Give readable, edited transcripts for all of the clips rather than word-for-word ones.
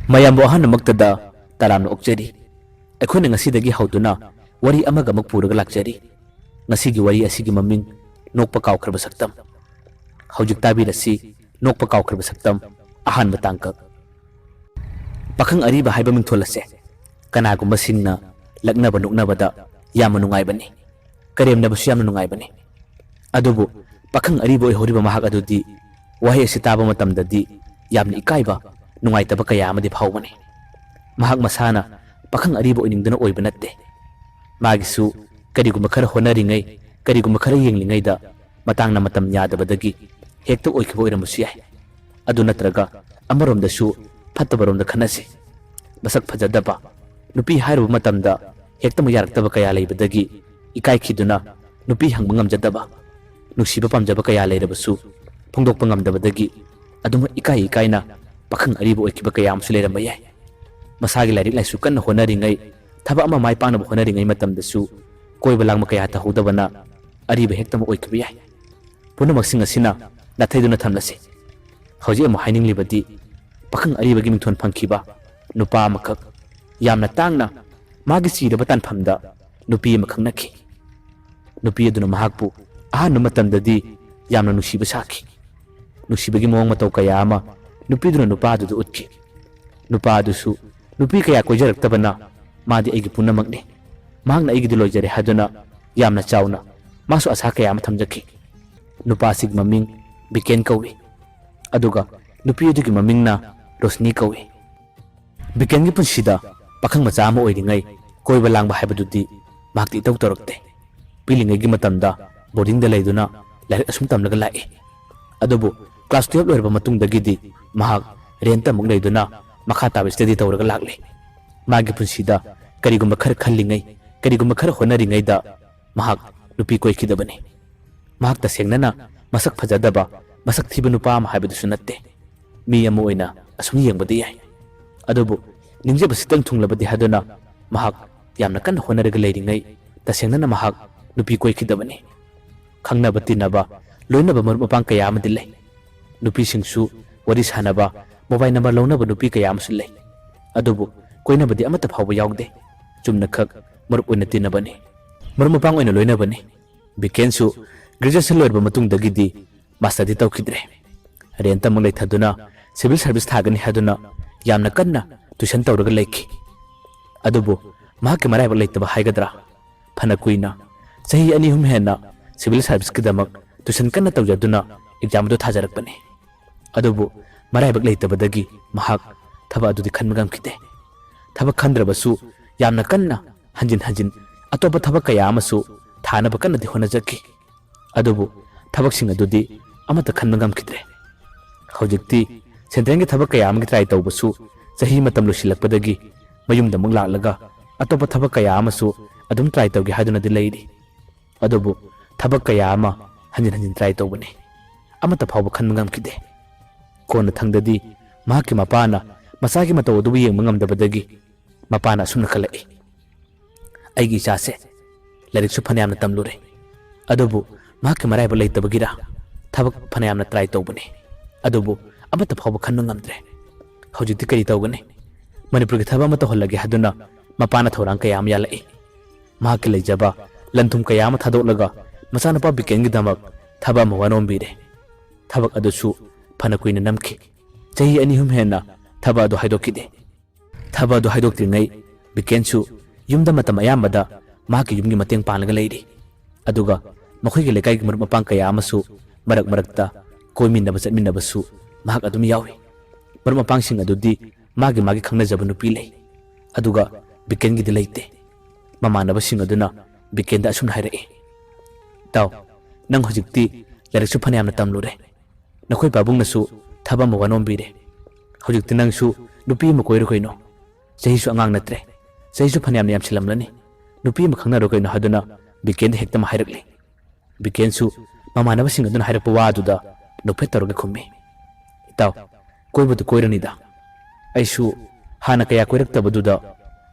ꯃꯌꯥꯝꯕꯨ ꯑꯍꯥꯟꯕꯃꯛꯇꯗ ꯇꯔꯥꯝꯅ ꯑꯣꯛꯆꯔꯤ꯫ ꯑꯩꯈꯣꯏꯅ ꯉꯁꯤꯗꯒꯤ ꯍꯧꯗꯨꯅ ꯋꯥꯔꯤ ꯑꯃꯒ ꯑꯃꯨꯛ ꯄꯨꯔꯒ ꯂꯥꯛꯆꯔꯤ꯫ ꯉꯁꯤꯒꯤ ꯋꯥꯔꯤ ꯑꯁꯤꯒꯤ ꯃꯃꯤꯡ ꯅꯣꯛꯄ ꯀꯥꯎꯈ꯭ꯔꯕ ꯁꯛꯇꯝ꯫ ꯍꯧꯖꯤꯛ ꯇꯥꯕꯤꯔꯁꯤ ꯅꯣꯛꯄ ꯀꯥꯎꯈ꯭ꯔꯕ ꯁꯛꯇꯝ ꯑꯍꯥꯟꯕ ꯇꯥꯡꯀꯛ꯫ ꯄꯥꯈꯪ ꯑꯔꯤꯕ ꯍꯥꯏꯕ ꯃꯤꯡꯊꯣꯜ ꯑꯁꯦ ꯀꯅꯥꯒꯨꯝꯕꯁꯤꯡꯅ ꯂꯛꯅꯕ ꯅꯣꯛꯅꯕꯗ ꯌꯥꯝꯅ ꯅꯨꯡꯉꯥꯏꯕꯅꯤ, ꯀꯔꯦꯝꯅꯕꯁꯨ ꯌꯥꯝꯅ ꯅꯨꯡꯉꯥꯏꯕꯅꯤ꯫ ꯑꯗꯨꯕꯨ ꯄꯥꯈꯪ ꯑꯔꯤꯕ ꯑꯣꯏꯍꯧꯔꯤꯕ ꯃꯍꯥꯛ ꯑꯗꯨꯗꯤ ꯋꯥꯍꯩ ꯑꯁꯤ ꯇꯥꯕ ꯃꯇꯝꯗꯗꯤ ꯌꯥꯝꯅ ꯏꯀꯥꯏꯕ, ꯅꯨꯡꯉꯥꯏꯇꯕ ꯀꯌꯥ ꯑꯃꯗꯤ ꯐꯥꯎꯕꯅꯤ꯫ ꯃꯍꯥꯛ ꯃꯁꯥꯅ ꯄꯥꯈꯪ ꯑꯔꯤꯕ ꯑꯣꯏꯅꯤꯡꯗꯨꯅ ꯑꯣꯏꯕ ꯅꯠꯇꯦ꯫ ꯃꯥꯒꯤꯁꯨ ꯀꯔꯤꯒꯨꯝꯕ ꯈꯔ ꯍꯣꯠꯅꯔꯤꯉꯩ, ꯀꯔꯤꯒꯨꯝꯕ ꯈꯔ ꯌꯦꯡꯂꯤꯉꯩꯗ ꯃꯇꯥꯡꯅ ꯃꯇꯝ ꯌꯥꯗꯕꯗꯒꯤ ꯍꯦꯛꯇ ꯑꯣꯏꯈꯤꯕ ꯑꯣꯏꯔꯝꯕꯁꯨ ꯌꯥꯏ꯫ ꯑꯗꯨ ꯅꯠꯇ꯭ꯔꯒ ꯑꯃꯔꯣꯝꯗꯁꯨ ꯐꯠꯇꯕꯔꯣꯝꯗ ꯈꯟꯅꯁꯤ꯫ ꯃꯁꯛ ꯐꯖꯗꯕ, ꯅꯨꯄꯤ ꯍꯥꯏꯔꯨꯕ ꯃꯇꯝꯗ ꯍꯦꯛꯇꯃꯛ ꯌꯥꯔꯛꯇꯕ ꯀꯌꯥ ꯂꯩꯕꯗꯒꯤ ꯏꯀꯥꯏꯈꯤꯗꯨꯅ ꯅꯨꯄꯤ ꯍꯪꯕ ꯉꯝꯖꯗꯕ, ꯅꯨꯡꯁꯤꯕ ꯄꯥꯝꯖꯕ ꯀꯌꯥ ꯂꯩꯔꯕꯁꯨ ꯐꯣꯡꯗꯣꯛꯄ ꯉꯝꯗꯕꯗꯒꯤ ꯑꯗꯨꯃꯛ ꯏꯀꯥꯏꯅ ꯄꯥꯈꯪ ꯑꯔꯤꯕ ꯑꯣꯏꯈꯤꯕ ꯀꯌꯥ ꯑꯃꯁꯨ ꯂꯩꯔꯝꯕ ꯌꯥꯏ꯫ ꯃꯁꯥꯒꯤ ꯂꯥꯏꯔꯤꯛ ꯂꯥꯏꯁꯨ ꯀꯟꯅ ꯍꯣꯠꯅꯔꯤꯉꯩ, ꯊꯕꯛ ꯑꯃ ꯃꯥꯏ ꯄꯥꯛꯅꯕ ꯍꯣꯠꯅꯔꯤꯉꯩ ꯃꯇꯝꯗꯁꯨ ꯀꯣꯏꯕ ꯂꯥꯡꯕ ꯀꯌꯥ ꯇꯧꯍꯧꯗꯕꯅ ꯑꯔꯤꯕ ꯍꯦꯛꯇꯃꯛ ꯑꯣꯏꯈꯤꯕ ꯌꯥꯏ꯫ ꯄꯨꯝꯅꯃꯛꯁꯤꯡ ꯑꯁꯤꯅ ꯅꯥꯊꯩꯗꯨꯅ ꯊꯝꯂꯁꯤ꯫ ꯍꯧꯖꯤꯛ ꯑꯃꯨꯛ ꯍꯥꯏꯅꯤꯡꯂꯤꯕꯗꯤ ꯄꯥꯈꯪ ꯑꯔꯤꯕꯒꯤ ꯃꯤꯡꯊꯣꯟ ꯐꯪꯈꯤꯕ ꯅꯨꯄꯥ ꯑꯃꯈꯛ ꯌꯥꯝꯅ ꯇꯥꯡꯅ ꯃꯥꯒꯤ ꯆꯤꯔꯕ ꯇꯥꯟꯐꯝꯗ ꯅꯨꯄꯤ ꯑꯃ ꯈꯪꯅꯈꯤ꯫ ꯅꯨꯄꯤ ꯑꯗꯨꯅ ꯃꯍꯥꯛꯄꯨ ꯑꯍꯥꯟꯕ ꯃꯇꯝꯗꯗꯤ ꯌꯥꯝꯅ ꯅꯨꯡꯁꯤꯕ ꯁꯥꯈꯤ꯫ ꯅꯨꯡꯁꯤꯕꯒꯤ ꯃꯑꯣꯡ ꯃꯇꯧ ꯀꯌꯥ ꯑꯃ ꯅꯨꯄꯤꯗꯨꯅ ꯅꯨꯄꯥ ꯑꯗꯨꯗ ꯎꯠꯈꯤ꯫ ꯅꯨꯄꯥ ꯑꯗꯨꯁꯨ ꯅꯨꯄꯤ ꯀꯌꯥ ꯀꯣꯏꯖꯔꯛꯇꯕꯅ ꯃꯥꯗꯤ ꯑꯩꯒꯤ ꯄꯨꯝꯅꯃꯛꯅꯤ, ꯃꯍꯥꯛꯅ ꯑꯩꯒꯤꯗꯤ ꯂꯣꯏꯖꯔꯦ ꯍꯥꯏꯗꯨꯅ ꯌꯥꯝꯅ ꯆꯥꯎꯅ ꯃꯥꯁꯨ ꯑꯁꯥ ꯀꯌꯥ ꯑꯃ ꯊꯝꯖꯈꯤ꯫ ꯅꯨꯄꯥ ꯑꯁꯤꯒꯤ ꯃꯃꯤꯡ ꯕꯤꯀꯦꯟ ꯀꯧꯏ, ꯑꯗꯨꯒ ꯅꯨꯄꯤ ꯑꯗꯨꯒꯤ ꯃꯃꯤꯡꯅ ꯔꯣꯁꯅꯤ ꯀꯧꯏ꯫ ꯕꯤꯀꯦꯟꯒꯤ ꯄꯨꯟꯁꯤꯗ ꯄꯥꯈꯪ ꯃꯆꯥ ꯑꯃ ꯑꯣꯏꯔꯤꯉꯩ ꯀꯣꯏꯕ ꯂꯥꯡꯕ ꯍꯥꯏꯕꯗꯨꯗꯤ ꯃꯍꯥꯛꯇꯤ ꯏꯇꯧ ꯇꯧꯔꯛꯇꯦ꯫ ꯄꯤꯛꯂꯤꯉꯩꯒꯤ ꯃꯇꯝꯗ ꯕꯣꯔꯗꯤꯡꯗ ꯂꯩꯗꯨꯅ ꯂꯥꯏꯔꯤꯛ ꯑꯁꯨꯝ ꯇꯝꯂꯒ ꯂꯥꯛꯏ꯫ ꯑꯗꯨꯕꯨ ꯀ꯭ꯂꯥꯁ 12 ꯂꯣꯏꯔꯕ ꯃꯇꯨꯡꯗꯒꯤꯗꯤ ꯃꯍꯥꯛ ꯔꯦꯟꯇ ꯑꯃꯨꯛ ꯂꯩꯗꯨꯅ ꯃꯈꯥ ꯇꯥꯕ ꯁ꯭ꯇꯗꯤ ꯇꯧꯔꯒ ꯂꯥꯛꯂꯤ꯫ ꯃꯥꯒꯤ ꯄꯨꯟꯁꯤꯗ ꯀꯔꯤꯒꯨꯝꯕ ꯈꯔ ꯈꯜꯂꯤꯉꯩ, ꯀꯔꯤꯒꯨꯝꯕ ꯈꯔ ꯍꯣꯠꯅꯔꯤꯉꯩꯗ ꯃꯍꯥꯛ ꯅꯨꯄꯤ ꯀꯣꯏꯈꯤꯗꯕꯅꯤ꯫ ꯃꯍꯥꯛ ꯇꯁꯦꯡꯅꯅ ꯃꯁꯛ ꯐꯖꯗꯕ, ꯃꯁꯛ ꯊꯤꯕ ꯅꯨꯄꯥ ꯑꯃ ꯍꯥꯏꯕꯗꯨꯁꯨ ꯅꯠꯇꯦ꯫ ꯃꯤ ꯑꯃ ꯑꯣꯏꯅ ꯑꯁꯨꯝ ꯌꯦꯡꯕꯗꯤ ꯌꯥꯏ꯫ ꯑꯗꯨꯕꯨ ꯅꯤꯡꯖꯕ ꯁꯤꯇꯪ ꯊꯨꯡꯂꯕꯗꯤ ꯍꯥꯏꯗꯨꯅ ꯃꯍꯥꯛ ꯌꯥꯝꯅ ꯀꯟꯅ ꯍꯣꯠꯅꯔꯒ ꯂꯩꯔꯤꯉꯩ ꯇꯁꯦꯡꯅꯅ ꯃꯍꯥꯛ ꯅꯨꯄꯤ ꯀꯣꯏꯈꯤꯗꯕꯅꯤ꯫ ꯈꯪꯅꯕ ꯇꯤꯟꯅꯕ, ꯂꯣꯏꯅꯕ ꯃꯔꯨꯞ ꯃꯄꯥꯡ ꯀꯌꯥ ꯑꯃꯗꯤ ꯂꯩ꯫ ꯅꯨꯄꯤꯁꯤꯡꯁꯨ ꯋꯥꯔꯤ ꯁꯥꯅꯕ, ꯃꯣꯕꯥꯏꯜ ꯅꯝꯕꯔ ꯂꯧꯅꯕ ꯅꯨꯄꯤ ꯀꯌꯥ ꯑꯃꯁꯨ ꯂꯩ꯫ ꯑꯗꯨꯕꯨ ꯀꯣꯏꯅꯕꯗꯤ ꯑꯃꯠꯇ ꯐꯥꯎꯕ ꯌꯥꯎꯗꯦ꯫ ꯆꯨꯝꯅꯈꯛ ꯃꯔꯨꯞ ꯑꯣꯏꯅ ꯇꯤꯟꯅꯕꯅꯤ, ꯃꯔꯨꯞ ꯃꯄꯥꯡ ꯑꯣꯏꯅ ꯂꯣꯏꯅꯕꯅꯤ꯫ ꯕꯤꯀꯦꯟꯁꯨ ꯒ꯭ꯔꯦꯖꯨꯑꯦꯁꯟ ꯂꯣꯏꯔꯕ ꯃꯇꯨꯡꯗꯒꯤꯗꯤ ꯃꯥꯁꯇꯔꯗꯤ ꯇꯧꯈꯤꯗ꯭ꯔꯦ꯫ ꯔꯦꯟꯇ ꯑꯃꯨꯛ ꯂꯩꯊꯗꯨꯅ ꯁꯤꯚꯤꯜ ꯁꯥꯔꯚꯤꯁ ꯊꯥꯒꯅꯤ ꯍꯥꯏꯗꯨꯅ ꯌꯥꯝꯅ ꯀꯟꯅ ꯇꯨꯏꯁꯟ ꯇꯧꯔꯒ ꯂꯩꯈꯤ꯫ ꯑꯗꯨꯕꯨ ꯃꯍꯥꯛꯀꯤ ꯃꯔꯥꯏꯕꯛ ꯂꯩꯇꯕ ꯍꯥꯏꯒꯗ꯭ꯔꯥ, ꯐꯅ ꯀꯨꯏꯅ ꯆꯍꯤ 2-3 ꯍꯦꯟꯅ ꯁꯤꯚꯤꯜ ꯁꯥꯔꯚꯤꯁꯀꯤꯗꯃꯛ ꯇꯨꯏꯁꯟ ꯀꯟꯅ ꯇꯧꯖꯗꯨꯅ ꯑꯦꯛꯖꯥꯝ ꯑꯗꯨ ꯊꯥꯖꯔꯛꯄꯅꯤ꯫ ꯑꯗꯨꯕꯨ ꯃꯔꯥꯏꯕꯛ ꯂꯩꯇꯕꯗꯒꯤ ꯃꯍꯥꯛ ꯊꯕꯛ ꯑꯗꯨꯗꯤ ꯈꯟꯕ ꯉꯝꯈꯤꯗꯦ꯫ ꯊꯕꯛ ꯈꯟꯗ꯭ꯔꯕꯁꯨ ꯌꯥꯝꯅ ꯀꯟꯅ ꯍꯟꯖꯤꯟ ꯍꯟꯖꯤꯟ ꯑꯇꯣꯞꯄ ꯊꯕꯛ ꯀꯌꯥ ꯑꯃꯁꯨ ꯊꯥꯅꯕ ꯀꯟꯅꯗꯤ ꯍꯣꯠꯅꯖꯈꯤ꯫ ꯑꯗꯨꯕꯨ ꯊꯕꯛꯁꯤꯡ ꯑꯗꯨꯗꯤ ꯑꯃꯠꯇ ꯈꯟꯕ ꯉꯝꯈꯤꯗ꯭ꯔꯦ꯫ ꯍꯧꯖꯤꯛꯇꯤ ꯁꯦꯟꯇ꯭ꯔꯦꯜꯒꯤ ꯊꯕꯛ ꯀꯌꯥ ꯑꯃꯒꯤ ꯇ꯭ꯔꯥꯏ ꯇꯧꯕꯁꯨ ꯆꯍꯤ ꯃꯇꯝ ꯂꯣꯏꯁꯤꯜꯂꯛꯄꯗꯒꯤ ꯃꯌꯨꯝꯗ ꯑꯃꯨꯛ ꯂꯥꯛꯂꯒ ꯑꯇꯣꯞꯄ ꯊꯕꯛ ꯀꯌꯥ ꯑꯃꯁꯨ ꯑꯗꯨꯝ ꯇ꯭ꯔꯥꯏ ꯇꯧꯒꯦ ꯍꯥꯏꯗꯨꯅꯗꯤ ꯂꯩꯔꯤ꯫ ꯑꯗꯨꯕꯨ ꯊꯕꯛ ꯀꯌꯥ ꯑꯃ ꯍꯟꯖꯤꯟ ꯍꯟꯖꯤꯟ ꯇ꯭ꯔꯥꯏ ꯇꯧꯕꯅꯤ, ꯑꯃꯠꯇ ꯐꯥꯎꯕ ꯈꯟꯕ ꯉꯝꯈꯤꯗꯦ꯫ ꯀꯣꯟꯅ ꯊꯪꯗꯗꯤ ꯃꯍꯥꯛꯀꯤ ꯃꯄꯥꯅ ꯃꯆꯥꯒꯤ ꯃꯇꯧ ꯑꯗꯨꯕꯨ ꯌꯦꯡꯕ ꯉꯝꯗꯕꯗꯒꯤ ꯃꯄꯥꯅ ꯑꯁꯨꯝꯅ ꯈꯜꯂꯛꯏ: ꯑꯩꯒꯤ ꯏꯆꯥꯁꯦ ꯂꯥꯏꯔꯤꯛꯁꯨ ꯐꯅꯌꯥꯝꯅ ꯇꯝꯂꯨꯔꯦ, ꯑꯗꯨꯕꯨ ꯃꯍꯥꯛꯀꯤ ꯃꯔꯥꯏꯕꯛ ꯂꯩꯇꯕꯒꯤꯔ ꯊꯕꯛ ꯐꯅꯌꯥꯝꯅ ꯇ꯭ꯔꯥꯏ ꯇꯧꯕꯅꯤ, ꯑꯗꯨꯕꯨ ꯑꯃꯠꯇ ꯐꯥꯎꯕ ꯈꯟꯕ ꯉꯝꯗ꯭ꯔꯦ꯫ ꯍꯧꯖꯤꯛꯇꯤ ꯀꯔꯤ ꯇꯧꯒꯅꯤ? ꯃꯅꯤꯄꯨꯔꯒꯤ ꯊꯕꯛ ꯑꯃ ꯇꯧꯍꯜꯂꯒꯦ ꯍꯥꯏꯗꯨꯅ ꯃꯄꯥꯅ ꯊꯧꯔꯥꯡ ꯀꯌꯥ ꯑꯃ ꯌꯥꯜꯂꯛꯏ꯫ ꯃꯍꯥꯛꯀꯤ ꯂꯩꯖꯕ ꯂꯟ ꯊꯨꯝ ꯀꯌꯥ ꯑꯃ ꯊꯥꯗꯣꯛꯂꯒ ꯃꯆꯥꯅꯨꯄꯥ ꯕꯤꯀꯦꯟꯒꯤꯗꯃꯛ ꯊꯕꯛ ꯑꯃ ꯋꯥꯅꯣꯝꯕꯤꯔꯦ꯫ ꯊꯕꯛ ꯑꯗꯨꯁꯨ ꯐꯅ ꯀꯨꯏꯅ ꯅꯝꯈꯤ꯫ ꯆꯍꯤ 2-3 ꯍꯦꯟꯅ ꯊꯕꯛ ꯑꯗꯨ ꯍꯥꯏꯗꯣꯛꯈꯤꯗꯦ꯫ ꯊꯕꯛ ꯑꯗꯨ ꯍꯥꯏꯗꯣꯛꯇ꯭ꯔꯤꯉꯩ ꯕꯤꯀꯦꯟꯁꯨ ꯌꯨꯝꯗ ꯃꯇꯝ ꯑꯌꯥꯝꯕꯗ ꯃꯍꯥꯛꯀꯤ ꯌꯨꯝꯒꯤ ꯃꯇꯦꯡ ꯄꯥꯡꯂꯒ ꯂꯩꯔꯤ꯫ ꯑꯗꯨꯒ ꯃꯈꯣꯏꯒꯤ ꯂꯩꯀꯥꯏꯒꯤ ꯃꯔꯨꯞ ꯃꯄꯥꯡ ꯀꯌꯥ ꯑꯃꯁꯨ ꯃꯔꯛ ꯃꯔꯛꯇ ꯀꯣꯏꯃꯤꯟꯅꯕ ꯆꯠꯃꯤꯟꯅꯕꯁꯨ ꯃꯍꯥꯛ ꯑꯗꯨꯝ ꯌꯥꯎꯏ꯫ ꯃꯔꯨꯞ ꯃꯄꯥꯡꯁꯤꯡ ꯑꯗꯨꯗꯤ ꯃꯥꯒꯤ ꯈꯪꯅꯖꯕ ꯅꯨꯄꯤ ꯂꯩ, ꯑꯗꯨꯒ ꯕꯤꯀꯦꯟꯒꯤꯗꯤ ꯂꯩꯇꯦ꯫ ꯃꯃꯥꯟꯅꯕꯁꯤꯡ ꯑꯗꯨꯅ ꯕꯤꯀꯦꯟꯗ ꯑꯁꯨꯝꯅ ꯍꯥꯏꯔꯛꯏ: ꯏꯇꯥꯎ, ꯅꯪ ꯍꯧꯖꯤꯛꯇꯤ ꯂꯥꯏꯔꯤꯛꯁꯨ ꯐꯅꯌꯥꯝꯅ ꯇꯝꯂꯨꯔꯦ, ꯅꯈꯣꯏ ꯄꯥꯕꯨꯡꯅꯁꯨ ꯊꯕꯛ ꯑꯃ ꯋꯥꯅꯣꯝꯕꯤꯔꯦ꯫ ꯍꯧꯖꯤꯛꯇꯤ ꯅꯪꯁꯨ ꯅꯨꯄꯤ ꯑꯃ ꯀꯣꯏꯔꯣ ꯀꯩꯅꯣ, ꯆꯍꯤꯁꯨ ꯑꯉꯥꯡ ꯅꯠꯇ꯭ꯔꯦ, ꯆꯍꯤꯁꯨ ꯐꯅꯌꯥꯝꯅ ꯌꯥꯝꯁꯤꯜꯂꯝꯂꯅꯤ, ꯅꯨꯄꯤ ꯑꯃ ꯈꯪꯅꯔꯣ ꯀꯩꯅꯣ ꯍꯥꯏꯗꯨꯅ ꯕꯤꯀꯦꯟꯗ ꯍꯦꯛꯇꯃꯛ ꯍꯥꯏꯔꯛꯂꯤ꯫ ꯕꯤꯀꯦꯟꯁꯨ ꯃꯃꯥꯟꯅꯕꯁꯤꯡ ꯑꯗꯨꯅ ꯍꯥꯏꯔꯛꯄ ꯋꯥ ꯑꯗꯨꯗ ꯅꯣꯛꯐꯦꯠ ꯇꯧꯔꯒ ꯈꯨꯝꯃꯤ: ꯏꯇꯥꯎ, ꯀꯣꯏꯕꯗꯨ ꯀꯣꯏꯔꯅꯤꯗ, ꯑꯩꯁꯨ ꯍꯥꯟꯅ ꯀꯌꯥ ꯀꯣꯏꯔꯛꯇꯕꯗꯨꯗ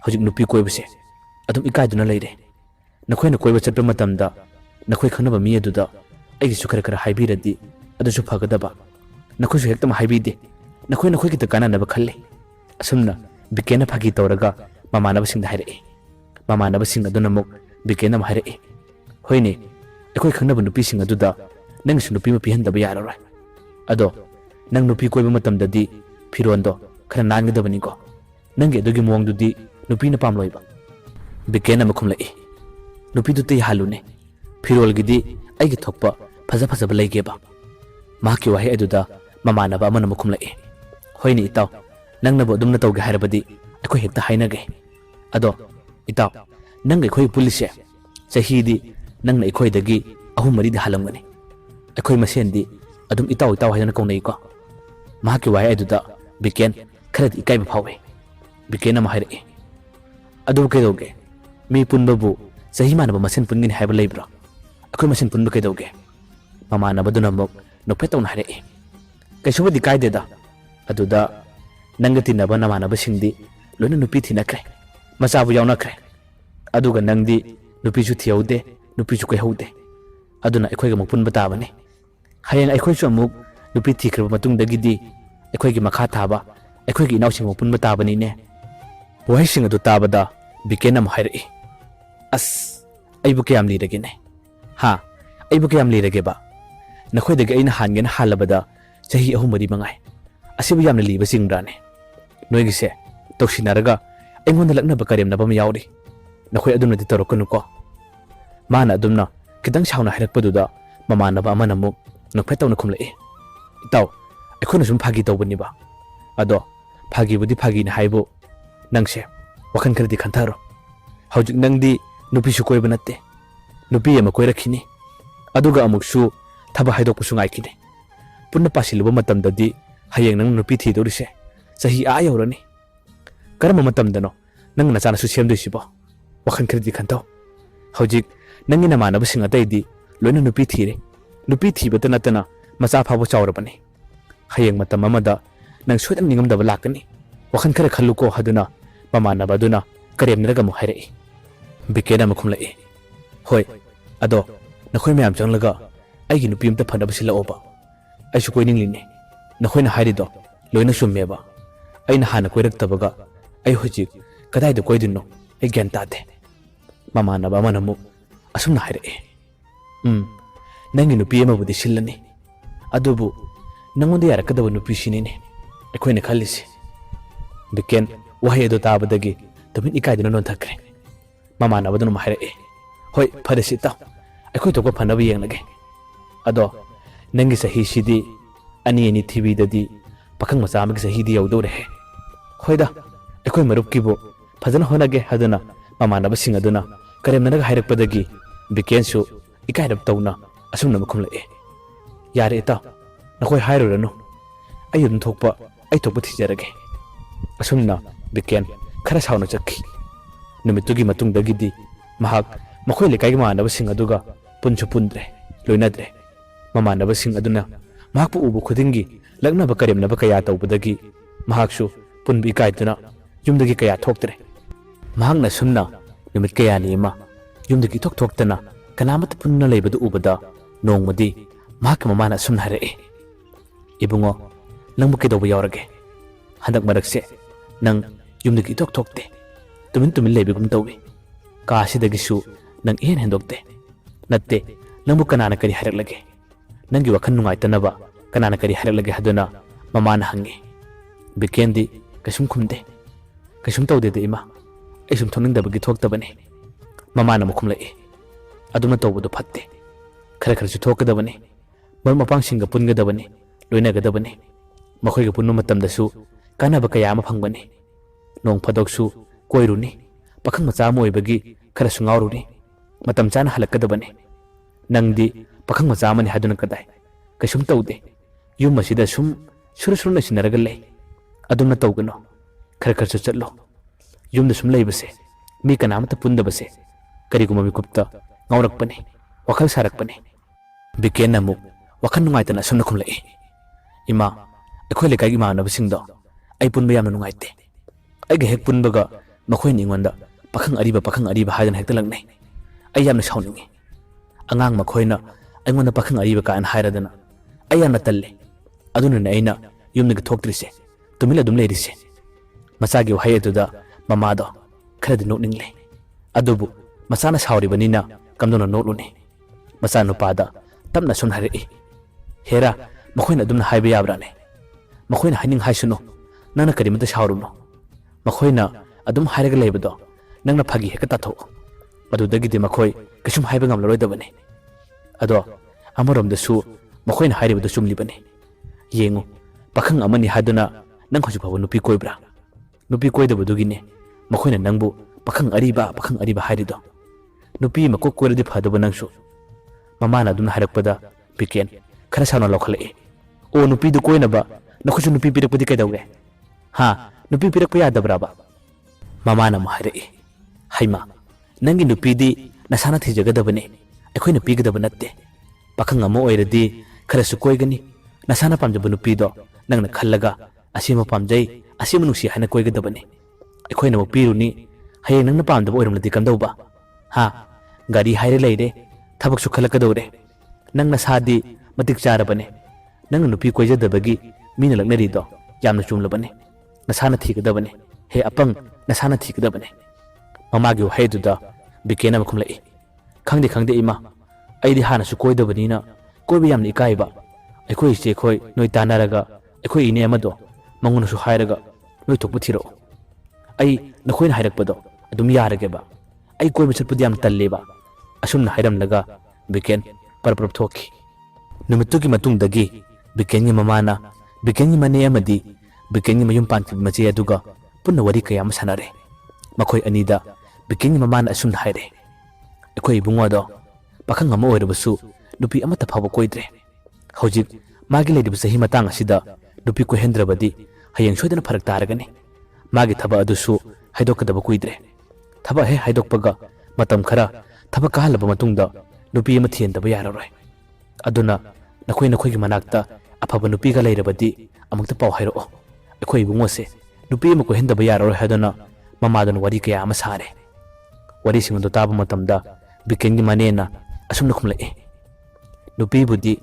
ꯍꯧꯖꯤꯛ ꯅꯨꯄꯤ ꯀꯣꯏꯕꯁꯦ ꯑꯗꯨꯝ ꯏꯀꯥꯏꯗꯨꯅ ꯂꯩꯔꯦ꯫ ꯅꯈꯣꯏꯅ ꯀꯣꯏꯕ ꯆꯠꯄ ꯃꯇꯝꯗ ꯅꯈꯣꯏ ꯈꯪꯅꯕ ꯃꯤ ꯑꯗꯨꯗ ꯑꯩꯒꯤꯁꯨ ꯈꯔ ꯈꯔ ꯍꯥꯏꯕꯤꯔꯗꯤ ꯑꯗꯨꯁꯨ ꯐꯒꯗꯕ, ꯅꯈꯣꯏꯁꯨ ꯍꯦꯛꯇꯃꯛ ꯍꯥꯏꯕꯤꯗꯦ, ꯅꯈꯣꯏꯒꯤꯇ ꯀꯥꯟꯅꯅꯕ ꯈꯜꯂꯤ꯫ Asumna Bikena Phagi Toraga Mamanabasing Hire Mamanabasing Adunamuk Bikena Hire Hoine Ekoi Khanabu Nupising Aduda Nang Sunupi Pihan the Bayara Ado Nang Nupi Koimatam Dadi Pirondo Kananga the Banico Nangi Dugi Mong Dudi Nupina Pamloiba Bikena Makumla Nupi Duti Halune Pirol Gidi Agi Tokpa Paza Balageba Maki Wahi Aduda Mamanaba Manamukumla Hoini Itao Nang na bodum na tawag harabadi ako hekta hainage ado itaw nang ikhoy pulisya sahidi nang na ikhoy dagi ahum mari da halamgani akhoy masendi adum itaw hayana kaunay ko mahaki wai aduda biken kharad ikay baphawe biken na mahire adu kedoge mi punbabu sahi manaba masen pungin haiba leibro akhoy masen punba kedoge mama na baduna mok nopetaw na hire kaysubadi kaideda aduda Nangati na ba namanabasingdi loina nupi thinakre masabu yawnakre aduga nangdi nupi su thiyaude nupi su kaihaude aduna ekhoiga mukpun batabani hayeng ekhoi su amuk nupi thikraba matungdagidi ekhoigi makha thaba ekhoigi inausing mukpun batabani ne wahising adu tabada bikenam hairi as aibu kayam lirage ne ha aibu kayam lirage ba nakhoidagi aina hangen halabada chahi ahumari mangai asibu yamna liba singrane Noigise Toshinaraga Engonda Laknaba Karim Nabam Yauri Nakoi Aduna di Torokunuko Mana Adumna Kidang Shauna Harakpaduda Mamanaba Amanamu Nokpeta Nukumle Itaw Ekona Sum Pagi Tobuniba Ado Pagi Budi Pagi Haibu Nangshe Wakan Kredi Kantaro Haujik Nangdi Nupi Shukoi Banate Nupi Yamakoira Kini Aduga Amukshu Taba Haidok Pusungai Kine Puna Pasiluba Matam Dadi Hayeng Nang Nupi Thidorise Sahi Ayorani Karama Matamdano Nang Nasana Susem de Shibo Wakan Kredi Kanto Hojik Nangina Manabasing a day Luna Nupi Thire Nupi Thibatanatana Masa Pabo Chaurabani Hayeng Matamamada Nang Swetan Ningam the Balakani Wakan Kara Kaluko Haduna Mamana Baduna Karim Nagamu Hare Bikena Makumla Hoi Ado Nakoy Mam Janglaga Agin Pim the Pandabasila Oba I should go in Line Nakoina Harido Loina Shumeba Aina Hana Quirtabaga, I hojik, Kadai the Quidino, again tate. Mamana Bamanamu, Asuna Hire. Nanginu Pima with the Shilani. Adobu, Namu de Arakada no Pishinine, a queen Kalis. Biken, Wahedo Tabadagi, the Minika did not take. Mamana Badano Hire. Hoi, Padesita. I could talk upon a young again. Ado, Nangisa Hishidi, any TV the D. Pakang Masamik Sahidi Odore. Hoida, a queen Marukibo, Pazan Honage Hadana, Mamana Basing Aduna, Karamana Hirapadagi, Bikensu, Ikai of Tona, Asuna Makumle. Yareta, Nakoi Hirano. I didn't talk, but I took with his jarage. Asuna, Biken, Karasano Chaki. Numitugi Matung Dagidi, Mahak, Makoi Kaimana Basing Aduga, Puncho Pundre, Lunadre, Mamana Basing Aduna, Mapu Ubu Kudingi. Lagna Bakarim Nabakayata Ubadagi, Mahakshu, Punbi Kaituna, Yumdagi Kaya Toktre. Mahangna Sumna, Numikaya Nima, Yumdagi Toktana, Kanamat Punna Labor Ubada, Nongmadi, Makamana Sumhare. Ibungo, Lambukido Yorage. Handak Marakse, Nang Yumdagi Tokte, Tumintum Labigum Dowi, Kasi the Gishu, Nang Ian Hendokte, Nate, Lambukana Kari Harlage, Nangiwakanunga Tanaba. Kanana kari haralage haduna mamana hangi Bikendi kasum kumde kasum tawde de ima aisum thoning dabagi thoktabane mamana mukumle aduma tawbudu phatte khara khara chu thokadabane mar mapang singa pungadabane loinagadabane makhoi ga punnu matamda su kanaba kaya ma phangbane nong phadok su koiruni pakhang macha moibagi khara sungauruni matam chana halakadabane nangdi pakhang macha mani haduna kadai kasum tawde Yum Masida Sum, Surasuna Sinaragale, Aduna Togano, Karakasu Chatlo, Yum the Sum Labase, Mikanamata Pundabase, Kariguma Mikupta, Naurakpane, Wakal Sarakpane, Bikenamu, Wakanumaitan Sunakumle, Ima, a Kolikagima of Singdo, I pun Bayam Nuite. I get Punbaga, Makwini Wanda, Pakang Ariba Hadan Hectalangne. I am the sounding. Angang Makoina, I want the Pakang Ariba and Hiradana. I am a tale. Aduna Naina, Yumnik Tokrise, Tumila Dumladise. Masagi wahai aduda mamado kharadi nokningle. Adubu masana sauribanina kamdona notluni. Masa nupada tamna sun hairi. Hera makoina adumna haiba yabrane. Makoina haining haisuno nangna karimata sauruno. Makoina adum hairaga leibado nangna phagi heka tatho. Adudagidi makoi kasum haiba ngamlaroidabane. Ado amaromdasu makoina hairibado sumlibane. Yengu pakhang amani haduna nang hojupaba nupi koibra. Nupi koidabadugine makoina nangbu pakhang ariba hairido. Nupi makok koiradi phadaba nangsu. Mamana adumna hairakpada Biken khara sauna lokhale. O nupi du koinaba nakhusu nupi pirakpadi kaidawge. Ha nupi pirakpa yadabraba. Mamana mahare. Haima nangi nupi di nasana thijagadabane. Akhoi nupi gadaba natte. Pakhang ama oiradi khara su koigani. Nasana pamjaba nupi do nangna khallaga asima pamjai asima nusi hana koigadabane. Akhoi na piruni hayeng nangna pamdaba oiramladi kamdawba. Ha gari haire leire thabak su khalakadawre. Nangna sadi matik charabane. Nang nupi koijadabagi mina lagnarido yamna chumlabane. Nasana thigadabane. He apang nasana thigadabane. Mamagi wahaiduda Bikena makumlai. Khangde ima. Aidi hana su koidabanina koiba yamna ikaiba. Akhoi iche khoi noi tanaraga akhoi ine amado manguna su hairaga noi thokpa thiro. Ai nakhoina hairakpado adum yarageba. Ai koiba chatpudi yam talleba. Asumna hairamlaga Biken parprap thoki. Numituki matungdagi Bikengi mamana Bikengi mane amadi Bikengi mayum panki machi aduga punna wari kayam sanare. Makhoi anida Bikengi mamana asumna haire. Akhoi ibungodo pakhang ama oirabasu nupi amata phaba koidre. Hojik magi leidiba sahi matang asida nupi kohendrabadi hayeng soidana pharak taragani. Magi thaba adusu haidokadaba koidre. Thaba he haidokpaga matam khara thaba kahalaba matungda nupi ama thiendaba yararoi. Aduna nakhoigi manakta afaba nupiga leirabadi amukta pau hairo. Akhoi ibungose nupi ama kohendaba yararoi hadana mamadana wari kaya ama sare. Wari singondo taba matamda Bikengi manena asumna khumlai. Nupi budi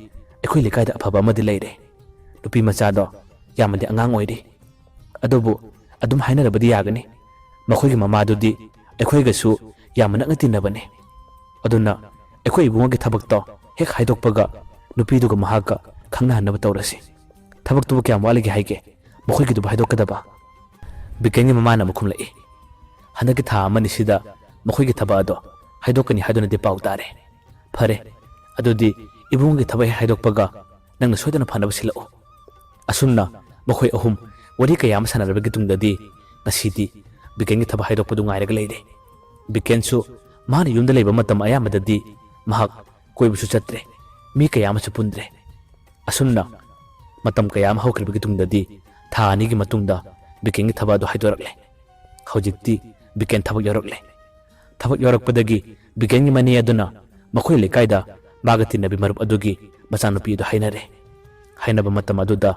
akhoi likaida afaba amadi leire. Nupi machado yamadi angang oiri. Adobu adum hainarabadi yagani. Makhoigi mamadudi akhoi yamana ngatinabane. Aduna akhoi ibungogi thabakto hek haidokpaga nupi duga mahaka khangna hanaba tawrasi. Thabak tubu kyam waligi haige makhoigi du haidokadaba. Bikengi mamana mukhumlai. Handaki tha amani sida makhoigi thaba ado haidokani haidona de pau tare. Phare adudi ibungogi thaba haidokpaga nangna soidana phanaba silao. Asumna makhoi ahum wari kayam sanarabagi tungdadi ngasidi Bikengi thaba haidokpadu ngairaga leire. Bikensu mana yumda leiba matam ayamadadi mahak koibusu chatre. Mi kayam su pundre. Asumna matam kayam haukribagi tungdadi tha anigi matungda Bikengi thaba adu haidorakle. Hojikti Biken thabak yorakle. Thabak yorakpadagi Bikengi mani aduna makhoi lekaida magati nabi marup adugi macha nupi adu hainare. Hainaba matam aduda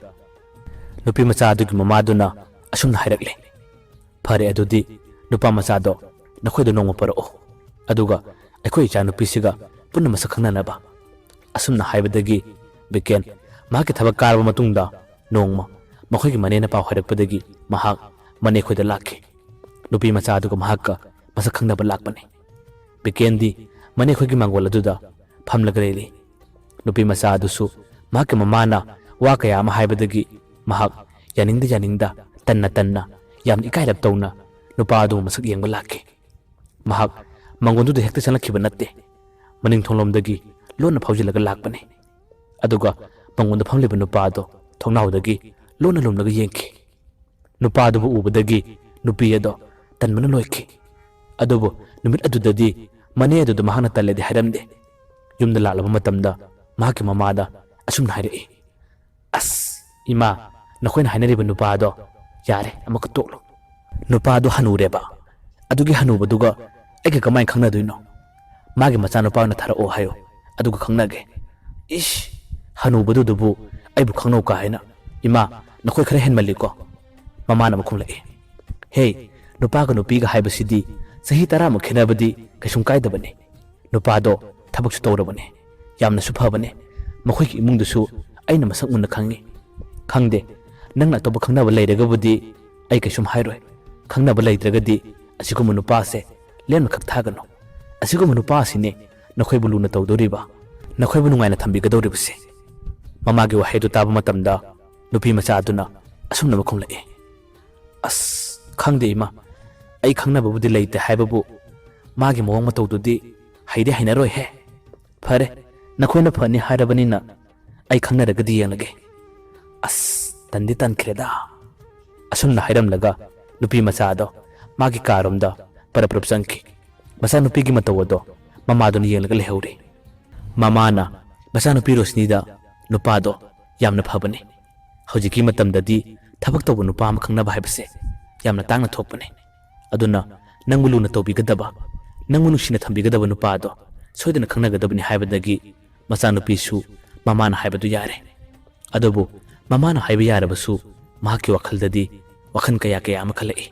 nupi macha adugi mamaduna asumna hairakle. Phare adudi nupa machado nakhoido nongma parao. Aduga akhoi cha nupi siga punna masak khangnanaba. Asumna haibadagi Biken mahaki thabak karba matungda nongma makhoigi manena pau hairakpadagi mahak mane khoida lakhi. Nupi macha aduga mahakka masak khangnaba lakpane. Bikendi mane khoigi mangwal aduda phamlaga leili. Nupi macha adusu mahaki mamana wa kaya ama haibadagi mahak yaningda tanna yamni ikairap tawna nupa adu masak yengba lakhi. Mahak mangondu hekta chanlakhiba natte. Maning thonglomdagi lona phaujilaga lakpane. Aduga mangondu phamliba nupa adu thongnawdagi lona lomlaga yengki. Nupa adu ubadagi nupi ado tanmana loikhi. Adubu numit adudadi mane aduda mahana talledi hairamde. Yumda lalaba matamda mahaki mamada asumna hairai. As ima nakhoina hainariba nupa ado yare amaka toklo. Nupa adu hanureba. Adugi hanubaduga aiga kamai khangnadoino. Magi macha nupa na thara o hayo. Aduga khangnage. Ish hanubadudubu aibu khangno ka haina. Ima nakhoi khare henmaliko. Mamana makhumlai. Hey nupa ga nupi ga haibasidi sahi tara ma khenabadi kaisum kaidabane. Nupa do thabak su tawrabane. Yamna su phabane. Makhoi ki imungdusu aina masak munna khangni. Khangde nangna toba khangnaba leiragabudi ꯑꯩ ꯀꯩꯁꯨꯝ ꯍꯥꯏꯔꯣꯏ ꯈꯪꯅꯕ ꯂꯩꯇ꯭ꯔꯒꯗꯤ ꯑꯁꯤꯒꯨꯝꯕ ꯅꯨꯄꯥꯁꯦ ꯂꯦꯝꯅ ꯈꯛ ꯊꯥꯒꯅꯨ ꯑꯁꯤꯒꯨꯝꯕ ꯅꯨꯄꯥ ꯑꯁꯤꯅꯦ ꯅꯈꯣꯏꯕꯨ ꯂꯨꯅ ꯇꯧꯗꯣꯔꯤꯕ ꯅꯈꯣꯏꯕꯨ ꯅꯨꯡꯉꯥꯏꯅ ꯊꯝꯕꯤꯒꯗꯧꯔꯤꯕꯁꯦ ꯃꯃꯥꯒꯤ ꯋꯥꯍꯩꯗꯨ ꯇꯥꯕ ꯃꯇꯝꯗ ꯅꯨꯄꯤ ꯃꯆꯥ ꯑꯗꯨꯅ ꯑꯁꯨꯝꯅ ꯈꯨꯝꯂꯛꯏ ꯑꯁ ꯈꯪꯗꯦ ꯏꯃꯥ ꯑꯩ ꯈꯪꯅꯕꯕꯨꯗꯤ ꯂꯩꯇꯦ ꯍꯥꯏꯕꯕꯨ ꯃꯥꯒꯤ ꯃꯑꯣꯡ ꯃꯇꯧꯗꯨꯗꯤ ꯍꯩꯗꯤ ꯍꯩꯅꯔꯣꯏꯍꯦ ꯐꯔꯦ ꯅꯈꯣꯏꯅ ꯐꯅꯤ ꯍꯥꯏꯔꯕꯅꯤꯅ ꯑꯩ ꯈꯪꯅꯔꯒꯗꯤ ꯌꯦꯡꯂꯒꯦ ꯑꯁ ꯇꯟꯗꯤ ꯇꯟꯈ꯭ꯔꯦꯗ ꯑꯁꯨꯝꯅ ꯍꯥꯏꯔꯝꯂꯒ ꯅꯨꯄꯤ ꯃꯆꯥ ꯑꯗꯣ ꯃꯥꯒꯤ ꯀꯥꯔꯣꯝꯗ ꯄꯔꯞ ꯆꯪꯈꯤ ꯃꯆꯥꯅꯨꯄꯤꯒꯤ ꯃꯇꯧ ꯑꯗꯣ ꯃꯃꯥꯗꯨꯅ ꯌꯦꯡꯂꯒ ꯂꯩꯍꯧꯔꯤ ꯃꯃꯥꯅ ꯃꯆꯥꯅꯨꯄꯤ ꯔꯣꯁꯅꯤꯗ ꯅꯨꯄꯥꯗꯣ ꯌꯥꯝꯅ ꯐꯕꯅꯤ ꯍꯧꯖꯤꯛꯀꯤ ꯃꯇꯝꯗꯗꯤ ꯊꯕꯛ ꯇꯧꯕ ꯅꯨꯄꯥ ꯑꯃ ꯈꯪꯅꯕ ꯍꯥꯏꯕꯁꯦ ꯌꯥꯝꯅ ꯇꯥꯡꯅ ꯊꯣꯛꯄꯅꯤ ꯑꯗꯨꯅ ꯅꯪꯕꯨ ꯂꯨꯅ ꯇꯧꯕꯤꯒꯗꯕ ꯅꯪꯕꯨ ꯅꯨꯡꯁꯤꯅ ꯊꯝꯕꯤꯒꯗꯕ ꯅꯨꯄꯥꯗꯣ ꯁꯣꯏꯗꯅ ꯈꯪꯅꯒꯗꯕꯅꯤ ꯍꯥꯏꯕꯗꯒꯤ ꯃꯆꯥꯅꯨꯄꯤꯁꯨ ꯃꯃꯥꯅ ꯍꯥꯏꯕꯗꯨ ꯌꯥꯔꯦ ꯑꯗꯨꯕꯨ ꯃꯃꯥꯅ ꯍꯥꯏꯕ ꯌꯥꯔꯕꯁꯨ ꯃꯍꯥꯛꯀꯤ ꯋꯥꯈꯜꯗꯗꯤ ꯋꯥꯈꯜ ꯀꯌꯥ ꯑꯃ ꯈꯜꯂꯛꯏ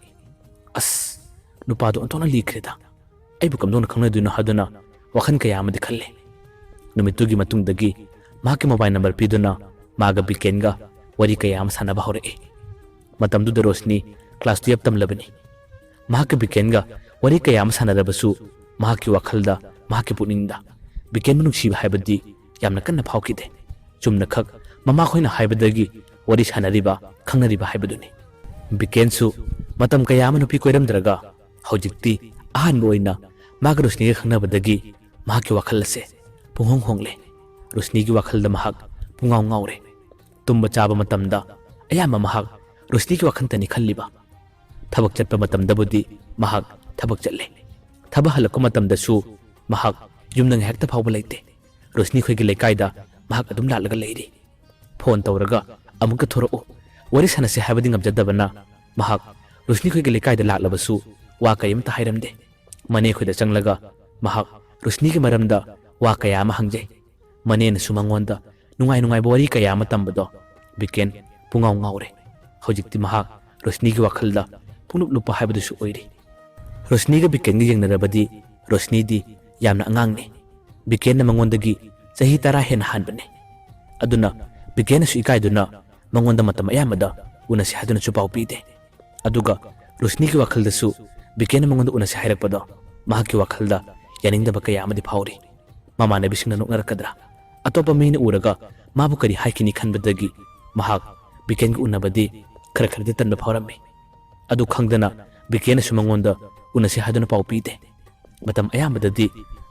ꯑꯁ ꯅꯨꯄꯥꯗꯣ ꯑꯣꯟꯊꯣꯛꯅ ꯂꯤꯈ꯭ꯔꯦꯗ ꯑꯩꯕꯨ ꯀꯝꯗꯧꯅ ꯈꯪꯅꯗꯣꯏꯅꯣ ꯍꯥꯏꯗꯨꯅ ꯋꯥꯈꯜ ꯀꯌꯥ ꯑꯃꯗꯤ ꯈꯜꯂꯤ ꯅꯨꯃꯤꯠꯇꯨꯒꯤ ꯃꯇꯨꯡꯗꯒꯤ ꯃꯍꯥꯛꯀꯤ ꯃꯣꯕꯥꯏꯜ ꯅꯝꯕꯔ ꯄꯤꯗꯨꯅ ꯃꯥꯒ ꯕꯤꯀꯦꯟꯒ ꯋꯥꯔꯤ ꯀꯌꯥ ꯑꯃ ꯁꯥꯟꯅꯕ ꯍꯧꯔꯛꯏ ꯃꯇꯝꯗꯨꯗ ꯔꯣꯁꯅꯤ ꯀ꯭ꯂꯥꯁ 12 ꯇꯝꯂꯕꯅꯤ ꯃꯍꯥꯛꯀ ꯕꯤꯀꯦꯟꯒ ꯋꯥꯔꯤ ꯀꯌꯥ ꯑꯃ ꯁꯥꯟꯅꯔꯕꯁꯨ ꯃꯍꯥꯛꯀꯤ ꯋꯥꯈꯜꯗ ꯃꯍꯥꯛꯀꯤ ꯄꯨꯛꯅꯤꯡꯗ ꯕꯤꯀꯦꯟꯕꯨ ꯅꯨꯡꯁꯤꯕ ꯍꯥꯏꯕꯗꯤ ꯌꯥꯝꯅ ꯀꯟꯅ ꯐꯥꯎꯈꯤꯗꯦ ꯆꯨꯝꯅꯈꯛ ꯃꯃꯥꯈꯣꯏꯅ ꯍꯥꯏꯕꯗꯒꯤ ꯋꯥꯔꯤ ꯁꯥꯟꯅꯔꯤꯕ ꯈꯪꯅꯔꯤꯕ ꯍꯥꯏꯕꯗꯨꯅꯤ ꯕꯤꯀꯦꯟꯁꯨ ꯃꯇꯝ ꯀꯌꯥ ꯑꯃ ꯅꯨꯄꯤ ꯀꯣꯏꯔꯝꯗ꯭ꯔꯒ ꯍꯧꯖꯤꯛꯇꯤ ꯑꯍꯥꯟꯕ ꯑꯣꯏꯅ ꯃꯥꯒ ꯔꯣꯁꯅꯤꯒ ꯈꯪꯅꯕꯗꯒꯤ ꯃꯍꯥꯛꯀꯤ ꯋꯥꯈꯜ ꯑꯁꯦ ꯄꯨꯡꯍꯣꯡ ꯍꯣꯡꯂꯦ ꯔꯣꯁꯅꯤꯒꯤ ꯋꯥꯈꯜꯗ ꯃꯍꯥꯛ ꯄꯨꯡꯉꯥꯎ ꯉꯥꯎꯔꯦ ꯇꯨꯝꯕ ꯆꯥꯕ ꯃꯇꯝꯗ ꯑꯌꯥꯝꯕ ꯃꯍꯥꯛ ꯔꯣꯁꯅꯤꯒꯤ ꯋꯥꯈꯜꯇꯅꯤ ꯈꯜꯂꯤꯕ ꯊꯕꯛ ꯆꯠꯄ ꯃꯇꯝꯗꯕꯨꯗꯤ ꯃꯍꯥꯛ ꯊꯕꯛ ꯆꯠꯂꯦ ꯊꯕꯛ ꯍꯜꯂꯛꯄ ꯃꯇꯝꯗꯁꯨ ꯃꯍꯥꯛ ꯌꯨꯝꯗ ꯉꯥꯏꯍꯥꯛꯇ ꯐꯥꯎꯕ ꯂꯩꯇꯦ ꯔꯣꯁꯅꯤ ꯈꯣꯏꯒꯤ ꯂꯩꯀꯥꯏꯗ ꯃꯍꯥꯛ ꯑꯗꯨꯝ ꯂꯥꯛꯂꯒ ꯂꯩꯔꯤ ꯐꯣꯟ ꯇꯧꯔꯒ ꯑꯃꯨꯛꯀ ꯊꯣꯔꯛꯎ ꯋꯥꯔꯤ ꯁꯥꯟꯅꯁꯦ ꯍꯥꯏꯕꯗꯤ ꯉꯝꯖꯗꯕꯅ ꯃꯍꯥꯛ ꯔꯣꯁꯅꯤ ꯈꯣꯏꯒꯤ ꯂꯩꯀꯥꯏꯗ ꯂꯥꯛꯂꯕꯁꯨ ꯋꯥ ꯀꯔꯤꯝꯇ ꯍꯥꯏꯔꯝꯗꯦ ꯃꯅꯦ ꯈꯣꯏꯗ ꯆꯪꯂꯒ ꯃꯍꯥꯛ ꯔꯣꯁꯅꯤꯒꯤ ꯃꯔꯝꯗ ꯋꯥ ꯀꯌꯥ ꯑꯃ ꯍꯪꯖꯩ ꯃꯅꯦꯅꯁꯨ ꯃꯉꯣꯟꯗ ꯅꯨꯡꯉꯥꯏꯕ ꯋꯥꯔꯤ ꯀꯌꯥ ꯑꯃ ꯇꯝꯕꯗꯣ ꯕꯤꯀꯦꯟ ꯄꯨꯡꯉꯥꯎ ꯉꯥꯎꯔꯦ ꯍꯧꯖꯤꯛꯇꯤ ꯃꯍꯥꯛ ꯔꯣꯁꯅꯤꯒꯤ ꯋꯥꯈꯜꯗ ꯄꯨꯡꯂꯨꯞ ꯂꯨꯞꯄ ꯍꯥꯏꯕꯗꯨꯁꯨ ꯑꯣꯏꯔꯤ ꯔꯣꯁꯅꯤꯒ ꯕꯤꯀꯦꯟꯒ ꯌꯦꯡꯅꯔꯕꯗꯤ ꯔꯣꯁꯅꯤꯗꯤ ꯌꯥꯝꯅ ꯑꯉꯥꯡꯅꯤ ꯕꯤꯀꯦꯟꯅ ꯃꯉꯣꯟꯗꯒꯤ ꯆꯍꯤ 10 ꯍꯦꯟꯅ ꯍꯥꯟꯕꯅꯤ ꯑꯗꯨꯅ ꯕꯤꯀꯦꯟꯅꯁꯨ ꯏꯀꯥꯏꯗꯨꯅ ꯃꯉꯣꯟꯗ ꯃꯇꯝ ꯑꯌꯥꯝꯕꯗ ꯎꯅꯁꯤ ꯍꯥꯏꯗꯨꯅꯁꯨ ꯄꯥꯎ ꯄꯤꯗꯦ ꯑꯗꯨꯒ ꯔꯣꯁꯅꯤꯒꯤ ꯋꯥꯈꯜꯗꯁꯨ ꯕꯤꯀꯦꯟꯅ ꯃꯉꯣꯟꯗ ꯎꯅꯁꯤ ꯍꯥꯏꯔꯛꯄꯗꯣ ꯃꯍꯥꯛꯀꯤ ꯋꯥꯈꯜꯗ ꯌꯥꯅꯤꯡꯗꯕ ꯀꯌꯥ ꯑꯃꯗꯤ ꯐꯥꯎꯔꯤ ꯃꯃꯥꯟꯅꯕꯤꯁꯤꯡꯅ ꯅꯣꯛꯅꯔꯛꯀꯗ꯭ꯔꯥ ꯑꯇꯣꯞꯄ ꯃꯤꯅ ꯎꯔꯒ ꯃꯥꯕꯨ ꯀꯔꯤ ꯍꯥꯏꯈꯤꯅꯤ ꯈꯟꯕꯗꯒꯤ ꯃꯍꯥꯛ ꯕꯤꯀꯦꯟꯒ ꯎꯅꯕꯗꯤ ꯈꯔꯗꯤ ꯇꯟꯕ ꯐꯥꯎꯔꯝꯃꯤ ꯑꯗꯨ ꯈꯪꯗꯅ ꯕꯤꯀꯦꯟꯅꯁꯨ ꯃꯉꯣꯟꯗ ꯎꯅꯁꯤ ꯍꯥꯏꯗꯨꯅ ꯄꯥꯎ ꯄꯤꯗꯦ ꯃꯇꯝ ꯑꯌꯥꯝꯕꯗꯗꯤ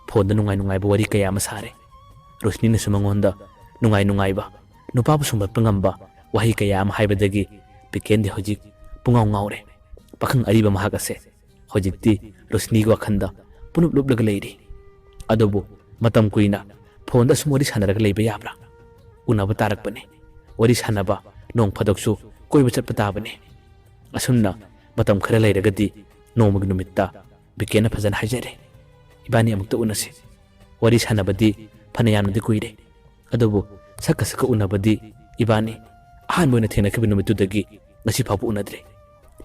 ꯐꯣꯟꯗ ꯅꯨꯡꯉꯥꯏꯕ ꯋꯥꯔꯤ ꯀꯌꯥ ꯑꯃ ꯁꯥꯔꯦ ꯔꯣꯁꯅꯤꯅꯁꯨ ꯃꯉꯣꯟꯗ ꯅꯨꯡꯉꯥꯏꯕ ꯅꯨꯄꯥꯕꯨ ꯁꯨꯝꯕꯠꯄ ꯉꯝꯕ ꯋꯥꯍꯩ ꯀꯌꯥ ꯑꯃ ꯍꯥꯏꯕꯗꯒꯤ ꯕꯤꯀꯦꯟꯗꯤ ꯍꯧꯖꯤꯛ ꯄꯨꯡꯉꯥꯎ ꯉꯥꯎꯔꯦ ꯄꯥꯈꯪ ꯑꯔꯤꯕ ꯃꯍꯥꯛ ꯑꯁꯦ ꯍꯧꯖꯤꯛꯇꯤ ꯔꯣꯁꯅꯤꯒꯤ ꯋꯥꯈꯜꯗ ꯄꯨꯂꯨꯞ ꯂꯨꯞꯂꯒ ꯂꯩꯔꯤ ꯑꯗꯨꯕꯨ ꯃꯇꯝ ꯀꯨꯏꯅ ꯐꯣꯟꯗ ꯁꯨꯝ ꯋꯥꯔꯤ ꯁꯥꯟꯅꯔꯒ ꯂꯩꯕ ꯌꯥꯕ꯭ꯔꯥ ꯎꯅꯕ ꯇꯥꯔꯛꯄꯅꯤ ꯋꯥꯔꯤ ꯁꯥꯟꯅꯕ ꯅꯣꯡ ꯐꯥꯗꯣꯛꯁꯨ ꯀꯣꯏꯕ ꯆꯠꯄ ꯇꯥꯕꯅꯤ ꯑꯁꯨꯝꯅ ꯃꯇꯝ ꯈꯔ ꯂꯩꯔꯒꯗꯤ ꯅꯣꯡꯃꯒꯤ ꯅꯨꯃꯤꯠꯇ ꯕꯤꯀꯦꯟꯅ ꯐꯖꯅ ꯍꯥꯏꯖꯔꯦ ꯏꯕꯥꯅꯤ ꯑꯃꯨꯛꯇ ꯎꯅꯁꯤ ꯋꯥꯔꯤ ꯁꯥꯟꯅꯕꯗꯤ ꯐꯅ ꯌꯥꯝꯅꯗꯤ ꯀꯨꯏꯔꯦ ꯑꯗꯨꯕꯨ ꯁꯛꯀ ꯎꯅꯕꯗꯤ ꯏꯕꯥꯅꯤ ꯑꯍꯥꯟꯕ ꯑꯣꯏꯅ ꯊꯦꯡꯅꯈꯤꯕ ꯅꯨꯃꯤꯠꯇꯨꯗꯒꯤ ꯉꯁꯤ ꯐꯥꯎꯕ ꯎꯅꯗ꯭ꯔꯤ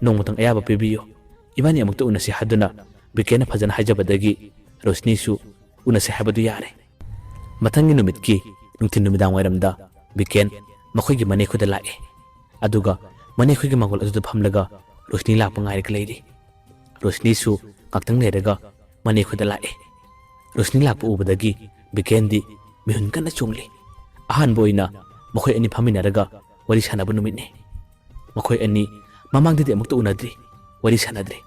ꯅꯣꯡꯃꯇꯪ ꯑꯌꯥꯕ ꯄꯤꯕꯤꯌꯨ ꯏꯕꯥꯅꯤ ꯑꯃꯨꯛꯇ ꯎꯅꯁꯤ ꯍꯥꯏꯗꯨꯅ ꯕꯤꯀꯦꯟꯅ ꯐꯖꯅ ꯍꯥꯏꯖꯕꯗꯒꯤ ꯔꯣꯁꯅꯤꯁꯨ ꯎꯅꯁꯤ ꯍꯥꯏꯕꯗꯨ ꯌꯥꯔꯦ ꯃꯊꯪꯒꯤ ꯅꯨꯃꯤꯠꯀꯤ ꯅꯨꯡꯊꯤꯟ ꯅꯨꯃꯤꯗꯥꯡ ꯋꯥꯏꯔꯝꯗ ꯕꯤꯀꯦꯟ ꯃꯈꯣꯏꯒꯤ ꯃꯅꯦ ꯈꯣꯏꯗ ꯂꯥꯛꯑꯦ ꯑꯗꯨꯒ ꯃꯅꯦ ꯈꯣꯏꯒꯤ ꯃꯥꯡꯒꯣꯜ ꯑꯗꯨꯗ ꯐꯝꯂꯒ ꯔꯣꯁꯅꯤ ꯂꯥꯛꯄ ꯉꯥꯏꯔꯒ ꯂꯩꯔꯤ ꯔꯣꯁꯅꯤꯁꯨ ꯉꯥꯛꯇꯪ ꯂꯩꯔꯒ ꯃꯅꯦ ꯈꯣꯏꯗ ꯂꯥꯛꯑꯦ ꯔꯣꯁꯅꯤ ꯂꯥꯛꯄ ꯎꯕꯗꯒꯤ ꯕꯤꯀꯦꯟꯗꯤ ꯃꯤꯍꯨꯟ ꯀꯟꯅ ꯆꯣꯡꯂꯤ ꯑꯍꯥꯟꯕ ꯑꯣꯏꯅ ꯃꯈꯣꯏ ꯑꯅꯤ ꯐꯝꯃꯤꯟꯅꯔꯒ ꯋꯥꯔꯤ ꯁꯥꯟꯅꯕ ꯅꯨꯃꯤꯠꯅꯤ ꯃꯈꯣꯏ ꯑꯅꯤ ꯃꯃꯥꯡꯗꯗꯤ ꯑꯃꯨꯛꯇ ꯎꯅꯗ꯭ꯔꯤ ꯋꯥꯔꯤ ꯁꯥꯟꯅꯗ꯭ꯔꯤ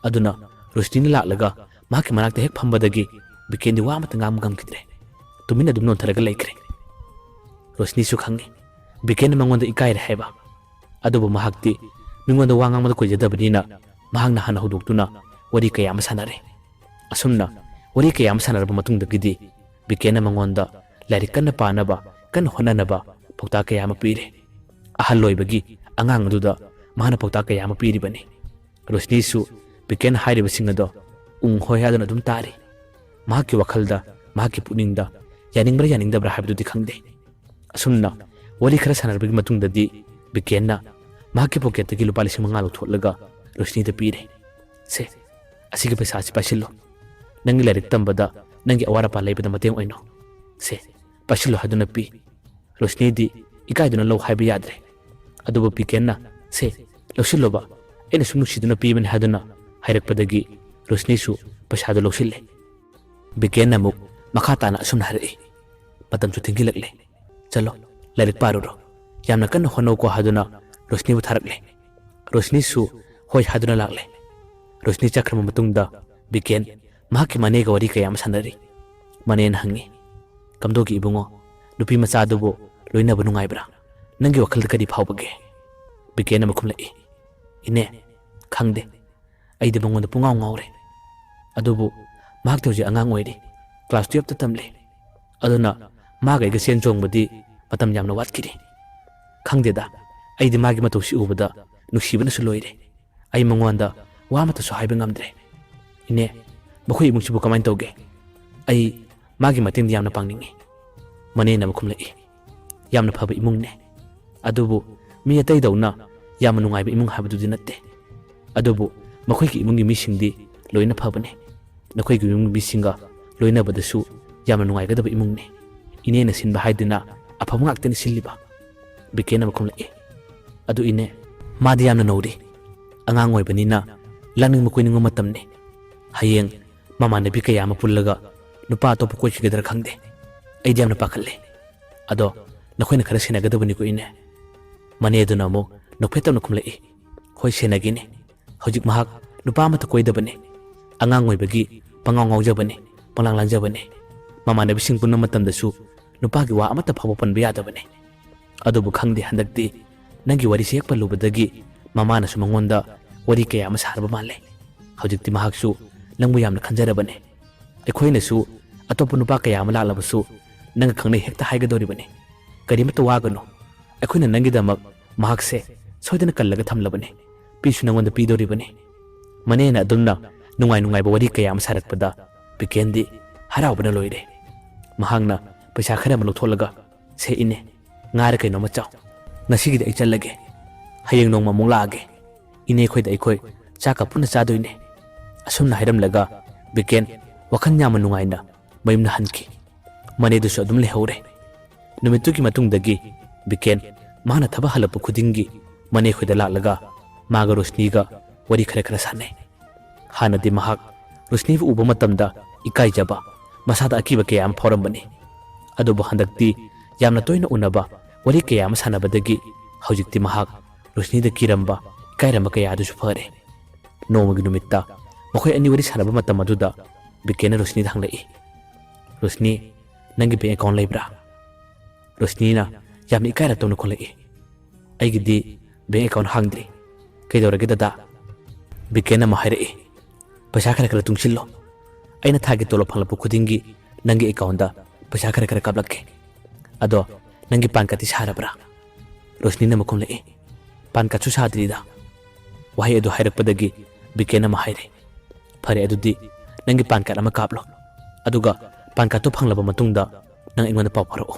ꯑꯗꯨꯅ ꯔꯣꯁꯅꯤꯅ ꯂꯥꯛꯂꯒ ꯃꯍꯥꯛꯀꯤ ꯃꯅꯥꯛꯇ ꯍꯦꯛ ꯐꯝꯕꯗꯒꯤ ꯕꯤꯀꯦꯟꯗꯤ ꯋꯥ ꯑꯃꯠꯇ ꯉꯥꯡꯕ ꯉꯝꯈꯤꯗ꯭ꯔꯦ ꯇꯨꯃꯤꯟꯅ ꯑꯗꯨꯝ ꯅꯣꯟꯊꯔꯒ ꯂꯩꯈ꯭ꯔꯦ ꯔꯣꯁꯅꯤꯁꯨ ꯈꯪꯉꯤ ꯕꯤꯀꯦꯟꯅ ꯃꯉꯣꯟꯗ ꯏꯀꯥꯏꯔꯦ ꯍꯥꯏꯕ ꯑꯗꯨꯕꯨ ꯃꯍꯥꯛꯇꯤ ꯃꯤꯉꯣꯟꯗ ꯋꯥ ꯉꯥꯡꯕꯗ ꯀꯣꯏꯖꯗꯕꯅꯤꯅ ꯃꯍꯥꯛꯅ ꯍꯥꯟꯅ ꯍꯧꯗꯣꯛꯇꯨꯅ ꯋꯥꯔꯤ ꯀꯌꯥ ꯑꯃ ꯁꯥꯟꯅꯔꯦ ꯑꯁꯨꯝꯅ ꯋꯥꯔꯤ ꯀꯌꯥ ꯑꯃ ꯁꯥꯟꯅꯔꯕ ꯃꯇꯨꯡꯗꯒꯤꯗꯤ ꯕꯤꯀꯦꯟꯅ ꯃꯉꯣꯟꯗ ꯂꯥꯏꯔꯤꯛ ꯀꯟꯅ ꯄꯥꯅꯕ ꯀꯟꯅ ꯍꯣꯠꯅꯅꯕ ꯄꯥꯎꯇꯥꯛ ꯀꯌꯥ ꯑꯃ ꯄꯤꯔꯦ ꯑꯍꯜ ꯑꯣꯏꯕꯒꯤ ꯑꯉꯥꯡ ꯑꯗꯨꯗ ꯃꯥꯅ ꯄꯥꯎꯇꯥꯛ ꯀꯌꯥ ꯑꯃ ꯄꯤꯔꯤꯕꯅꯤ ꯔꯣꯁꯅꯤꯁꯨ ꯕꯤꯀꯦꯟꯅ ꯍꯥꯏꯔꯤꯕꯁꯤꯡ ꯑꯗꯣ ꯍꯣꯏ ꯍꯥꯏꯗꯨꯅ ꯑꯗꯨꯝ ꯇꯥꯔꯤ ꯃꯍꯥꯛꯀꯤ ꯋꯥꯈꯜꯗ ꯃꯍꯥꯛꯀꯤ ꯄꯨꯛꯅꯤꯡꯗ ꯌꯥꯅꯤꯡꯕ꯭ꯔꯥ ꯌꯥꯅꯤꯡꯗꯕ꯭ꯔꯥ ꯍꯥꯏꯕꯗꯨꯗꯤ ꯈꯪꯗꯦ ꯑꯁꯨꯝꯅ ꯋꯥꯔꯤ ꯈꯔ ꯁꯥꯟꯅꯔꯕꯒꯤ ꯃꯇꯨꯡꯗꯗꯤ ꯕꯤꯀꯦꯟꯅ ꯃꯍꯥꯛꯀꯤ ꯄꯣꯀꯦꯠꯇꯒꯤ ꯂꯨꯄꯥ 5,000 ꯂꯧꯊꯣꯛꯂꯒ ꯔꯣꯁꯅꯤꯗ ꯄꯤꯔꯦ ꯁꯦ ꯑꯁꯤꯒꯤ ꯄꯩꯁꯥꯁꯤ ꯄꯥꯏꯁꯤꯜꯂꯣ ꯅꯪꯒꯤ ꯂꯥꯏꯔꯤꯛ ꯇꯝꯕꯗ ꯅꯪꯒꯤ ꯑꯋꯥꯠ ꯑꯄꯥ ꯂꯩꯕꯗ ꯃꯇꯦꯡ ꯑꯣꯏꯅꯣ ꯁꯦ ꯄꯥꯏꯁꯤꯜꯂꯣ ꯍꯥꯏꯗꯨꯅ ꯄꯤ ꯔꯣꯁꯅꯤꯗꯤ ꯏꯀꯥꯏꯗꯨꯅ ꯂꯧ ꯍꯥꯏꯕ ꯌꯥꯗ꯭ꯔꯦ ꯑꯗꯨꯕꯨ ꯕꯤꯀꯦꯟꯅ ꯁꯦ ꯂꯧꯁꯤꯜꯂꯣꯕ ꯑꯩꯅ ꯁꯨꯝ ꯅꯨꯡꯁꯤꯗꯨꯅ ꯄꯤꯕꯅꯤ ꯍꯥꯏꯗꯨꯅ ꯍꯥꯏꯔꯛꯄꯗꯒꯤ ꯔꯣꯁꯅꯤꯁꯨ ꯄꯩꯁꯥꯗꯨ ꯂꯧꯁꯤꯜꯂꯦ꯫ ꯕꯤꯀꯦꯟꯅ ꯑꯃꯨꯛ ꯃꯈꯥ ꯇꯥꯅ ꯑꯁꯨꯝꯅ ꯍꯥꯏꯔꯛꯏ, ꯃꯇꯝꯁꯨ ꯊꯦꯡꯖꯤꯜꯂꯛꯂꯦ, ꯆꯠꯂꯣ ꯂꯥꯏꯔꯤꯛ ꯄꯥꯔꯨꯔꯣ, ꯌꯥꯝꯅ ꯀꯟꯅ ꯍꯣꯠꯅꯧꯀꯣ ꯍꯥꯏꯗꯨꯅ ꯔꯣꯁꯅꯤꯕꯨ ꯊꯥꯔꯛꯂꯦ꯫ ꯔꯣꯁꯅꯤꯁꯨ ꯍꯣꯏ ꯍꯥꯏꯗꯨꯅ ꯂꯥꯛꯂꯦ꯫ ꯔꯣꯁꯅꯤ ꯆꯠꯈ꯭ꯔꯕ ꯃꯇꯨꯡꯗ ꯕꯤꯀꯦꯟ ꯃꯍꯥꯛꯀꯤ ꯃꯅꯦꯒ ꯋꯥꯔꯤ ꯀꯌꯥ ꯑꯃ ꯁꯥꯟꯅꯔꯤ꯫ ꯃꯅꯦꯅ ꯍꯪꯉꯤ, ꯀꯝꯗꯧꯒꯤ ꯏꯕꯨꯡꯉꯣ, ꯅꯨꯄꯤ ꯃꯆꯥꯗꯨꯕꯨ ꯂꯣꯏꯅꯕ ꯅꯨꯡꯉꯥꯏꯕ꯭ꯔꯥ? ꯅꯪꯒꯤ ꯋꯥꯈꯜꯗ ꯀꯔꯤ ꯐꯥꯎꯕꯒꯦ? ꯕꯤꯀꯦꯟꯅ ꯃꯈꯨꯝꯂꯛꯏ, ꯏꯅꯦ ꯈꯪꯗꯦ, ꯑꯩꯗꯤ ꯃꯉꯣꯟꯗ ꯄꯨꯡꯉꯥꯎ ꯉꯥꯎꯔꯦ꯫ ꯑꯗꯨꯕꯨ ꯃꯍꯥꯛꯇꯤ ꯍꯧꯖꯤꯛ ꯑꯉꯥꯡ ꯑꯣꯏꯔꯤ, ꯀ꯭ꯂꯥꯁ 12ꯇ ꯇꯝꯂꯤ, ꯑꯗꯨꯅ ꯃꯥꯒ ꯑꯩꯒ ꯆꯦꯟ ꯆꯣꯡꯕꯗꯤ ꯃꯇꯝ ꯌꯥꯝꯅ ꯋꯥꯠꯈꯤꯔꯤ꯫ ꯈꯪꯗꯦꯗ, ꯑꯩꯗꯤ ꯃꯥꯒꯤ ꯃꯇꯧꯁꯤ ꯎꯕꯗ ꯅꯨꯡꯁꯤꯕꯅꯁꯨ ꯂꯣꯏꯔꯦ꯫ ꯑꯩ ꯃꯉꯣꯟꯗ ꯋꯥ ꯑꯃꯠꯇꯁꯨ ꯍꯥꯏꯕ ꯉꯝꯗ꯭ꯔꯦ꯫ ꯏꯅꯦ, ꯃꯈꯣꯏ ꯏꯃꯨꯡꯁꯤꯕꯨ ꯀꯃꯥꯏꯅ ꯇꯧꯒꯦ? ꯑꯩ ꯃꯥꯒꯤ ꯃꯇꯦꯡꯗꯤ ꯌꯥꯝꯅ ꯄꯥꯡꯅꯤꯡꯉꯤ꯫ ꯃꯅꯦꯅ ꯃꯈꯨꯝꯂꯛꯏ, ꯌꯥꯝꯅ ꯐꯕ ꯏꯃꯨꯡꯅꯦ, ꯑꯗꯨꯕꯨ ꯃꯤ ꯑꯇꯩꯗꯧꯅ ꯌꯥꯝꯅ ꯅꯨꯡꯉꯥꯏꯕ ꯏꯃꯨꯡ ꯍꯥꯏꯕꯗꯨꯗꯤ ꯅꯠꯇꯦ꯫ ꯑꯗꯨꯕꯨ ꯃꯈꯣꯏꯒꯤ ꯏꯃꯨꯡꯒꯤ ꯃꯤꯁꯤꯡꯗꯤ ꯂꯣꯏꯅ ꯐꯕꯅꯦ꯫ ꯅꯈꯣꯏꯒꯤ ꯏꯃꯨꯡꯒꯤ ꯃꯤꯁꯤꯡꯒ ꯂꯣꯏꯅꯕꯗꯁꯨ ꯌꯥꯝꯅ ꯅꯨꯡꯉꯥꯏꯒꯗꯕ ꯏꯃꯨꯡꯅꯦ꯫ ꯏꯅꯦꯅ ꯁꯤꯟꯕ ꯍꯥꯏꯗꯨꯅ ꯑꯐꯕ ꯉꯥꯛꯇꯅꯤ ꯁꯤꯜꯂꯤꯕ꯫ ꯕꯤꯀꯦꯟꯅ ꯃꯈꯨꯝꯂꯛꯏ, ꯑꯗꯨ ꯏꯅꯦ, ꯃꯥꯗꯤ ꯌꯥꯝꯅ ꯅꯧꯔꯤ, ꯑꯉꯥꯡ ꯑꯣꯏꯕꯅꯤꯅ ꯂꯥꯡꯅꯤꯡꯕ ꯀꯣꯏꯅꯤꯡꯕ ꯃꯇꯝꯅꯤ꯫ ꯍꯌꯦꯡ ꯃꯃꯥꯟꯅꯕꯤ ꯀꯌꯥ ꯑꯃ ꯄꯨꯜꯂꯒ ꯅꯨꯄꯥ ꯑꯇꯣꯞꯄ ꯀꯣꯏꯈꯤꯒꯗ꯭ꯔꯥ ꯈꯪꯗꯦ꯫ ꯑꯩꯗꯤ ꯌꯥꯝꯅ ꯄꯥꯈꯠꯂꯦ꯫ ꯑꯗꯣ ꯅꯈꯣꯏꯅ ꯈꯔ ꯁꯦꯟꯅꯒꯗꯕꯅꯤꯀꯣ ꯏꯅꯦ꯫ ꯃꯅꯦꯗꯨꯅ ꯑꯃꯨꯛ ꯅꯣꯛꯐꯦꯠꯇꯕꯅ ꯈꯨꯝꯂꯛꯏ, ꯍꯣꯏ ꯁꯦꯟꯅꯒꯦꯅꯦ, ꯍꯧꯖꯤꯛ ꯃꯍꯥꯛ ꯅꯨꯄꯥ ꯑꯃꯠꯇ ꯀꯣꯏꯗꯕꯅꯦ, ꯑꯉꯥꯡ ꯑꯣꯏꯕꯒꯤ ꯄꯉꯥꯎ ꯉꯥꯎꯖꯕꯅꯦ, ꯄꯪꯂꯥꯡ ꯂꯥꯡꯖꯕꯅꯦ꯫ ꯃꯃꯥꯟꯅꯕꯤꯁꯤꯡ ꯄꯨꯟꯕ ꯃꯇꯝꯗꯁꯨ ꯅꯨꯄꯥꯒꯤ ꯋꯥ ꯑꯃꯠꯇ ꯐꯥꯎꯕ ꯄꯟꯕ ꯌꯥꯗꯕꯅꯦ꯫ ꯑꯗꯨꯕꯨ ꯈꯪꯗꯦ, ꯍꯟꯗꯛꯇꯤ ꯅꯪꯒꯤ ꯋꯥꯔꯤꯁꯤ ꯍꯦꯛ ꯄꯜꯂꯨꯕꯗꯒꯤ ꯃꯃꯥꯅꯁꯨ ꯃꯉꯣꯟꯗ ꯋꯥꯔꯤ ꯀꯌꯥ ꯑꯃ ꯁꯥꯔꯕ ꯃꯥꯜꯂꯦ꯫ ꯍꯧꯖꯤꯛꯇꯤ ꯃꯍꯥꯛꯁꯨ ꯅꯪꯕꯨ ꯌꯥꯝꯅ ꯈꯟꯖꯔꯕꯅꯦ꯫ ꯑꯩꯈꯣꯏꯅꯁꯨ ꯑꯇꯣꯞꯄ ꯅꯨꯄꯥ ꯀꯌꯥ ꯑꯃ ꯂꯥꯛꯂꯕꯁꯨ ꯅꯪꯒ ꯈꯪꯅꯩ ꯍꯦꯛꯇ ꯍꯥꯏꯒꯗꯧꯔꯤꯕꯅꯤ꯫ ꯀꯔꯤꯃꯠꯇ ꯋꯥꯒꯅꯨ, ꯑꯩꯈꯣꯏꯅ ꯅꯪꯒꯤꯗꯃꯛ ꯃꯍꯥꯛꯁꯦ ꯁꯣꯏꯗꯅ ꯀꯜꯂꯒ ꯊꯝꯂꯕꯅꯤ, ꯄꯤꯁꯨ ꯅꯪꯉꯣꯟꯗ ꯄꯤꯗꯧꯔꯤꯕꯅꯤ꯫ ꯃꯅꯦꯅ ꯑꯗꯨꯝꯅ ꯅꯨꯡꯉꯥꯏ ꯅꯨꯡꯉꯥꯏꯕ ꯋꯥꯔꯤ ꯀꯌꯥ ꯑꯃ ꯁꯥꯔꯛꯄꯗ ꯕꯤꯀꯦꯟꯗꯤ ꯍꯔꯥꯎꯕꯅ ꯂꯣꯏꯔꯦ꯫ ꯃꯍꯥꯛꯅ ꯄꯩꯁꯥ ꯈꯔ ꯑꯃ ꯂꯧꯊꯣꯛꯂꯒ, ꯁꯦ ꯏꯅꯦ, ꯉꯥꯔ ꯀꯩꯅꯣꯝꯃ ꯆꯥꯎ, ꯉꯁꯤꯒꯤꯗꯤ ꯑꯩ ꯆꯠꯂꯒꯦ, ꯍꯌꯦꯡ ꯅꯣꯡꯃ ꯑꯃꯨꯛ ꯂꯥꯛꯑꯒꯦ, ꯏꯅꯦ ꯑꯩꯈꯣꯏꯗ ꯑꯩꯈꯣꯏ ꯆꯥꯛꯀ ꯄꯨꯟꯅ ꯆꯥꯗꯣꯏꯅꯦ꯫ ꯑꯁꯨꯝꯅ ꯍꯥꯏꯔꯝꯂꯒ ꯕꯤꯀꯦꯟ ꯋꯥꯈꯜ ꯌꯥꯝꯅ ꯅꯨꯡꯉꯥꯏꯅ ꯃꯌꯨꯝꯗ ꯍꯟꯈꯤ꯫ ꯃꯅꯦꯗꯨꯁꯨ ꯑꯗꯨꯝ ꯂꯩꯍꯧꯔꯦ꯫ ꯅꯨꯃꯤꯠꯇꯨꯒꯤ ꯃꯇꯨꯡꯗꯒꯤ ꯕꯤꯀꯦꯟ ꯃꯥꯅ ꯊꯕꯛ ꯍꯜꯂꯛꯄ ꯈꯨꯗꯤꯡꯒꯤ ꯃꯅꯦ ꯈꯣꯏꯗ ꯂꯥꯛꯂꯒ ꯃꯥꯒ ꯔꯣꯁꯅꯤꯒ ꯋꯥꯔꯤ ꯈꯔ ꯁꯥꯟꯅꯩ꯫ ꯍꯥꯟꯅꯗꯤ ꯃꯍꯥꯛ ꯔꯣꯁꯅꯤꯕꯨ ꯎꯕ ꯃꯇꯝꯗ ꯏꯀꯥꯏꯖꯕ, ꯃꯁꯥꯗ ꯑꯀꯤꯕ ꯀꯌꯥ ꯑꯃ ꯐꯥꯎꯔꯝꯕꯅꯤ꯫ ꯑꯗꯨꯕꯨ ꯍꯟꯗꯛꯇꯤ ꯌꯥꯝꯅ ꯇꯣꯏꯅ ꯎꯅꯕ, ꯋꯥꯔꯤ ꯀꯌꯥ ꯑꯃ ꯁꯥꯟꯅꯕꯗꯒꯤ ꯍꯧꯖꯤꯛꯇꯤ ꯃꯍꯥꯛ ꯔꯣꯁꯅꯤꯗ ꯀꯤꯔꯝꯕ, ꯏꯀꯥꯏꯔꯝꯕ ꯀꯌꯥꯗꯨꯁꯨ ꯐꯔꯦ꯫ ꯅꯣꯡꯃꯒꯤ ꯅꯨꯃꯤꯠꯇ ꯃꯈꯣꯏ ꯑꯅꯤ ꯋꯥꯔꯤ ꯁꯥꯟꯅꯕ ꯃꯇꯝ ꯑꯗꯨꯗ ꯕꯤꯀꯦꯟꯅ ꯔꯣꯁꯅꯤꯗ ꯍꯪꯂꯛꯏ, ꯔꯣꯁꯅꯤ, ꯅꯪꯒꯤ ꯕꯦꯡꯛ ꯑꯦꯀꯥꯎꯟ ꯂꯩꯕ꯭ꯔꯥ? ꯔꯣꯁꯅꯤꯅ ꯌꯥꯝꯅ ꯏꯀꯥꯏꯔꯛꯇꯧꯅ ꯈꯨꯝꯂꯛꯏ, ꯑꯩꯒꯤꯗꯤ ꯕꯦꯡꯛ ꯑꯦꯀꯥꯎꯟ ꯍꯥꯡꯗ꯭ꯔꯤ, ꯀꯩꯗꯧꯔꯒꯦ ꯗꯗꯥ? ꯕꯤꯀꯦꯟꯅ ꯑꯃꯨꯛ ꯍꯥꯏꯔꯛꯏ, ꯄꯩꯁꯥ ꯈꯔ ꯇꯨꯡꯁꯤꯜꯂꯣ, ꯑꯩꯅ ꯊꯥꯒꯤ ꯇꯣꯂꯣꯞ ꯐꯪꯂꯛꯄ ꯈꯨꯗꯤꯡꯒꯤ ꯅꯪꯒꯤ ꯑꯦꯀꯥꯎꯟꯗ ꯄꯩꯁꯥ ꯈꯔ ꯀꯥꯞꯂꯛꯀꯦ꯫ ꯑꯗꯣ ꯅꯪꯒꯤ ꯄꯥꯟ ꯀꯥꯔꯗꯇꯤ ꯁꯥꯔꯕ꯭ꯔꯥ? ꯔꯣꯁꯅꯤꯅ ꯃꯈꯨꯝꯂꯛꯏ, ꯄꯥꯟ ꯀꯥꯔꯗꯁꯨ ꯁꯥꯗ꯭ꯔꯤꯗ꯫ ꯋꯥꯍꯩ ꯑꯗꯨ ꯍꯥꯏꯔꯛꯄꯗꯒꯤ ꯕꯤꯀꯦꯟ ꯑꯃ ꯍꯥꯏꯔꯦ, ꯐꯔꯦ ꯑꯗꯨꯗꯤ ꯅꯪꯒꯤ ꯄꯥꯟ ꯀꯥꯔꯗ ꯑꯃ ꯀꯥꯞꯂꯣ, ꯑꯗꯨꯒ ꯄꯥꯟ ꯀꯥꯔꯗꯇꯨ ꯐꯪꯂꯕ ꯃꯇꯨꯡꯗ ꯅꯪ ꯑꯩꯉꯣꯟꯗ ꯄꯥꯎ ꯐꯥꯎꯔꯛꯎ꯫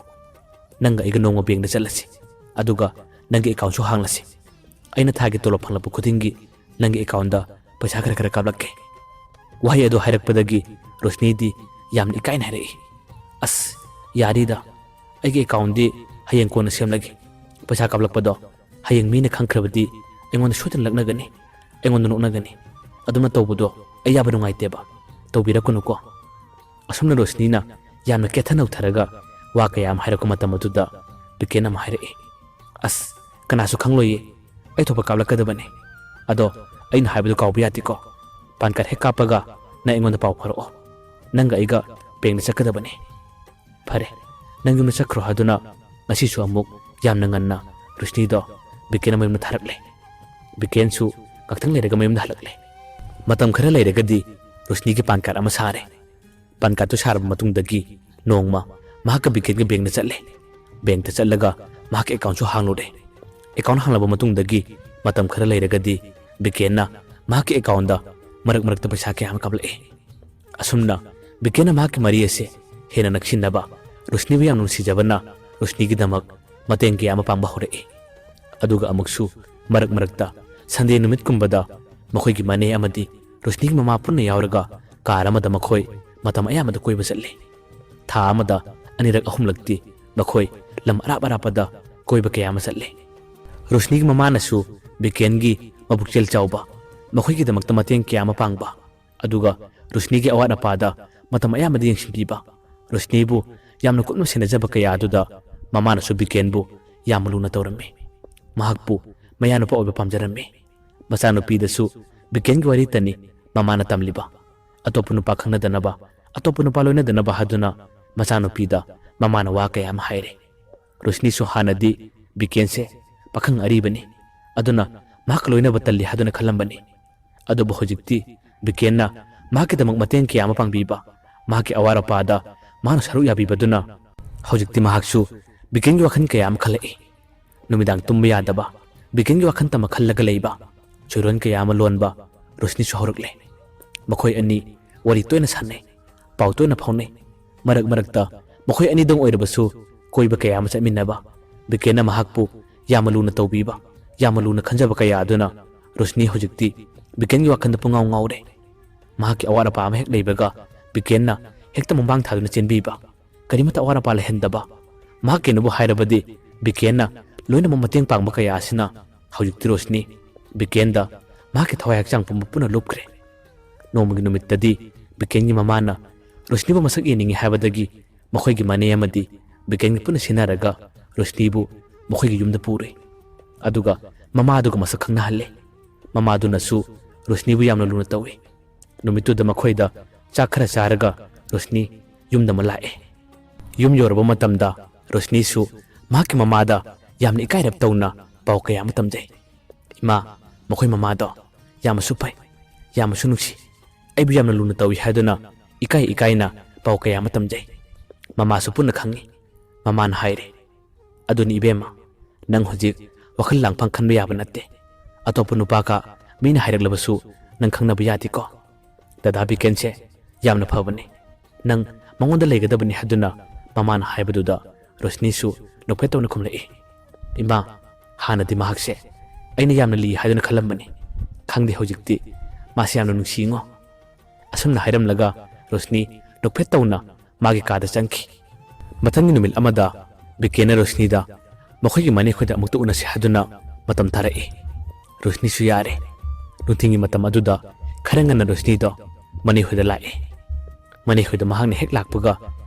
ꯅꯪꯒ ꯑꯩꯒ ꯅꯣꯡꯃ ꯕꯦꯡꯛꯗ ꯆꯠꯂꯁꯤ, ꯑꯗꯨꯒ ꯅꯪꯒꯤ ꯑꯦꯀꯥꯎꯟꯁꯨ ꯍꯥꯡꯂꯁꯤ꯫ ꯑꯩꯅ ꯊꯥꯒꯤ ꯇꯣꯂꯣꯞ ꯐꯪꯂꯛꯄ ꯈꯨꯗꯤꯡꯒꯤ ꯅꯪꯒꯤ ꯑꯦꯀꯥꯎꯟꯗ ꯄꯩꯁꯥ ꯈꯔ ꯀꯥꯞꯂꯛꯀꯦ꯫ ꯋꯥꯍꯩ ꯑꯗꯨ ꯍꯥꯏꯔꯛꯄꯗꯒꯤ ꯔꯣꯁꯅꯤꯗꯤ ꯌꯥꯝꯅ ꯏꯀꯥꯏꯅ ꯍꯥꯏꯔꯛꯏ, ꯑꯁ ꯌꯥꯔꯤꯗ, ꯑꯩꯒꯤ ꯑꯦꯀꯥꯎꯟꯗꯤ ꯍꯌꯦꯡ ꯀꯣꯟꯅ ꯁꯦꯝꯂꯒꯦ, ꯄꯩꯁꯥ ꯀꯥꯞꯂꯛꯄꯗꯣ ꯍꯌꯦꯡ ꯃꯤꯅ ꯈꯪꯈ꯭ꯔꯕꯗꯤ ꯑꯩꯉꯣꯟꯗ ꯁꯣꯏꯗꯅ ꯂꯛꯅꯒꯅꯤ, ꯑꯩꯉꯣꯟꯗ ꯅꯣꯛꯅꯒꯅꯤ, ꯑꯗꯨꯃ ꯇꯧꯕꯗꯣ ꯑꯩ ꯌꯥꯕ ꯅꯨꯡꯉꯥꯏꯇꯦꯕ, ꯇꯧꯕꯤꯔꯛꯀꯅꯨꯀꯣ꯫ ꯑꯁꯨꯝꯅ ꯔꯣꯁꯅꯤꯅ ꯌꯥꯝꯅ ꯀꯦꯊ ꯅꯧꯊꯔꯒ ꯋꯥ ꯀꯌꯥ ꯑꯃ ꯍꯥꯏꯔꯛꯄ ꯃꯇꯝ ꯑꯗꯨꯗ ꯕꯤꯀꯦꯟ ꯑꯃ ꯍꯥꯏꯔꯛꯏ, ꯑꯁ ꯀꯅꯥꯁꯨ ꯈꯪꯂꯣꯏꯌꯦ, ꯑꯩ ꯊꯣꯛꯄ ꯀꯥꯞꯂꯛꯀꯗꯕꯅꯤ, ꯑꯗꯣ ꯑꯩꯅ ꯍꯥꯏꯕꯗꯨ ꯀꯥꯎꯕ ꯌꯥꯗꯦꯀꯣ, ꯄꯥꯟ ꯀꯥꯔꯗ ꯍꯦꯛ ꯀꯥꯞꯄꯒ ꯅꯪ ꯑꯩꯉꯣꯟꯗ ꯄꯥꯎ ꯐꯥꯎꯔꯛꯑꯣ, ꯅꯪꯒ ꯑꯩꯒ ꯕꯦꯡꯛꯗ ꯆꯠꯀꯗꯕꯅꯤ꯫ ꯐꯔꯦ, ꯅꯪ ꯌꯨꯝꯗ ꯆꯠꯈ꯭ꯔꯣ ꯍꯥꯏꯗꯨꯅ ꯉꯁꯤꯁꯨ ꯑꯃꯨꯛ ꯌꯥꯝꯅ ꯉꯟꯅ ꯔꯣꯁꯅꯤꯗꯣ ꯕꯤꯀꯦꯟ ꯃꯌꯨꯝꯗ ꯊꯥꯔꯛꯂꯦ꯫ ꯕꯤꯀꯦꯟꯁꯨ ꯉꯥꯛꯇꯪ ꯂꯩꯔꯒ ꯃꯌꯨꯝꯗ ꯍꯜꯂꯛꯂꯦ꯫ ꯃꯇꯝ ꯈꯔ ꯂꯩꯔꯒꯗꯤ ꯔꯣꯁꯅꯤꯒꯤ ꯄꯥꯟ ꯀꯥꯔꯗ ꯑꯃ ꯁꯥꯔꯦ꯫ ꯄꯥꯟ ꯀꯥꯔꯗꯇꯨ ꯁꯥꯔꯕ ꯃꯇꯨꯡꯗꯒꯤ ꯅꯣꯡꯃ ꯃꯍꯥꯛꯀ ꯕꯤꯀꯦꯟꯒ ꯕꯦꯡꯛꯗ ꯆꯠꯂꯦ꯫ ꯕꯦꯡꯛꯇ ꯆꯠꯂꯒ ꯃꯍꯥꯛꯀꯤ ꯑꯦꯀꯥꯎꯟꯁꯨ ꯍꯥꯡꯂꯨꯔꯦ꯫ ꯑꯦꯀꯥꯎꯟ ꯍꯥꯡꯂꯕ ꯃꯇꯨꯡꯗꯒꯤ ꯃꯇꯝ ꯈꯔ ꯂꯩꯔꯒꯗꯤ ꯕꯤꯀꯦꯟꯅ ꯃꯍꯥꯛꯀꯤ ꯑꯦꯀꯥꯎꯟꯗ ꯃꯔꯛ ꯃꯔꯛꯇ ꯄꯩꯁꯥ ꯀꯌꯥ ꯑꯃ ꯀꯥꯞꯂꯛꯏ꯫ ꯑꯁꯨꯝꯅ ꯕꯤꯀꯦꯟꯅ ꯃꯍꯥꯛꯀꯤ ꯃꯔꯤ ꯑꯁꯤ ꯍꯦꯟꯅ ꯅꯛꯁꯤꯟꯅꯕ, ꯔꯣꯁꯅꯤꯕꯨ ꯌꯥꯝꯅ ꯅꯨꯡꯁꯤꯖꯕꯅ ꯔꯣꯁꯅꯤꯒꯤꯗꯃꯛ ꯃꯇꯦꯡ ꯀꯌꯥ ꯑꯃ ꯄꯥꯡꯕ ꯍꯧꯔꯛꯏ꯫ ꯑꯗꯨꯒ ꯑꯃꯨꯛꯁꯨ ꯃꯔꯛ ꯃꯔꯛꯇ ꯁꯟꯗꯦ ꯅꯨꯃꯤꯠꯀꯨꯝꯕꯗ ꯃꯈꯣꯏꯒꯤ ꯃꯅꯦ ꯑꯃꯗꯤ ꯔꯣꯁꯅꯤꯒꯤ ꯃꯃꯥ ꯄꯨꯟꯅ ꯌꯥꯎꯔꯒ ꯀꯥꯔ ꯑꯃꯗ ꯃꯈꯣꯏ ꯃꯇꯝ ꯑꯌꯥꯝꯕꯗ ꯀꯣꯏꯕ ꯆꯠꯂꯤ꯫ ꯊꯥ ꯑꯃꯗ ꯑꯅꯤꯔꯛ ꯑꯍꯨꯝꯂꯛꯇꯤ ꯃꯈꯣꯏ ꯂꯝ ꯑꯔꯥꯞ ꯑꯔꯥꯞꯄꯗ ꯀꯣꯏꯕ ꯀꯌꯥ ꯑꯃ ꯆꯠꯂꯤ꯫ ꯔꯣꯁꯅꯤꯒꯤ ꯃꯃꯥꯅꯁꯨ ꯕꯤꯀꯦꯟꯒꯤ ꯃꯕꯨꯛꯆꯦꯜ ꯆꯥꯎꯕ, ꯃꯈꯣꯏꯒꯤꯗꯃꯛꯇ ꯃꯇꯦꯡ ꯀꯌꯥ ꯑꯃ ꯄꯥꯡꯕ, ꯑꯗꯨꯒ ꯔꯣꯁꯅꯤꯒꯤ ꯑꯋꯥꯠ ꯑꯄꯥꯗ ꯃꯇꯝ ꯑꯌꯥꯝꯕꯗ ꯌꯦꯡꯁꯤꯟꯕꯤꯕ, ꯔꯣꯁꯅꯤꯕꯨ ꯌꯥꯝꯅ ꯀꯨꯞꯅ ꯁꯦꯟꯅꯖꯕ ꯀꯌꯥ ꯑꯗꯨꯗ ꯃꯃꯥꯅꯁꯨ ꯕꯤꯀꯦꯟꯕꯨ ꯌꯥꯝꯅ ꯂꯨꯅ ꯇꯧꯔꯝꯃꯤ, ꯃꯍꯥꯛꯄꯨ ꯃꯌꯥꯅꯨꯄꯥ ꯑꯣꯏꯕ ꯄꯥꯝꯖꯔꯝꯃꯤ꯫ ꯃꯆꯥꯅꯨꯄꯤꯗꯁꯨ ꯕꯤꯀꯦꯟꯒꯤ ꯋꯥꯔꯤꯇꯅꯤ ꯃꯃꯥꯅ ꯇꯝꯂꯤꯕ, ꯑꯇꯣꯞꯄ ꯅꯨꯄꯥ ꯈꯪꯅꯗꯅꯕ, ꯑꯇꯣꯞꯄ ꯅꯨꯄꯥ ꯂꯣꯏꯅꯗꯅꯕ ꯍꯥꯏꯗꯨꯅ ꯃꯆꯥꯅꯨꯄꯤꯗ ꯃꯃꯥꯅ ꯋꯥ ꯀꯌꯥ ꯑꯃ ꯍꯥꯏꯔꯦ꯫ ꯔꯣꯁꯅꯤꯁꯨ ꯍꯥꯟꯅꯗꯤ ꯕꯤꯀꯦꯟꯁꯦ ꯄꯥꯈꯪ ꯑꯔꯤꯕꯅꯤ, ꯑꯗꯨꯅ ꯃꯍꯥꯛꯀ ꯂꯣꯏꯅꯕ ꯇꯜꯂꯤ ꯍꯥꯏꯗꯨꯅ ꯈꯜꯂꯝꯕꯅꯤ꯫ ꯑꯗꯨꯕꯨ ꯍꯧꯖꯤꯛꯇꯤ ꯕꯤꯀꯦꯟꯅ ꯃꯍꯥꯛꯀꯤꯗꯃꯛ ꯃꯇꯦꯡ ꯀꯌꯥ ꯑꯃ ꯄꯥꯡꯕꯤꯕ, ꯃꯍꯥꯛꯀꯤ ꯑꯋꯥꯠ ꯑꯄꯥꯗ ꯃꯍꯥꯛꯅ ꯁꯔꯨꯛ ꯌꯥꯕꯤꯕꯗꯨꯅ ꯍꯧꯖꯤꯛꯇꯤ ꯃꯍꯥꯛꯁꯨ ꯕꯤꯀꯦꯟꯒꯤ ꯋꯥꯈꯜ ꯀꯌꯥ ꯑꯃ ꯈꯜꯂꯛꯏ꯫ ꯅꯨꯃꯤꯗꯥꯡ ꯇꯨꯝꯕ ꯌꯥꯗꯕ, ꯕꯤꯀꯦꯟꯒꯤ ꯋꯥꯈꯜꯇꯃ ꯈꯜꯂꯒ ꯂꯩꯕ, ꯆꯣꯏꯔꯣꯟ ꯀꯌꯥ ꯑꯃ ꯂꯣꯟꯕ ꯔꯣꯁꯅꯤꯁꯨ ꯍꯧꯔꯛꯂꯦ꯫ ꯃꯈꯣꯏ ꯑꯅꯤ ꯋꯥꯔꯤ ꯇꯣꯏꯅ ꯁꯥꯟꯅꯩ, ꯄꯥꯎ ꯇꯣꯏꯅ ꯐꯥꯎꯅꯩ, ꯃꯔꯛ ꯃꯔꯛꯇ ꯃꯈꯣꯏ ꯑꯅꯤꯗꯪ ꯑꯣꯏꯔꯕꯁꯨ ꯀꯣꯏꯕ ꯀꯌꯥ ꯑꯃ ꯆꯠꯃꯤꯟꯅꯕ, ꯕꯤꯀꯦꯟꯅ ꯃꯍꯥꯛꯄꯨ ꯌꯥꯝꯅ ꯂꯨꯅ ꯇꯧꯕꯤꯕ, ꯌꯥꯝꯅ ꯂꯨꯅ ꯈꯟꯖꯕ ꯀꯌꯥ ꯑꯗꯨꯅ ꯔꯣꯁꯅꯤ ꯍꯧꯖꯤꯛꯇꯤ ꯕꯤꯀꯦꯟꯒꯤ ꯋꯥꯈꯜꯗ ꯄꯨꯡꯉꯥꯎ ꯉꯥꯎꯔꯦ꯫ ꯃꯍꯥꯛꯀꯤ ꯑꯋꯥꯠ ꯑꯄꯥ ꯑꯃ ꯍꯦꯛ ꯂꯩꯕꯒ ꯕꯤꯀꯦꯟꯅ ꯍꯦꯛꯇ ꯃꯃꯥꯡ ꯊꯥꯗꯨꯅ ꯆꯦꯟꯕꯤꯕ, ꯀꯔꯤꯃꯠꯇ ꯑꯋꯥꯠ ꯑꯄꯥ ꯂꯩꯍꯟꯗꯕ, ꯃꯍꯥꯛꯀꯤꯅꯕꯨ ꯍꯥꯏꯔꯕꯗꯤ ꯕꯤꯀꯦꯟꯅ ꯂꯣꯏꯅꯃꯛ ꯃꯇꯦꯡ ꯄꯥꯡꯕ ꯀꯌꯥ ꯑꯁꯤꯅ ꯍꯧꯖꯤꯛꯇꯤ ꯔꯣꯁꯅꯤ ꯕꯤꯀꯦꯟꯗ ꯃꯍꯥꯛꯀꯤ ꯊꯋꯥꯏ ꯍꯛꯆꯥꯡ ꯄꯨꯝꯕ ꯄꯨꯟꯅ ꯂꯨꯞꯈ꯭ꯔꯦ꯫ ꯅꯣꯡꯃꯒꯤ ꯅꯨꯃꯤꯠꯇꯗꯤ ꯕꯤꯀꯦꯟꯒꯤ ꯃꯃꯥꯅ ꯔꯣꯁꯅꯤꯕꯨ ꯃꯁꯛ ꯌꯦꯡꯅꯤꯡꯉꯤ ꯍꯥꯏꯕꯗꯒꯤ ꯃꯈꯣꯏꯒꯤ ꯃꯅꯦ ꯑꯃꯗꯤ ꯕꯤꯀꯦꯟꯒ ꯄꯨꯟꯅ ꯁꯤꯟꯅꯔꯒ ꯔꯣꯁꯅꯤꯕꯨ ꯃꯈꯣꯏꯒꯤ ꯌꯨꯝꯗ ꯄꯨꯔꯦ, ꯑꯗꯨꯒ ꯃꯃꯥꯗꯨꯒ ꯃꯁꯛ ꯈꯪꯅꯍꯜꯂꯦ꯫ ꯃꯃꯥꯗꯨꯅꯁꯨ ꯔꯣꯁꯅꯤꯕꯨ ꯌꯥꯝꯅ ꯂꯨꯅ ꯇꯧꯏ꯫ ꯅꯨꯃꯤꯠꯇꯨꯗ ꯃꯈꯣꯏꯗ ꯆꯥꯛ ꯈꯔ ꯆꯥꯔꯒ ꯔꯣꯁꯅꯤ ꯌꯨꯝꯗ ꯑꯃ ꯂꯥꯛꯑꯦ꯫ ꯌꯨꯝ ꯌꯧꯔꯕ ꯃꯇꯝꯗ ꯔꯣꯁꯅꯤꯁꯨ ꯃꯍꯥꯛꯀꯤ ꯃꯃꯥꯗ ꯌꯥꯝꯅ ꯏꯀꯥꯏꯔꯞ ꯇꯧꯅ ꯄꯥꯎ ꯀꯌꯥ ꯑꯃ ꯇꯝꯖꯩ꯫ ꯏꯃꯥ, ꯃꯈꯣꯏ ꯃꯃꯥꯗꯣ ꯌꯥꯝꯅꯁꯨ ꯐꯩ, ꯌꯥꯝꯅꯁꯨ ꯅꯨꯡꯁꯤ, ꯑꯩꯕꯨ ꯌꯥꯝꯅ ꯂꯨꯅ ꯇꯧꯏ ꯍꯥꯏꯗꯨꯅ ꯏꯀꯥꯏꯅ ꯄꯥꯎ ꯀꯌꯥ ꯑꯃ ꯇꯝꯖꯩ꯫ ꯃꯃꯥꯁꯨ ꯄꯨꯟꯅ ꯈꯪꯉꯤ꯫ ꯃꯃꯥꯅ ꯍꯥꯏꯔꯦ, ꯑꯗꯨꯅꯤ ꯏꯕꯦꯝꯃ, ꯅꯪ ꯍꯧꯖꯤꯛ ꯋꯥꯈꯜ ꯂꯥꯡꯐꯥꯡ ꯈꯟꯕ ꯌꯥꯕ ꯅꯠꯇꯦ꯫ ꯑꯇꯣꯞꯄ ꯅꯨꯄꯥꯒ ꯃꯤꯅ ꯍꯥꯏꯔꯛꯂꯕꯁꯨ ꯅꯪ ꯈꯪꯅꯕ ꯌꯥꯗꯦꯀꯣ꯫ ꯗꯗꯥ ꯕꯤꯀꯦꯟꯁꯦ ꯌꯥꯝꯅ ꯐꯕꯅꯤ, ꯅꯪ ꯃꯉꯣꯟꯗ ꯂꯩꯒꯗꯕꯅꯤ ꯍꯥꯏꯗꯨꯅ ꯃꯃꯥꯅ ꯍꯥꯏꯕꯗꯨꯗ ꯔꯣꯁꯅꯤꯁꯨ ꯅꯣꯛꯐꯦꯠ ꯇꯧꯅ ꯈꯨꯝꯂꯛꯏ꯫ ꯏꯃꯥ, ꯍꯥꯟꯅꯗꯤ ꯃꯍꯥꯛꯁꯦ ꯑꯩꯅ ꯌꯥꯝꯅ ꯂꯤ ꯍꯥꯏꯗꯨꯅ ꯈꯜꯂꯝꯕꯅꯤ, ꯈꯪꯗꯦ ꯍꯧꯖꯤꯛꯇꯤ ꯃꯥꯁꯦ ꯌꯥꯝꯅ ꯅꯨꯡꯁꯤꯉꯣ꯫ ꯑꯁꯨꯝꯅ ꯍꯥꯏꯔꯝꯂꯒ ꯔꯣꯁꯅꯤ ꯅꯣꯛꯐꯦꯠ ꯇꯧꯅ ꯃꯥꯒꯤ ꯀꯥꯗ ꯆꯪꯈꯤ꯫ ꯃꯊꯪꯒꯤ ꯅꯨꯃꯤꯠ ꯑꯃꯗ ꯕꯤꯀꯦꯟꯅ ꯔꯣꯁꯅꯤꯗ ꯃꯈꯣꯏꯒꯤ ꯃꯅꯦꯈꯣꯏꯗ ꯑꯃꯨꯛꯇ ꯎꯅꯁꯤ ꯍꯥꯏꯗꯨꯅ ꯃꯇꯝ ꯊꯥꯔꯛꯏ꯫ ꯔꯣꯁꯅꯤꯁꯨ ꯌꯥꯔꯦ꯫ ꯅꯨꯡꯊꯤꯜꯒꯤ ꯃꯇꯝ ꯑꯗꯨꯗ ꯈꯔ ꯉꯟꯅ ꯔꯣꯁꯅꯤꯗꯣ ꯃꯅꯦꯍꯣꯏꯗ ꯂꯥꯛꯑꯦ꯫ ꯃꯅꯦꯍꯣꯏꯗ ꯃꯍꯥꯛꯅ ꯍꯦꯛ ꯂꯥꯛꯄꯒ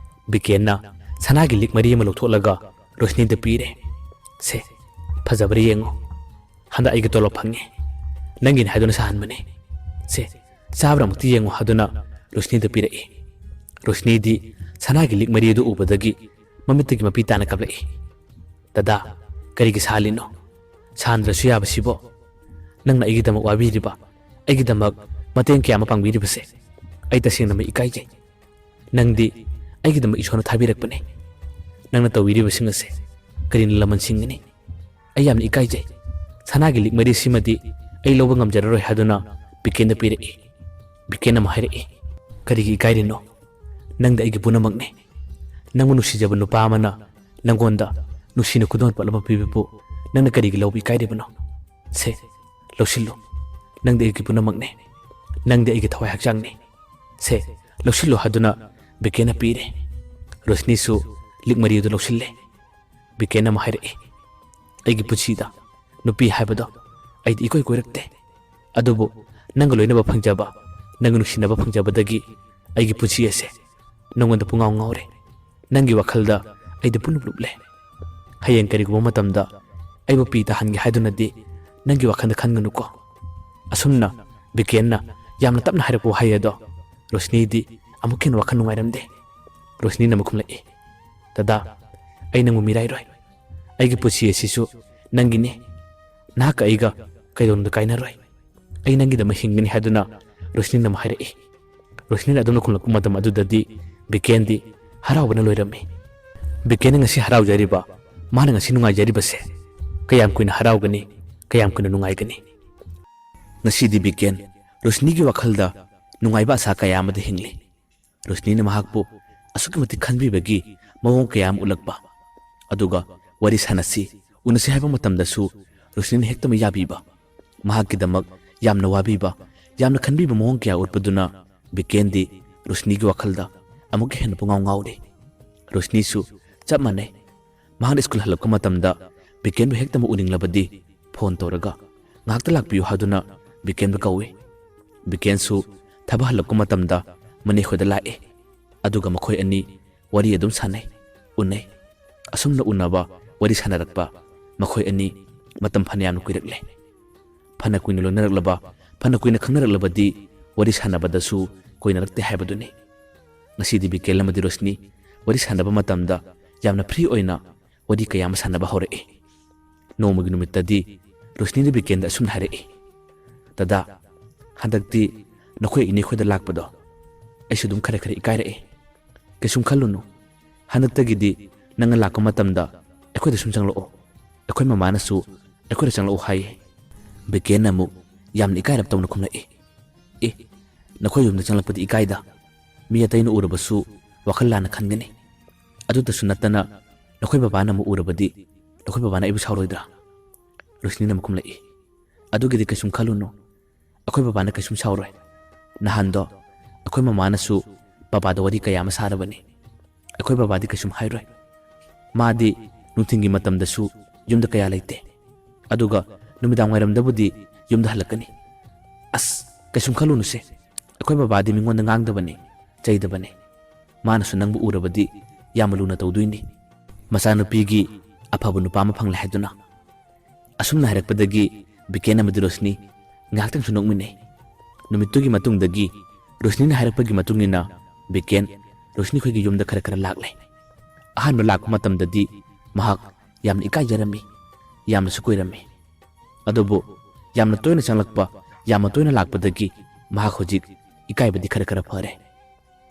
ꯕꯤꯀꯦꯟꯅ ꯁꯅꯥꯒꯤ ꯂꯤꯛ ꯃꯔꯤ ꯑꯃ ꯂꯧꯊꯣꯛꯂꯒ ꯔꯣꯁꯅꯤꯗ ꯄꯤꯔꯦ꯫ ꯁꯦ, ꯐꯖꯕ꯭ꯔꯥ ꯌꯦꯡꯉꯣ, ꯍꯟꯗꯛ ꯑꯩꯒꯤ ꯇꯣꯂꯣꯞ ꯐꯪꯉꯦ, ꯅꯪꯒꯤꯅꯤ ꯍꯥꯏꯗꯨꯅ ꯁꯥꯍꯟꯕꯅꯦ꯫ ꯁꯦ, ꯆꯥꯕ꯭ꯔꯥ ꯑꯃꯨꯛꯇ ꯌꯦꯡꯉꯣ ꯍꯥꯏꯗꯨꯅ ꯔꯣꯁꯅꯤꯗ ꯄꯤꯔꯛꯏ꯫ ꯔꯣꯁꯅꯤꯗꯤ ꯁꯅꯥꯒꯤ ꯂꯤꯛ ꯃꯔꯤ ꯑꯗꯨ ꯎꯕꯗꯒꯤ ꯃꯃꯤꯠꯇꯒꯤ ꯃꯄꯤ ꯇꯥꯅ ꯀꯞꯂꯛꯏ꯫ ꯗꯗꯥ, ꯀꯔꯤꯒꯤ ꯁꯥꯍꯜꯂꯤꯅꯣ? ꯁꯥꯍꯟꯗ꯭ꯔꯁꯨ ꯌꯥꯕꯁꯤꯕꯣ, ꯅꯪꯅ ꯑꯩꯒꯤꯗꯃꯛ ꯋꯥꯕꯤꯔꯤꯕ, ꯑꯩꯒꯤꯗꯃꯛ ꯃꯇꯦꯡ ꯀꯌꯥ ꯑꯃ ꯄꯥꯡꯕꯤꯔꯤꯕꯁꯦ ꯑꯩ ꯇꯁꯦꯡꯅꯃꯛ ꯏꯀꯥꯏꯖꯩ꯫ ꯅꯪꯗꯤ ꯑꯩꯒꯤꯗꯃꯛ ꯏꯁꯣꯔꯅ ꯊꯥꯕꯤꯔꯛꯄꯅꯦ꯫ ꯅꯪꯅ ꯇꯧꯕꯤꯔꯤꯕꯁꯤꯡ ꯑꯁꯦ ꯀꯔꯤꯅ ꯂꯃꯟꯁꯤꯡꯒꯅꯤ? ꯑꯩ ꯌꯥꯝꯅ ꯏꯀꯥꯏꯖꯩ꯫ ꯁꯅꯥꯒꯤ ꯂꯤꯛ ꯃꯔꯤꯁꯤꯃꯗꯤ ꯑꯩ ꯂꯧꯕ ꯉꯝꯖꯔꯔꯣꯏ ꯍꯥꯏꯗꯨꯅ ꯕꯤꯀꯦꯟꯗ ꯄꯤꯔꯛꯏ꯫ ꯕꯤꯀꯦꯟ ꯑꯃ ꯍꯥꯏꯔꯛꯏ, ꯀꯔꯤꯒꯤ ꯏꯀꯥꯏꯔꯤꯅꯣ? ꯅꯪꯗꯤ ꯑꯩꯒꯤ ꯄꯨꯝꯅꯃꯛꯅꯦ꯫ ꯅꯪꯕꯨ ꯅꯨꯡꯁꯤꯖꯕ ꯅꯨꯄꯥ ꯑꯃꯅ ꯅꯪꯉꯣꯟꯗ ꯅꯨꯡꯁꯤꯅ ꯈꯨꯗꯣꯜ ꯄꯣꯠ ꯑꯃ ꯄꯤꯕꯕꯨ ꯅꯪꯅ ꯀꯔꯤꯒꯤ ꯂꯧꯕ ꯏꯀꯥꯏꯔꯤꯕꯅꯣ? ꯁꯦ, ꯂꯧꯁꯤꯜꯂꯨ, ꯅꯪꯗꯤ ꯑꯩꯒꯤ ꯄꯨꯝꯅꯃꯛꯅꯦ, ꯅꯪꯗꯤ ꯑꯩꯒꯤ ꯊꯋꯥꯏ ꯍꯛꯆꯥꯡꯅꯤ꯫ ꯁꯦ, ꯂꯧꯁꯤꯜꯂꯨ ꯍꯥꯏꯗꯨꯅ ꯕꯤꯀꯦꯟꯅ ꯄꯤꯔꯦ꯫ ꯔꯣꯁꯅꯤꯁꯨ ꯂꯤꯛ ꯃꯔꯤ ꯑꯗꯨ ꯂꯧꯁꯤꯜꯂꯦ꯫ ꯕꯤꯀꯦꯟ ꯑꯃ ꯍꯥꯏꯔꯛꯏ, ꯑꯩꯒꯤ ꯄꯨꯟꯁꯤꯗ ꯅꯨꯄꯤ ꯍꯥꯏꯕꯗꯣ ꯑꯩꯗꯤ ꯏꯀꯣꯏ ꯀꯣꯏꯔꯛꯇꯦ, ꯑꯗꯨꯕꯨ ꯅꯪꯒ ꯂꯣꯏꯅꯕ ꯐꯪꯖꯕ, ꯅꯪꯒ ꯅꯨꯡꯁꯤꯅꯕ ꯐꯪꯖꯕꯗꯒꯤ ꯑꯩꯒꯤ ꯄꯨꯟꯁꯤ ꯑꯁꯦ ꯅꯪꯉꯣꯟꯗ ꯄꯨꯡꯉꯥꯎ ꯉꯥꯎꯔꯦ꯫ ꯅꯪꯒꯤ ꯋꯥꯈꯜꯗ ꯑꯩꯗꯤ ꯄꯨꯟꯅ ꯂꯨꯞꯂꯦ꯫ ꯍꯌꯦꯡ ꯀꯔꯤꯒꯨꯝꯕ ꯃꯇꯝꯗ ꯑꯩꯕꯨ ꯄꯤ ꯇꯥꯍꯟꯒꯦ ꯍꯥꯏꯗꯨꯅꯗꯤ ꯅꯪꯒꯤ ꯋꯥꯈꯜꯗ ꯈꯟꯒꯅꯨꯀꯣ꯫ ꯑꯁꯨꯝꯅ ꯕꯤꯀꯦꯟꯅ ꯌꯥꯝꯅ ꯇꯞꯅ ꯍꯥꯏꯔꯛꯄ ꯋꯥꯍꯩ ꯑꯗꯣ ꯔꯣꯁꯅꯤꯗꯤ ꯑꯃꯨꯛ ꯍꯦꯟꯅ ꯋꯥꯈꯜ ꯅꯨꯡꯉꯥꯏꯔꯝꯗꯦ꯫ ꯔꯣꯁꯅꯤꯅ ꯑꯃꯨꯛ ꯈꯨꯝꯂꯛꯏ, ꯗꯗꯥ, ꯑꯩ ꯅꯪꯕꯨ ꯃꯤꯔꯥꯏꯔꯣꯏ, ꯑꯩꯒꯤ ꯄꯨꯟꯁꯤ ꯑꯁꯤꯁꯨ ꯅꯪꯒꯤꯅꯤ, ꯅꯍꯥꯛꯀ ꯑꯩꯒ ꯀꯩꯗꯧꯅꯨꯡꯗ ꯀꯥꯏꯅꯔꯣꯏ, ꯑꯩ ꯅꯪꯒꯤꯗꯃꯛ ꯍꯤꯡꯒꯅꯤ ꯍꯥꯏꯗꯨꯅ ꯔꯣꯁꯅꯤꯅ ꯑꯃꯨꯛ ꯍꯥꯏꯔꯛꯏ꯫ ꯔꯣꯁꯅꯤꯅ ꯑꯗꯨꯝꯅ ꯈꯨꯝꯂꯛꯄ ꯃꯇꯝ ꯑꯗꯨꯗꯗꯤ ꯕꯤꯀꯦꯟꯗꯤ ꯍꯔꯥꯎꯕꯅ ꯂꯣꯏꯔꯝꯃꯤ꯫ ꯕꯤꯀꯦꯟꯅ ꯉꯁꯤ ꯍꯔꯥꯎꯖꯔꯤꯕ, ꯃꯥꯅ ꯉꯁꯤ ꯅꯨꯡꯉꯥꯏꯖꯔꯤꯕꯁꯦ ꯀꯌꯥꯝ ꯀꯨꯏꯅ ꯍꯔꯥꯎꯒꯅꯤ, ꯀꯌꯥꯝ ꯀꯨꯏꯅ ꯅꯨꯡꯉꯥꯏꯒꯅꯤ? ꯉꯁꯤꯗꯤ ꯕꯤꯀꯦꯟ ꯔꯣꯁꯅꯤꯒꯤ ꯋꯥꯈꯜꯗ ꯅꯨꯡꯉꯥꯏꯕ ꯑꯁꯥ ꯀꯌꯥ ꯑꯃꯗ ꯍꯤꯡꯂꯤ꯫ ꯔꯣꯁꯅꯤꯅ ꯃꯍꯥꯛꯄꯨ ꯑꯁꯨꯛꯀꯤ ꯃꯇꯤꯛ ꯈꯟꯕꯤꯕꯒꯤ ꯃꯑꯣꯡ ꯀꯌꯥ ꯑꯃ ꯎꯠꯂꯛꯄ, ꯑꯗꯨꯒ ꯋꯥꯔꯤ ꯁꯥꯟꯅꯁꯤ, ꯎꯅꯁꯤ ꯍꯥꯏꯕ ꯃꯇꯝꯗꯁꯨ ꯔꯣꯁꯅꯤꯅ ꯍꯦꯛꯇꯃꯛ ꯌꯥꯕꯤꯕ, ꯃꯍꯥꯛꯀꯤꯗꯃꯛ ꯌꯥꯝꯅ ꯋꯥꯕꯤꯕ, ꯌꯥꯝꯅ ꯈꯟꯕꯤꯕ ꯃꯑꯣꯡ ꯀꯌꯥ ꯎꯠꯄꯗꯨꯅ ꯕꯤꯀꯦꯟꯗꯤ ꯔꯣꯁꯅꯤꯒꯤ ꯋꯥꯈꯜꯗ ꯑꯃꯨꯛ ꯍꯦꯟꯅ ꯄꯨꯡꯉꯥꯎ ꯉꯥꯎꯔꯤ꯫ ꯔꯣꯁꯅꯤꯁꯨ ꯆꯞ ꯃꯥꯟꯅꯩ꯫ ꯃꯍꯥꯛꯅ ꯁ꯭ꯀꯨꯜ ꯍꯜꯂꯛꯄ ꯃꯇꯝꯗ ꯕꯤꯀꯦꯟꯕꯨ ꯍꯦꯛꯇꯃꯛ ꯎꯅꯤꯡꯂꯕꯗꯤ ꯐꯣꯟ ꯇꯧꯔꯒ ngahakta lakpiyu haduna Biken ba kawi. Biken su thaba halakku matamda mane khoida lae. Aduga makhoi ani wari adum sanai unai. Asumna unaba wari sanarakpa makhoi ani matam phanayam kuirakle. Phana kuina lonaраклaba phana kuina khangnaраклabadi wari sanabadasu koinarakte haibaduni. Ngasidi Biken lamadi Rosni wari sanaba matamda yamna free oina wari kayama sanaba hore. Nomagi numittadi Rosni ni Biken da asumna hare. Tada handakti nakhoi ini khoida lakpado aisu dum khare khare ikaire kesum khalunu handaktagidi nanga lakka matamda ekhoida sum changlo ekhoi mamana su ekhoida changlo hai Biken amu yamni ikairap tawna khumla nakhoi yumda changlapadi ikaida mi ataina urabasu wakhallana khangani aduta sunatana nakhoi babana mu urabadi nakhoi babana ibu sawroidra Rosni nam khumla adugidi kesum khalunu akhoi babana kesum sawroi nahando akhoi mamana su baba da wadi kayama sarabani akhoi baba di kesum hairoi madi nuthingi matam da su yumda kaya laite aduga numidang wairam da budi yumda halakani as kesum khalunu se akhoi baba di mingon da ngang da bani chai da bani mana su nangbu urabadi yamaluna tawduini masanu pigi aphabu nupa ma phangla haiduna asumna harakpadagi Biken amadi Rosni ngaktang sunok mine numitugi matungdagi Rosni na harakpagi matungina Biken Rosni khoigi yumda khara khara laklay ahanba lakpa matamdadi mahak yamna ikai jarami yamna sukoirami adubu yamna toina changlakpa yamna toina lakpadagi mahak hojik ikaibadi khara khara phare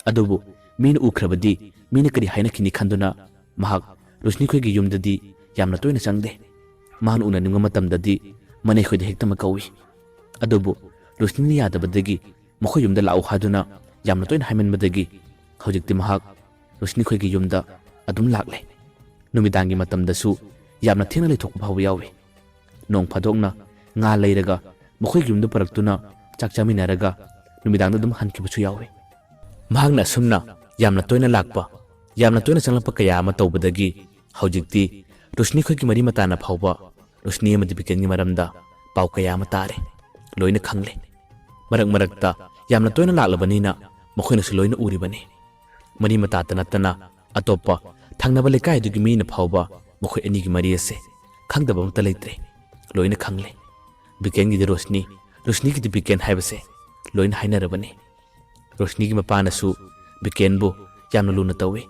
adubu mina ukhrabadi mina kari haina khini khanduna mahak Rosni khoigi yumdadi yamna toina changde mahan una ninga matamdadi mane khoida hektama kawi adubu Rosni ni yadabadagi makhoi yumda lau haduna yamna toina haimanbadagi hojikti mahak Rosni khoigi yumda adum laklay numidangi matamdasu yamna thengna leithokpa phaw yawi nong phadokna nga leiraga makhoi yumda paraktuna chakchaminaraga numidangda dum hankibusu yawi mahakna sumna yamna toina lakpa yamna toina changlapa kaya ama tawbadagi hojikti Rosni khoigi mari matana phawba Rosni amadi Biken ni maramda pau kaya ama tare loina khangle marak marakta yamna toina laklabanina makhoina su loina uribani mari matata natana atopa thangnaba lekai dugi mina phawba makhoi ani gi mari ase khangdaba mata leitre loina khangle Biken gi Rosni gi Biken haibase loina hainarabani Rosni gi mapana su Biken bu yamna luna tawe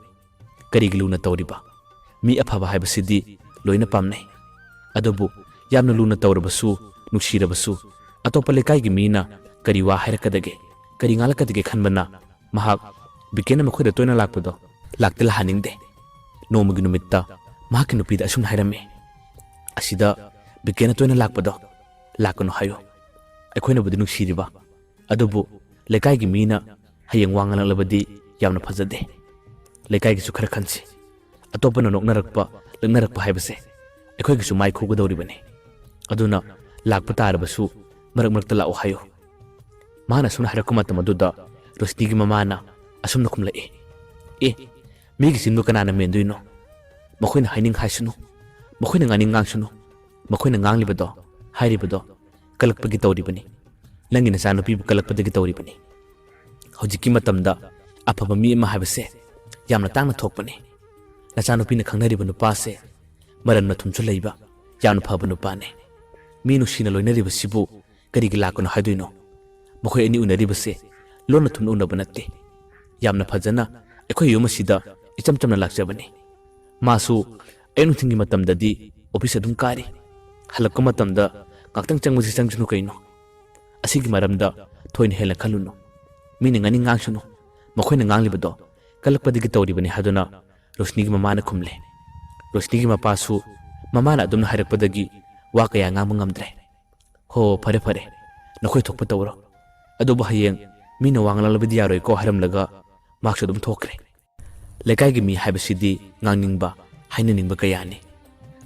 kari gi luna tawriba mi aphaba haibasidi loina pamnai adobu yamna luna tawrabasu nuksirabasu atopa lekai gi mina kari wa hairakadage kari ngalakadage khanbana mahak Biken makhoida toina lakpado laktela haningde nomagi numitta mahaki nupida asum hairame asida Biken toina lakpado lakano hayo aikhoina budi nuksiriba adobu lekai gi mina hayeng wangalanglabadi yamna phajade lekai gi su khara khansi atopana noknarakpa lengnarakpa haibase aikhoi gi su mai khogadoribani aduna lakpa tarabasu marak marakta lao hayo mana suna harakku matamaduda Rosni gi mamana asumna khumlae migi sindu kanana menduino makhoina haining haisunu makhoina ngani ngangsunu makhoina nganglibado hairibado kalakpagi tawribani nangi nasanu pibu kalakpadagi tawribani hojiki matamda aphaba mi ama haibase yamna tangna thokpani nasanu pina khangnariba nupase maranna thumchu leiba yamna phaba nupane mi nusina loinariba sibu karigi lakano haiduino makhoi ani unaribase lona thumna unaba natte yamna phajana aikhoi yumasida ichamchamna lakjabani masu ainu thingi matamdadi office adum kari halakko matamda ngaktang changmusi changjunu kaino asigi maramda thoin hela khaluno mini ngani ngangsunu makhoina nganglibado kalakpadigi tawribani haduna Rosni gi mamana khumle Rosni gi mapasu mamana adumna harakpadagi wa kaya ngam ngamdre ho phare phare nakhoi thokpa tawro adubu hayeng mina wanglalabadi yaroi ko haramlaga maksu dum thokre lekai gi mi haibasidi ngangningba hainaningba kayani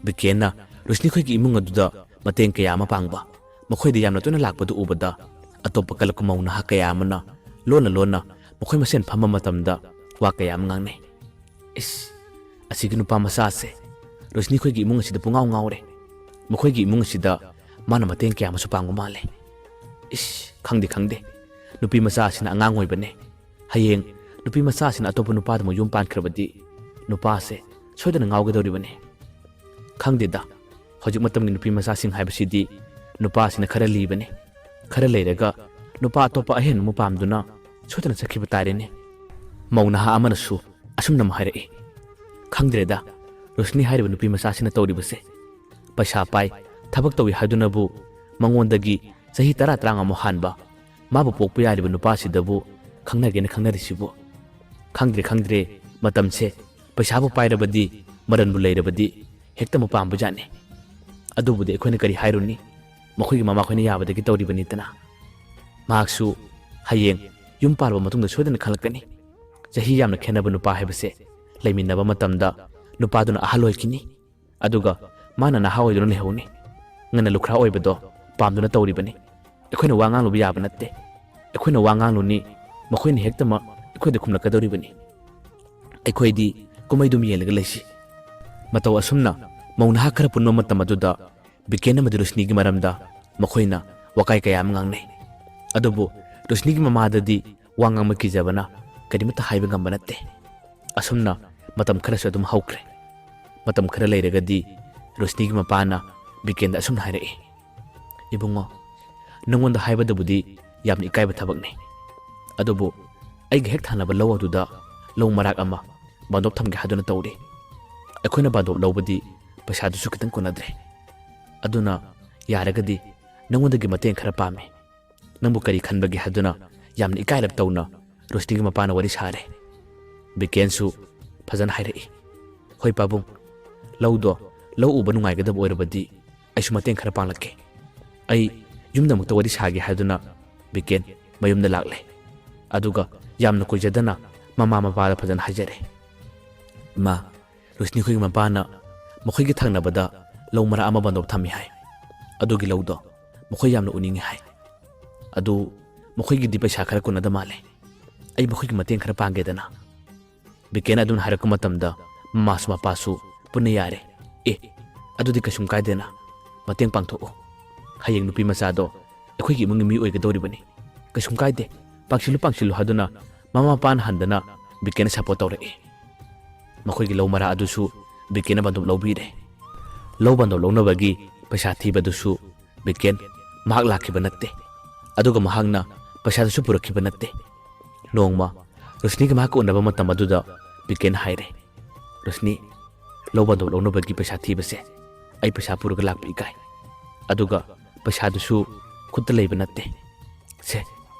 Bikenna Rosni khoi gi imung aduda mateng kaya ama pangba makhoi di yamna tuna lakpadu ubada atopa kalak mauna ha kaya amana lona makhoi masen phama matamda wa kaya am ngangne asigi nupa masa se Rosni khoi gi imung asida pungaw ngawre makhoi gi imung asida ꯃꯥꯅ ꯃꯇꯦꯡ ꯀꯌꯥ ꯑꯃꯁꯨ ꯄꯥꯡꯕ ꯃꯥꯜꯂꯦ ꯏꯁ ꯈꯪꯗꯦ ꯈꯪꯗꯦ ꯅꯨꯄꯤ ꯃꯆꯥꯁꯤꯅ ꯑꯉꯥꯡ ꯑꯣꯏꯕꯅꯦ ꯍꯌꯦꯡ ꯅꯨꯄꯤ ꯃꯆꯥꯁꯤꯅ ꯑꯇꯣꯞꯄ ꯅꯨꯄꯥꯗ ꯑꯃꯨꯛ ꯌꯨꯝ ꯄꯥꯟꯈ꯭ꯔꯕꯗꯤ ꯅꯨꯄꯥꯁꯦ ꯁꯣꯏꯗꯅ ꯉꯥꯎꯒꯗꯧꯔꯤꯕꯅꯤ ꯈꯪꯗꯦꯗ ꯍꯧꯖꯤꯛ ꯃꯇꯝꯒꯤ ꯅꯨꯄꯤ ꯃꯆꯥꯁꯤꯡ ꯍꯥꯏꯕꯁꯤꯗꯤ ꯅꯨꯄꯥꯁꯤꯅ ꯈꯔ ꯂꯤꯕꯅꯤ ꯈꯔ ꯂꯩꯔꯒ ꯅꯨꯄꯥ ꯑꯇꯣꯞꯄ ꯑꯍꯦꯟ ꯑꯃ ꯄꯥꯝꯗꯨꯅ ꯁꯣꯏꯗꯅ ꯆꯠꯈꯤꯕ ꯇꯥꯔꯦꯅꯦ ꯃꯧ ꯅꯍꯥ ꯑꯃꯅꯁꯨ ꯑꯁꯨꯝꯅ ꯍꯥꯏꯔꯛꯏ ꯈꯪꯗ꯭ꯔꯦꯗ ꯔꯣꯁꯅꯤ ꯍꯥꯏꯔꯤꯕ ꯅꯨꯄꯤ ꯃꯆꯥꯁꯤꯅ ꯇꯧꯔꯤꯕꯁꯦ ꯄꯩꯁꯥ ꯄꯥꯏ ꯊꯕꯛ ꯇꯧꯏ ꯍꯥꯏꯗꯨꯅꯕꯨ ꯃꯉꯣꯟꯗꯒꯤ ꯆꯍꯤ 10-15 ꯍꯥꯟꯕ ꯃꯥꯕꯨ ꯄꯣꯛꯄ ꯌꯥꯔꯤꯕ ꯅꯨꯄꯥꯁꯤꯗꯕꯨ ꯈꯪꯅꯒꯦꯅ ꯈꯪꯅꯔꯤꯁꯤꯕꯨ ꯈꯪꯗ꯭ꯔꯦ ꯃꯇꯝꯁꯦ ꯄꯩꯁꯥꯕꯨ ꯄꯥꯏꯔꯕꯗꯤ ꯃꯔꯟꯕꯨ ꯂꯩꯔꯕꯗꯤ ꯍꯦꯛꯇ ꯄꯥꯝꯕꯖꯥꯠꯅꯤ ꯑꯗꯨꯕꯨꯗꯤ ꯑꯩꯈꯣꯏꯅ ꯀꯔꯤ ꯍꯥꯏꯔꯨꯅꯤ ꯃꯈꯣꯏꯒꯤ ꯃꯃꯥꯈꯣꯏꯅ ꯌꯥꯕꯗꯒꯤ ꯇꯧꯔꯤꯕꯅꯤꯗꯅ ꯃꯍꯥꯛꯁꯨ ꯍꯌꯦꯡ ꯌꯨꯝ ꯄꯥꯜꯂꯕ ꯃꯇꯨꯡꯗ ꯁꯣꯏꯗꯅ ꯈꯪꯂꯛꯀꯅꯤ ꯆꯍꯤ ꯌꯥꯝꯅ ꯈꯦꯟꯅꯕ ꯅꯨꯄꯥ ꯍꯥꯏꯕꯁꯦ ꯂꯩꯃꯤꯟꯅꯕ ꯃꯇꯝꯗ ꯅꯨꯄꯥꯗꯨꯅ ꯑꯍꯜ ꯑꯣꯏꯈꯤꯅꯤ ꯑꯗꯨꯒ ꯃꯥꯅ ꯅꯍꯥ ꯑꯣꯏꯗꯨꯅ ꯂꯩꯍꯧꯅꯤ ꯉꯟꯅ ꯂꯨꯈ꯭ꯔꯥ ꯑꯣꯏꯕꯗꯣ ꯄꯥꯝꯗꯨꯅ ꯇꯧꯔꯤꯕꯅꯤ ꯑꯩꯈꯣꯏꯅ ꯋꯥ ꯉꯥꯡꯂꯨꯕ ꯌꯥꯕ ꯅꯠꯇꯦ ꯑꯩꯈꯣꯏꯅ ꯋꯥ ꯉꯥꯡꯂꯨꯅꯤ ꯃꯈꯣꯏꯅ ꯍꯦꯛꯇꯃꯛ ꯑꯩꯈꯣꯏꯗ ꯈꯨꯝꯂꯛꯀꯗꯧꯔꯤꯕꯅꯤ ꯑꯩꯈꯣꯏꯗꯤ ꯀꯨꯝꯍꯩꯗꯨꯝ ꯌꯦꯡꯂꯒ ꯂꯩꯁꯤ ꯃꯇꯧ ꯑꯁꯨꯝꯅ ꯃꯧ ꯅꯍꯥ ꯈꯔ ꯄꯨꯟꯕ ꯃꯇꯝ ꯑꯗꯨꯗ ꯕꯤꯀꯦꯟ ꯑꯃꯗꯤ ꯔꯣꯁꯅꯤꯒꯤ ꯃꯔꯝꯗ ꯃꯈꯣꯏꯅ ꯋꯥꯀꯥꯏ ꯀꯌꯥ ꯑꯃ ꯉꯥꯡꯅꯩ ꯑꯗꯨꯕꯨ ꯔꯣꯁꯅꯤꯒꯤ ꯃꯃꯥꯗꯗꯤ ꯋꯥ ꯉꯥꯡꯕ ꯀꯤꯖꯕꯅ ꯀꯔꯤꯃꯠꯇ ꯍꯥꯏꯕ ꯉꯝꯕ ꯅꯠꯇꯦ ꯑꯁꯨꯝꯅ ꯃꯇꯝ ꯈꯔꯁꯨ ꯑꯗꯨꯝ ꯍꯧꯈ꯭ꯔꯦ ꯃꯇꯝ ꯈꯔ ꯂꯩꯔꯒꯗꯤ ꯔꯣꯁꯅꯤꯒꯤ ꯃꯄꯥꯅ ꯕꯤꯀꯦꯟꯗ ꯑꯁꯨꯝꯅ ꯍꯥꯏꯔꯛꯏ ꯏꯕꯨꯡꯉꯣ ꯅꯉꯣꯟꯗ ꯍꯥꯏꯕꯗꯕꯨꯗꯤ ꯌꯥꯝꯅ ꯏꯀꯥꯏꯕ ꯊꯕꯛꯅꯤ ꯑꯗꯨꯕꯨ ꯑꯩꯒ ꯍꯦꯛ ꯊꯥꯅꯕ ꯂꯧ ꯑꯗꯨꯗ ꯂꯧ ꯃꯔꯥꯛ ꯑꯃ ꯕꯟꯗꯣꯞ ꯊꯝꯒꯦ ꯍꯥꯏꯗꯨꯅ ꯇꯧꯔꯤ ꯑꯩꯈꯣꯏꯅ ꯕꯟꯗꯣꯞ ꯂꯧꯕꯗꯤ ꯄꯩꯁꯥꯗꯨꯁꯨ ꯈꯤꯇꯪ ꯀꯣꯟꯅꯗ꯭ꯔꯦ ꯑꯗꯨꯅ ꯌꯥꯔꯒꯗꯤ ꯅꯉꯣꯟꯗꯒꯤ ꯃꯇꯦꯡ ꯈꯔ ꯄꯥꯝꯃꯤ ꯅꯪꯕꯨ ꯀꯔꯤ ꯈꯟꯕꯒꯦ ꯍꯥꯏꯗꯨꯅ ꯌꯥꯝꯅ ꯏꯀꯥꯏꯔꯞ ꯇꯧꯅ ꯔꯣꯁꯅꯤꯒꯤ ꯃꯄꯥꯅ ꯋꯥꯔꯤ ꯁꯥꯔꯦ ꯕꯤꯀꯦꯟꯁꯨ ꯐꯖꯅ ꯍꯥꯏꯔꯛꯏ ꯍꯣꯏ ꯄꯥꯕꯨꯡ ꯂꯧꯗꯣ ꯂꯧ ꯎꯕ ꯅꯨꯡꯉꯥꯏꯒꯗꯕ ꯑꯣꯏꯔꯕꯗꯤ ꯑꯩꯁꯨ ꯃꯇꯦꯡ ꯈꯔ ꯄꯥꯡꯂꯛꯀꯦ ꯑꯩ ꯌꯨꯝꯗ ꯑꯃꯨꯛꯇ ꯋꯥꯔꯤ ꯁꯥꯒꯦ ꯍꯥꯏꯗꯨꯅ ꯕꯤꯀꯦꯟ ꯃꯌꯨꯝꯗ ꯂꯥꯛꯂꯦ ꯑꯗꯨꯒ ꯌꯥꯝꯅ ꯀꯨꯏꯖꯗꯅ ꯃꯃꯥ ꯃꯄꯥꯗ ꯐꯖꯅ ꯍꯥꯏꯖꯔꯦ ꯏꯃꯥ ꯔꯣꯁꯅꯤ ꯈꯣꯏꯒꯤ ꯃꯄꯥꯅ ꯃꯈꯣꯏꯒꯤ ꯊꯪꯅꯕꯗ ꯂꯧ ꯃꯔꯥꯛ ꯑꯃ ꯕꯟꯗꯣꯞ ꯊꯝꯃꯤ ꯍꯥꯏ ꯑꯗꯨꯒꯤ ꯂꯧꯗꯣ ꯃꯈꯣꯏ ꯌꯥꯝꯅ ꯎꯅꯤꯡꯉꯤ ꯍꯥꯏ ꯑꯗꯨ ꯃꯈꯣꯏꯒꯤꯗꯤ ꯄꯩꯁꯥ ꯈꯔ ꯀꯣꯟꯅꯗ ꯃꯥꯜꯂꯦ ꯑꯩ ꯃꯈꯣꯏꯒꯤ ꯃꯇꯦꯡ ꯈꯔ ꯄꯥꯡꯒꯦꯗꯅ ꯕꯤꯀꯦꯟ ꯑꯗꯨꯅ ꯍꯥꯏꯔꯛꯄ ꯃꯇꯝꯗ ꯃꯃꯥꯁꯨ ꯃꯄꯥꯁꯨ ꯄꯨꯟꯅ ꯌꯥꯔꯦ ꯑꯗꯨꯗꯤ ꯀꯩꯁꯨꯝ ꯀꯥꯏꯗꯦꯅ ꯃꯇꯦꯡ ꯄꯥꯡꯊꯣꯛꯎ ꯍꯌꯦꯡ ꯅꯨꯄꯤ ꯃꯆꯥꯗꯣ ꯑꯩꯈꯣꯏꯒꯤ ꯏꯃꯨꯡꯒꯤ ꯃꯤ ꯑꯣꯏꯒꯗꯧꯔꯤꯕꯅꯤ ꯀꯩꯁꯨꯝ ꯀꯥꯏꯗꯦ ꯄꯥꯡꯁꯤꯜꯂꯨ ꯍꯥꯏꯗꯨꯅ ꯃꯃꯥ ꯃꯄꯥꯅ ꯍꯟꯗꯅ ꯕꯤꯀꯦꯟꯅ ꯁꯄꯣꯔꯠ ꯇꯧꯔꯛꯏ ꯃꯈꯣꯏꯒꯤ ꯂꯧ ꯃꯔꯥ ꯑꯗꯨꯁꯨ ꯕꯤꯀꯦꯟꯅ ꯕꯟꯗꯣꯞ ꯂꯧꯕꯤꯔꯦ ꯂꯧ ꯕꯟꯗꯣꯞ ꯂꯧꯅꯕꯒꯤ ꯄꯩꯁꯥ ꯊꯤꯕꯗꯨꯁꯨ ꯕꯤꯀꯦꯟ ꯃꯍꯥꯛ ꯂꯥꯛꯈꯤꯕ ꯅꯠꯇꯦ ꯑꯗꯨꯒ ꯃꯍꯥꯛꯅ ꯄꯩꯁꯥꯗꯨꯁꯨ ꯄꯨꯔꯛꯈꯤꯕ ꯅꯠꯇꯦ ꯅꯣꯡꯃ ꯔꯣꯁꯅꯤꯒ ꯃꯍꯥꯛꯀ ꯎꯅꯕ ꯃꯇꯝ ꯑꯗꯨꯗ ꯕꯤꯀꯦꯟ ꯍꯥꯏꯔꯦ ꯔꯣꯁꯅꯤ ꯂꯧ ꯕꯟꯗꯣꯞ ꯂꯧꯅꯕꯒꯤ ꯄꯩꯁꯥ ꯊꯤꯕꯁꯦ ꯑꯩ ꯄꯩꯁꯥ ꯄꯨꯔꯒ ꯂꯥꯛꯄ ꯏꯀꯥꯏ ꯑꯗꯨꯒ ꯄꯩꯁꯥꯗꯨꯁꯨ ꯈꯨꯠꯇ ꯂꯩꯕ ꯅꯠꯇꯦ ꯁꯦ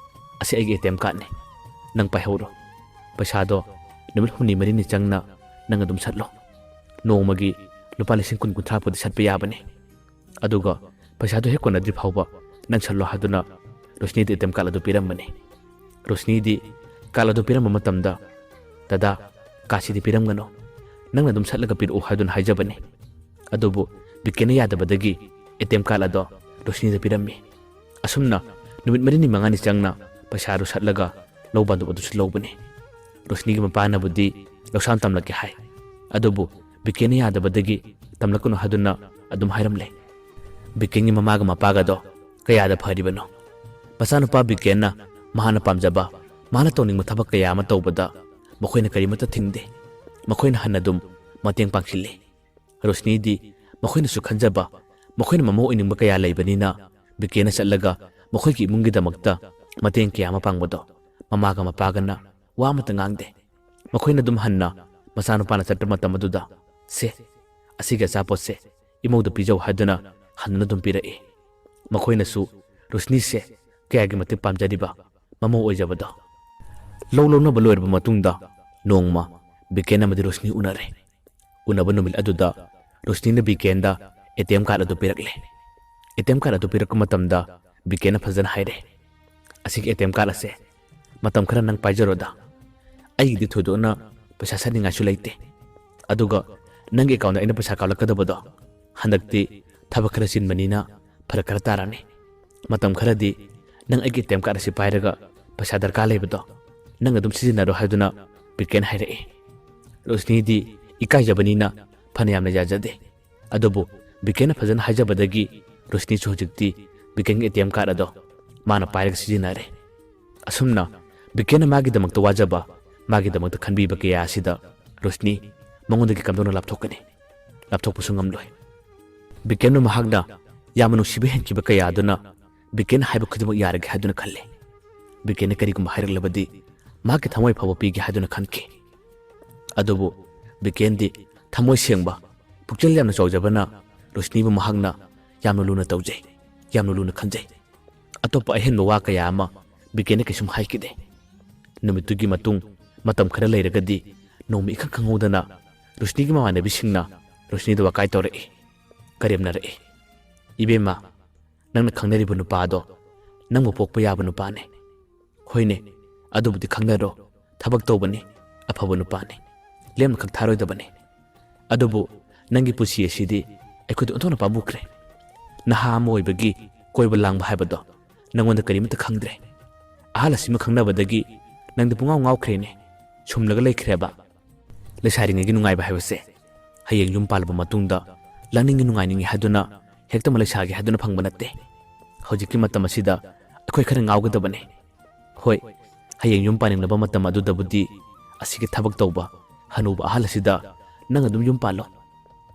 ꯑꯁꯤ ꯑꯩꯒꯤ ATM ꯀꯥꯔꯗꯅꯤ ꯅꯪ ꯄꯥꯏꯍꯧꯔꯣ ꯄꯩꯁꯥꯗꯣ ꯅꯨꯃꯤꯠ 7-8 ꯆꯪꯅ ꯅꯪ ꯑꯗꯨꯝ ꯁꯠꯂꯣ ꯅꯣꯡꯃꯒꯤ ꯂꯨꯄꯥ 10,000-30,000 ꯄꯨꯗꯤ ꯁꯠꯄ ꯌꯥꯕꯅꯤ ꯑꯗꯨꯒ ꯄꯩꯁꯥꯗꯣ ꯍꯦꯛ ꯀꯣꯟꯅꯗ꯭ꯔꯤ ꯐꯥꯎꯕ ꯅꯪ ꯁꯠꯂꯣ ꯍꯥꯏꯗꯨꯅ ꯔꯣꯁꯅꯤꯗ ATM ꯀꯥꯔꯗ ꯑꯗꯨ ꯄꯤꯔꯝꯕꯅꯤ ꯔꯣꯁꯅꯤꯗꯤ ꯀꯥꯔꯗ ꯑꯗꯨ ꯄꯤꯔꯝꯕ ꯃꯇꯝꯗ ꯗꯗꯥ ꯀꯥꯔꯗꯁꯤꯗꯤ ꯄꯤꯔꯝꯒꯅꯨ ꯅꯪꯅ ꯑꯗꯨꯝ ꯁꯠꯂꯒ ꯄꯤꯔꯛꯎ ꯍꯥꯏꯗꯨꯅ ꯍꯥꯏꯖꯕꯅꯤ ꯑꯗꯨꯕꯨ ꯕꯤꯀꯦꯟꯅ ꯌꯥꯗꯕꯗꯒꯤ ATM ꯀꯥꯔꯗ ꯑꯗꯣ ꯔꯣꯁꯅꯤꯗ ꯄꯤꯔꯝꯃꯤ ꯑꯁꯨꯝꯅ ꯅꯨꯃꯤꯠ 4-5 ꯆꯪꯅ ꯄꯩꯁꯥꯗꯨ ꯁꯠꯂꯒ ꯂꯧ ꯕꯟꯗꯣꯞ ꯑꯗꯨꯁꯨ ꯂꯧꯕꯅꯤ ꯔꯣꯁꯅꯤꯒꯤ ꯃꯄꯥꯅꯕꯨꯗꯤ ꯂꯧꯁꯥꯟ ꯇꯝꯂꯛꯀꯦ ꯍꯥꯏ ꯑꯗꯨꯕꯨ ꯕꯤꯀꯦꯟꯅ ꯌꯥꯗꯕꯗꯒꯤ ꯇꯝꯂꯛꯀꯅꯨ ꯍꯥꯏꯗꯨꯅ ꯑꯗꯨꯝ ꯍꯥꯏꯔꯝꯂꯦ ꯕꯤꯀꯦꯟꯒꯤ ꯃꯃꯥꯒ ꯃꯄꯥꯒꯗꯣ ꯀꯌꯥꯗ ꯐꯔꯤꯕꯅꯣ ꯃꯆꯥꯅꯨꯄꯥ ꯕꯤꯀꯦꯟꯅ ꯃꯍꯥꯛꯅ ꯄꯥꯝꯖꯕ ꯃꯍꯥꯛꯅ ꯇꯧꯅꯤꯡꯕ ꯊꯕꯛ ꯀꯌꯥ ꯑꯃ ꯇꯧꯕꯗ ꯃꯈꯣꯏꯅ ꯀꯔꯤꯃꯠꯇ ꯊꯤꯡꯗꯦ ꯃꯈꯣꯏꯅ ꯍꯟꯅ ꯑꯗꯨꯝ ꯃꯇꯦꯡ ꯄꯥꯡꯁꯤꯜꯂꯤ ꯔꯣꯁꯅꯤꯗꯤ ꯃꯈꯣꯏꯅꯁꯨ ꯈꯟꯖꯕ ꯃꯈꯣꯏꯅ ꯃꯃꯧ ꯑꯣꯏꯅꯤꯡꯕ ꯀꯌꯥ ꯂꯩꯕꯅꯤꯅ ꯕꯤꯀꯦꯟꯅ ꯆꯠꯂꯒ ꯃꯈꯣꯏꯒꯤ ꯏꯃꯨꯡꯒꯤꯗꯃꯛꯇ ꯃꯇꯦꯡ ꯀꯌꯥ ꯑꯃ ꯄꯥꯡꯕꯗꯣ ꯃꯃꯥꯒ ꯃꯄꯥꯒꯅ ꯋꯥ ꯑꯃꯠꯇ ꯉꯥꯡꯗꯦ ꯃꯈꯣꯏꯅ ꯑꯗꯨꯝ ꯍꯟꯅ ꯃꯆꯥꯅꯨꯄꯥꯅ ꯆꯠꯄ ꯃꯇꯝ ꯑꯗꯨꯗ ꯁꯦ ꯑꯁꯤꯒꯤ ꯑꯆꯥꯄꯣꯠꯁꯦ ꯏꯃꯧꯗ ꯄꯤꯖꯧ ꯍꯥꯏꯗꯨꯅ ꯍꯟꯗꯨꯅ ꯑꯗꯨꯝ ꯄꯤꯔꯛꯏ ꯃꯈꯣꯏꯅꯁꯨ ꯔꯣꯁꯅꯤꯁꯦ ꯀꯌꯥꯒꯤ ꯃꯇꯤꯛ ꯄꯥꯝꯖꯔꯤꯕ ꯃꯃꯧ ꯑꯣꯏꯖꯕꯗꯣ ꯂꯧ ꯂꯧꯅꯕ ꯂꯣꯏꯔꯕ ꯃꯇꯨꯡꯗ ꯅꯣꯡꯃ ꯕꯤꯀꯦꯟ ꯑꯃꯗꯤ ꯔꯣꯁꯅꯤ ꯎꯅꯔꯦ ꯎꯅꯕ ꯅꯨꯃꯤꯠ ꯑꯗꯨꯗ ꯔꯣꯁꯅꯤꯅ ꯕꯤꯀꯦꯟꯗ ATM ꯀꯥꯔꯗ ꯑꯗꯨ ꯄꯤꯔꯛꯂꯦ ATM ꯀꯥꯔꯗ ꯑꯗꯨ ꯄꯤꯔꯛꯄ ꯃꯇꯝꯗ ꯕꯤꯀꯦꯟꯅ ꯐꯖꯅ ꯍꯥꯏꯔꯦ ꯑꯁꯤꯒꯤ ATM ꯀꯥꯔꯗ ꯑꯁꯦ ꯃꯇꯝ ꯈꯔ ꯅꯪ ꯄꯥꯏꯖꯔꯣꯗ ꯑꯩꯒꯤꯗꯤ ꯊꯣꯏꯗꯣꯛꯅ ꯄꯩꯁా ꯁꯠꯅꯤꯡꯉꯥꯏꯁꯨ ꯂꯩꯇꯦ ꯑꯗꯨꯒ ꯅꯪꯒꯤ ꯑꯦꯀꯥꯎꯟꯗ ꯑꯩꯅ ꯄꯩꯁా ꯀꯥꯞꯂꯛꯀꯗꯕꯗꯣ ꯍꯟꯗꯛꯇꯤ ꯊꯕꯛ ꯈꯔ ꯆꯤꯟꯕꯅꯤꯅ ꯐꯔꯛ ꯈꯔ ꯇꯥꯔꯅꯤ ꯃꯇꯝ ꯈꯔꯗꯤ ꯅꯪ ꯑꯩꯒꯤ ATM ꯀꯥꯔꯗ ꯑꯁꯤ ꯄꯥꯏꯔꯒ ꯄꯩꯁꯥ ꯗꯔꯀꯥꯔ ꯂꯩꯕꯗꯣ ꯅꯪ ꯑꯗꯨꯝ ꯁꯤꯖꯤꯟꯅꯔꯣ ꯍꯥꯏꯗꯨꯅ ꯕꯤꯀꯦꯟ ꯍꯥꯏꯔꯛꯏ ꯔꯣꯁꯅꯤꯗꯤ ꯏꯀꯥꯏꯖꯕꯅꯤꯅ ꯐꯅ ꯌꯥꯝꯅ ꯌꯥꯖꯗꯦ ꯑꯗꯨꯕꯨ ꯕꯤꯀꯦꯟꯅ ꯐꯖꯅ ꯍꯥꯏꯖꯕꯗꯒꯤ ꯔꯣꯁꯅꯤꯁꯨ ꯍꯧꯖꯤꯛꯇꯤ ꯕꯤꯀꯦꯟꯒꯤ ATM ꯀꯥꯔꯗ ꯑꯗꯣ ꯃꯥꯅ ꯄꯥꯏꯔꯒ ꯁꯤꯖꯤꯟꯅꯔꯦ ꯑꯁꯨꯝꯅ ꯕꯤꯀꯦꯟꯅ ꯃꯥꯒꯤꯗꯃꯛꯇ ꯋꯥꯖꯕ ꯃꯥꯒꯤꯗꯃꯛꯇ ꯈꯟꯕꯤꯕ ꯀꯌꯥ ꯑꯁꯤꯗ ꯔꯣꯁꯅꯤ ꯃꯉꯣꯟꯗꯒꯤ ꯀꯝꯗꯧꯅ ꯂꯥꯞꯊꯣꯛꯀꯅꯤ ꯂꯥꯞꯊꯣꯛꯄꯁꯨ ꯉꯝꯂꯣꯏ ꯕꯤꯀꯦꯟꯕꯨ ꯃꯍꯥꯛꯅ ꯌꯥꯝꯅ ꯅꯨꯡꯁꯤꯕ ꯍꯦꯟꯈꯤꯕ ꯀꯌꯥ ꯑꯗꯨꯅ ꯕꯤꯀꯦꯟ ꯍꯥꯏꯕ ꯈꯨꯗꯤꯡꯃꯛ ꯌꯥꯔꯒꯦ ꯍꯥꯏꯗꯨꯅ ꯈꯜꯂꯤ ꯕꯤꯀꯦꯟꯅ ꯀꯔꯤꯒꯨꯝꯕ ꯍꯥꯏꯔꯛꯂꯕꯗꯤ ꯃꯍꯥꯛꯀꯤ ꯊꯃꯣꯏ ꯐꯥꯎꯕ ꯄꯤꯒꯦ ꯍꯥꯏꯗꯨꯅ ꯈꯟꯈꯤ ꯑꯗꯨꯕꯨ ꯕꯤꯀꯦꯟꯗꯤ ꯊꯃꯣꯏ ꯁꯦꯡꯕ ꯄꯨꯛꯆꯦꯜ ꯌꯥꯝꯅ ꯆꯥꯎꯖꯕꯅ ꯔꯣꯁꯅꯤꯕꯨ ꯃꯍꯥꯛꯅ ꯌꯥꯝꯅ ꯂꯨꯅ ꯇꯧꯖꯩ ꯌꯥꯝꯅ ꯂꯨꯅ ꯈꯟꯖꯩ ꯑꯇꯣꯞꯄ ꯑꯍꯦꯟꯕ ꯋꯥ ꯀꯌꯥ ꯑꯃ ꯕꯤꯀꯦꯟꯅ ꯀꯩꯁꯨꯝ ꯍꯥꯏꯈꯤꯗꯦ ꯅꯨꯃꯤꯠꯇꯨꯒꯤ ꯃꯇꯨꯡ ꯃꯇꯝ ꯈꯔ ꯂꯩꯔꯒꯗꯤ ꯅꯣꯡꯃ ꯏꯈꯪ ꯈꯪꯍꯧꯗꯅ ꯔꯣꯁꯅꯤꯒꯤ ꯃꯃꯥꯟꯅꯕꯤꯁꯤꯡꯅ ꯔꯣꯁꯅꯤꯗ ꯋꯥꯀꯥꯏ ꯇꯧꯔꯛꯏ ꯀꯔꯦꯝꯅꯔꯛꯏ ꯏꯕꯦꯝꯃ ꯅꯪꯅ ꯈꯪꯅꯔꯤꯕ ꯅꯨꯄꯥꯗꯣ ꯅꯪꯕꯨ ꯄꯣꯛꯄ ꯌꯥꯕ ꯅꯨꯄꯥꯅꯤ ꯍꯣꯏꯅꯦ ꯑꯗꯨꯕꯨꯗꯤ ꯈꯪꯅꯔꯣ ꯊꯕꯛ ꯇꯧꯕꯅꯤ ꯑꯐꯕ ꯅꯨꯄꯥꯅꯤ ꯂꯦꯝꯅ ꯈꯛ ꯊꯥꯔꯣꯏꯗꯕꯅꯤ ꯑꯗꯨꯕꯨ ꯅꯪꯒꯤ ꯄꯨꯟꯁꯤ ꯑꯁꯤꯗꯤ ꯑꯩꯈꯣꯏꯗ ꯑꯣꯟꯊꯣꯛꯅ ꯄꯥꯝꯃꯨꯈ꯭ꯔꯦ ꯅꯍꯥ ꯑꯃ ꯑꯣꯏꯕꯒꯤ ꯀꯣꯏꯕ ꯂꯥꯡꯕ ꯍꯥꯏꯕꯗꯣ ꯅꯪꯉꯣꯟꯗ ꯀꯔꯤꯃꯠꯇ ꯈꯪꯗ꯭ꯔꯦ ꯑꯍꯜ ꯑꯁꯤꯃ ꯈꯪꯅꯕꯗꯒꯤ ꯅꯪꯗꯤ ꯄꯨꯡꯉꯥꯎ ꯉꯥꯎꯈ꯭ꯔꯦꯅꯦ ꯁꯨꯝꯂꯒ ꯂꯩꯈ꯭ꯔꯦꯕ ꯂꯩꯁꯥꯔꯤꯉꯩꯒꯤ ꯅꯨꯡꯉꯥꯏꯕ ꯍꯥꯏꯕꯁꯦ ꯍꯌꯦꯡ ꯌꯨꯝ ꯄꯥꯜꯂꯕ ꯃꯇꯨꯡꯗ ꯂꯥꯡꯅꯤꯡꯉꯤ ꯅꯨꯡꯉꯥꯏꯅꯤꯡꯉꯤ ꯍꯥꯏꯗꯨꯅ ꯍꯦꯛꯇꯃꯛ ꯂꯩꯁꯥꯒꯦ ꯍꯥꯏꯗꯨꯅ ꯐꯪꯕ ꯅꯠꯇꯦ ꯍꯧꯖꯤꯛꯀꯤ ꯃꯇꯝ ꯑꯁꯤꯗ ꯑꯩꯈꯣꯏ ꯈꯔ ꯉꯥꯎꯒꯗꯕꯅꯤ ꯍꯣꯏ ꯍꯌꯦꯡ ꯌꯨꯝ ꯄꯥꯅꯤꯡꯂꯕ ꯃꯇꯝ ꯑꯗꯨꯗꯕꯨꯗꯤ ꯑꯁꯤꯒꯤ ꯊꯕꯛ ꯇꯧꯕ ꯍꯅꯨꯕ ꯑꯍꯜ ꯑꯁꯤꯗ ꯅꯪ ꯑꯗꯨꯝ ꯌꯨꯝ ꯄꯥꯜꯂꯣ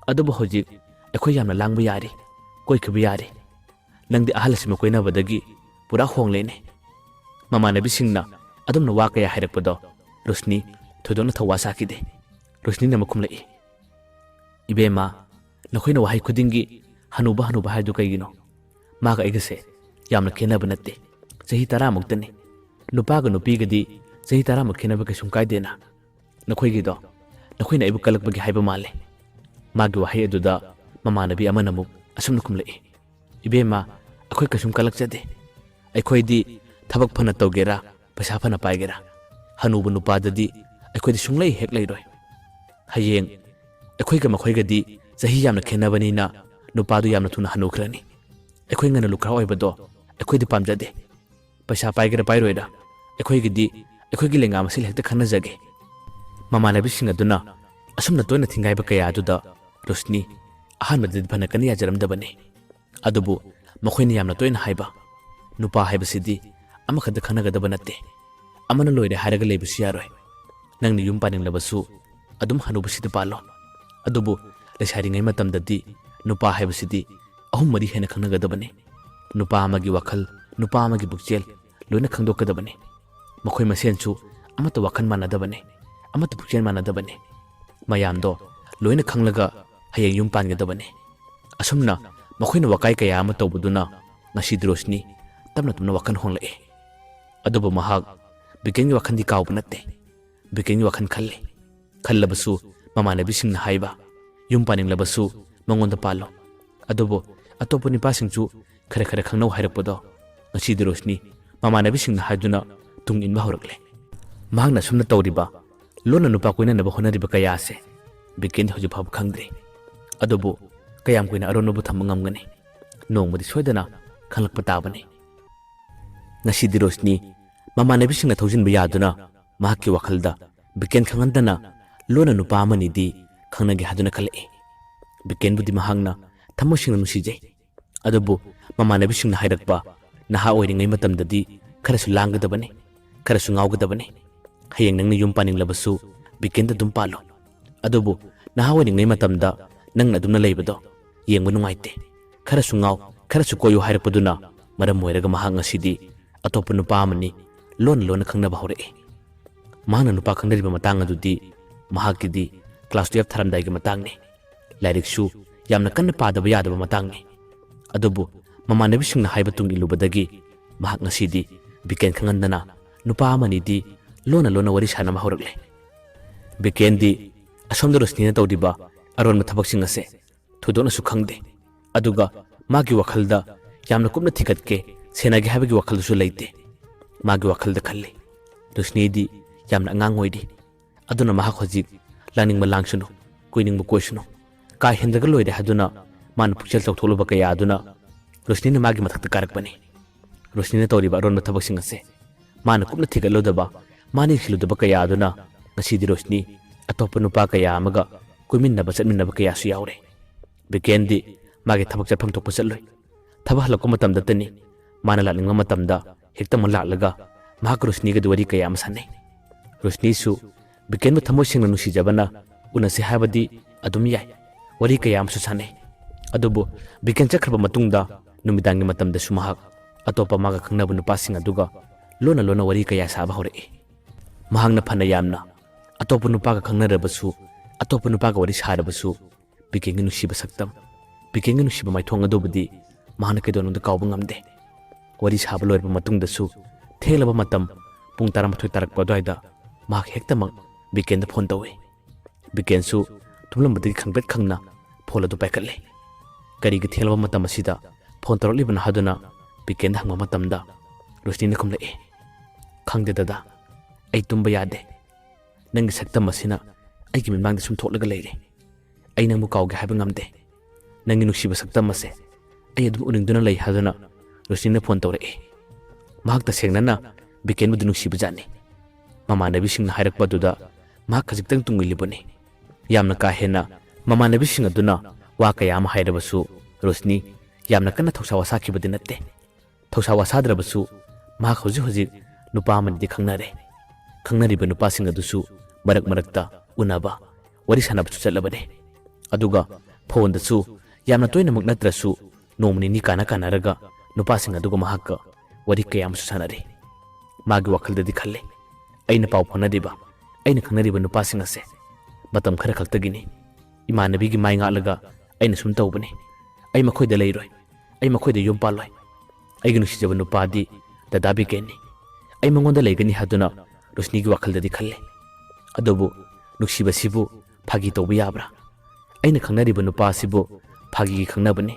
ꯑꯗꯨꯕꯨ ꯍꯧꯖꯤꯛ ꯑꯩꯈꯣই ꯌꯥꯝꯅ ꯂꯥꯡꯕ ꯌꯥꯔꯤ ꯀꯣꯏꯈꯤꯕ ꯌꯥꯔꯤ ꯅꯪꯗꯤ ꯑꯍꯜ ꯑꯁꯤꯃ ꯀꯣꯏꯅꯕꯗꯒꯤ ꯄꯨꯔꯥ ꯍꯣꯡꯂꯦꯅꯦ ꯃꯃꯥꯟꯅꯕꯤꯁꯤꯡꯅ ꯑꯗꯨꯝꯅ ꯋꯥ ꯀꯌꯥ ꯍꯥꯏꯔꯛꯄꯗꯣ ꯔꯣꯁꯅꯤ ꯊꯣꯏꯗꯣꯛꯅ ꯊꯧꯋꯥ ꯁꯥꯈꯤꯗꯦ ꯔꯣꯁꯅꯤꯅ ꯃꯈꯨꯝꯂꯛꯏ ꯏꯕꯦꯝꯃ ꯅꯈꯣꯏꯅ ꯋꯥꯍꯩ ꯈꯨꯗꯤꯡꯒꯤ ꯍꯅꯨꯕ ꯍꯅꯨꯕ ꯍꯥꯏꯗꯨ ꯀꯩꯒꯤꯅꯣ ꯃꯥꯒ ꯑꯩꯒꯁꯦ ꯌꯥꯝꯅ ꯈꯦꯟꯅꯕ ꯅꯠꯇꯦ ꯆꯍꯤ 10ꯃꯨꯛꯇꯅꯤ ꯅꯨꯄꯥꯒ ꯅꯨꯄꯤꯒꯗꯤ ꯆꯍꯤ 10ꯃꯨꯛ ꯈꯦꯟꯅꯕ ꯀꯩꯁꯨꯝ ꯀꯥꯏꯗꯦꯅ ꯅꯈꯣꯏꯒꯤꯗꯣ ꯅꯈꯣꯏꯅ ꯑꯩꯕꯨ ꯀꯜꯂꯛꯄꯒꯤ ꯍꯥꯏꯕ ꯃꯥꯜꯂꯦ ꯃꯥꯒꯤ ꯋꯥꯍꯩ ꯑꯗꯨꯗ ꯃꯃꯥꯟꯅꯕꯤ ꯑꯃꯅ ꯑꯃꯨꯛ ꯑꯁꯨꯝꯅ ꯈꯨꯝꯂꯛꯏ ꯏꯕꯦꯝꯃ ꯑꯩꯈꯣꯏ ꯀꯩꯁꯨꯝ ꯀꯜꯂꯛꯆꯗꯦ ꯑꯩꯈꯣꯏꯗꯤ ꯊꯕꯛ ꯐꯅ ꯇꯧꯒꯦꯔꯥ ꯄꯩꯁꯥ ꯐꯅ ꯄꯥꯏꯒꯦꯔꯥ ꯍꯅꯨꯕ ꯅꯨꯄꯥꯗꯗꯤ ꯑꯩꯈꯣꯏꯗꯤ ꯁꯨꯡꯂꯩ ꯍꯦꯛ ꯂꯩꯔꯣꯏ ꯍꯌꯦꯡ ꯑꯩꯈꯣꯏꯒ ꯃꯈꯣꯏꯒꯗꯤ ꯆꯍꯤ ꯌꯥꯝꯅ ꯈꯦꯟꯅꯕꯅꯤꯅ ꯅꯨꯄꯥꯗꯨ ꯌꯥꯝꯅ ꯊꯨꯅ ꯍꯟꯅꯨꯈ꯭ꯔꯅꯤ ꯑꯩꯈꯣꯏ ꯉꯟꯅ ꯂꯨꯈ꯭ꯔꯥ ꯑꯣꯏꯕꯗꯣ ꯑꯩꯈꯣꯏꯗꯤ ꯄꯥꯝꯖꯗꯦ ꯄꯩꯁꯥ ꯄꯥꯏꯒꯦꯔꯥ ꯄꯥꯏꯔꯣꯏꯔꯥ ꯑꯩꯈꯣꯏꯒꯤꯗꯤ ꯑꯩꯈꯣꯏꯒꯤ ꯂꯦꯡꯒꯥ ꯃꯁꯦꯜ ꯍꯦꯛꯇ ꯈꯟꯅꯖꯒꯦ ꯃꯃꯥꯟꯅꯕꯤꯁꯤꯡ ꯑꯗꯨꯅ ꯑꯁꯨꯝꯅ ꯇꯣꯏꯅ ꯊꯤꯡꯒꯥꯏꯕ ꯀꯌꯥ ꯑꯗꯨꯗ ꯔꯣꯁꯅꯤ ꯑꯍꯥꯟꯕꯗꯗꯤ ꯐꯅ ꯀꯟꯅ ꯌꯥꯖꯔꯝꯗꯕꯅꯤ ꯑꯗꯨꯕꯨ ꯃꯈꯣꯏꯅ ꯌꯥꯝꯅ ꯇꯣꯏꯅ ꯍꯥꯏꯕ ꯅꯨꯄꯥ ꯍꯥꯏꯕꯁꯤꯗꯤ ꯑꯃꯈꯛꯇ ꯈꯟꯅꯒꯗꯕ ꯅꯠꯇꯦ ꯑꯃꯅ ꯂꯣꯏꯔꯦ ꯍꯥꯏꯔꯒ ꯂꯩꯕꯁꯨ ꯌꯥꯔꯣꯏ ꯅꯪꯅ ꯌꯨꯝ ꯄꯥꯅꯤꯡꯂꯕꯁꯨ ꯑꯗꯨꯝ ꯍꯅꯨꯕꯁꯤꯗ ꯄꯥꯜꯂꯣ ꯑꯗꯨꯕꯨ ꯂꯩꯁꯥꯔꯤꯉꯩ ꯃꯇꯝꯗꯗꯤ ꯅꯨꯄꯥ ꯍꯥꯏꯕꯁꯤꯗꯤ 3-4 ꯍꯦꯟꯅ ꯈꯪꯅꯒꯗꯕꯅꯤ ꯅꯨꯄꯥ ꯑꯃꯒꯤ ꯋꯥꯈꯜ ꯅꯨꯄꯥ ꯑꯃꯒꯤ ꯄꯨꯛꯆꯦꯜ ꯂꯣꯏꯅ ꯈꯪꯗꯣꯛꯀꯗꯕꯅꯤ ꯃꯈꯣꯏ ꯃꯁꯦꯟꯁꯨ ꯑꯃꯠꯇ ꯋꯥꯈꯜ ꯃꯥꯟꯅꯗꯕꯅꯤ ꯑꯃꯠꯇ ꯄꯨꯛꯆꯦꯜ ꯃꯥꯟꯅꯗꯕꯅꯤ ꯃꯌꯥꯝꯗꯣ ꯂꯣꯏꯅ ꯈꯪꯂꯒ ꯍꯌꯦꯡ ꯌꯨꯝ ꯄꯥꯟꯒꯗꯕꯅꯤ ꯑꯁꯨꯝꯅ ꯃꯈꯣꯏꯅ ꯋꯥꯀꯥꯏ ꯀꯌꯥ ꯑꯃ ꯇꯧꯕꯗꯨꯅ ꯉꯁꯤꯗꯤ ꯔꯣꯁꯅꯤ ꯇꯞꯅ ꯇꯞꯅ ꯋꯥꯈꯜ ꯍꯣꯡꯂꯛꯏ ꯑꯗꯨꯕꯨ ꯃꯍꯥꯛ ꯕꯤꯀꯦꯟꯒꯤ ꯋꯥꯈꯜꯗꯤ ꯀꯥꯎꯕ ꯅꯠꯇꯦ ꯕꯤꯀꯦꯟꯒꯤ ꯋꯥꯈꯜ ꯈꯜꯂꯤ ꯈꯜꯂꯕꯁꯨ ꯃꯃꯥꯟꯅꯕꯤꯁꯤꯡꯅ ꯍꯥꯏꯕ ꯌꯨꯝ ꯄꯥꯅꯤꯡꯂꯕꯁꯨ ꯃꯉꯣꯟꯗ ꯄꯥꯜꯂꯣ ꯑꯗꯨꯕꯨ ꯑꯇꯣꯞꯄ ꯅꯨꯄꯥꯁꯤꯡꯁꯨ ꯈꯔ ꯈꯔ ꯈꯪꯅꯧ ꯍꯥꯏꯔꯛꯄꯗꯣ ꯉꯁꯤꯗꯤ ꯔꯣꯁꯅꯤ ꯃꯃꯥꯟꯅꯕꯤꯁꯤꯡꯅ ꯍꯥꯏꯗꯨꯅ ꯇꯨꯡ ꯏꯟꯕ ꯍꯧꯔꯛꯂꯦ ꯃꯍꯥꯛꯅ ꯑꯁꯨꯝꯅ ꯇꯧꯔꯤꯕ ꯂꯣꯟꯅ ꯅꯨꯄꯥ ꯀꯣꯏꯅꯅꯕ ꯍꯣꯠꯅꯔꯤꯕ ꯀꯌꯥ ꯑꯁꯦ ꯕꯤꯀꯦꯟꯗꯤ ꯍꯧꯖꯤꯛ ꯐꯥꯎꯕ ꯈꯪꯗ꯭ꯔꯤ ꯑꯗꯨꯕꯨ ꯀꯌꯥꯝ ꯀꯨꯏꯅ ꯑꯔꯣꯟꯕꯕꯨ ꯊꯝꯕ ꯉꯝꯒꯅꯤ ꯅꯣꯡꯃꯗꯤ ꯁꯣꯏꯗꯅ ꯈꯪꯂꯛꯄ ꯇꯥꯕꯅꯤ ꯉꯁꯤꯗꯤ ꯔꯣꯁꯅꯤ ꯃꯃꯥꯟꯅꯕꯤꯁꯤꯡꯅ ꯊꯧꯖꯤꯟꯕ ꯌꯥꯗꯨꯅ ꯃꯍꯥꯛꯀꯤ ꯋꯥꯈꯜꯗ ꯕꯤꯀꯦꯟ ꯈꯪꯍꯟꯗꯅ ꯂꯣꯟꯅ ꯅꯨꯄꯥ ꯑꯃꯅꯤꯗꯤ ꯈꯪꯅꯒꯦ ꯍꯥꯏꯗꯨꯅ ꯈꯜꯂꯛꯏ ꯕꯤꯀꯦꯟꯕꯨꯗꯤ ꯃꯍꯥꯛꯅ ꯊꯃꯣꯏ ꯁꯦꯡꯅ ꯅꯨꯡꯁꯤꯖꯩ ꯑꯗꯨꯕꯨ ꯃꯃꯥꯟꯅꯕꯤꯁꯤꯡꯅ ꯍꯥꯏꯔꯛꯄ ꯅꯍꯥ ꯑꯣꯏꯔꯤꯉꯩ ꯃꯇꯝꯗꯗꯤ ꯈꯔꯁꯨ ꯂꯥꯡꯒꯗꯕꯅꯤ ꯈꯔꯁꯨ ꯉꯥꯎꯒꯗꯕꯅꯤ ꯍꯌꯦꯡ ꯅꯪꯅ ꯌꯨꯝ ꯄꯥꯅꯤꯡꯂꯕꯁꯨ ꯕꯤꯀꯦꯟꯗ ꯑꯗꯨꯝ ꯄꯥꯜꯂꯣ ꯑꯗꯨꯕꯨ ꯅꯍꯥ ꯑꯣꯏꯔꯤꯉꯩ ꯃꯇꯝꯗ ꯅꯪꯅ ꯑꯗꯨꯝꯅ ꯂꯩꯕꯗꯣ ꯌꯦꯡꯕ ꯅꯨꯡꯉꯥꯏꯇꯦ ꯈꯔꯁꯨ ꯉꯥꯎ ꯈꯔꯁꯨ ꯀꯣꯏꯌꯨ ꯍꯥꯏꯔꯛꯄꯗꯨꯅ ꯃꯔꯝ ꯑꯣꯏꯔꯒ ꯃꯍꯥꯛ ꯉꯁꯤꯗꯤ ꯑꯇꯣꯞꯄ ꯅꯨꯄꯥ ꯑꯃꯅꯤ ꯂꯣꯟꯅ ꯂꯣꯟꯅ ꯈꯪꯅꯕ ꯍꯧꯔꯛꯏ ꯃꯍꯥꯛꯅ ꯅꯨꯄꯥ ꯈꯪꯅꯔꯤꯕ ꯃꯇꯥꯡ ꯑꯗꯨꯗꯤ ꯃꯍꯥꯛꯀꯤꯗꯤ ꯀ꯭ꯂꯥꯁ 12 ꯊꯥꯔꯝꯗꯥꯏꯒꯤ ꯃꯇꯥꯡꯅꯤ ꯂꯥꯏꯔꯤꯛꯁꯨ ꯌꯥꯝꯅ ꯀꯟꯅ ꯄꯥꯗꯕ ꯌꯥꯗꯕ ꯃꯇꯥꯡꯅꯤ ꯑꯗꯨꯕꯨ ꯃꯃꯥꯟꯅꯕꯤꯁꯤꯡꯅ ꯍꯥꯏꯕ ꯇꯨꯡ ꯏꯜꯂꯨꯕꯗꯒꯤ ꯃꯍꯥꯛ ꯉꯁꯤꯗꯤ ꯕꯤꯀꯦꯟ ꯈꯪꯍꯟꯗꯅ ꯅꯨꯄꯥ ꯑꯃꯅꯤꯗꯤ ꯂꯣꯟꯅ ꯂꯣꯟꯅ ꯋꯥꯔꯤ ꯁꯥꯟꯅꯕ ꯍꯧꯔꯛꯂꯦ ꯕꯤꯀꯦꯟꯗꯤ ꯑꯁꯣꯝꯗ ꯔꯣꯁꯅꯤꯅ ꯇꯧꯔꯤꯕ ꯑꯔꯣꯟꯕ ꯊꯕꯛꯁꯤꯡ ꯑꯁꯦ ꯊꯣꯏꯗꯣꯛꯅꯁꯨ ꯈꯪꯗꯦ ꯑꯗꯨꯒ ꯃꯥꯒꯤ ꯋꯥꯈꯜꯗ ꯌꯥꯝꯅ ꯀꯨꯞꯅ ꯊꯤꯒꯠꯀꯦ ꯁꯦꯟꯅꯒꯦ ꯍꯥꯏꯕꯒꯤ ꯋꯥꯈꯜꯗꯨꯁꯨ ꯂꯩꯇꯦ ꯃꯥꯒꯤ ꯋꯥꯈꯜꯗ ꯈꯜꯂꯤ ꯔꯣꯁꯅꯤꯗꯤ ꯌꯥꯝꯅ ꯑꯉꯥꯡ ꯑꯣꯏꯔꯤ ꯑꯗꯨꯅ ꯃꯍꯥꯛ ꯍꯧꯖꯤꯛ ꯂꯥꯡꯅꯤꯡꯕ ꯂꯥꯡꯁꯅꯨ ꯀꯣꯏꯅꯤꯡꯕ ꯀꯣꯏꯁꯅꯨ ꯀꯥ ꯍꯦꯟꯗ꯭ꯔꯒ ꯂꯣꯏꯔꯦ ꯍꯥꯏꯗꯨꯅ ꯃꯥꯅ ꯄꯨꯛꯆꯦꯜ ꯆꯥꯎꯊꯣꯛꯂꯨꯕ ꯀꯌꯥ ꯑꯗꯨꯅ ꯔꯣꯁꯅꯤꯅ ꯃꯥꯒꯤ ꯃꯊꯛꯇ ꯀꯥꯔꯛꯄꯅꯤ ꯔꯣꯁꯅꯤꯅ ꯇꯧꯔꯤꯕ ꯑꯔꯣꯟꯕ ꯊꯕꯛꯁꯤꯡ ꯑꯁꯦ ꯃꯥꯅ ꯀꯨꯞꯅ ꯊꯤꯒꯠꯂꯨꯗꯕ ꯃꯥꯅ ꯌꯦꯡꯁꯤꯜꯂꯨꯗꯕ ꯀꯌꯥ ꯑꯗꯨꯅ ꯉꯁꯤꯗꯤ ꯔꯣꯁꯅꯤ ꯑꯇꯣꯞꯄ ꯅꯨꯄꯥ ꯀꯌꯥ ꯑꯃꯒ ꯀꯣꯏꯃꯤꯟꯅꯕ ꯆꯠꯃꯤꯟꯅꯕ ꯀꯌꯥꯁꯨ ꯌꯥꯎꯔꯦ ꯕꯤꯀꯦꯟꯗꯤ ꯃꯥꯒꯤ ꯊꯕꯛ ꯆꯠꯐꯝ ꯊꯣꯛꯄ ꯆꯠꯂꯣꯏ Thaba halakko matamda tani mana lakningma matamda hekta mon laklaga mahak Rosni ga wari kaya ama sanai. Rosni su Biken bu thamoi singna nusijabana unasi habadi adum yai wari kaya am su sanai. Adubu Biken chakraba matungda numidangi matamda su mahak atopa maga khangnabu nupasing aduga lona wari kaya saba hore. Mahangna phana yamna atopa nupaga khangnarabasu atopa nupaga wari sarabasu Biken gi nusiba saktam Biken gi nusiba maithong adobudi mahana kedonunda kauba ngamde. Wari saba loirba matungdasu thelaba matam pung 12 tarakpa doida mahak hektamak Biken da phone tawe. Biken su tumlambadi khangbet khangna phone adu paikalle. Kari gi thelaba matam asida phone tarolibana haduna Biken hangma matamda Rosni na khumla khangde dada ai tumba yade nangi saktam asina ai gi mimang da sum tholaga leire ai nang mu kauge haba ngamde nangi nusiba saktam ase ai adum uningduna lei haduna Rosni na phone tawre mahak ta sengnana Biken bu nusiba jani mamanabi singna hairakpa duda mahak khajitang tungilibone yamna ka hena mamanabi sing aduna wa kaya ma hairabasu Rosni yamna kana thausawa sakibadi natte thausawa sadrabasu mahak hoji nupa amandi khangnariba nupa sing adusu marakta unaba wari sanabsu chatlabane aduga phone dasu yamna toinamak natrasu nomni ni kana raga nupa sing aduga mahak wari kaya amsu sanare magi wakhaldadi khalle aina pau phonadiba aina khangnariba nupa sing ase matam khara khaktagini imanabi gi mai ngalaga aina sum tawbane ai makhoida leiroi ai makhoida yom paloi ai gi nusijaba nupadi dada Biken ai mangonda leigani haduna Rosni gi wakaldadi khalle adobu nuksiba sibu phagi tawba yabra aina khangnariba nupa sibu phagi gi khangnabani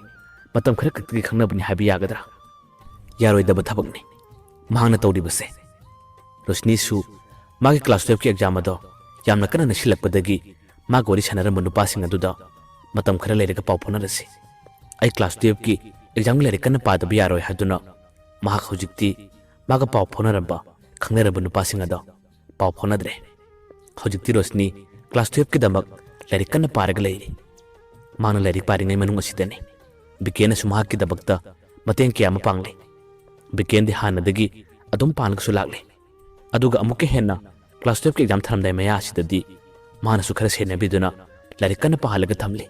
matam khara khaktagi khangnabani habi yagadra yaroidaba thabakni mahangna tawribase Rosni su magi class 12 ki exam ado yamna kana nasilakpadagi mag wari sanaramba nupa sing aduda matam khara leiraga pau phonarasi ai class 12 ki exam leire kana padaba yaroi haduna mahak hojikti maga pau phonaramba khangnaraba nupa sing ado pau phonadre hojikti Rosni class 12 ki damak leire kana paraga leiri mana leire paringai manung asidane Biken su mahak ki dabakta mateng kiyama pangle Biken di hanadagi adum panag su lagle aduga amuke henna class 12 ki exam tharamdai maya asidadi mana su khara sena biduna leire kana pahalaga thamle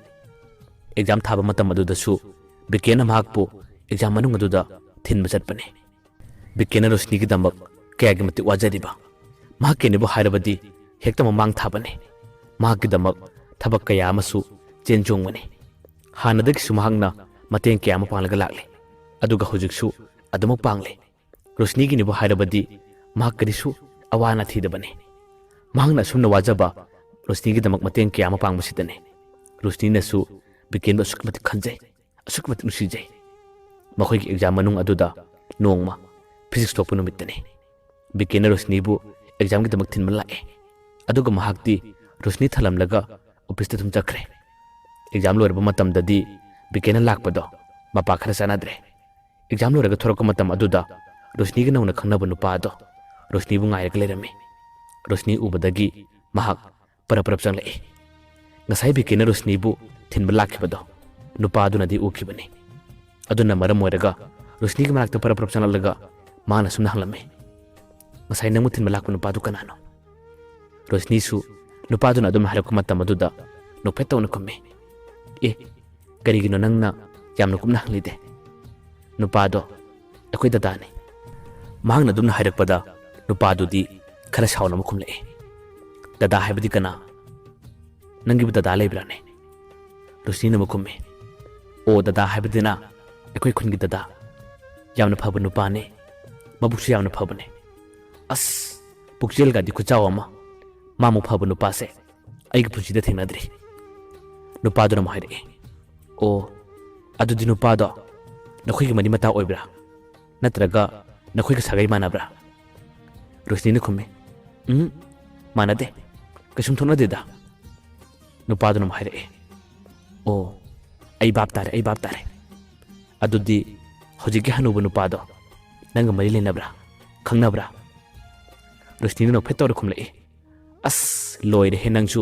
exam thaba matam aduda su Biken mahak pu exam manung aduda thinba chatpane Biken Rosni gi damak kayagi mati wajariba mahak ke nebo hairabadi hekta mamang thabane mahak gi damak thabak kaya amasu chenjongmane hanadagi su mahangna mateng kaya ma panglaga lagle aduga hojiksu adumok pangle Rosni gi nebo hairabadi mahak kadisu awana thidabane mahangna sumna wajaba Rosni gi damak mateng kaya ma pangbasidane Rosni na su Biken asukmati khanjai asukmati nusijai makhoi gi exam manung aduda nongma physics topu numitane Biken Rosni bu exam gi damak thinma lae aduga mahakti Rosni thalamlaga office ta thum chakre exam loirba matam dadi Biken lakpado mapa khara sanadre exam loiraga thoraka matam aduda Rosni gi nauna khangnabu nupa ado Rosni bu ngairaka leirame Rosni ubadagi mahak parap changlai ngasai Biken Rosni bu thinba lakhibado nupa aduna di ukibane aduna maram oiraga Rosni gi manakta parap changlalaga mana sumna hanglame ngasai namu thinba lakpa nupa du kanano Rosni su nupa aduna adum harapka matam aduda nokpetawna komme karigino nangna yamna kumna hanglide nupa do akoi dadane mahangna adumna hairakpada nupa adudi khara sauna mukhumle dada haibadi kana nangi dada leibrane Rosni na mukumme o dada haibadina akoi khungi dada yamna phaba nupa ne mabuksu yamna phabane as pukjel ga di khuchaw ama mamu phaba nupa se aigi puchida thenadri nupa do na maire o adudi nupa do nakhoi gi mani mata oibra natraga nakhoi gi sagai manabra Rosni na khumme manade kasum thona deda nupa do na maire o ai bap tare adudi hojiki hanubu nupa do nanga mari lenabra khangnabra Rosni no phetor khumle as loire he nangsu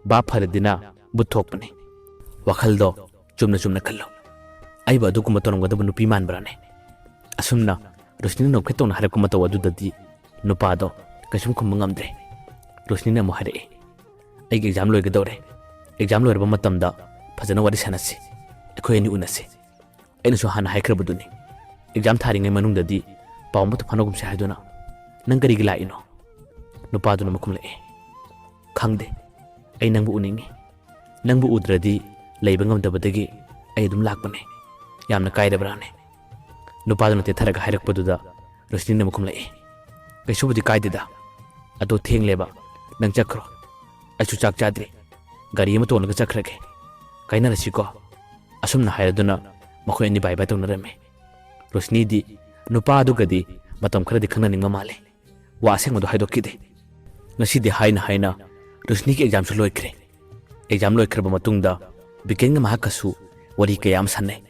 ba pharadina buthokpane wakhal do chumna khallo ꯑꯩꯕꯨ ꯑꯗꯨꯒꯨꯝꯕ ꯇꯧꯔꯝꯒꯗꯕ ꯅꯨꯄꯤ ꯃꯥꯟꯕ꯭ꯔꯥꯅꯦ? ꯑꯁꯨꯝꯅ ꯔꯣꯁꯅꯤꯅ ꯅꯣꯛꯐꯦꯠꯇꯧꯅ ꯍꯥꯏꯔꯛꯄ ꯃꯇꯧ ꯑꯗꯨꯗꯗꯤ ꯅꯨꯄꯥꯗꯣ ꯀꯩꯁꯨꯝ ꯈꯨꯝꯕ ꯉꯝꯗ꯭ꯔꯦ꯫ ꯔꯣꯁꯅꯤꯅ ꯑꯃꯨꯛ ꯍꯥꯏꯔꯛꯑꯦ, ꯑꯩꯒꯤ ꯑꯦꯛꯖꯥꯝ ꯂꯣꯏꯒꯗꯧꯔꯦ, ꯑꯦꯛꯖꯥꯝ ꯂꯣꯏꯔꯕ ꯃꯇꯝꯗ ꯐꯖꯅ ꯋꯥꯔꯤ ꯁꯥꯟꯅꯁꯤ, ꯑꯩꯈꯣꯏ ꯑꯅꯤ ꯎꯅꯁꯤ꯫ ꯑꯩꯅꯁꯨ ꯍꯥꯟꯅ ꯍꯥꯏꯈ꯭ꯔꯕꯗꯨꯅꯤ, ꯑꯦꯛꯖꯥꯝ ꯊꯥꯔꯤꯉꯩ ꯃꯅꯨꯡꯗꯗꯤ ꯄꯥꯎ ꯑꯃꯇ ꯐꯥꯎꯅꯒꯨꯝꯁꯤ ꯍꯥꯏꯗꯨꯅ꯫ ꯅꯪ ꯀꯔꯤꯒꯤ ꯂꯥꯛꯏꯅꯣ? ꯅꯨꯄꯥꯗꯨꯅ ꯑꯃꯨꯛ ꯈꯨꯝꯂꯛꯑꯦ, ꯈꯪꯗꯦ, ꯑꯩ ꯅꯪꯕꯨ ꯎꯅꯤꯡꯉꯤ, ꯅꯪꯕꯨ ꯎꯗ꯭ꯔꯗꯤ ꯂꯩꯕ ꯉꯝꯗꯕꯗꯒꯤ ꯑꯩ ꯑꯗꯨꯝ ꯂꯥꯛꯄꯅꯦ, ꯌꯥꯝꯅ ꯀꯥꯏꯔꯕ꯭ꯔꯥꯅꯦ? ꯅꯨꯄꯥꯗꯨꯅ ꯇꯦꯊꯔꯒ ꯍꯥꯏꯔꯛꯄꯗꯨꯗ ꯔꯣꯁꯅꯤꯅ ꯑꯃꯨꯛ ꯈꯨꯝꯂꯛꯑꯦ, ꯀꯩꯁꯨꯕꯨꯗꯤ ꯀꯥꯏꯗꯦꯗ, ꯑꯗꯣ ꯊꯦꯡꯂꯦꯕ, ꯅꯪ ꯆꯠꯈ꯭ꯔꯣ, ꯑꯩꯁꯨ ꯆꯥꯛ ꯆꯥꯗ꯭ꯔꯤ, ꯒꯥꯔꯤ ꯑꯃ ꯇꯣꯡꯂꯒ ꯆꯠꯈ꯭ꯔꯒꯦ, ꯀꯥꯏꯅꯔꯁꯤꯀꯣ꯫ ꯑꯁꯨꯝꯅ ꯍꯥꯏꯔꯗꯨꯅ ꯃꯈꯣꯏ ꯑꯅꯤ ꯕꯥꯏ ꯕꯥꯏ ꯇꯧꯅꯔꯝꯃꯤ꯫ ꯔꯣꯁꯅꯤꯗꯤ ꯅꯨꯄꯥ ꯑꯗꯨꯒꯗꯤ ꯃꯇꯝ ꯈꯔꯗꯤ ꯈꯪꯅꯅꯤꯡꯕ ꯃꯥꯜꯂꯦ, ꯋꯥ ꯑꯁꯦꯡꯕꯗꯣ ꯍꯥꯏꯗꯣꯛꯈꯤꯗꯦ꯫ ꯉꯁꯤꯗꯤ ꯍꯥꯏꯅ ꯍꯥꯏꯅ ꯔꯣꯁꯅꯤꯒꯤ ꯑꯦꯛꯖꯥꯝꯁꯨ ꯂꯣꯏꯈ꯭ꯔꯦ꯫ ꯑꯦꯛꯖꯥꯝ ꯂꯣꯏꯈ꯭ꯔꯕ ꯃꯇꯨꯡꯗ ꯕꯤꯀꯦꯟꯒ ꯃꯍꯥꯛꯀꯁꯨ ꯋꯥꯔꯤ ꯀꯌꯥ ꯑꯃ ꯁꯥꯟꯅꯩ꯫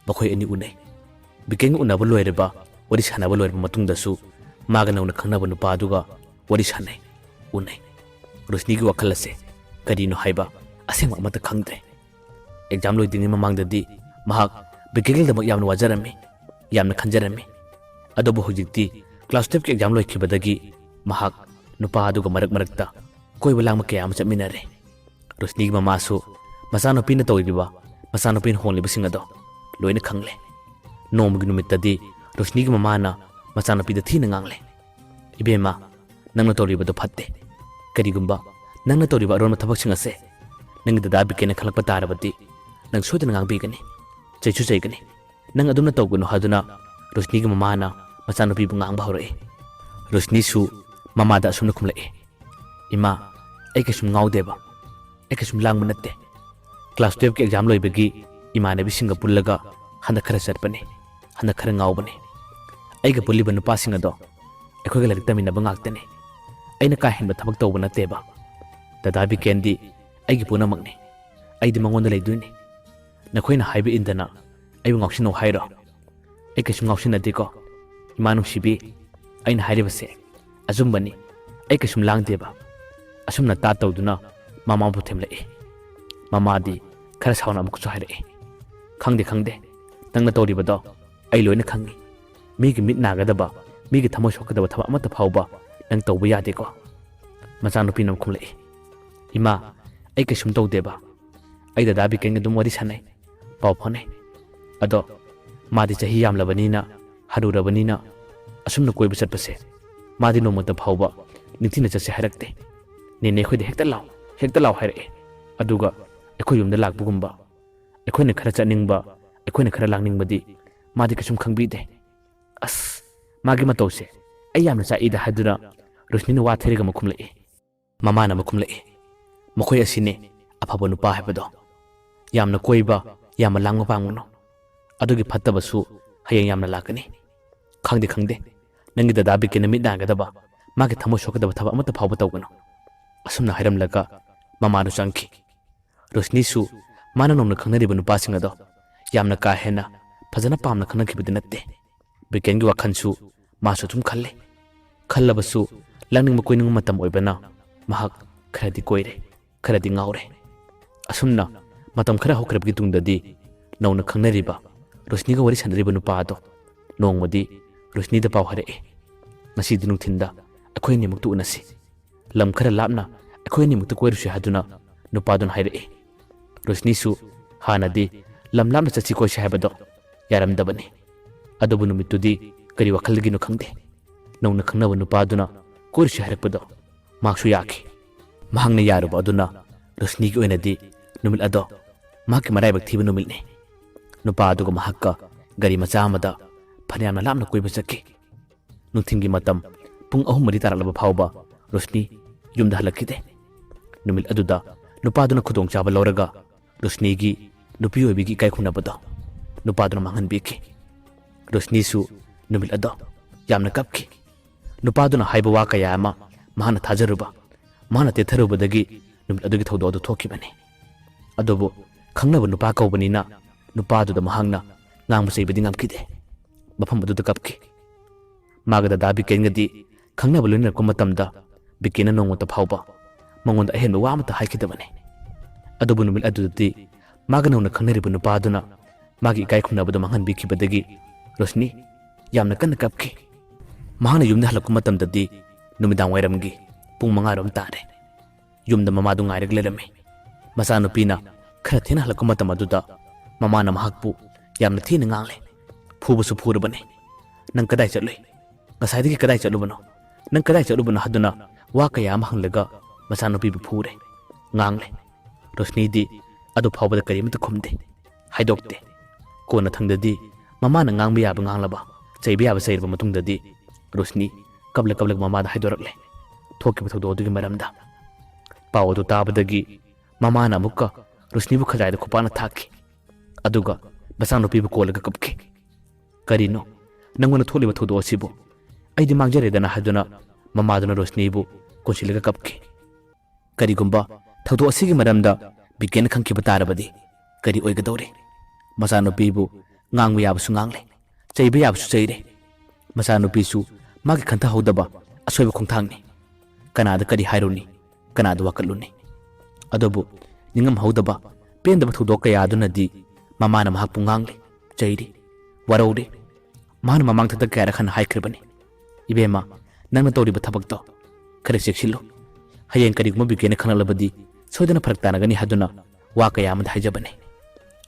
ꯃꯈꯣꯏ ꯑꯅꯤ ꯎꯅꯩ꯫ ꯕꯤꯀꯦꯟꯒ ꯎꯅꯕ ꯂꯣꯏꯔꯕ, ꯋꯥꯔꯤ ꯁꯥꯟꯅꯕ ꯂꯣꯏꯔꯕ ꯃꯇꯨꯡꯗꯁꯨ ꯃꯥꯒ ꯅꯧꯅ ꯈꯪꯅꯕ ꯅꯨꯄꯥ ꯑꯗꯨꯒ ꯋꯥꯔꯤ ꯁꯥꯟꯅꯩ, ꯎꯅꯩ꯫ ꯔꯣꯁꯅꯤꯒꯤ ꯋꯥꯈꯜ ꯑꯁꯦ ꯀꯔꯤꯅꯣ ꯍꯥꯏꯕ ꯑꯁꯦꯡꯕ ꯑꯃꯠꯇ ꯈꯪꯗ꯭ꯔꯦ꯫ ꯑꯦꯛꯖꯥꯝ ꯂꯣꯏꯗ꯭ꯔꯤꯉꯩ ꯃꯃꯥꯡꯗꯗꯤ ꯃꯍꯥꯛ ꯕꯤꯀꯦꯟꯒꯤꯗꯃꯛ ꯌꯥꯝꯅ ꯋꯥꯖꯔꯝꯃꯤ, ꯌꯥꯝꯅ ꯈꯟꯖꯔꯝꯃꯤ꯫ ꯑꯗꯨꯕꯨ ꯍꯧꯖꯤꯛꯇꯤ ꯀ꯭ꯂꯥꯁ 12ꯀꯤ ꯑꯦꯛꯖꯥꯝ ꯂꯣꯏꯈꯤꯕꯗꯒꯤ ꯃꯍꯥꯛ ꯅꯨꯄꯥ ꯑꯗꯨꯒ ꯃꯔꯛ ꯃꯔꯛꯇ ꯀꯣꯏꯕ ꯂꯥꯡꯕ ꯀꯌꯥ ꯑꯃ ꯆꯠꯃꯤꯟꯅꯔꯦ꯫ ꯔꯣꯁꯅꯤꯒꯤ ꯃꯃꯥꯁꯨ ꯃꯆꯥꯅꯨꯄꯤꯅ ꯇꯧꯔꯤꯕ, ꯃꯆꯥꯅꯨꯄꯤꯅ ꯍꯣꯡꯂꯤꯕꯁꯤꯡ ꯑꯗꯣ ꯂꯣꯏꯅ ꯈꯪꯂꯦ꯫ ꯅꯣꯡꯃꯒꯤ ꯅꯨꯃꯤꯠꯇꯗꯤ ꯔꯣꯁꯅꯤꯒꯤ ꯃꯃꯥꯅ ꯃꯆꯥꯅꯨꯄꯤꯗ ꯊꯤꯅ ꯉꯥꯡꯂꯦ, ꯏꯕꯦꯝꯃ, ꯅꯪꯅ ꯇꯧꯔꯤꯕꯗꯣ ꯐꯠꯇꯦ, ꯀꯔꯤꯒꯨꯝꯕ ꯅꯪꯅ ꯇꯧꯔꯤꯕ ꯑꯔꯣꯟꯕ ꯊꯕꯛꯁꯤꯡ ꯑꯁꯦ ꯅꯪꯒꯤ ꯗꯗꯥ ꯕꯤꯀꯦꯟꯅ ꯈꯪꯂꯛꯄ ꯇꯥꯔꯕꯗꯤ ꯅꯪ ꯁꯣꯏꯗꯅ ꯉꯥꯡꯕꯤꯒꯅꯤ, ꯆꯩꯁꯨ ꯆꯩꯒꯅꯤ, ꯅꯪ ꯑꯗꯨꯝꯅ ꯇꯧꯒꯅꯨ ꯍꯥꯏꯗꯨꯅ ꯔꯣꯁꯅꯤꯒꯤ ꯃꯃꯥꯅ ꯃꯆꯥꯅꯨꯄꯤꯕꯨ ꯉꯥꯡꯕ ꯍꯧꯔꯛꯏ꯫ ꯔꯣꯁꯅꯤꯁꯨ ꯃꯃꯥꯗ ꯑꯁꯨꯝꯅ ꯈꯨꯝꯂꯛꯏ, ꯏꯃꯥ, ꯑꯩ ꯀꯩꯁꯨꯝ ꯉꯥꯎꯗꯦꯕ, ꯑꯩ ꯀꯩꯁꯨꯝ ꯂꯥꯡꯕ ꯅꯠꯇꯦ, ꯀ꯭ꯂꯥꯁ 12ꯀꯤ ꯑꯦꯛꯖꯥꯝ ꯂꯣꯏꯕꯒꯤ ꯏꯃꯥꯟꯅꯕꯤꯁꯤꯡꯒ ꯄꯨꯜꯂꯒ ꯍꯟꯗꯛ ꯈꯔ ꯆꯠꯄꯅꯤ, ꯍꯟꯗꯛ ꯈꯔ ꯉꯥꯎꯕꯅꯤ꯫ ꯑꯩꯒ ꯄꯨꯜꯂꯤꯕ ꯅꯨꯄꯥꯁꯤꯡ ꯑꯗꯣ ꯑꯩꯈꯣꯏꯒ ꯂꯥꯏꯔꯤꯛ ꯇꯝꯃꯤꯟꯅꯕ ꯉꯥꯛꯇꯅꯤ, ꯑꯩꯅ ꯀꯥ ꯍꯦꯟꯕ ꯊꯕꯛ ꯇꯧꯕ ꯅꯠꯇꯦꯕ꯫ ꯗꯗꯥ ꯕꯤꯀꯦꯟꯗꯤ ꯑꯩꯒꯤ ꯄꯨꯝꯅꯃꯛꯅꯤ, ꯑꯩꯗꯤ ꯃꯉꯣꯟꯗ ꯂꯩꯗꯣꯏꯅꯤ꯫ ꯅꯈꯣꯏꯅ ꯍꯥꯏꯕ ꯏꯟꯗꯅ ꯑꯩꯕꯨ ꯉꯥꯎꯁꯤꯟꯅꯧ ꯍꯥꯏꯔꯣ? ꯑꯩ ꯀꯩꯁꯨꯝ ꯉꯥꯎꯁꯤꯟꯅꯗꯦꯀꯣ ꯏꯃꯥ ꯅꯨꯡꯁꯤꯕꯤ, ꯑꯩꯅ ꯍꯥꯏꯔꯤꯕꯁꯦ ꯑꯆꯨꯝꯕꯅꯤ, ꯑꯩ ꯀꯩꯁꯨꯝ ꯂꯥꯡꯗꯦꯕ꯫ ꯑꯁꯨꯝꯅ ꯇꯥ ꯇꯧꯗꯨꯅ ꯃꯃꯥꯕꯨ ꯊꯦꯝꯂꯛꯏ꯫ ꯃꯃꯥꯗꯤ ꯈꯔ ꯁꯥꯎꯅ ꯑꯃꯨꯛꯁꯨ ꯍꯥꯏꯔꯛꯏ, ꯈꯪꯗꯦ ꯈꯪꯗꯦ, ꯅꯪꯅ ꯇꯧꯔꯤꯕꯗꯣ ꯑꯩ ꯂꯣꯏꯅ ꯈꯪꯉꯤ, ꯃꯤꯒꯤ ꯃꯤꯠ ꯅꯥꯒꯗꯕ, ꯃꯤꯒꯤ ꯊꯃꯣꯏ ꯁꯣꯛꯀꯗꯕ ꯊꯕꯛ ꯑꯃꯠꯇ ꯐꯥꯎꯕ ꯅꯪ ꯇꯧꯕ ꯌꯥꯗꯦꯀꯣ꯫ ꯃꯆꯥꯅꯨꯄꯤꯅ ꯑꯃꯨꯛ ꯈꯨꯝꯂꯛꯏ, ꯏꯃꯥ, ꯑꯩ ꯀꯩꯁꯨꯝ ꯇꯧꯗꯦꯕ, ꯑꯩ ꯗꯗꯥ ꯕꯤꯀꯦꯟꯒ ꯑꯗꯨꯝ ꯋꯥꯔꯤ ꯁꯥꯟꯅꯩ, ꯄꯥꯎ ꯐꯥꯎꯅꯩ, ꯑꯗꯣ ꯃꯥꯗꯤ ꯆꯍꯤ ꯌꯥꯝꯂꯕꯅꯤꯅ, ꯍꯅꯨꯔꯕꯅꯤನ ꯑꯁꯨꯝꯅ ꯀꯣꯏꯕ ꯆꯠꯄꯁꯦ ꯃꯥꯗꯤ ꯅꯣꯡꯃꯇ ꯐꯥꯎꯕ ꯅꯤꯡꯊꯤꯅ ꯆꯠꯁꯦ ꯍꯥꯏꯔꯛꯇꯦ꯫ ꯅꯦꯅꯦ ꯑꯩꯈꯣꯏꯗ ꯍꯦꯛꯇ ꯂꯥꯎ ꯍꯥꯏꯔꯛꯑꯦ, ꯑꯗꯨꯒ ꯑꯩꯈꯣꯏ ꯌꯨꯝꯗ ꯂꯥꯛꯄꯒꯨꯝꯕ, ꯑꯩꯈꯣꯏꯅ ꯈꯔ ꯆꯠꯅꯤꯡꯕ, ꯑꯩꯈꯣꯏꯅ ꯈꯔ ꯂꯥꯡꯅꯤꯡꯕꯗꯤ ꯃꯥꯗꯤ ꯀꯩꯁꯨꯝ ꯈꯪꯕꯤꯗꯦ꯫ ꯑꯁ, ꯃꯥꯒꯤ ꯃꯇꯧꯁꯦ ꯑꯩ ꯌꯥꯝꯅ ꯆꯥꯛꯏꯗ ꯍꯥꯏꯗꯨꯅ ꯔꯣꯁꯅꯤꯅ ꯋꯥ ꯊꯩꯔꯒ ꯑꯃꯨꯛ ꯈꯨꯝꯂꯛꯏ꯫ ꯃꯃꯥꯅ ꯑꯃꯨꯛ ꯈꯨꯝꯂꯛꯏ, ꯃꯈꯣꯏ ꯑꯁꯤꯅꯦ ꯑꯐꯕ ꯅꯨꯄꯥ ꯍꯥꯏꯕꯗꯣ, ꯌꯥꯝꯅ ꯀꯣꯏꯕ, ꯌꯥꯝꯅ ꯂꯥꯡꯕ ꯄꯥꯝꯒꯅꯨ, ꯑꯗꯨꯒꯤ ꯐꯠꯇꯕꯁꯨ ꯍꯌꯦꯡ ꯌꯥꯝꯅ ꯂꯥꯛꯀꯅꯤ꯫ ꯈꯪꯗꯦ ꯈꯪꯗꯦ, ꯅꯪꯒꯤ ꯗꯗꯥ ꯕꯤꯀꯦꯟꯅ ꯃꯤꯠ ꯅꯥꯒꯗꯕ, ꯃꯥꯒꯤ ꯊꯃꯣꯏ ꯁꯣꯛꯀꯗꯕ ꯊꯕꯛ ꯑꯃꯠꯇ ꯐꯥꯎꯕ ꯇꯧꯒꯅꯨ꯫ ꯑꯁꯨꯝꯅ ꯍꯥꯏꯔꯝꯂꯒ ꯃꯃꯥꯗꯨ ꯆꯪꯈꯤ꯫ ꯔꯣꯁꯅꯤꯁꯨ ꯃꯥꯅ ꯅꯧꯅ ꯈꯪꯅꯔꯤꯕ ꯅꯨꯄꯥꯁꯤꯡ ꯑꯗꯣ ꯌꯥꯝꯅ ꯀꯥ ꯍꯦꯟꯅ ꯐꯖꯅ ꯄꯥꯝꯅ ꯈꯪꯅꯈꯤꯕꯗꯤ ꯅꯠꯇꯦ꯫ ꯕꯤꯀꯦꯟꯒꯤ ꯋꯥꯈꯜꯁꯨ ꯃꯥꯁꯨ ꯑꯗꯨꯝ ꯈꯜꯂꯤ꯫ ꯈꯜꯂꯕꯁꯨ ꯂꯥꯡꯅꯤꯡꯕ ꯀꯣꯏꯅꯤꯡꯕ ꯃꯇꯝ ꯑꯣꯏꯕꯅ ꯃꯍꯥꯛ ꯈꯔꯗꯤ ꯀꯣꯏꯔꯦ, ꯈꯔꯗꯤ ꯉꯥꯎꯔꯦ꯫ ꯑꯁꯨꯝꯅ ꯃꯇꯝ ꯈꯔ ꯍꯧꯈ꯭ꯔꯕꯒꯤ ꯇꯨꯡꯗꯗꯤ ꯅꯧꯅ ꯈꯪꯅꯔꯤꯕ, ꯔꯣꯁꯅꯤꯒ ꯋꯥꯔꯤ ꯁꯥꯟꯅꯔꯤꯕ ꯅꯨꯄꯥ ꯑꯗꯣ ꯅꯣꯡꯃꯗꯤ ꯔꯣꯁꯅꯤꯗ ꯄꯥꯎ ꯍꯥꯏꯔꯛꯏ, ꯉꯁꯤꯗꯤ ꯅꯨꯡꯊꯤꯟꯗ ꯑꯩꯈꯣꯏ ꯑꯅꯤꯃꯛꯇ ꯎꯅꯁꯤ, ꯂꯝ ꯈꯔ ꯂꯥꯞꯅ ꯑꯩꯈꯣꯏ ꯑꯅꯤꯃꯛꯇ ꯀꯣꯏꯔꯨꯁꯤ ꯍꯥꯏꯗꯨꯅ ꯅꯨꯄꯥꯗꯨꯅ ꯍꯥꯏꯔꯛꯏ꯫ ꯔꯣꯁꯅꯤꯁꯨ ꯍꯥꯟꯅꯗꯤ ꯂꯝ ꯂꯥꯞꯅ ꯆꯠꯁꯤ ꯀꯣꯏꯁꯤ ꯍꯥꯏꯕꯗꯣ ꯌꯥꯔꯝꯗꯕꯅꯤ, ꯑꯗꯨꯕꯨ ꯅꯨꯃꯤꯠꯇꯨꯗꯤ ꯀꯔꯤ ꯋꯥꯈꯜꯗꯒꯤꯅꯣ ꯈꯪꯗꯦ, ꯅꯧꯅ ꯈꯪꯅꯕ ꯅꯨꯄꯥꯗꯨꯅ ꯀꯣꯏꯔꯨꯁꯤ ꯍꯥꯏꯔꯛꯄꯗꯣ ꯃꯍꯥꯛꯁꯨ ꯌꯥꯈꯤ꯫ ꯃꯍꯥꯛꯅ ꯌꯥꯔꯨꯕ ꯑꯗꯨꯅ ꯔꯣꯁꯅꯤꯒꯤ ꯑꯣꯏꯅꯗꯤ ꯅꯨꯃꯤꯠ ꯑꯗꯣ ꯃꯍꯥꯛꯀꯤ ꯃꯔꯥꯏꯕꯛ ꯊꯤꯕ ꯅꯨꯃꯤꯠꯅꯤ꯫ ꯅꯨꯄꯥ ꯑꯗꯨꯒ ꯃꯍꯥꯛꯀ ꯒꯥꯔꯤ ꯃꯆꯥ ꯑꯃꯗ ꯐꯅꯌꯥꯝꯅ ꯂꯥꯞꯅ ꯀꯣꯏꯕ ꯆꯠꯈꯤ꯫ ꯅꯨꯡꯊꯤꯟꯒꯤ ꯃꯇꯝ ꯄꯨꯡ 3-4 ꯇꯥꯔꯛꯂꯕ ꯐꯥꯎꯕ ꯔꯣꯁꯅꯤ ꯌꯨꯝꯗ ꯍꯜꯂꯛꯈꯤꯗꯦ꯫ ꯅꯨꯃꯤꯠ ꯑꯗꯨꯗ ꯅꯨꯄꯥꯗꯨꯅ ꯈꯨꯗꯣꯡꯆꯥꯕ ꯂꯧꯔꯒ ꯔꯣꯁꯅꯤꯒꯤ ꯅꯨꯄꯤ ꯑꯣꯏꯕꯤꯒꯤ ꯏꯀꯥꯏ ꯈꯨꯝꯅꯕꯗꯣ ꯅꯨꯄꯥꯗꯨꯅ ꯃꯥꯡꯍꯟꯕꯤꯈꯤ꯫ ꯔꯣꯁꯅꯤꯁꯨ ꯅꯨꯃꯤꯠ ꯑꯗꯣ ꯌꯥꯝꯅ ꯀꯞꯈꯤ꯫ ꯅꯨꯄꯥꯗꯨꯅ ꯍꯥꯏꯕ ꯋꯥ ꯀꯌꯥ ꯑꯃ ꯃꯍꯥꯛꯅ ꯊꯥꯖꯔꯨꯕ, ꯃꯍꯥꯛꯅ ꯇꯦꯊꯔꯨꯕꯗꯒꯤ ꯅꯨꯃꯤꯠ ꯑꯗꯨꯒꯤ ꯊꯧꯗꯣꯛ ꯑꯗꯨ ꯊꯣꯛꯈꯤꯕꯅꯤ꯫ ꯑꯗꯨꯕꯨ ꯈꯪꯅꯕ ꯅꯨꯄꯥ ꯀꯧꯕꯅꯤꯅ ꯅꯨꯄꯥꯗꯨꯗ ꯃꯍꯥꯛꯅ ꯉꯥꯡꯕ ꯆꯩꯕꯗꯤ ꯉꯝꯈꯤꯗꯦ, ꯃꯐꯝ ꯑꯗꯨꯗ ꯀꯞꯈꯤ꯫ ꯃꯥꯒ ꯗꯗꯥ ꯕꯤꯀꯦꯟꯒꯗꯤ ꯈꯪꯅꯕ ꯂꯣꯏꯅꯔꯛꯄ ꯃꯇꯝꯗ ꯕꯤꯀꯦꯟꯅ ꯅꯣꯡꯃꯇ ꯐꯥꯎꯕ ꯃꯉꯣꯟꯗ ꯑꯍꯦꯟꯕ ꯋꯥ ꯑꯃꯠꯇ ꯍꯥꯏꯈꯤꯗꯕꯅꯤ꯫ ꯑꯗꯨꯕꯨ ꯅꯨꯃꯤꯠ ꯑꯗꯨꯗꯗꯤ ꯃꯥꯒ ꯅꯧꯅ ꯈꯪꯅꯔꯤꯕ ꯅꯨꯄꯥꯗꯨꯅ ꯃꯥꯒꯤ ꯏꯀꯥꯏ ꯈꯨꯝꯅꯕꯗꯣ ꯃꯥꯡꯍꯟꯕꯤꯈꯤꯕꯗꯒꯤ ꯔꯣꯁꯅꯤ ꯌꯥꯝꯅ ꯀꯟꯅ ꯀꯞꯈꯤ꯫ ꯃꯍꯥꯛꯅ ꯌꯨꯝꯗ ꯍꯜꯂꯛꯄ ꯃꯇꯝꯗꯗꯤ ꯅꯨꯃꯤꯗꯥꯡ ꯋꯥꯏꯔꯝꯒꯤ ꯄꯨꯡ 5 ꯇꯥꯔꯦ꯫ ꯌꯨꯝꯗ ꯃꯃꯥꯗꯨ ꯉꯥꯏꯔꯒ ꯂꯩꯔꯝꯃꯤ꯫ ꯃꯆꯥꯅꯨꯄꯤꯅ ꯈꯔ ꯊꯦꯡꯅ ꯍꯜꯂꯛꯄ ꯃꯇꯝ ꯑꯗꯨꯗ ꯃꯃꯥꯅ ꯃꯍꯥꯛꯄꯨ ꯌꯥꯝꯅ ꯊꯤꯅ ꯉꯥꯡꯂꯦ꯫ ꯐꯨꯕꯁꯨ ꯐꯨꯔꯕꯅꯤ꯫ ꯅꯪ ꯀꯗꯥꯏ ꯆꯠꯂꯨꯏ? ꯉꯁꯥꯏꯗꯒꯤ ꯀꯗꯥꯏ ꯆꯠꯂꯨꯕꯅꯣ? ꯅꯪ ꯀꯗꯥꯏ ꯆꯠꯂꯨꯕꯅꯣ ꯍꯥꯏꯗꯨꯅ ꯋꯥ ꯀꯌꯥ ꯑꯃ ꯍꯪꯂꯒ ꯃꯆꯥꯅꯨꯄꯤꯕꯨ ꯐꯨꯔꯦ, ꯉꯥꯡꯂꯦ꯫ ꯔꯣꯁꯅꯤꯗꯤ ꯑꯗꯨ ꯐꯥꯎꯕꯗ ꯀꯔꯤꯃꯠꯇ ꯈꯨꯝꯗꯦ, ꯍꯥꯏꯗꯣꯛꯇꯦ꯫ ꯀꯣꯟꯅ ꯊꯪꯗꯗꯤ ꯃꯃꯥꯅ ꯉꯥꯡꯕ ꯌꯥꯕ ꯉꯥꯡꯂꯕ, ꯆꯩꯕ ꯌꯥꯕ ꯆꯩꯔꯕ ꯃꯇꯨꯡꯗꯗꯤ ꯔꯣꯁꯅꯤ ꯀꯞꯂ ꯃꯃꯥꯗ ꯍꯥꯏꯗꯣꯔꯛꯂꯦ ꯊꯣꯛꯈꯤꯕ ꯊꯧꯗꯣꯛ ꯑꯗꯨꯒꯤ ꯃꯔꯝꯗ꯫ ꯄꯥꯎ ꯑꯗꯨ ꯇꯥꯕꯗꯒꯤ ꯃꯃꯥꯅ ꯑꯃꯨꯛꯀ ꯔꯣꯁꯅꯤꯕꯨ ꯈꯖꯥꯏꯗ ꯈꯨꯄꯥꯛꯅ ꯊꯥꯈꯤ꯫ ꯑꯗꯨꯒ ꯃꯆꯥꯅꯨꯄꯤꯕꯨ ꯀꯣꯜꯂꯒ ꯀꯞꯈꯤ꯫ ꯀꯔꯤꯅꯣ ꯅꯪꯉꯣꯟꯗ ꯊꯣꯛꯂꯤꯕ ꯊꯧꯗꯣꯛ ꯑꯁꯤꯕꯨ? ꯑꯩꯗꯤ ꯃꯥꯡꯖꯔꯦꯗꯅ ꯍꯥꯏꯗꯨꯅ ꯃꯃꯥꯗꯨꯅ ꯔꯣꯁꯅꯤꯕꯨ ꯀꯣꯟꯁꯤꯜꯂꯒ ꯀꯞꯈꯤ꯫ ꯀꯔꯤꯒꯨꯝꯕ ꯊꯧꯗꯣꯛ ꯑꯁꯤꯒꯤ ꯃꯔꯝꯗ ꯕꯤꯀꯦꯅ ꯈꯪꯈꯤꯕ ꯇꯥꯔꯕꯗꯤ ꯀꯔꯤ ꯑꯣꯏꯒꯗꯧꯔꯦ? ꯃꯆꯥꯅꯨꯄꯤꯕꯨ ꯉꯥꯡꯕ ꯌꯥꯕꯁꯨ ꯉꯥꯡꯂꯦ, ꯆꯩꯕ ꯌꯥꯕꯁꯨ ꯆꯩꯔꯦ꯫ ꯃꯆꯥꯅꯨꯄꯤꯁꯨ ꯃꯥꯒꯤ ꯈꯟꯊꯍꯧꯗꯕ ꯑꯁꯣꯏꯕ ꯈꯣꯡꯊꯥꯡꯅꯤ꯫ ꯀꯅꯥꯗ ꯀꯔꯤ ꯍꯥꯏꯔꯨꯅꯤ, ꯀꯅꯥꯗ ꯋꯥꯀꯠꯂꯨꯅꯤ? ꯑꯗꯨꯕꯨ ꯅꯤꯡꯉꯝꯍꯧꯗꯕ ꯄꯦꯟꯗꯕ ꯊꯧꯗꯣꯛ ꯀꯌꯥ ꯑꯗꯨꯅꯗꯤ ꯃꯃꯥꯅ ꯃꯍꯥꯛꯄꯨ ꯉꯥꯡꯂꯦ, ꯆꯩꯔꯤ, ꯋꯥꯔꯧꯔꯦ꯫ ꯃꯥꯅ ꯃꯃꯥꯡꯊꯛꯇ ꯀꯌꯥꯔꯛ ꯍꯟꯅ ꯍꯥꯏꯈ꯭ꯔꯕꯅꯤ, ꯏꯕꯦꯝꯃ, ꯅꯪꯅ ꯇꯧꯔꯤꯕ ꯊꯕꯛꯇꯣ ꯈꯔ ꯆꯦꯛꯁꯤꯜꯂꯨ꯫ ꯍꯌꯦꯡ ꯀꯔꯤꯒꯨꯝꯕ ꯕꯤꯀꯦꯅ ꯈꯪꯂꯛꯂꯕꯗꯤ ꯁꯣꯏꯗꯅ ꯐꯔꯛ ꯇꯥꯅꯒꯅꯤ ꯍꯥꯏꯗꯨꯅ ꯋꯥ ꯀꯌꯥ ꯑꯃꯗ ꯍꯥꯏꯖꯕꯅꯤ꯫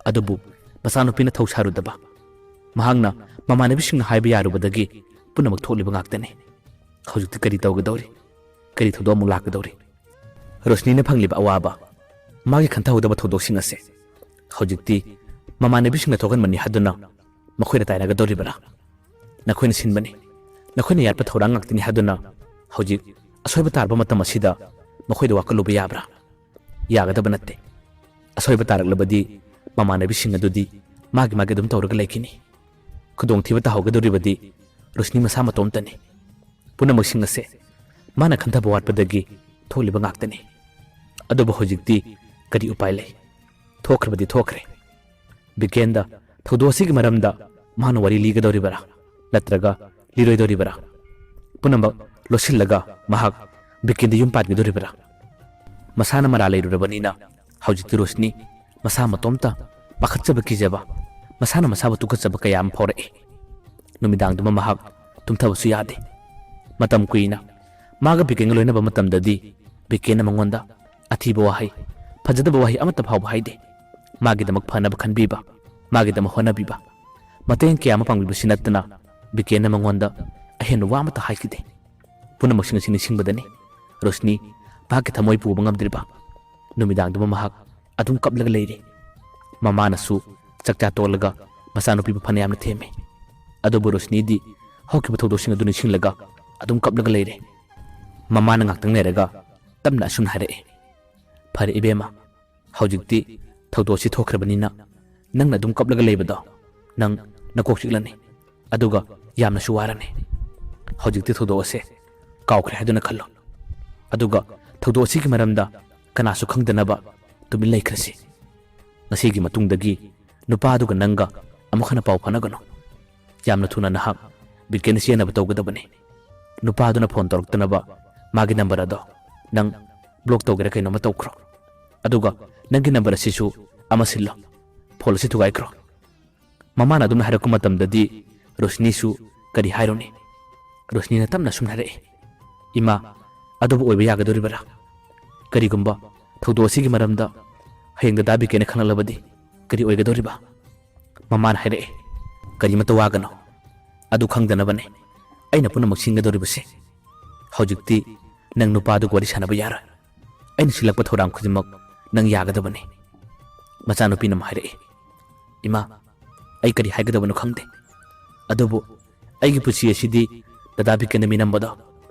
ꯑꯗꯨꯕꯨ ꯃꯆꯥꯅꯨꯄꯤꯅ ꯊꯧ ꯁꯥꯔꯨꯗꯕ, ꯃꯍꯥꯛꯅ ꯃꯃꯥꯟꯅꯕꯤꯁꯤꯡꯅ ꯍꯥꯏꯕ ꯌꯥꯔꯨꯕꯗꯒꯤ ꯄꯨꯝꯅꯃꯛ ꯊꯣꯛꯂꯤꯕ ꯉꯥꯛꯇꯅꯤ꯫ ꯍꯧꯖꯤꯛꯇꯤ ꯀꯔꯤ ꯇꯧꯒꯗꯧꯔꯤ? ꯀꯔꯤ ꯊꯧꯗꯣꯛ ꯑꯃꯨꯛ ꯂꯥꯛꯀꯗꯧꯔꯤ? ꯔꯣꯁꯅꯤꯅ ꯐꯪꯂꯤꯕ ꯑꯋꯥꯕ, ꯃꯥꯒꯤ ꯈꯟꯊꯍꯧꯗꯕ ꯊꯧꯗꯣꯛꯁꯤꯡ ꯑꯁꯦ ꯍꯧꯖꯤꯛꯇꯤ ꯃꯃꯥꯟꯅꯕꯤꯁꯤꯡꯅ ꯊꯣꯛꯍꯟꯕꯅꯤ ꯍꯥꯏꯗꯨꯅ ꯃꯈꯣꯏꯅ ꯇꯥꯏꯅꯒꯗꯧꯔꯤꯕꯔꯥ? ꯅꯈꯣꯏꯅ ꯁꯤꯟꯕꯅꯤ, ꯅꯈꯣꯏꯅ ꯌꯥꯠꯄ ꯊꯧꯔꯥꯡ ꯉꯥꯛꯇꯅꯤ ꯍꯥꯏꯗꯨꯅ ꯍꯧꯖꯤꯛ ꯑꯁꯣꯏꯕ ꯇꯥꯔꯕ ꯃꯇꯝ ꯑꯁꯤꯗ ꯃꯈꯣꯏꯗ ꯋꯥꯀꯠꯂꯨꯕ ꯌꯥꯕ꯭ꯔꯥ? ꯌꯥꯒꯗꯕ ꯅꯠꯇꯦ꯫ ꯑꯁꯣꯏꯕ ꯇꯥꯔꯛꯂꯕꯗꯤ ꯃꯃꯥꯟꯅꯕꯤꯁꯤꯡ ꯑꯗꯨꯗꯤ ꯃꯥꯒꯤ ꯑꯗꯨꯝ ꯇꯧꯔꯒ ꯂꯩꯈꯤꯅꯤ꯫ ꯈꯨꯗꯣꯡꯊꯤꯕ ꯇꯥꯍꯧꯒꯗꯧꯔꯤꯕꯗꯤ ꯔꯣꯁꯅꯤ ꯃꯁꯥ ꯃꯇꯣꯝꯇꯅꯤ꯫ ꯄꯨꯝꯅꯃꯛꯁꯤꯡ ꯑꯁꯦ ꯃꯥꯅ ꯈꯟꯊꯕ ꯋꯥꯠꯄꯗꯒꯤ ꯊꯣꯛꯂꯤꯕ ꯉꯥꯛꯇꯅꯤ꯫ ꯑꯗꯨꯕꯨ ꯍꯧꯖꯤꯛꯇꯤ ꯀꯔꯤ ꯎꯄꯥꯏ ꯂꯩ? ꯊꯣꯛꯈ꯭ꯔꯕꯗꯤ ꯊꯣꯛꯈ꯭ꯔꯦ꯫ ꯕꯤꯀꯦꯟꯗ ꯊꯧꯗꯣꯛ ꯑꯁꯤꯒꯤ ꯃꯔꯝꯗ ꯃꯥꯅ ꯋꯥꯔꯤ ꯂꯤꯒꯗꯧꯔꯤꯕꯔꯥ ꯅꯠꯇ꯭ꯔꯒ ꯂꯤꯔꯣꯏꯗꯧꯔꯤꯕꯔꯥ? ꯄꯨꯝꯅꯃꯛ ꯂꯣꯠꯁꯤꯜꯂꯒ ꯃꯍꯥꯛ ꯕꯤꯀꯦꯟꯗ ꯌꯨꯝ ꯄꯥꯟꯒꯗꯧꯔꯤꯕꯔꯥ? ꯃꯁꯥꯅ ꯃꯔꯥ ꯂꯩꯔꯨꯔꯕꯅꯤꯅ ꯍꯧꯖꯤꯛꯇꯤ ꯔꯣꯁꯅꯤ ꯃꯁꯥ ꯃꯇꯣꯝꯇ ꯄꯥꯈꯠꯆꯕ, ꯀꯤꯖꯕ, ꯃꯁꯥꯅ ꯃꯁꯥꯕꯨ ꯇꯨꯀꯠꯆꯕ ꯀꯌꯥ ꯑꯃ ꯐꯥꯎꯔꯛꯏ꯫ ꯅꯨꯃꯤꯗꯥꯡꯗꯨꯃ ꯃꯍꯥꯛ ꯇꯨꯝꯊꯕꯁꯨ ꯌꯥꯗꯦ꯫ ꯃꯇꯝ ꯀꯨꯏꯅ ꯃꯥꯒ ꯕꯤꯀꯦꯟꯒ ꯂꯣꯏꯅꯕ ꯃꯇꯝꯗꯗꯤ ꯕꯤꯀꯦꯟꯅ ꯃꯉꯣꯟꯗ ꯑꯊꯤꯕ ꯋꯥꯍꯩ, ꯐꯖꯗꯕ ꯋꯥꯍꯩ ꯑꯃꯠꯇ ꯐꯥꯎꯕ ꯍꯥꯏꯗꯦ꯫ ꯃꯥꯒꯤꯗꯃꯛ ꯐꯅꯕ ꯈꯟꯕꯤꯕ, ꯃꯥꯒꯤꯗꯃꯛ ꯍꯣꯠꯅꯕꯤꯕ, ꯃꯇꯦꯡ ꯀꯌꯥ ꯑꯃ ꯄꯥꯡꯕꯤꯕꯁꯤ ꯅꯠꯇꯅ ꯕꯤꯀꯦꯟꯅ ꯃꯉꯣꯟꯗ ꯑꯍꯦꯟꯕ ꯋꯥ ꯑꯃꯠꯇ ꯍꯥꯏꯈꯤꯗꯦ꯫ ꯄꯨꯝꯅꯃꯛꯁꯤꯡ ꯑꯁꯤ ꯅꯤꯡꯁꯤꯡꯕꯗꯅꯤ ꯔꯣꯁꯅꯤ ꯃꯍꯥꯛꯀꯤ ꯊꯃꯣꯏ ꯄꯨꯕ ꯉꯝꯗ꯭ꯔꯤꯕ꯫ ꯅꯨꯃꯤꯗꯥꯡꯗꯨꯃ ꯃꯍꯥꯛ ꯑꯗꯨꯝ ꯀꯞꯂꯒ ꯂꯩꯔꯤ꯫ ꯃꯃꯥꯅꯁꯨ ꯆꯥꯛꯆꯥ ꯇꯣꯛꯂꯒ ꯃꯆꯥꯅꯨꯄꯤꯕꯨ ꯐꯅ ꯌꯥꯝꯅ ꯊꯦꯝꯃꯤ꯫ ꯑꯗꯨꯕꯨ ꯔꯣꯁꯅꯤꯗꯤ ꯍꯧꯈꯤꯕ ꯊꯧꯗꯣꯛꯁꯤꯡ ꯑꯗꯨ ꯅꯤꯡꯁꯤꯡꯂꯒ ꯑꯗꯨꯝ ꯀꯞꯂꯒ ꯂꯩꯔꯦ꯫ ꯃꯃꯥꯅ ꯉꯥꯛꯇꯪ ꯂꯩꯔꯒ ꯇꯞꯅ ꯑꯁꯨꯝꯅ ꯍꯥꯏꯔꯛꯏ, ꯐꯔꯦ ꯏꯕꯦꯝꯃ, ꯍꯧꯖꯤꯛꯇꯤ ꯊꯧꯗꯣꯛ ꯑꯁꯤ ꯊꯣꯛꯈ꯭ꯔꯕꯅꯤꯅ ꯅꯪꯅ ꯑꯗꯨꯝ ꯀꯞꯂꯒ ꯂꯩꯕꯗꯣ ꯅꯪ ꯅꯀꯣꯛ ꯆꯤꯛꯂꯅꯤ, ꯑꯗꯨꯒ ꯌꯥꯝꯅꯁꯨ ꯋꯥꯔꯅꯤ꯫ ꯍꯧꯖꯤꯛꯇꯤ ꯊꯧꯗꯣꯛ ꯑꯁꯦ ꯀꯥꯎꯈ꯭ꯔꯦ ꯍꯥꯏꯗꯨꯅ ꯈꯜꯂꯣ, ꯑꯗꯨꯒ ꯊꯧꯗꯣꯛ ꯑꯁꯤꯒꯤ ꯃꯔꯝꯗ ꯀꯅꯥꯁꯨ ꯈꯪꯗꯅꯕ ꯇꯨꯃꯤꯟ ꯂꯩꯈ꯭ꯔꯁꯤ꯫ ꯉꯁꯤꯒꯤ ꯃꯇꯨꯡꯗꯒꯤ ꯅꯨꯄꯥ ꯑꯗꯨꯒ ꯅꯪꯒ ꯑꯃꯨꯛ ꯍꯟꯅ ꯄꯥꯎ ꯐꯥꯎꯅꯒꯅꯨ꯫ ꯌꯥꯝꯅ ꯊꯨꯅ ꯅꯍꯥꯛ ꯕꯤꯀꯦꯟꯗ ꯆꯦꯟꯅꯕ ꯇꯧꯒꯗꯕꯅꯤ꯫ ꯅꯨꯄꯥ ꯑꯗꯨꯅ ꯐꯣꯟ ꯇꯧꯔꯛꯇꯅꯕ ꯃꯥꯒꯤ ꯅꯝꯕꯔ ꯑꯗꯣ ꯅꯪ ꯕ꯭ꯂꯣꯛ ꯇꯧꯒꯦꯔꯥ ꯀꯩꯅꯣꯝꯃ ꯇꯧꯈ꯭ꯔꯣ꯫ ꯑꯗꯨꯒ ꯅꯪꯒꯤ ꯅꯝꯕꯔ ꯑꯁꯤꯁꯨ ꯑꯃ ꯁꯤꯜꯂꯣ, ꯐꯣꯟ ꯑꯁꯤ ꯊꯨꯒꯥꯏꯈ꯭ꯔꯣ꯫ ꯃꯃꯥꯅ ꯑꯗꯨꯝꯅ ꯍꯥꯏꯔꯛꯄ ꯃꯇꯝꯗꯗꯤ ꯔꯣꯁꯅꯤꯁꯨ ꯀꯔꯤ ꯍꯥꯏꯔꯨꯅꯤ? ꯔꯣꯁꯅꯤꯅ ꯇꯞꯅ ꯁꯨꯝ ꯍꯥꯏꯔꯛꯏ, ꯏꯃꯥ, ꯑꯗꯨꯕꯨ ꯑꯣꯏꯕ ꯌꯥꯒꯗꯧꯔꯤꯕꯔꯥ? ꯀꯔꯤꯒꯨꯝꯕ ꯊꯧꯗꯣꯛ ꯑꯁꯤꯒꯤ ꯃꯔꯝꯗ ꯍꯌꯦꯡ ꯗꯗꯥ ꯕꯤꯀꯦꯅ ꯈꯪꯂꯛꯂꯕꯗꯤ ꯀꯔꯤ ꯑꯣꯏꯒꯗꯧꯔꯤꯕ? ꯃꯃꯥꯅ ꯍꯥꯏꯔꯛꯏ, ꯀꯔꯤꯃꯠꯇ ꯋꯥꯒꯅꯣ, ꯑꯗꯨ ꯈꯪꯗꯅꯕꯅꯦ ꯑꯩꯅ ꯄꯨꯝꯅꯃꯛ ꯁꯤꯟꯒꯗꯧꯔꯤꯕꯁꯦ꯫ ꯍꯧꯖꯤꯛꯇꯤ ꯅꯪ ꯅꯨꯄꯥꯗꯨꯒ ꯋꯥꯔꯤ ꯁꯥꯟꯅꯕ ꯌꯥꯔꯣꯏ꯫ ꯑꯩꯅ ꯁꯤꯜꯂꯛꯄ ꯊꯧꯔꯥꯡ ꯈꯨꯗꯤꯡꯃꯛ ꯅꯪ ꯌꯥꯒꯗꯕꯅꯤ꯫ ꯃꯆꯥꯅꯨꯄꯤꯅ ꯑꯃꯨꯛ ꯍꯥꯏꯔꯛꯏ, ꯏꯃꯥ, ꯑꯩ ꯀꯔꯤ ꯍꯥꯏꯒꯗꯕꯅꯣ ꯈꯪꯗꯦ꯫ ꯑꯗꯨꯕꯨ ꯑꯩꯒꯤ ꯄꯨꯟꯁꯤ ꯑꯁꯤꯗꯤ ꯗꯗꯥ ꯕꯤꯀꯦꯟꯗ ꯃꯤꯅꯝꯕꯗꯣ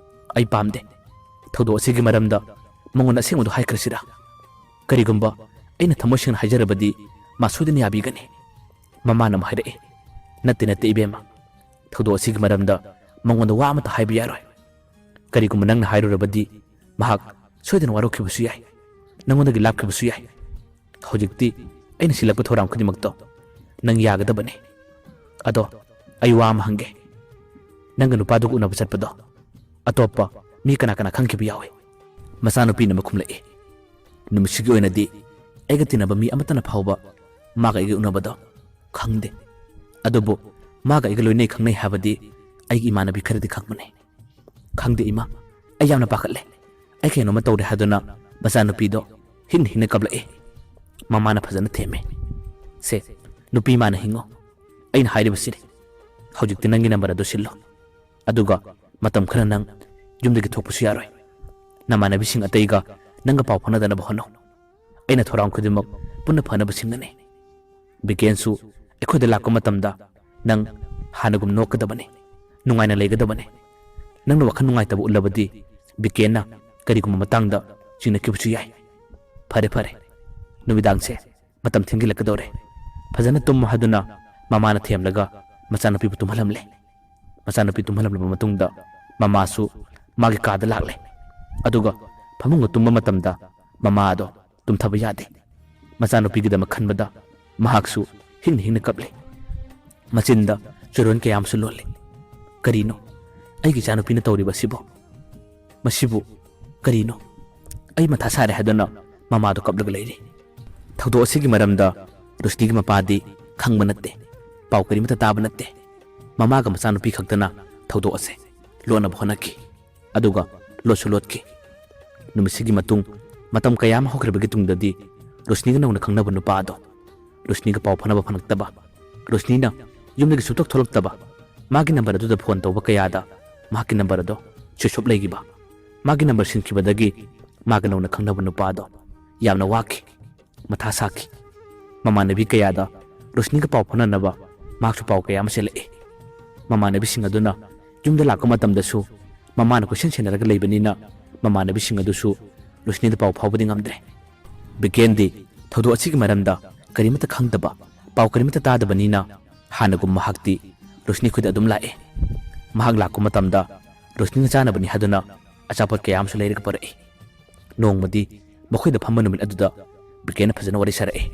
ꯑꯩ ꯄꯥꯝꯗꯦ꯫ ꯊꯧꯗꯣꯛ ꯑꯁꯤꯒꯤ ꯃꯔꯝꯗ ꯃꯉꯣꯟꯗ ꯑꯁꯦꯡꯕꯗꯨ ꯍꯥꯏꯈ꯭ꯔꯁꯤꯔꯥ? ꯀꯔꯤꯒꯨꯝꯕ ꯑꯩꯅ ꯊꯃꯣꯏ ꯁꯦꯡꯅ ꯍꯥꯏꯖꯔꯕꯗꯤ ꯃꯥ ꯁꯣꯏꯗꯅ ꯌꯥꯕꯤꯒꯅꯤ꯫ ꯃꯃꯥꯅ ꯑꯃꯨꯛ ꯍꯥꯏꯔꯛꯏ, ꯅꯠꯇꯦ ꯏꯕꯦꯝꯃ, ꯊꯧꯗꯣꯛ ꯑꯁꯤꯒꯤ ꯃꯔꯝꯗ ꯃꯉꯣꯟꯗ ꯋꯥ ꯑꯃꯠꯇ ꯍꯥꯏꯕ ꯌꯥꯔꯣꯏ꯫ ꯀꯔꯤꯒꯨꯝꯕ ꯅꯪꯅ ꯍꯥꯏꯔꯨꯔꯕꯗꯤ ꯃꯍꯥꯛ ꯁꯣꯏꯗꯅ ꯋꯥꯔꯧꯈꯤꯕꯁꯨ ꯌꯥꯏ, ꯅꯪꯉꯣꯟꯗꯒꯤ ꯂꯥꯞꯈꯤꯕꯁꯨ ꯌꯥꯏ꯫ ꯍꯧꯖꯤꯛꯇꯤ ꯑꯩꯅ ꯁꯤꯜꯂꯛꯄ ꯊꯧꯔꯥꯡ ꯈꯨꯗꯤꯡꯃꯛꯇꯣ ꯅꯪ ꯌꯥꯒꯗꯕꯅꯤ꯫ ꯑꯗꯣ ꯑꯩ ꯋꯥ ꯑꯃ ꯍꯪꯒꯦ, ꯅꯪꯒ ꯅꯨꯄꯥꯗꯨꯒ ꯎꯅꯕ ꯆꯠꯄꯗꯣ ꯑꯇꯣꯞꯄ ꯃꯤ ꯀꯅꯥ ꯈꯪꯈꯤꯕ ꯌꯥꯎꯏ? ꯃꯆꯥꯅꯨꯄꯤꯅ ꯑꯃꯨꯛ ꯈꯨꯝꯂꯛꯏ, ꯅꯨꯃꯤꯠꯁꯤꯒꯤ ꯑꯣꯏꯅꯗꯤ ꯑꯩꯒ ꯇꯤꯟꯅꯕ ꯃꯤ ꯑꯃꯠꯇꯅ ꯐꯥꯎꯕ ꯃꯥꯒ ꯑꯩꯒ ꯎꯅꯕꯗꯣ ꯈꯪꯗꯦ ꯑꯗꯨꯕꯨ ꯃꯥꯒ ꯑꯩꯒ ꯂꯣꯏꯅꯩ ꯈꯪꯅꯩ ꯍꯥꯏꯕꯗꯤ ꯑꯩꯒꯤ ꯏꯃꯥꯟꯅꯕꯤ ꯈꯔꯗꯤ ꯈꯪꯕꯅꯤ ꯈꯪꯗꯦ ꯏꯃꯥ ꯑꯩ ꯌꯥꯝꯅ ꯄꯥꯈꯠꯂꯦ ꯑꯩ ꯀꯩꯅꯣꯝꯃ ꯇꯧꯔꯦ ꯍꯥꯏꯗꯨꯅ ꯃꯆꯥꯅꯨꯄꯤꯗꯣ ꯍꯤꯡꯅ ꯍꯤꯡꯅ ꯀꯞꯂꯛꯏ ꯃꯃꯥꯅ ꯐꯖꯅ ꯊꯦꯝꯃꯦ ꯁꯦ ꯅꯨꯄꯤ ꯃꯥꯅ ꯍꯤꯡꯉꯣ ꯑꯩꯅ ꯍꯥꯏꯔꯤꯕꯁꯤꯅꯤ ꯍꯧꯖꯤꯛꯇꯤ ꯅꯪꯒꯤ ꯅꯝꯕꯔ ꯑꯗꯨ ꯁꯤꯜꯂꯣ ꯑꯗꯨꯒ ꯃꯇꯝ ꯈꯔ ꯅꯪ ꯌꯨꯝꯗꯒꯤ ꯊꯣꯛꯄꯁꯨ ꯌꯥꯔꯣꯏ ꯅꯃꯥꯟꯅꯕꯤꯁꯤꯡ ꯑꯇꯩꯒ ꯅꯪꯒ ꯄꯥꯎ ꯐꯥꯎꯅꯗꯅꯕ ꯍꯣꯠꯅꯧ ꯑꯩꯅ ꯊꯧꯔꯥꯡ ꯈꯨꯗꯤꯡꯃꯛ ꯄꯨꯟꯅ ꯐꯅꯕ ꯁꯤꯟꯒꯅꯤ ꯕꯤꯀꯦꯟꯁꯨ ꯑꯩꯈꯣꯏꯗ ꯂꯥꯛꯄ ꯃꯇꯝꯗ ꯅꯪ ꯍꯥꯟꯅꯒꯨꯝ ꯅꯣꯛꯀꯗꯕꯅꯤ ꯅꯨꯡꯉꯥꯏꯅ ꯂꯩꯒꯗꯕꯅꯤ ꯅꯪꯅ ꯋꯥꯈꯜ ꯅꯨꯡꯉꯥꯏꯇꯕ ꯎꯠꯂꯕꯗꯤ ꯕꯤꯀꯦꯟꯅ ꯀꯔꯤꯒꯨꯝꯕ ꯃꯇꯥꯡꯗ ꯆꯤꯡꯅꯈꯤꯕꯁꯨ ꯌꯥꯏ ꯐꯔꯦ ꯐꯔꯦ ꯅꯨꯃꯤꯗꯥꯡꯁꯦ ꯃꯇꯝ ꯊꯦꯡꯖꯤꯜꯂꯛꯀꯗꯧꯔꯦ ꯐꯖꯅ ꯇꯨꯝꯃꯣ ꯍꯥꯏꯗꯨꯅ ꯃꯃꯥꯅ ꯊꯦꯝꯂꯒ ꯃꯆꯥꯅꯨꯄꯤꯕꯨ ꯇꯨꯝꯍꯜꯂꯝꯂꯦ ꯃꯆꯥꯅꯨꯄꯤ ꯇꯨꯝꯍꯜꯂꯝꯂꯕ ꯃꯇꯨꯡꯗ ꯃꯃꯥꯁꯨ ꯃꯥꯒꯤ ꯀꯥꯗ ꯂꯥꯛꯂꯦ ꯑꯗꯨꯒ ꯐꯃꯨꯡꯗ ꯇꯨꯝꯕ ꯃꯇꯝꯗ ꯃꯃꯥ ꯑꯗꯣ ꯇꯨꯝꯊꯕ ꯌꯥꯗꯦ ꯃꯆꯥꯅꯨꯄꯤꯒꯤꯗꯃꯛ ꯈꯟꯕꯗ ꯃꯍꯥꯛꯁꯨ ꯍꯤꯡꯅ ꯍꯤꯡꯅ ꯀꯞꯂꯤ ꯃꯆꯤꯟꯗ ꯆꯨꯔꯣꯟ ꯀꯌꯥꯝꯁꯨ ꯂꯣꯜꯂꯤ ꯀꯔꯤꯅꯣ ꯑꯩꯒꯤ ꯏꯆꯥꯅꯨꯄꯤꯅ ꯇꯧꯔꯤꯕꯁꯤꯕꯨ ꯃꯁꯤꯕꯨ ꯀꯔꯤꯅꯣ ꯑꯩ ꯃꯊꯥ ꯁꯥꯔꯦ ꯍꯥꯏꯗꯨꯅ ꯃꯃꯥꯗꯣ ꯀꯞꯂꯒ ꯂꯩꯔꯤ ꯊꯧꯗꯣꯛ ꯑꯁꯤꯒꯤ ꯃꯔꯝꯗ ꯔꯨꯁꯇꯤꯒꯤ ꯃꯄꯥꯗꯤ ꯈꯪꯕ ꯅꯠꯇꯦ ꯄꯥꯎ ꯀꯔꯤꯃꯠꯇ ꯇꯥꯕ ꯅꯠꯇꯦ ꯃꯃꯥꯒ ꯃꯆꯥꯅꯨꯄꯤ ꯈꯛꯇꯅ ꯊꯧꯗꯣꯛ ꯑꯁꯦ ꯂꯣꯠꯅꯕ ꯍꯣꯠꯅꯈꯤ ꯑꯗꯨꯒ ꯂꯣꯠꯁꯨ ꯂꯣꯠꯈꯤ ꯅꯨꯃꯤꯠꯁꯤꯒꯤ ꯃꯇꯨꯡ ꯃꯇꯝ ꯀꯌꯥ ꯑꯃ ꯍꯧꯈ꯭ꯔꯕꯒꯤ ꯇꯨꯡꯗꯗꯤ ꯔꯨꯁꯅꯤꯒ ꯅꯧꯅ ꯈꯪꯅꯕ ꯅꯨꯄꯥ ꯑꯗꯣ ꯔꯨꯁꯅꯤꯒ ꯄꯥꯎ ꯐꯥꯎꯅꯕ ꯐꯪꯂꯛꯇꯕ ꯔꯨꯁꯅꯤꯅ ꯌꯨꯝꯗꯒꯤ ꯁꯨꯡꯊꯣꯛ ꯊꯣꯛꯂꯛꯇꯕ ꯃꯥꯒꯤ ꯅꯝꯕꯔ ꯑꯗꯨꯗ ꯐꯣꯟ ꯇꯧꯕ ꯀꯌꯥꯗ ꯃꯍꯥꯛꯀꯤ ꯅꯝꯕꯔ ꯑꯗꯣ ꯁ꯭ꯋꯤꯆ ꯑꯣꯐ ꯂꯩꯈꯤꯕ ꯃꯥꯒꯤ ꯅꯝꯕꯔ ꯁꯤꯟꯈꯤꯕꯗꯒꯤ ꯃꯥꯒ ꯅꯧꯅ ꯈꯪꯅꯕ ꯅꯨꯄꯥ ꯑꯗꯣ ꯌꯥꯝꯅ ꯋꯥꯈꯤ ꯃꯊꯥ ꯁꯥꯈꯤ ꯃꯃꯥꯟꯅꯕꯤ ꯀꯌꯥꯗ ꯔꯨꯁꯅꯤꯒ ꯄꯥꯎ ꯐꯥꯎꯅꯅꯕ ꯃꯍꯥꯛꯁꯨ ꯄꯥꯎ ꯀꯌꯥ ꯑꯃ ꯆꯦꯜꯂꯛꯏ ꯃꯃꯥꯟꯅꯕꯤꯁꯤꯡ ꯑꯗꯨꯅ ꯌꯨꯝꯗ ꯂꯥꯛꯄ ꯃꯇꯝꯗꯁꯨ ꯃꯃꯥꯅ ꯀꯣꯏꯁꯦꯟ ꯁꯦꯟꯅꯔꯒ ꯂꯩꯕꯅꯤꯅ ꯃꯃꯥꯟꯅꯕꯤꯁꯤꯡ ꯑꯗꯨꯁꯨ ꯔꯨꯁꯅꯤꯗ ꯄꯥꯎ ꯐꯥꯎꯕꯗꯤ ꯉꯝꯗ꯭ꯔꯦ ꯕꯤꯀꯦꯟꯗꯤ ꯊꯧꯗꯣꯛ ꯑꯁꯤꯒꯤ ꯃꯔꯝꯗ ꯀꯔꯤꯃꯠꯇ ꯈꯪꯗꯕ ꯄꯥꯎ ꯀꯔꯤꯃꯠꯇ ꯇꯥꯗꯕꯅꯤꯅ ꯍꯥꯟꯅꯒꯨꯝ ꯃꯍꯥꯛꯇꯤ ꯔꯨꯁꯅꯤ ꯈꯨꯗ ꯑꯗꯨꯝ ꯂꯥꯛꯑꯦ ꯃꯍꯥꯛ ꯂꯥꯛꯄ ꯃꯇꯝꯗ ꯔꯨꯁꯅꯤꯅ ꯆꯥꯅꯕꯅꯤ ꯍꯥꯏꯗꯨꯅ ꯑꯆꯥꯄꯣꯠ ꯀꯌꯥ ꯑꯃꯁꯨ ꯂꯩꯔꯒ ꯄꯨꯔꯛꯏ ꯅꯣꯡꯃꯗꯤ ꯃꯈꯣꯏꯗ ꯐꯝꯕ ꯅꯨꯃꯤꯠ ꯑꯗꯨꯗ ꯕꯤꯀꯦꯟꯅ ꯐꯖꯅ ꯋꯥꯔꯤ ꯁꯥꯔꯛꯏ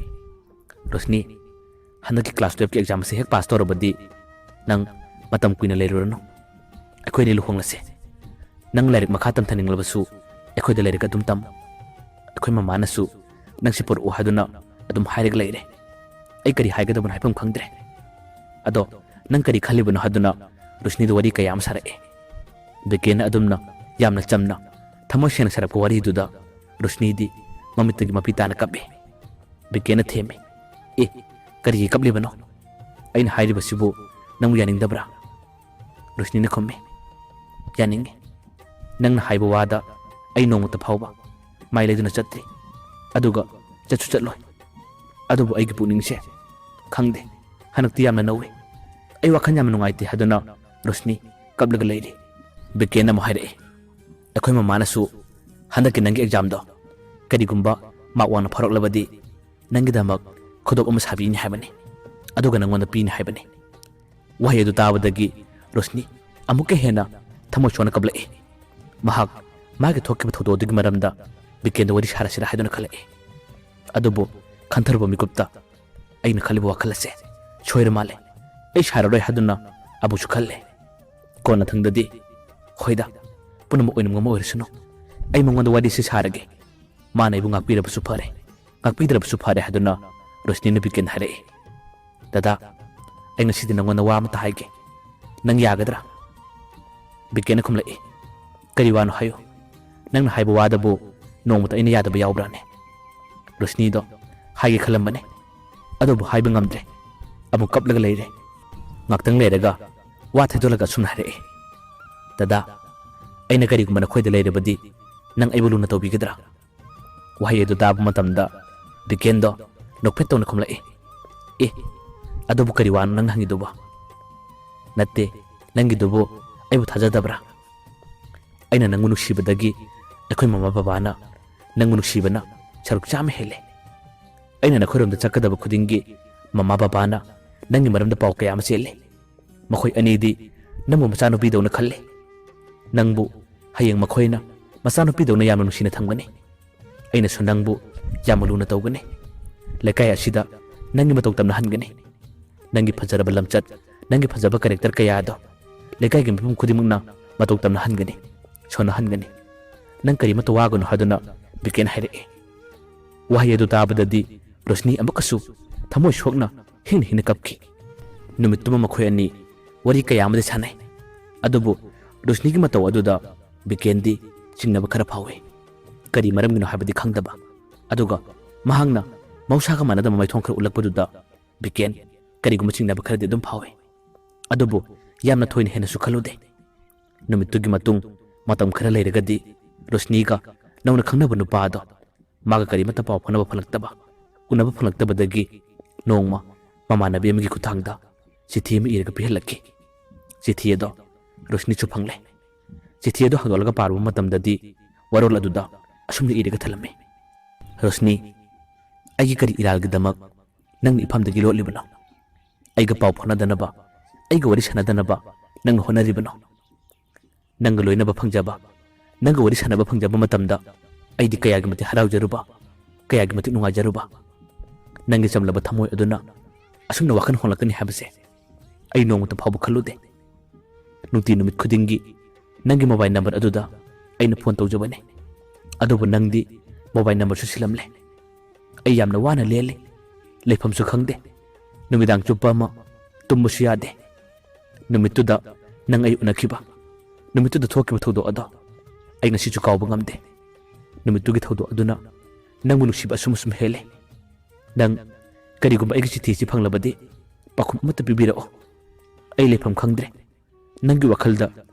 ꯔꯨꯁꯅꯤ ꯍꯟꯗꯛꯀꯤ ꯀ꯭ꯂꯥꯁ 12ꯀꯤ ꯑꯦꯛꯖꯥꯝ ꯑꯁꯤ ꯍꯦꯛ ꯄꯥꯁ ꯇꯧꯔꯕꯗꯤ ꯅꯪ ꯃꯇꯝ ꯀꯨꯏꯅ ꯂꯩꯔꯨꯔꯅꯨ ꯑꯩꯈꯣꯏꯅꯤ ꯂꯨꯍꯣꯡꯂꯁꯦ ꯅꯪ ꯂꯥꯏꯔꯤꯛ ꯃꯈꯥ ꯇꯝꯊꯅꯤꯡꯂꯕꯁꯨ ꯑꯩꯈꯣꯏꯗ ꯂꯥꯏꯔꯤꯛ ꯑꯗꯨꯝ ꯇꯝ ꯑꯩꯈꯣꯏ ꯃꯃꯥꯅꯁꯨ ꯅꯪꯁꯤ ꯄꯨꯔꯛꯎ ꯍꯥꯏꯗꯨꯅ ꯑꯗꯨꯝ ꯍꯥꯏꯔꯒ ꯂꯩꯔꯦ ꯑꯩ ꯀꯔꯤ ꯍꯥꯏꯒꯗꯕꯅꯣ ꯍꯥꯏꯐꯝ ꯈꯪꯗ꯭ꯔꯦ ꯑꯗꯣ ꯅꯪ ꯀꯔꯤ ꯈꯜꯂꯤꯕꯅꯣ ꯍꯥꯏꯗꯨꯅ ꯔꯨꯁꯅꯤꯗ ꯋꯥꯔꯤ ꯀꯌꯥ ꯑꯃ ꯁꯥꯔꯛꯑꯦ ꯕꯤꯀꯦꯟꯅ ꯑꯗꯨꯝꯅ ꯌꯥꯝꯅ ꯆꯝꯅ ꯊꯃꯣꯏ ꯁꯦꯡꯅ ꯁꯥꯔꯛꯄ ꯋꯥꯔꯤꯗꯨꯗ ꯔꯨꯁꯅꯤꯗꯤ ꯃꯃꯤꯠꯇꯒꯤ ꯃꯄꯤ ꯇꯥꯅ ꯀꯞꯄꯤ ꯕꯤꯀꯦꯟꯅ ꯊꯦꯝꯃꯤ ꯑꯦ ꯀꯔꯤꯒꯤ ꯀꯞꯂꯤꯕꯅꯣ ꯑꯩꯅ ꯍꯥꯏꯔꯤꯕꯁꯤꯕꯨ ꯅꯪꯕꯨ ꯌꯥꯅꯤꯡꯗꯕ꯭ꯔꯥ ꯔꯨꯁꯅꯤꯅ ꯈꯨꯝꯃꯤ ꯌꯥꯅꯤꯡꯉꯤ ꯅꯪꯅ ꯍꯥꯏꯕ ꯋꯥꯗ ꯑꯩ ꯅꯣꯡꯃꯇ ꯐꯥꯎꯕ ꯃꯥꯏ ꯂꯩꯗꯨꯅ ꯆꯠꯇ꯭ꯔꯤ ꯑꯗꯨꯒ ꯆꯠꯁꯨ ꯆꯠꯂꯣꯏ ꯑꯗꯨꯕꯨ ꯑꯩꯒꯤ ꯄꯨꯛꯅꯤꯡꯁꯦ ꯈꯪꯗꯦ ꯍꯟꯗꯛꯇꯤ ꯌꯥꯝꯅ ꯅꯧꯏ ꯑꯩ ꯋꯥꯈꯜ ꯌꯥꯝꯅ ꯅꯨꯡꯉꯥꯏꯇꯦ ꯍꯥꯏꯗꯨꯅ ꯔꯨꯁꯅꯤ ꯀꯞꯂꯒ ꯂꯩꯔꯤ ꯕꯤꯀꯦꯟ ꯑꯃꯨꯛ ꯍꯥꯏꯔꯛꯏ ꯑꯩꯈꯣꯏ ꯃꯃꯥꯅꯁꯨ ꯍꯟꯗꯛꯀꯤ ꯅꯪꯒꯤ ꯑꯦꯛꯖꯥꯝꯗꯣ ꯀꯔꯤꯒꯨꯝꯕ ꯃꯥꯛ ꯋꯥꯡꯅ ꯐꯥꯎꯔꯛꯂꯕꯗꯤ ꯅꯪꯒꯤꯗꯃꯛ ꯈꯨꯗꯣꯞ ꯑꯃ ꯁꯥꯕꯤꯅꯤ ꯍꯥꯏꯕꯅꯤ ꯑꯗꯨꯒ ꯅꯪꯉꯣꯟꯗ ꯄꯤꯅꯤ ꯍꯥꯏꯕꯅꯤ ꯋꯥꯍꯩ ꯑꯗꯨ ꯇꯥꯕꯗꯒꯤ ꯔꯨꯁꯅꯤ ꯑꯃꯨꯛꯀ ꯍꯦꯟꯅ ꯊꯃꯣꯏ ꯁꯣꯛꯅ ꯀꯞꯂꯛꯏ ꯃꯍꯥꯛ ꯃꯥꯒꯤ ꯊꯣꯛꯈꯤꯕ ꯊꯧꯗꯣꯛ ꯑꯗꯨꯒꯤ ꯃꯔꯝꯗ ꯕꯤꯀꯦꯟꯗ ꯋꯥꯔꯤ ꯁꯥꯔꯁꯤꯔꯥ ꯍꯥꯏꯗꯨꯅ ꯈꯜꯂꯛꯏ ꯑꯗꯨꯕꯨ ꯈꯟꯊꯔꯨꯕ ꯃꯤꯀꯨꯞꯇ ꯑꯩꯅ ꯈꯜꯂꯤꯕ ꯋꯥꯈꯜ ꯑꯁꯦ ꯁꯣꯏꯔ ꯃꯥꯜꯂꯦ ꯑꯩ ꯁꯥꯔꯔꯣꯏ ꯍꯥꯏꯗꯨꯅ ꯑꯃꯨꯛꯁꯨ ꯈꯜꯂꯦ ꯀꯣꯟꯅꯊꯪꯗꯗꯤ ꯍꯣꯏꯗ ꯄꯨꯝꯅꯃꯛ ꯑꯣꯏꯅꯝ ꯑꯣꯏꯔꯁꯅꯨ ꯑꯩ ꯃꯉꯣꯟꯗ ꯋꯥꯔꯤꯁꯤ ꯁꯥꯔꯒꯦ ꯃꯥꯅ ꯑꯩꯕꯨ ꯉꯥꯛꯄꯤꯔꯕꯁꯨ ꯐꯔꯦ ꯉꯥꯛꯄꯤꯗ꯭ꯔꯕꯁꯨ ꯐꯔꯦ ꯍꯥꯏꯗꯨꯅ ꯔꯨꯁꯅꯤꯅ ꯕꯤꯀꯦꯟ ꯍꯥꯏꯔꯛꯏ ꯗꯗꯥ ꯑꯩ ꯉꯁꯤꯗꯤ ꯅꯉꯣꯟꯗ ꯋꯥ ꯑꯃꯇ ꯍꯥꯏꯒꯦ ꯅꯪ ꯌꯥꯒꯗ꯭ꯔꯥ ꯕꯤꯀꯦꯟꯅ ꯈꯨꯝꯂꯛꯏ ꯀꯔꯤ ꯋꯥꯅꯣ ꯍꯥꯏꯌꯨ ꯅꯪꯅ ꯍꯥꯏꯕ ꯋꯥꯗꯕꯨ ꯅꯣꯡꯃꯇ ꯑꯩꯅ ꯌꯥꯗꯕ ꯌꯥꯎꯕ꯭ꯔꯥꯅꯦ ꯔꯨꯁꯅꯤꯗꯣ ꯍꯥꯏꯒꯦ ꯈꯜꯂꯝꯕꯅꯦ ꯑꯗꯨꯕꯨ ꯍꯥꯏꯕ ꯉꯝꯗ꯭ꯔꯦ ꯑꯃꯨꯛ ꯀꯞꯂꯒ ꯂꯩꯔꯦ ꯉꯥꯛꯇꯪ ꯂꯩꯔꯒ ꯋꯥ ꯊꯩꯗꯣꯛꯂꯒ ꯑꯁꯨꯝꯅ ꯍꯥꯏꯔꯛꯏ ꯗꯗꯥ ꯑꯩꯅ ꯀꯔꯤꯒꯨꯝꯕ ꯅꯈꯣꯏꯗ ꯂꯩꯔꯕꯗꯤ ꯅꯪ ꯑꯩꯕꯨ ꯂꯨꯅ ꯇꯧꯕꯤꯒꯗ꯭ꯔꯥ ꯋꯥꯍꯩ ꯑꯗꯨ ꯇꯥꯕ ꯃꯇꯝꯗ ꯕꯤꯀꯦꯟꯗꯣ ꯅꯣꯛꯐꯦꯠ ꯇꯧꯅ ꯈꯨꯝꯂꯛꯏ ꯑꯦ ꯑꯗꯨꯕꯨ ꯀꯔꯤ ꯋꯥꯅꯣ ꯅꯪꯅ ꯍꯪꯉꯤꯗꯨꯕꯣ ꯅꯠꯇꯦ ꯅꯪꯒꯤꯗꯨꯕꯨ ꯑꯩꯕꯨ ꯊꯥꯖꯗꯕ꯭ꯔꯥ ꯑꯩꯅ ꯅꯪꯕꯨ ꯅꯨꯡꯁꯤꯕꯗꯒꯤ ꯑꯩꯈꯣꯏ ꯃꯃꯥ ꯕꯕꯥꯅ ꯅꯪꯕꯨ ꯅꯨꯡꯁꯤꯕꯅ ꯁꯔꯨꯛ ꯆꯥꯝꯃ ꯍꯦꯜꯂꯦ ꯑꯩꯅ ꯅꯈꯣꯏꯔꯣꯝꯗ ꯆꯠꯀꯗꯕ ꯈꯨꯗꯤꯡꯒꯤ ꯃꯃꯥ ꯕꯕꯥꯅ ꯅꯪꯒꯤ ꯃꯔꯝꯗ ꯄꯥꯎ ꯀꯌꯥ ꯑꯃ ꯆꯦꯜꯂꯤ ꯃꯈꯣꯏ ꯑꯅꯤꯗꯤ ꯅꯪꯕꯨ ꯃꯆꯥꯅꯨꯄꯤꯗꯧꯅ ꯈꯜꯂꯤ ꯅꯪꯕꯨ ꯍꯌꯦꯡ ꯃꯈꯣꯏꯅ ꯃꯆꯥꯅꯨꯄꯤꯗꯧꯅ ꯌꯥꯝꯅ ꯅꯨꯡꯁꯤꯅ ꯊꯝꯒꯅꯤ ꯑꯩꯅꯁꯨ ꯅꯪꯕꯨ ꯌꯥꯝꯅ ꯂꯨꯅ ꯇꯧꯒꯅꯤ ꯂꯩꯀꯥꯏ ꯑꯁꯤꯗ ꯅꯪꯒꯤ ꯃꯇꯧ ꯇꯝꯅꯍꯟꯒꯅꯤ ꯅꯪꯒꯤ ꯐꯖꯔꯕ ꯂꯝꯆꯠ ꯅꯪꯒꯤ ꯐꯖꯕ ꯀꯦꯔꯦꯛꯇꯔ ꯀꯌꯥꯗꯣ ꯂꯩꯀꯥꯏꯒꯤ ꯃꯤꯄꯨꯝ ꯈꯨꯗꯤꯡꯃꯛꯅ ꯃꯇꯧ ꯇꯝꯅꯍꯟꯒꯅꯤ ꯁꯣꯟꯅꯍꯟꯒꯅꯤ ꯅꯪ ꯀꯔꯤꯃꯠꯇ ꯋꯥꯒꯅꯨ ꯍꯥꯏꯗꯨꯅ ꯕꯤꯀꯦꯟ ꯍꯥꯏꯔꯛꯏ ꯋꯥꯍꯩ ꯑꯗꯨ ꯇꯥꯕꯗꯗꯤ ꯔꯨꯁꯅꯤ ꯑꯃꯨꯛꯀꯁꯨ ꯊꯃꯣꯏ ꯁꯣꯛꯅ ꯍꯤꯡꯅ ꯀꯞꯈꯤ ꯅꯨꯃꯤꯠꯇꯨꯃ ꯃꯈꯣꯏ ꯑꯅꯤ ꯋꯥꯔꯤ ꯀꯌꯥ ꯑꯃꯗꯤ ꯁꯥꯟꯅꯩ ꯑꯗꯨꯕꯨ ꯔꯣꯁꯅꯤꯒꯤ ꯃꯇꯧ ꯑꯗꯨꯗ ꯕꯤꯀꯦꯟꯗꯤ ꯆꯤꯡꯅꯕ ꯈꯔ ꯐꯥꯎꯏ ꯀꯔꯤ ꯃꯔꯝꯒꯤꯅꯣ ꯍꯥꯏꯕꯗꯤ ꯈꯪꯗꯕ ꯑꯗꯨꯒ ꯃꯍꯥꯛꯅ ꯃꯍꯧꯁꯥꯒ ꯃꯥꯟꯅꯗꯕ ꯃꯥꯏꯊꯣꯡ ꯈꯔ ꯎꯠꯂꯛꯄꯗꯨꯗ ꯕꯤꯀꯦꯟ ꯀꯔꯤꯒꯨꯝꯕ ꯆꯤꯡꯅꯕ ꯈꯔꯗꯤ ꯑꯗꯨꯝ ꯐꯥꯎꯏ ꯑꯗꯨꯕꯨ ꯌꯥꯝꯅ ꯊꯣꯏꯅ ꯍꯦꯟꯅꯁꯨ ꯈꯜꯂꯨꯗꯦ ꯅꯨꯃꯤꯠꯇꯨꯒꯤ ꯃꯇꯨꯡ ꯃꯇꯝ ꯈꯔ ꯂꯩꯔꯒꯗꯤ ꯔꯣꯁꯅꯤꯒ ꯅꯧꯅ ꯈꯪꯅꯕ ꯅꯨꯄꯥ ꯑꯗꯣ ꯃꯥꯒ ꯀꯔꯤꯃꯠꯇ ꯄꯥꯎ ꯐꯥꯎꯅꯕ ꯐꯪꯂꯛꯇꯕ ꯎꯅꯕ ꯐꯪꯂꯛꯇꯕꯗꯒꯤ ꯅꯣꯡꯃ ꯃꯃꯥꯟꯅꯕꯤ ꯑꯃꯒꯤ ꯈꯨꯠꯊꯥꯡꯗ ꯆꯤꯊꯤ ꯑꯃ ꯏꯔꯒ ꯄꯤꯍꯜꯂꯛꯈꯤ ꯆꯤꯊꯤ ꯑꯗꯣ ꯔꯣꯁꯅꯤꯁꯨ ꯐꯪꯂꯦ ꯆꯤꯊꯤ ꯑꯗꯣ ꯍꯥꯡꯗꯣꯛꯂꯒ ꯄꯥꯔꯨꯕ ꯃꯇꯝꯗꯗꯤ ꯋꯥꯔꯣꯜ ꯑꯗꯨꯗ ꯑꯁꯨꯝꯅ ꯏꯔꯒ ꯊꯜꯂꯝꯃꯤ ꯔꯣꯁꯅꯤ ꯑꯩꯒꯤ ꯀꯔꯤ ꯏꯔꯥꯜꯒꯤꯗꯃꯛ ꯅꯪꯅ ꯏꯐꯝꯗꯒꯤ ꯂꯣꯠꯂꯤꯕꯅꯣ ꯑꯩꯒ ꯄꯥꯎ ꯐꯥꯎꯅꯗꯅꯕ ꯑꯩꯒ ꯋꯥꯔꯤ ꯁꯥꯟꯅꯗꯅꯕ ꯅꯪꯅ ꯍꯣꯠꯅꯔꯤꯕꯅꯣ ꯅꯪꯒ ꯂꯣꯏꯅꯕ ꯐꯪꯖꯕ ꯅꯪꯒ ꯋꯥꯔꯤ ꯁꯥꯟꯅꯕ ꯐꯪꯖꯕ ꯃꯇꯝꯗ ꯑꯩꯗꯤ ꯀꯌꯥꯒꯤ ꯃꯇꯤꯛ ꯍꯔꯥꯎꯖꯔꯨꯕ ꯀꯌꯥꯒꯤ ꯃꯇꯤꯛ ꯅꯨꯡꯉꯥꯏꯖꯔꯨꯕ ꯅꯪꯒꯤ ꯆꯝꯂꯕ ꯊꯃꯣꯏ ꯑꯗꯨꯅ ꯑꯁꯨꯝꯅ ꯋꯥꯈꯜ ꯍꯣꯡꯂꯛꯀꯅꯤ ꯍꯥꯏꯕꯁꯦ ꯑꯩ ꯅꯣꯡꯃꯇ ꯐꯥꯎꯕ ꯈꯜꯂꯨꯗꯦ ꯅꯨꯡꯇꯤ ꯅꯨꯃꯤꯠ ꯈꯨꯗꯤꯡꯒꯤ ꯅꯪꯒꯤ ꯃꯣꯕꯥꯏꯜ ꯅꯝꯕꯔ ꯑꯗꯨꯗ ꯑꯩꯅ ꯐꯣꯟ ꯇꯧꯖꯕꯅꯤ ꯑꯗꯨꯕꯨ ꯅꯪꯗꯤ ꯃꯣꯕꯥꯏꯜ ꯅꯝꯕꯔꯁꯨ ꯁꯤꯜꯂꯝꯂꯦ ꯑꯩ ꯌꯥꯝꯅ ꯋꯥꯅ ꯂꯦꯜꯂꯤ ꯂꯩꯐꯝꯁꯨ ꯈꯪꯗꯦ ꯅꯨꯃꯤꯗꯥꯡ ꯆꯨꯞꯄ ꯑꯃ ꯇꯨꯝꯕꯁꯨ ꯌꯥꯗꯦ ꯅꯨꯃꯤꯠꯇꯨꯗ ꯅꯪ ꯑꯩ ꯎꯅꯈꯤꯕ ꯅꯨꯃꯤꯠꯇꯨꯗ ꯊꯣꯛꯈꯤꯕ ꯊꯧꯗꯣꯛ ꯑꯗꯣ ꯑꯩ ꯉꯁꯤꯁꯨ ꯀꯥꯎꯕ ꯉꯝꯗꯦ ꯅꯨꯃꯤꯠꯇꯨꯒꯤ ꯊꯧꯗꯣꯛ ꯑꯗꯨꯅ ꯅꯪꯕꯨ ꯅꯨꯡꯁꯤꯕ ꯑꯁꯨꯝ ꯍꯦꯜꯂꯦ ꯅꯪ ꯀꯔꯤꯒꯨꯝꯕ ꯑꯩꯒꯤ ꯆꯤꯊꯤꯁꯤ ꯐꯪꯂꯕꯗꯤ ꯄꯥꯎꯈꯨꯝ ꯑꯃꯠꯇ ꯄꯤꯕꯤꯔꯛꯑꯣ ꯑꯩ ꯂꯩꯐꯝ ꯈꯪꯗ꯭ꯔꯦ ꯅꯪꯒꯤ ꯋꯥꯈꯜꯗ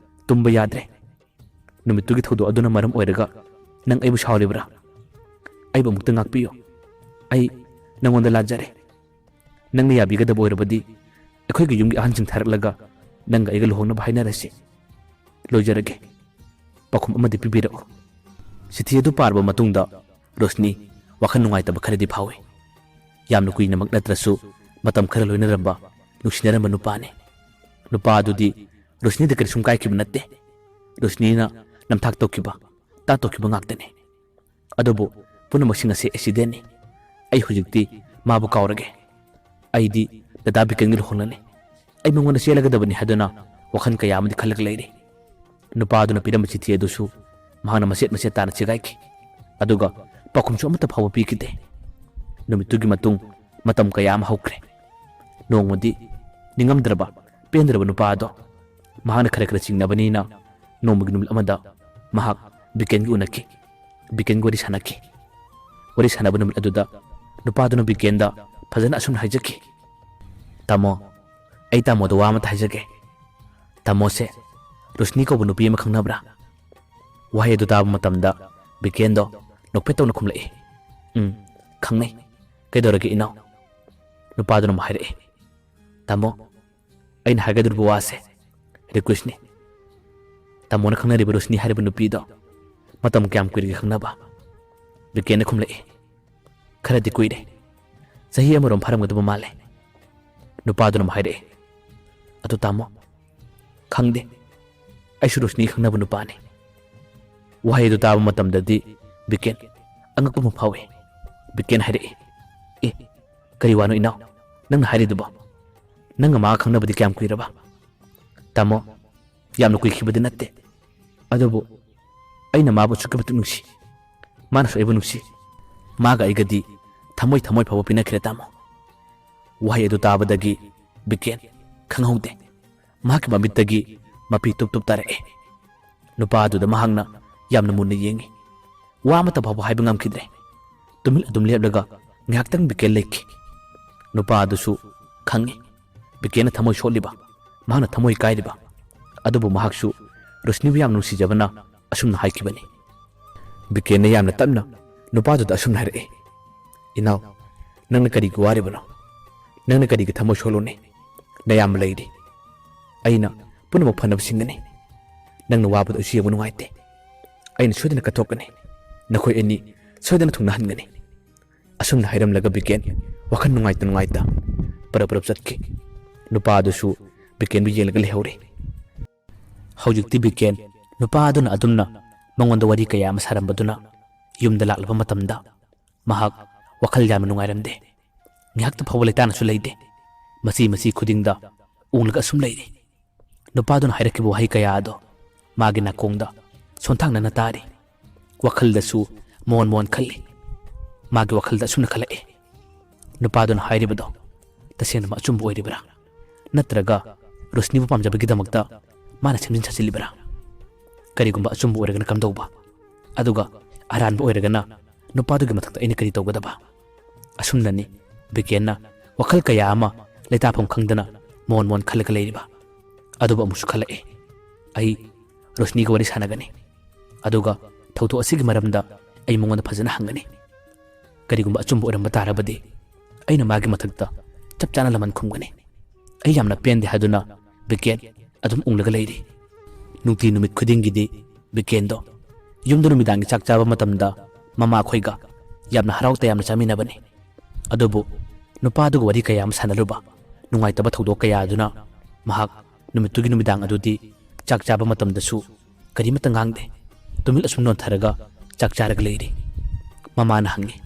ꯇꯨꯝꯕ ꯌꯥꯗ꯭ꯔꯦ ꯅꯨꯃꯤꯠꯇꯨꯒꯤ ꯊꯧꯗꯣꯛ ꯑꯗꯨꯅ ꯃꯔꯝ ꯑꯣꯏꯔꯒ ꯅꯪ ꯑꯩꯕꯨ ꯁꯥꯎꯔꯤꯕ꯭ꯔꯥ ꯑꯩꯕꯨ ꯑꯃꯨꯛꯇ ꯉꯥꯛꯄꯤꯌꯨ ꯑꯩ ꯅꯪꯉꯣꯟꯗ ꯂꯥꯟꯖꯔꯦ ꯅꯪꯅ ꯌꯥꯕꯤꯒꯗꯕ ꯑꯣꯏꯔꯕꯗꯤ ꯑꯩꯈꯣꯏꯒꯤ ꯌꯨꯝꯒꯤ ꯑꯍꯟꯁꯤꯡ ꯊꯥꯔꯛꯂꯒ ꯅꯪꯒ ꯑꯩꯒ ꯂꯨꯍꯣꯡꯅꯕ ꯍꯥꯏꯅꯔꯁꯤ ꯂꯣꯏꯖꯔꯒꯦ ꯄꯥꯎꯈꯨꯝ ꯑꯃꯗꯤ ꯄꯤꯕꯤꯔꯛꯎ ꯆꯤꯊꯤ ꯑꯗꯨ ꯄꯥꯔꯕ ꯃꯇꯨꯡꯗ ꯔꯣꯁꯅꯤ ꯋꯥꯈꯜ ꯅꯨꯡꯉꯥꯏꯇꯕ ꯈꯔꯗꯤ ꯐꯥꯎꯏ ꯌꯥꯝꯅ ꯀꯨꯏꯅꯃꯛ ꯅꯠꯇ꯭ꯔꯁꯨ ꯃꯇꯝ ꯈꯔ ꯂꯣꯏꯅꯔꯝꯕ ꯅꯨꯡꯁꯤꯅꯔꯝꯕ ꯅꯨꯄꯥꯅꯤ ꯅꯨꯄꯥ ꯑꯗꯨꯗꯤ ꯔꯣꯁꯅꯤꯗ ꯀꯔꯤꯁꯨꯝ ꯀꯥꯏꯈꯤꯕ ꯅꯠꯇꯦ ꯔꯣꯁꯅꯤꯅ ꯅꯝꯊꯥꯛ ꯇꯧꯈꯤꯕ ꯇꯥꯟꯊꯣꯛꯈꯤꯕ ꯉꯥꯛꯇꯅꯤ ꯑꯗꯨꯕꯨ ꯄꯨꯝꯅꯃꯛꯁꯤꯡ ꯑꯁꯤ ꯑꯦꯛꯁꯤꯗꯦꯟꯅꯤ ꯑꯩ ꯍꯧꯖꯤꯛꯇꯤ ꯃꯥꯕꯨ ꯀꯥꯎꯔꯒꯦ ꯑꯩꯗꯤ ꯗꯗꯥ ꯕꯤꯀꯦꯟꯒ ꯂꯨꯍꯣꯡꯂꯅꯤ ꯑꯩ ꯃꯉꯣꯟꯗ ꯆꯦꯜꯂꯒꯗꯕꯅꯤ ꯍꯥꯏꯗꯨꯅ ꯋꯥꯈꯜ ꯀꯌꯥ ꯑꯃꯗꯤ ꯈꯜꯂꯒ ꯂꯩꯔꯤ ꯅꯨꯄꯥ ꯑꯗꯨꯅ ꯄꯤꯔꯝꯕ ꯆꯤꯊꯤ ꯑꯗꯨꯁꯨ ꯃꯍꯥꯛꯅ ꯃꯆꯦꯠ ꯃꯆꯦꯠ ꯇꯥꯅ ꯆꯦꯒꯥꯏꯈꯤ ꯑꯗꯨꯒ ꯄꯥꯎꯈꯨꯝꯁꯨ ꯑꯃꯠꯇ ꯐꯥꯎꯕ ꯄꯤꯈꯤꯗꯦ ꯅꯨꯃꯤꯠꯇꯨꯒꯤ ꯃꯇꯨꯡ ꯃꯇꯝ ꯀꯌꯥ ꯑꯃ ꯍꯧꯈ꯭ꯔꯦ ꯅꯣꯡꯃꯗꯤ ꯅꯤꯡꯉꯝꯗ꯭ꯔꯕ ꯄꯦꯟꯗ꯭ꯔꯕ ꯅꯨꯄꯥ ꯑꯗꯣ ꯃꯍꯥꯛꯅ ꯈꯔ ꯈꯔ ꯆꯤꯡꯅꯕꯅꯤꯅ ꯅꯣꯡꯃꯒꯤ ꯅꯨꯃꯤꯠ ꯑꯃꯗ ꯃꯍꯥꯛ ꯕꯤꯀꯦꯟꯒ ꯎꯅꯈꯤ ꯕꯤꯀꯦꯟꯒ ꯋꯥꯔꯤ ꯁꯥꯟꯅꯈꯤ ꯋꯥꯔꯤ ꯁꯥꯟꯅꯕ ꯅꯨꯃꯤꯠ ꯑꯗꯨꯗ ꯅꯨꯄꯥꯗꯨꯅ ꯕꯤꯀꯦꯟꯗ ꯐꯖꯅ ꯑꯁꯨꯝꯅ ꯍꯥꯏꯖꯈꯤ ꯇꯥꯃꯣ ꯑꯩ ꯇꯥꯃꯣꯗ ꯋꯥ ꯑꯃꯇ ꯍꯥꯏꯖꯒꯦ ꯇꯥꯃꯣꯁꯦ ꯔꯣꯁꯅꯤ ꯀꯧꯕ ꯅꯨꯄꯤ ꯑꯃ ꯈꯪꯅꯕ꯭ꯔꯥ ꯋꯥꯍꯩ ꯑꯗꯨ ꯇꯥꯕ ꯃꯇꯝꯗ ꯕꯤꯀꯦꯟꯗꯣ ꯅꯣꯛꯐꯦꯠ ꯇꯧꯅ ꯈꯨꯝꯂꯛꯏ ꯈꯪꯅꯩ ꯀꯩꯗꯧꯔꯒꯦ ꯏꯅꯥꯎ ꯅꯨꯄꯥꯗꯨꯅ ꯑꯃꯨꯛ ꯍꯥꯏꯔꯛꯏ ꯇꯥꯃꯣ ꯑꯩꯅ ꯍꯥꯏꯒꯗꯧꯔꯤꯕ ꯋꯥꯁꯦ ꯔꯤꯀ꯭ꯋꯦꯁꯅꯤ ꯇꯥꯃꯣꯅ ꯈꯪꯅꯔꯤꯕ ꯔꯣꯁꯅꯤ ꯍꯥꯏꯔꯤꯕ ꯅꯨꯄꯤꯗꯣ ꯃꯇꯝ ꯀꯌꯥꯝ ꯀꯨꯏꯔꯒꯦ ꯈꯪꯅꯕ ꯕꯤꯀꯦꯟꯅ ꯈꯨꯝꯂꯛꯏ ꯈꯔꯗꯤ ꯀꯨꯏꯔꯦ ꯆꯍꯤ ꯑꯃꯔꯣꯝ ꯐꯥꯔꯝꯒꯗꯕ ꯃꯥꯜꯂꯦ ꯅꯨꯄꯥꯗꯨꯅ ꯑꯃꯨꯛ ꯍꯥꯏꯔꯛꯏ ꯑꯗꯨ ꯇꯥꯃꯣ ꯈꯪꯗꯦ ꯑꯩꯁꯨ ꯔꯣꯁꯅꯤ ꯈꯪꯅꯕ ꯅꯨꯄꯥꯅꯤ ꯋꯥꯍꯩ ꯑꯗꯨ ꯇꯥꯕ ꯃꯇꯝꯗꯗꯤ ꯕꯤꯀꯦꯟ ꯑꯉꯛꯄ ꯑꯃ ꯐꯥꯎꯏ ꯕꯤꯀꯦꯟ ꯍꯥꯏꯔꯛꯏ ꯑꯦ ꯀꯔꯤ ꯋꯥꯅꯣ ꯏꯅꯥꯎ ꯅꯪꯅ ꯍꯥꯏꯔꯤꯗꯨꯕꯣ ꯅꯪꯒ ꯃꯥꯒ ꯈꯪꯅꯕꯗꯤ ꯀꯌꯥꯝ ꯀꯨꯏꯔꯕ ꯇꯥꯃꯣ ꯌꯥꯝꯅ ꯀꯨꯏꯈꯤꯕꯗꯤ ꯅꯠꯇꯦ ꯑꯗꯨꯕꯨ ꯑꯩꯅ ꯃꯥꯕꯨ ꯑꯁꯨꯛꯀꯤ ꯃꯇꯤꯛ ꯅꯨꯡꯁꯤ ꯃꯥꯅꯁꯨ ꯑꯩꯕꯨ ꯅꯨꯡꯁꯤ ꯃꯥꯒ ꯑꯩꯒꯗꯤ ꯊꯃꯣꯏ ꯐꯥꯎꯕ ꯄꯤꯅꯈ꯭ꯔꯦ ꯇꯥꯃꯣ ꯋꯥꯍꯩ ꯑꯗꯨ ꯇꯥꯕꯗꯒꯤ ꯕꯤꯀꯦꯟ ꯈꯪꯍꯧꯗꯦ ꯃꯍꯥꯛꯀꯤ ꯃꯃꯤꯠꯇꯒꯤ ꯃꯄꯤ ꯇꯨꯞ ꯇꯨꯞ ꯇꯥꯔꯛꯑꯦ ꯅꯨꯄꯥ ꯑꯗꯨꯗ ꯃꯍꯥꯛꯅ ꯌꯥꯝꯅ ꯃꯨꯟꯅ ꯌꯦꯡꯉꯤ ꯋꯥ ꯑꯃꯠꯇ ꯐꯥꯎꯕ ꯍꯥꯏꯕ ꯉꯝꯈꯤꯗ꯭ꯔꯦ ꯇꯨꯃꯤꯟ ꯑꯗꯨꯝ ꯂꯦꯞꯂꯒ ꯉꯥꯏꯍꯥꯛꯇꯪ ꯕꯤꯀꯦꯟ ꯂꯩꯈꯤ ꯅꯨꯄꯥ ꯑꯗꯨꯁꯨ ꯈꯪꯉꯤ ꯕꯤꯀꯦꯟꯅ ꯊꯃꯣꯏ ꯁꯣꯠꯂꯤꯕ ꯃꯍꯥꯛꯅ ꯊꯃꯣꯏ ꯀꯥꯏꯔꯤꯕ ꯑꯗꯨꯕꯨ ꯃꯍꯥꯛꯁꯨ ꯔꯣꯁꯅꯤꯕꯨ ꯌꯥꯝ ꯅꯨꯡꯁꯤꯖꯕꯅ ꯑꯁꯨꯝꯅ ꯍꯥꯏꯈꯤꯕꯅꯤ ꯕꯤꯀꯦꯟꯅ ꯌꯥꯝꯅ ꯇꯞꯅ ꯅꯨꯄꯥꯗꯨꯗ ꯑꯁꯨꯝꯅ ꯍꯥꯏꯔꯛꯏ ꯏꯅꯥꯎ ꯅꯪꯅ ꯀꯔꯤꯒꯤ ꯋꯥꯔꯤꯕꯅꯣ ꯅꯪꯅ ꯀꯔꯤꯒꯤ ꯊꯃꯣꯏ ꯁꯣꯜꯂꯨꯅꯤ ꯅꯌꯥꯝꯕ ꯂꯩꯔꯤ ꯑꯩꯅ ꯄꯨꯝꯅꯃꯛ ꯐꯅꯕ ꯁꯤꯟꯒꯅꯤ ꯅꯪꯅ ꯋꯥꯕꯗ ꯑꯩꯁꯨ ꯌꯦꯡꯕ ꯅꯨꯡꯉꯥꯏꯇꯦ ꯑꯩꯅ ꯁꯣꯏꯗꯅ ꯀꯠꯊꯣꯛꯀꯅꯤ ꯅꯈꯣꯏ ꯑꯅꯤ ꯁꯣꯏꯗꯅ ꯊꯨꯡꯅꯍꯟꯒꯅꯤ ꯑꯁꯨꯝꯅ ꯍꯥꯏꯔꯝꯂꯒ ꯕꯤꯀꯦꯟ ꯋꯥꯈꯜ ꯅꯨꯡꯉꯥꯏꯇ ꯄꯔꯞ ꯆꯠꯈꯤ ꯅꯨꯄꯥ ꯑꯗꯨꯁꯨ ꯕꯤꯀꯦꯟꯕꯨ ꯌꯦꯡꯂꯒ ꯂꯩꯍꯧꯔꯤ ꯍꯧꯖꯤꯛꯇꯤ ꯕꯤꯀꯦꯟ ꯅꯨꯄꯥ ꯑꯗꯨꯅ ꯑꯗꯨꯝꯅ ꯃꯉꯣꯟꯗ ꯋꯥꯔꯤ ꯀꯌꯥ ꯑꯃ ꯁꯥꯔꯝꯕꯗꯨꯅ ꯌꯨꯝꯗ ꯂꯥꯛꯂꯕ ꯃꯇꯝꯗ ꯃꯍꯥꯛ ꯋꯥꯈꯜ ꯌꯥꯝꯅ ꯅꯨꯡꯉꯥꯏꯔꯝꯗꯦ ꯉꯥꯏꯍꯥꯛꯇ ꯐꯥꯎꯕ ꯂꯩꯇꯥꯅꯁꯨ ꯂꯩꯇꯦ ꯃꯁꯤ ꯈꯨꯗꯤꯡꯗ ꯎꯡꯂꯒ ꯑꯁꯨꯝ ꯂꯩꯔꯤ ꯅꯨꯄꯥꯗꯨꯅ ꯍꯥꯏꯔꯛꯈꯤꯕ ꯋꯥꯍꯩ ꯀꯌꯥ ꯑꯗꯣ ꯃꯥꯒꯤ ꯅꯥꯀꯣꯡꯗ ꯁꯣꯟꯊꯥꯡꯅꯅ ꯇꯥꯔꯤ ꯋꯥꯈꯜꯗꯁꯨ ꯃꯣꯟ ꯈꯜꯂꯤ ꯃꯥꯒꯤ ꯋꯥꯈꯜꯗ ꯑꯁꯨꯝꯅ ꯈꯜꯂꯛꯏ ꯅꯨꯄꯥꯗꯨꯅ ꯍꯥꯏꯔꯤꯕꯗꯣ ꯇꯁꯦꯡꯅ ꯑꯆꯨꯝꯕ ꯑꯣꯏꯔꯤꯕ꯭ꯔꯥ ꯅꯠꯇ꯭ꯔꯒ ꯔꯣꯁꯅꯤꯕꯨ ꯄꯥꯝꯖꯕꯒꯤꯗꯃꯛꯇ ꯃꯥꯅ ꯁꯦꯝꯖꯤꯟ ꯁꯥꯖꯤꯜꯂꯤꯕ꯭ꯔꯥ ꯀꯔꯤꯒꯨꯝꯕ ꯑꯆꯨꯝꯕ ꯑꯣꯏꯔꯒꯅ ꯀꯝꯗꯧꯕ ꯑꯗꯨꯒ ꯑꯔꯥꯟꯕ ꯑꯣꯏꯔꯒꯅ ꯅꯨꯄꯥꯗꯨꯒꯤ ꯃꯊꯛꯇ ꯑꯩꯅ ꯀꯔꯤ ꯇꯧꯒꯗꯕ ꯑꯁꯨꯝꯅꯅꯤ ꯕꯤꯀꯦꯟꯅ ꯋꯥꯈꯜ ꯀꯌꯥ ꯑꯃ ꯂꯩꯇꯥꯐꯝ ꯈꯪꯗꯅ ꯃꯣꯟ ꯈꯜꯂꯒ ꯂꯩꯔꯤꯕ ꯑꯗꯨꯕꯨ ꯑꯃꯨꯛꯁꯨ ꯈꯜꯂꯛꯑꯦ ꯑꯩ ꯔꯣꯁꯅꯤꯒ ꯋꯥꯔꯤ ꯁꯥꯟꯅꯒꯅꯤ ꯑꯗꯨꯒ ꯊꯧꯗꯣꯛ ꯑꯁꯤꯒꯤ ꯃꯔꯝꯗ ꯑꯩ ꯃꯉꯣꯟꯗ ꯐꯖꯅ ꯍꯪꯒꯅꯤ ꯀꯔꯤꯒꯨꯝꯕ ꯑꯆꯨꯝꯕ ꯑꯣꯏꯔꯝꯕ ꯇꯥꯔꯕꯗꯤ ꯑꯩꯅ ꯃꯥꯒꯤ ꯃꯊꯛꯇ ꯆꯞ ꯆꯥꯅ ꯂꯃꯟ ꯈꯨꯝꯒꯅꯤ ꯑꯩ ꯌꯥꯝꯅ ꯄꯦꯟꯗꯦ ꯍꯥꯏꯗꯨꯅ ꯕꯤꯀꯦꯟ ꯑꯗꯨꯝ ꯎꯪꯂꯒ ꯂꯩꯔꯤ ꯅꯨꯡꯇꯤ ꯅꯨꯃꯤꯠ ꯈꯨꯗꯤꯡꯒꯤꯗꯤ ꯕꯤꯀꯦꯟꯗꯣ ꯌꯨꯝꯗ ꯅꯨꯃꯤꯗꯥꯡꯒꯤ ꯆꯥꯛ ꯆꯥꯕ ꯃꯇꯝꯗ ꯃꯃꯥ ꯈꯣꯏꯒ ꯌꯥꯝꯅ ꯍꯔꯥꯎ ꯇꯌꯥꯝꯅ ꯆꯥꯃꯤꯟꯅꯕꯅꯤ ꯑꯗꯨꯕꯨ ꯅꯨꯄꯥꯗꯨꯒ ꯋꯥꯔꯤ ꯀꯌꯥ ꯑꯃ ꯁꯥꯟꯅꯔꯨꯕ ꯅꯨꯡꯉꯥꯏꯇꯕ ꯊꯧꯗꯣꯛ ꯀꯌꯥ ꯑꯗꯨꯅ ꯃꯍꯥꯛ ꯅꯨꯃꯤꯠꯇꯨꯒꯤ ꯅꯨꯃꯤꯗꯥꯡ ꯑꯗꯨꯗꯤ ꯆꯥꯛ ꯆꯥꯕ ꯃꯇꯝꯗꯁꯨ ꯀꯔꯤꯃꯠꯇ ꯉꯥꯡꯗꯦ ꯇꯨꯃꯤꯟ ꯑꯁꯨꯝ ꯅꯣꯟꯊꯔꯒ ꯆꯥꯛ ꯆꯥꯔꯒ ꯂꯩꯔꯤ ꯃꯃꯥꯅ ꯍꯪꯉꯤ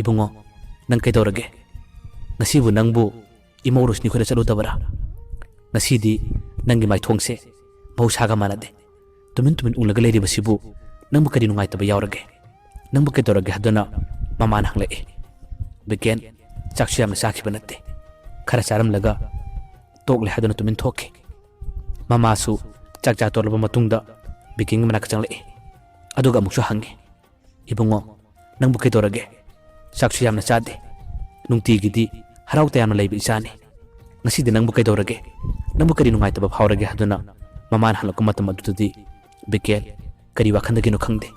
ꯏꯕꯨꯡꯉꯣ ꯅꯪ ꯀꯩꯗꯧꯔꯒꯦ ꯉꯁꯤꯕꯨ ꯅꯪꯕꯨ ꯏꯃꯧ ꯔꯣꯁꯅꯤ ꯈꯣꯏꯗ ꯆꯠꯂꯨꯗꯕꯔꯥ ꯉꯁꯤꯗꯤ ꯅꯪꯒꯤ ꯃꯥꯏꯊꯣꯡꯁꯦ ꯃꯍꯧꯁꯥꯒ ꯃꯥꯟꯅꯗꯦ ꯇꯨꯃꯤꯟ ꯎꯪꯂꯒ ꯂꯩꯔꯤꯕꯁꯤꯕꯨ ꯅꯪꯕꯨ ꯀꯔꯤ ꯅꯨꯡꯉꯥꯏꯇꯕ ꯌꯥꯎꯔꯒꯦ ꯅꯪꯕꯨ ꯀꯩꯗꯧꯔꯒꯦ ꯍꯥꯏꯗꯨꯅ ꯃꯃꯥꯅ ꯍꯪꯂꯛꯏ ꯕꯤꯀꯦꯟ ꯆꯥꯛꯁꯨ ꯌꯥꯝꯅ ꯆꯥꯈꯤꯕ ꯅꯠꯇꯦ ꯈꯔ ꯆꯥꯔꯝꯂꯒ ꯇꯣꯛꯂꯦ ꯍꯥꯏꯗꯨꯅ ꯇꯨꯃꯤꯟ ꯊꯣꯛꯈꯤ ꯃꯃꯥꯁꯨ ꯆꯥꯛ ꯆꯥ ꯇꯣꯛꯂꯕ ꯃꯇꯨꯡꯗ ꯕꯤꯀꯦꯟꯒꯤ ꯃꯅꯥꯛꯇ ꯆꯪꯂꯛꯏ ꯑꯗꯨꯒ ꯑꯃꯨꯛꯁꯨ ꯍꯪꯉꯤ ꯏꯕꯨꯡꯉꯣ ꯅꯪꯕꯨ ꯀꯩꯗꯧꯔꯒꯦ ꯆꯥꯛꯁꯨ ꯌꯥꯝꯅ ꯆꯥꯗꯦ ꯅꯨꯡꯇꯤꯒꯤꯗꯤ ꯍꯔꯥꯎ ꯇꯌꯥꯝꯅ ꯂꯩꯕ ꯏꯆꯥꯅꯤ ꯉꯁꯤꯗꯤ ꯅꯪꯕꯨ ꯀꯩꯗꯧꯔꯒꯦ ꯅꯪꯕꯨ ꯀꯔꯤ ꯅꯨꯡꯉꯥꯏꯇꯕ ꯐꯥꯎꯔꯒꯦ ꯍꯥꯏꯗꯨꯅ ꯃꯃꯥꯅ ꯍꯪꯂꯛꯄ ꯃꯇꯝ ꯑꯗꯨꯗꯗꯤ ꯕꯤꯀꯦꯟ ꯀꯔꯤ ꯋꯥꯈꯟꯗꯒꯤꯅꯣ ꯈꯪꯗꯦ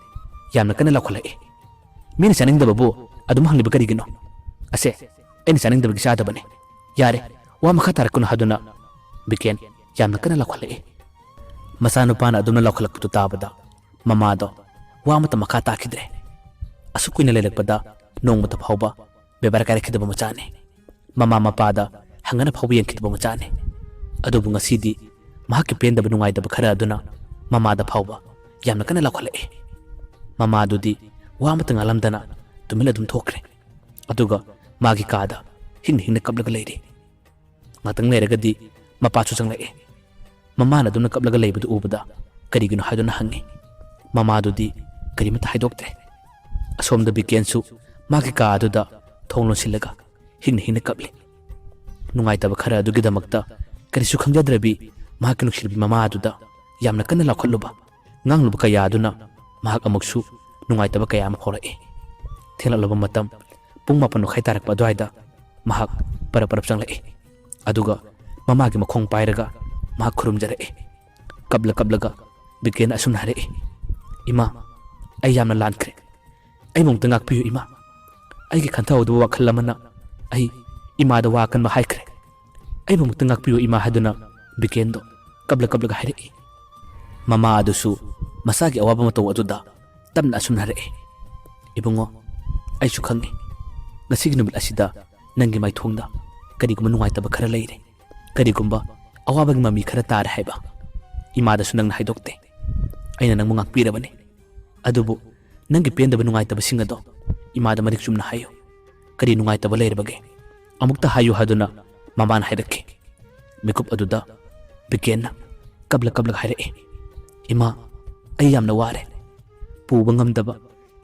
ꯌꯥꯝꯅ ꯀꯟꯅ ꯂꯥꯎꯈꯠꯂꯛꯏ ꯃꯤꯅ ꯆꯥꯅꯤꯡꯗꯕꯕꯨ ꯑꯗꯨꯝ ꯍꯪꯂꯤꯕ ꯀꯔꯤꯒꯤꯅꯣ ꯑꯁꯦ ꯑꯩꯅ ꯆꯥꯅꯤꯡꯗꯕꯒꯤ ꯆꯥꯗꯕꯅꯤ ꯌꯥꯔꯦ ꯋꯥ ꯃꯈꯥ ꯇꯥꯔꯛꯀꯅꯨ ꯍꯥꯏꯗꯨꯅ ꯕꯤꯀꯦꯟ ꯌꯥꯝꯅ ꯀꯟꯅ ꯂꯥꯎꯈꯠꯂꯛꯏ ꯃꯆꯥꯅꯨꯄꯥꯅ ꯑꯗꯨꯝꯅ ꯂꯥꯎꯈꯠꯂꯛꯄꯗꯨ ꯇꯥꯕꯗ ꯃꯃꯥꯗꯣ ꯋꯥ ꯑꯃꯠꯇ ꯃꯈꯥ ꯇꯥꯈꯤꯗ꯭ꯔꯦ ꯑꯁꯨꯛ ꯀꯨꯏꯅ ꯂꯩꯔꯛꯄꯗ ꯅꯣꯡꯃꯇ ꯐꯥꯎꯕ ꯕꯦꯕꯥꯔ ꯀꯥꯏꯔꯛꯈꯤꯗꯕ ꯃꯆꯥꯅꯤ ꯃꯃꯥ ꯃꯄꯥꯗ ꯍꯪꯒꯅ ꯐꯥꯎꯕ ꯌꯦꯡꯈꯤꯗꯕ ꯃꯆꯥꯅꯤ ꯑꯗꯨꯕꯨ ꯉꯁꯤꯗꯤ ꯃꯍꯥꯛꯀꯤ ꯄꯦꯟꯗꯕ ꯅꯨꯡꯉꯥꯏꯇꯕ ꯈꯔ ꯑꯗꯨꯅ ꯃꯃꯥꯗ ꯐꯥꯎꯕ ꯌꯥꯝꯅ ꯀꯟꯅ ꯂꯥꯎꯈꯠꯂꯛꯏ ꯃꯃꯥꯗꯨꯗꯤ ꯋꯥ ꯑꯃꯠꯇ ꯉꯥꯡꯂꯝꯗꯅ ꯇꯨꯃꯤꯟ ꯑꯗꯨꯝ ꯊꯣꯛꯈ꯭ꯔꯦ ꯑꯗꯨꯒ ꯃꯥꯒꯤ ꯀꯥꯗ ꯍꯤꯡꯅ ꯀꯞꯂꯒ ꯂꯩꯔꯤ ꯉꯥꯛꯇꯪ ꯂꯩꯔꯒꯗꯤ ꯃꯄꯥꯁꯨ ꯆꯪꯂꯛꯏ ꯃꯃꯥꯅ ꯑꯗꯨꯝꯅ ꯀꯞꯂꯒ ꯂꯩꯕꯗꯨ ꯎꯕꯗ ꯀꯔꯤꯒꯤꯅꯣ ꯍꯥꯏꯗꯨꯅ ꯍꯪꯉꯤ ꯃꯃꯥꯗꯨꯗꯤ ꯀꯔꯤꯃꯠꯇ ꯍꯥꯏꯗꯣꯛꯇ꯭ꯔꯦ ꯑꯁꯣꯝꯗ ꯕꯤꯀꯦꯟꯁꯨ ꯃꯥꯒꯤ ꯀꯥ ꯑꯗꯨꯗ ꯊꯣꯡ ꯂꯣꯟꯁꯤꯜꯂꯒ ꯍꯤꯡꯅ ꯀꯞꯂꯤ ꯅꯨꯡꯉꯥꯏꯇꯕ ꯈꯔ ꯑꯗꯨꯒꯤꯗꯃꯛꯇ ꯀꯔꯤꯁꯨ ꯈꯪꯖꯗ꯭ꯔꯕꯤ ꯃꯍꯥꯛꯀꯤ ꯅꯨꯡꯁꯤꯔꯕꯤ ꯃꯃꯥ ꯑꯗꯨꯗ ꯌꯥꯝꯅ ꯀꯟꯅ ꯂꯥꯎꯈꯠꯂꯨꯕ ꯉꯥꯡꯂꯨꯕ ꯀꯌꯥ ꯑꯗꯨꯅ ꯃꯍꯥꯛ ꯑꯃꯨꯛꯁꯨ ꯅꯨꯡꯉꯥꯏꯇꯕ ꯀꯌꯥ ꯑꯃ ꯐꯥꯎꯔꯛꯏ ꯊꯦꯡꯂꯛꯂꯕ ꯃꯇꯝ ꯄꯨꯡ 9:30 ꯇꯥꯔꯛꯄ ꯑꯗꯨꯋꯥꯏꯗ ꯃꯍꯥꯛ ꯄꯔꯞ ꯆꯪꯂꯛꯏ ꯑꯗꯨꯒ ꯃꯃꯥꯒꯤ ꯃꯈꯣꯡ ꯄꯥꯏꯔꯒ ꯃꯍꯥꯛ ꯈꯨꯔꯨꯝꯖꯔꯛꯏ ꯀꯞꯂꯒ ꯕꯤꯀꯦꯟꯅ ꯑꯁꯨꯝꯅ ꯍꯥꯏꯔꯛꯏ ꯏꯃꯥ ꯑꯩ ꯌꯥꯝꯅ ꯂꯥꯟꯈ꯭ꯔꯦ ꯑꯩꯕꯨ ꯑꯃꯨꯛꯇ ꯉꯥꯛꯄꯤꯌꯨ ꯏꯃꯥ ꯑꯩꯒꯤ ꯈꯟꯊꯍꯧꯗꯕ ꯋꯥꯈꯜ ꯑꯃꯅ ꯑꯩ ꯏꯃꯥꯗ ꯋꯥ ꯑꯀꯟꯕ ꯍꯥꯏꯈ꯭ꯔꯦ ꯑꯩꯕꯨ ꯑꯃꯨꯛꯇ ꯉꯥꯛꯄꯤꯌꯨ ꯏꯃꯥ ꯍꯥꯏꯗꯨꯅ ꯕꯤꯀꯦꯟꯗꯣ ꯀꯞꯂꯒ ꯍꯥꯏꯔꯛꯏ ꯃꯃꯥ ꯑꯗꯨꯁꯨ ꯃꯁꯥꯒꯤ ꯑꯋꯥꯕ ꯃꯇꯧ ꯑꯗꯨꯗ ꯇꯞꯅ ꯑꯁꯨꯝꯅ ꯍꯥꯏꯔꯛꯏ ꯏꯕꯨꯡꯉꯣ ꯑꯩꯁꯨ ꯈꯪꯉꯤ ꯉꯁꯤꯒꯤ ꯅꯨꯃꯤꯠ ꯑꯁꯤꯗ ꯅꯪꯒꯤ ꯃꯥꯏꯊꯣꯡꯗ ꯀꯔꯤꯒꯨꯝꯕ ꯅꯨꯡꯉꯥꯏꯇꯕ ꯈꯔ ꯂꯩꯔꯦ ꯀꯔꯤꯒꯨꯝꯕ ꯑꯋꯥꯕꯒꯤ ꯃꯃꯤ ꯈꯔ ꯇꯥꯔꯦ ꯍꯥꯏꯕ ꯏꯃꯥꯗꯁꯨ ꯅꯪꯅ ꯍꯥꯏꯗꯣꯛꯇꯦ ꯑꯩꯅ ꯅꯪꯕꯨ ꯉꯥꯛꯄꯤꯔꯕꯅꯤ ꯑꯗꯨꯕꯨ ꯅꯪꯒꯤ ꯄꯦꯟꯗꯕ ꯅꯨꯡꯉꯥꯏꯇꯕꯁꯤꯡ ꯑꯗꯣ ꯏꯃꯥꯗ ꯃꯔꯤꯛ ꯆꯨꯝꯅ ꯍꯥꯏꯌꯨ ꯀꯔꯤ ꯅꯨꯡꯉꯥꯏꯇꯕ ꯂꯩꯔꯕꯒꯦ ꯑꯃꯨꯛꯇ ꯍꯥꯏꯌꯨ ꯍꯥꯏꯗꯨꯅ ꯃꯃꯥꯅ ꯍꯥꯏꯔꯛꯈꯤ ꯃꯤꯀꯨꯞ ꯑꯗꯨꯗ ꯕꯤꯀꯦꯟꯅ ꯀꯞꯂꯒ ꯍꯥꯏꯔꯛꯏ ꯏꯃꯥ ꯑꯩ ꯌꯥꯝꯅ ꯋꯥꯔꯦ ꯄꯨꯕ ꯉꯝꯗꯕ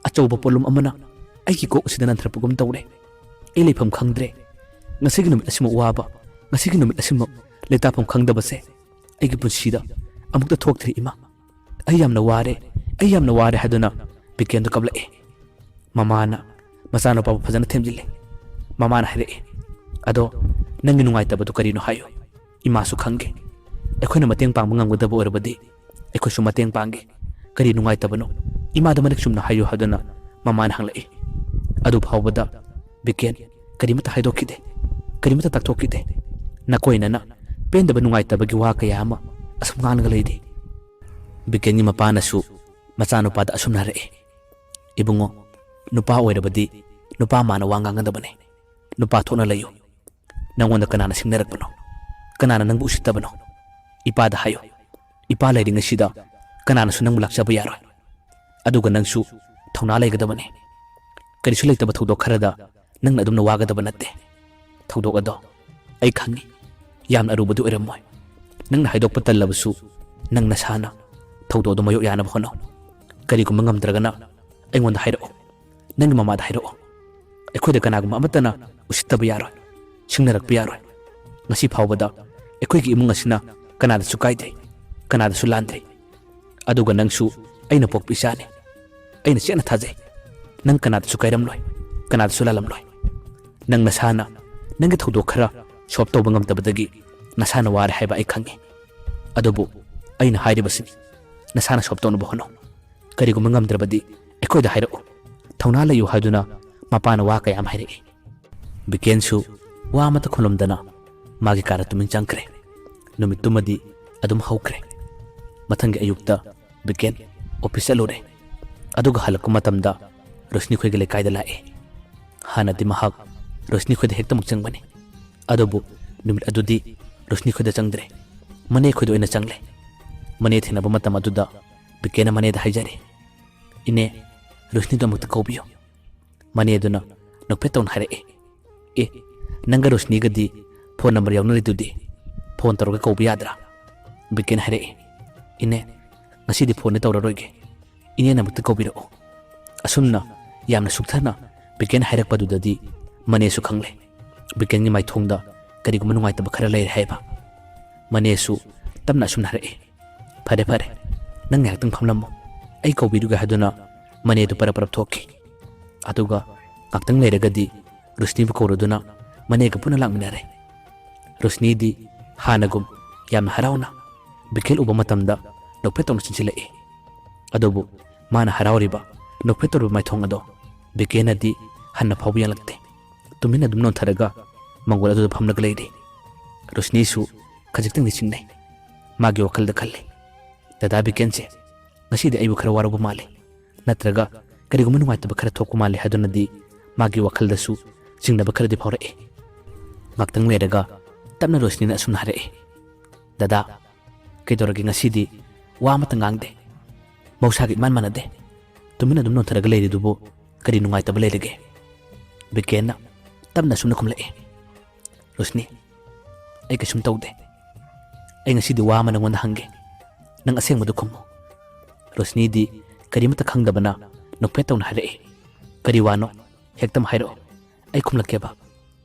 ꯑꯆꯧꯕ ꯄꯣꯠꯂꯨꯝ ꯑꯃꯅ ꯑꯩꯒꯤ ꯀꯣꯛ ꯑꯁꯤꯗ ꯅꯟꯊꯔꯛꯄꯒꯨꯝ ꯇꯧꯔꯦ ꯑꯩ ꯂꯩꯐꯝ ꯈꯪꯗ꯭ꯔꯦ ꯉꯁꯤꯒꯤ ꯅꯨꯃꯤꯠ ꯑꯁꯤꯃꯛ ꯋꯥꯕ ꯉꯁꯤꯒꯤ ꯅꯨꯃꯤꯠ ꯑꯁꯤꯃꯛ ꯂꯩꯇꯥꯐꯝ ꯈꯪꯗꯕꯁꯦ ꯑꯩꯒꯤ ꯄꯨꯟꯁꯤꯗ ꯑꯃꯨꯛꯇ ꯊꯣꯛꯇ꯭ꯔꯤ ꯏꯃꯥ ꯑꯩ ꯌꯥꯝꯅ ꯋꯥꯔꯦ ꯍꯥꯏꯗꯨꯅ ꯕꯤꯀꯦꯟꯗꯣ ꯀꯞꯂꯛꯏ ꯃꯃꯥꯅ ꯃꯆꯥꯅꯨꯄꯥꯕꯨ ꯐꯖꯅ ꯊꯦꯝꯖꯤꯜꯂꯤ ꯃꯃꯥꯅ ꯍꯥꯏꯔꯛꯏ ꯑꯗꯣ ꯅꯪꯒꯤ ꯅꯨꯡꯉꯥꯏꯇꯕꯗꯨ ꯀꯔꯤꯅꯣ ꯍꯥꯏꯌꯨ ꯏꯃꯥꯁꯨ ꯈꯪꯒꯦ ꯑꯩꯈꯣꯏꯅ ꯃꯇꯦꯡ ꯄꯥꯡꯕ ꯉꯝꯒꯗꯕ ꯑꯣꯏꯔꯕꯗꯤ ꯑꯩꯈꯣꯏꯁꯨ ꯃꯇꯦꯡ ꯄꯥꯡꯒꯦ ꯀꯔꯤ ꯅꯨꯡꯉꯥꯏꯇꯕꯅꯣ ꯏꯃꯥꯗ ꯃꯔꯤꯛ ꯆꯨꯝꯅ ꯍꯥꯏꯌꯨ ꯍꯥꯏꯗꯨꯅ ꯃꯃꯥꯅ ꯍꯪꯂꯛꯏ ꯑꯗꯨ ꯐꯥꯎꯕꯗ ꯕꯤꯀꯦꯟ ꯀꯔꯤꯃꯠꯇ ꯍꯥꯏꯗꯣꯛꯈꯤꯗꯦ ꯀꯔꯤꯃꯠꯇ ꯇꯥꯛꯊꯣꯛꯈꯤꯗꯦ ꯅꯀꯣꯏꯅꯅ ꯄꯦꯟꯗꯕ ꯅꯨꯡꯉꯥꯏꯇꯕꯒꯤ ꯋꯥ ꯀꯌꯥ ꯑꯃ ꯑꯁꯨꯝ ꯉꯥꯡꯂꯒ ꯂꯩꯔꯤ ꯕꯤꯀꯦꯟꯒꯤ ꯃꯄꯥꯅꯁꯨ ꯃꯆꯥꯅꯨꯄꯥꯗ ꯑꯁꯨꯝꯅ ꯍꯥꯏꯔꯛꯏ ꯏꯕꯨꯡꯉꯣ ꯅꯨꯄꯥ ꯑꯣꯏꯔꯕꯗꯤ ꯅꯨꯄꯥ ꯃꯥꯅ ꯋꯥ ꯉꯥꯡꯒꯗꯕꯅꯤ ꯅꯨꯄꯥ ꯊꯣꯛꯅ ꯂꯩꯌꯨ ꯅꯪꯉꯣꯟꯗ ꯀꯅꯥꯅ ꯁꯤꯡꯅꯔꯛꯄꯅꯣ ꯀꯅꯥꯅ ꯅꯪꯕꯨ ꯎꯁꯤꯠꯇꯕꯅꯣ ꯏꯄꯥꯗ ꯍꯥꯏꯌꯨ ꯏꯄꯥ ꯂꯩꯔꯤꯉꯩꯁꯤꯗ ꯀꯅꯥꯅꯁꯨ ꯅꯪꯕꯨ ꯂꯥꯛꯆꯕ ꯌꯥꯔꯣꯏ ꯑꯗꯨꯒ ꯅꯪꯁꯨ ꯊꯧꯅꯥ ꯂꯩꯒꯗꯕꯅꯤ ꯀꯔꯤꯁꯨ ꯂꯩꯇꯕ ꯊꯧꯗꯣꯛ ꯈꯔꯗ ꯅꯪꯅ ꯑꯗꯨꯝꯅ ꯋꯥꯒꯗꯕ ꯅꯠꯇꯦ ꯊꯧꯗꯣꯛ ꯑꯗꯣ ꯑꯩ ꯈꯪꯉꯤ ꯌꯥꯝꯅ ꯑꯔꯨꯕꯗꯤ ꯑꯣꯏꯔꯝꯃꯣꯏ ꯅꯪꯅ ꯍꯥꯏꯗꯣꯛꯄ ꯇꯜꯂꯕꯁꯨ ꯅꯪ ꯅꯁꯥꯅ ꯊꯧꯗꯣꯛ ꯑꯗꯨ ꯃꯥꯌꯣꯛ ꯌꯥꯅꯕ ꯍꯣꯠꯅꯧ ꯀꯔꯤꯒꯨꯝꯕ ꯉꯝꯗ꯭ꯔꯒꯅ ꯑꯩꯉꯣꯟꯗ ꯍꯥꯏꯔꯛꯑꯣ ꯅꯪꯒꯤ ꯃꯃꯥꯗ ꯍꯥꯏꯔꯛꯑꯣ ꯅꯪꯒꯤ ꯃꯃꯥꯗ ꯍꯥꯏꯔꯛꯑꯣ ꯑꯩꯈꯣꯏꯗ ꯀꯅꯥꯒꯨꯝꯕ ꯑꯃꯠꯇꯅ ꯎꯁꯤꯠꯇꯕ ꯌꯥꯔꯣꯏ ꯁꯤꯡꯅꯔꯛꯄ ꯌꯥꯔꯣꯏ ꯉꯁꯤ ꯐꯥꯎꯕꯗ ꯑꯩꯈꯣꯏꯒꯤ ꯏꯃꯨꯡ ꯑꯁꯤꯅ ꯀꯅꯥꯗꯁꯨ ꯀꯥꯏꯗ꯭ꯔꯤ ꯀꯅꯥꯗꯁꯨ ꯂꯥꯟꯗ꯭ꯔꯤ ꯑꯗꯨꯒ ꯅꯪꯁꯨ ꯑꯩꯅ ꯄꯣꯛꯄ ꯏꯆꯥꯅꯤ ꯑꯩꯅ ꯆꯦꯠꯅ ꯊꯥꯖꯩ ꯅꯪ ꯀꯅꯥꯗꯁꯨ ꯀꯥꯏꯔꯝꯂꯣꯏ ꯀꯅꯥꯗꯁꯨ ꯂꯥꯜꯂꯝꯂꯣꯏ ꯅꯪ ꯅꯁꯥꯅ ꯅꯪꯒꯤ ꯊꯧꯗꯣꯛ ꯈꯔ ꯁꯣꯜꯕ ꯇꯧꯕ ꯉꯝꯗꯕꯗꯒꯤ ꯅꯁꯥꯅ ꯋꯥꯔꯦ ꯍꯥꯏꯕ ꯑꯩ ꯈꯪꯉꯤ ꯑꯗꯨꯕꯨ ꯑꯩꯅ ꯍꯥꯏꯔꯤꯕꯁꯤꯅꯤ ꯅꯁꯥꯅ ꯁꯣꯜꯕ ꯇꯧꯅꯕ ꯍꯣꯠꯅꯧ ꯀꯔꯤꯒꯨꯝꯕ ꯉꯝꯗ꯭ꯔꯕꯗꯤ ꯑꯩꯈꯣꯏꯗ ꯍꯥꯏꯔꯛꯎ ꯊꯧꯅꯥ ꯂꯩꯌꯨ ꯍꯥꯏꯗꯨꯅ ꯃꯄꯥꯅ ꯋꯥ ꯀꯌꯥ ꯑꯃ ꯍꯥꯏꯔꯛꯏ ꯕꯤꯀꯦꯟꯁꯨ ꯋꯥ ꯑꯃꯠꯇ ꯈꯨꯝꯂꯝꯗꯅ ꯃꯥꯒꯤ ꯀꯥꯗ ꯇꯨꯃꯤꯟ ꯆꯪꯈ꯭ꯔꯦ ꯅꯨꯃꯤꯠꯇꯨꯃꯗꯤ ꯑꯗꯨꯝ ꯍꯧꯈ꯭ꯔꯦ ꯃꯊꯪꯒꯤ ꯑꯌꯨꯛꯇ ꯕꯤꯀꯦꯟ ꯑꯣꯐꯤꯁ ꯆꯠꯂꯨꯔꯦ ꯑꯗꯨꯒ ꯍꯜꯂꯛꯄ ꯃꯇꯝꯗ ꯔꯣꯁꯅꯤ ꯈꯣꯏꯒꯤ ꯂꯩꯀꯥꯏꯗ ꯂꯥꯛꯑꯦ ꯍꯥꯟꯅꯗꯤ ꯃꯍꯥꯛ ꯔꯣꯁꯅꯤ ꯈꯣꯏꯗ ꯍꯦꯛꯇꯃꯛ ꯆꯪꯕꯅꯤ ꯑꯗꯨꯕꯨ ꯅꯨꯃꯤꯠ ꯑꯗꯨꯗꯤ ꯔꯣꯁꯅꯤ ꯈꯣꯏꯗ ꯆꯪꯗ꯭ꯔꯦ ꯃꯅꯦ ꯈꯣꯏꯗ ꯑꯣꯏꯅ ꯆꯪꯂꯦ ꯃꯅꯦ ꯊꯦꯡꯅꯕ ꯃꯇꯝ ꯑꯗꯨꯗ ꯕꯤꯀꯦꯟꯅ ꯃꯅꯦꯗ ꯍꯥꯏꯖꯔꯦ ꯏꯅꯦ ꯔꯣꯁꯅꯤꯗꯣ ꯑꯃꯨꯛꯇ ꯀꯧꯕꯤꯌꯨ ꯃꯅꯦꯗꯨꯅ ꯅꯣꯛꯐꯦꯠ ꯇꯧꯅ ꯍꯥꯏꯔꯛꯑꯦ ꯑꯦ ꯅꯪꯒ ꯔꯣꯁꯅꯤꯒꯗꯤ ꯐꯣꯟ ꯅꯝꯕꯔ ꯌꯥꯎꯅꯔꯤꯗꯨꯗꯤ ꯐꯣꯟ ꯇꯧꯔꯒ ꯀꯧꯕ ꯌꯥꯗ꯭ꯔꯥ ꯕꯤꯀꯦꯟ ꯍꯥꯏꯔꯛꯑꯦ ꯏꯅꯦ ꯉꯁꯤꯗꯤ ꯐꯣꯟꯗꯤ ꯇꯧꯔꯔꯣꯏꯒꯦ ꯏꯅꯦꯅ ꯑꯃꯨꯛꯇ ꯀꯧꯕꯤꯔꯛꯎ ꯑꯁꯨꯝꯅ ꯌꯥꯝꯅ ꯁꯨꯛꯊꯅ ꯕꯤꯀꯦꯟ ꯍꯥꯏꯔꯛꯄꯗꯨꯗꯗꯤ ꯃꯅꯦꯁꯨ ꯈꯪꯂꯦ ꯕꯤꯀꯦꯟꯒꯤ ꯃꯥꯏꯊꯣꯡꯗ ꯀꯔꯤꯒꯨꯝꯕ ꯅꯨꯡꯉꯥꯏꯇꯕ ꯈꯔ ꯂꯩꯔꯦ ꯍꯥꯏꯕ ꯃꯅꯦꯁꯨ ꯇꯞꯅ ꯑꯁꯨꯝꯅ ꯍꯥꯏꯔꯛꯑꯦ ꯐꯔꯦ ꯐꯔꯦ ꯅꯪ ꯉꯥꯏꯍꯥꯛꯇꯪ ꯐꯝꯂꯝꯃꯨ ꯑꯩ ꯀꯧꯕꯤꯔꯨꯒꯦ ꯍꯥꯏꯗꯨꯅ ꯃꯅꯦꯗꯨ ꯄꯔꯞ ꯊꯣꯛꯈꯤ ꯑꯗꯨꯒ ꯉꯥꯛꯇꯪ ꯂꯩꯔꯒꯗꯤ ꯔꯣꯁꯅꯤꯕꯨ ꯀꯧꯔꯗꯨꯅ ꯃꯅꯦꯒ ꯄꯨꯟꯅ ꯂꯥꯛꯃꯤꯟꯅꯔꯦ ꯔꯣꯁꯅꯤꯗꯤ ꯍꯥꯟꯅꯒꯨꯝ ꯌꯥꯝꯅ ꯍꯔꯥꯎꯅ ꯕꯤꯀꯦꯟ ꯎꯕ ꯃꯇꯝꯗ ꯅꯣꯛꯐꯦꯠ ꯇꯧꯅ ꯆꯤꯟꯁꯤꯜꯂꯛꯏ ꯑꯗꯨꯕꯨ ꯃꯥꯅ ꯍꯔꯥꯎꯔꯤꯕ ꯅꯣꯛꯐꯦꯠ ꯇꯧꯔꯤꯕ ꯃꯥꯏꯊꯣꯡ ꯑꯗꯣ ꯕꯤꯀꯦꯟꯅꯗꯤ ꯍꯟꯅ ꯐꯥꯎꯕ ꯌꯦꯡꯂꯛꯇꯦ ꯇꯨꯃꯤꯟꯅ ꯑꯗꯨꯝ ꯅꯣꯟꯊꯔꯒ ꯃꯪꯒꯣꯜ ꯑꯗꯨꯗ ꯐꯝꯂꯒ ꯂꯩꯔꯤ ꯔꯣꯁꯅꯤꯁꯨ ꯈꯖꯤꯛꯇꯪꯗꯤ ꯆꯤꯡꯅꯩ ꯃꯥꯒꯤ ꯋꯥꯈꯜꯗ ꯈꯜꯂꯤ ꯗꯗꯥ ꯕꯤꯀꯦꯟꯁꯦ ꯉꯁꯤꯗꯤ ꯑꯩꯕꯨ ꯈꯔ ꯋꯥꯔꯧꯕ ꯃꯥꯜꯂꯤ ꯅꯠꯇ꯭ꯔꯒ ꯀꯔꯤꯒꯨꯝꯕ ꯅꯨꯡꯉꯥꯏꯇꯕ ꯈꯔ ꯊꯣꯛꯄ ꯃꯥꯜꯂꯤ ꯍꯥꯏꯗꯨꯅꯗꯤ ꯃꯥꯒꯤ ꯋꯥꯈꯜꯗꯁꯨ ꯆꯤꯡꯅꯕ ꯈꯔꯗꯤ ꯐꯥꯎꯔꯛꯏ ꯉꯥꯛꯇꯪ ꯂꯩꯔꯒ ꯇꯞꯅ ꯔꯣꯁꯅꯤꯅ ꯑꯁꯨꯝꯅ ꯍꯥꯏꯔꯛꯏ ꯗꯗꯥ ꯀꯩꯗꯧꯔꯒꯦ ꯉꯁꯤꯗꯤ ꯋꯥ ꯑꯃꯠꯇ ꯉꯥꯡꯗꯦ ꯃꯍꯧꯁꯥꯒ ꯏꯃꯥꯟ ꯃꯥꯟꯅꯗꯦ ꯇꯨꯃꯤꯟꯅ ꯑꯗꯨꯝ ꯅꯣꯟꯊꯔꯒ ꯂꯩꯔꯤꯗꯨꯕꯨ ꯀꯔꯤ ꯅꯨꯡꯉꯥꯏꯇꯕ ꯂꯩꯔꯒꯦ ꯕꯤꯀꯦꯟꯅ ꯇꯞꯅ ꯑꯁꯨꯝꯅ ꯈꯨꯝꯂꯛꯏ ꯔꯣꯁꯅꯤ ꯑꯩ ꯀꯩꯁꯨꯝ ꯇꯧꯗꯦ ꯑꯩ ꯉꯁꯤꯗꯤ ꯋꯥ ꯑꯃ ꯅꯉꯣꯟꯗ ꯍꯪꯒꯦ ꯅꯪ ꯑꯁꯦꯡꯕꯗꯨ ꯈꯨꯝꯃꯨ ꯔꯣꯁꯅꯤꯗꯤ ꯀꯔꯤꯃꯠꯇ ꯈꯪꯗꯕꯅ ꯅꯣꯛꯐꯦꯠ ꯇꯧꯅ ꯍꯥꯏꯔꯛꯏ ꯀꯔꯤ ꯋꯥꯅꯣ ꯍꯦꯛꯇꯝ ꯍꯥꯏꯔꯛꯑꯣ ꯑꯩ ꯈꯨꯝꯂꯛꯀꯦꯕ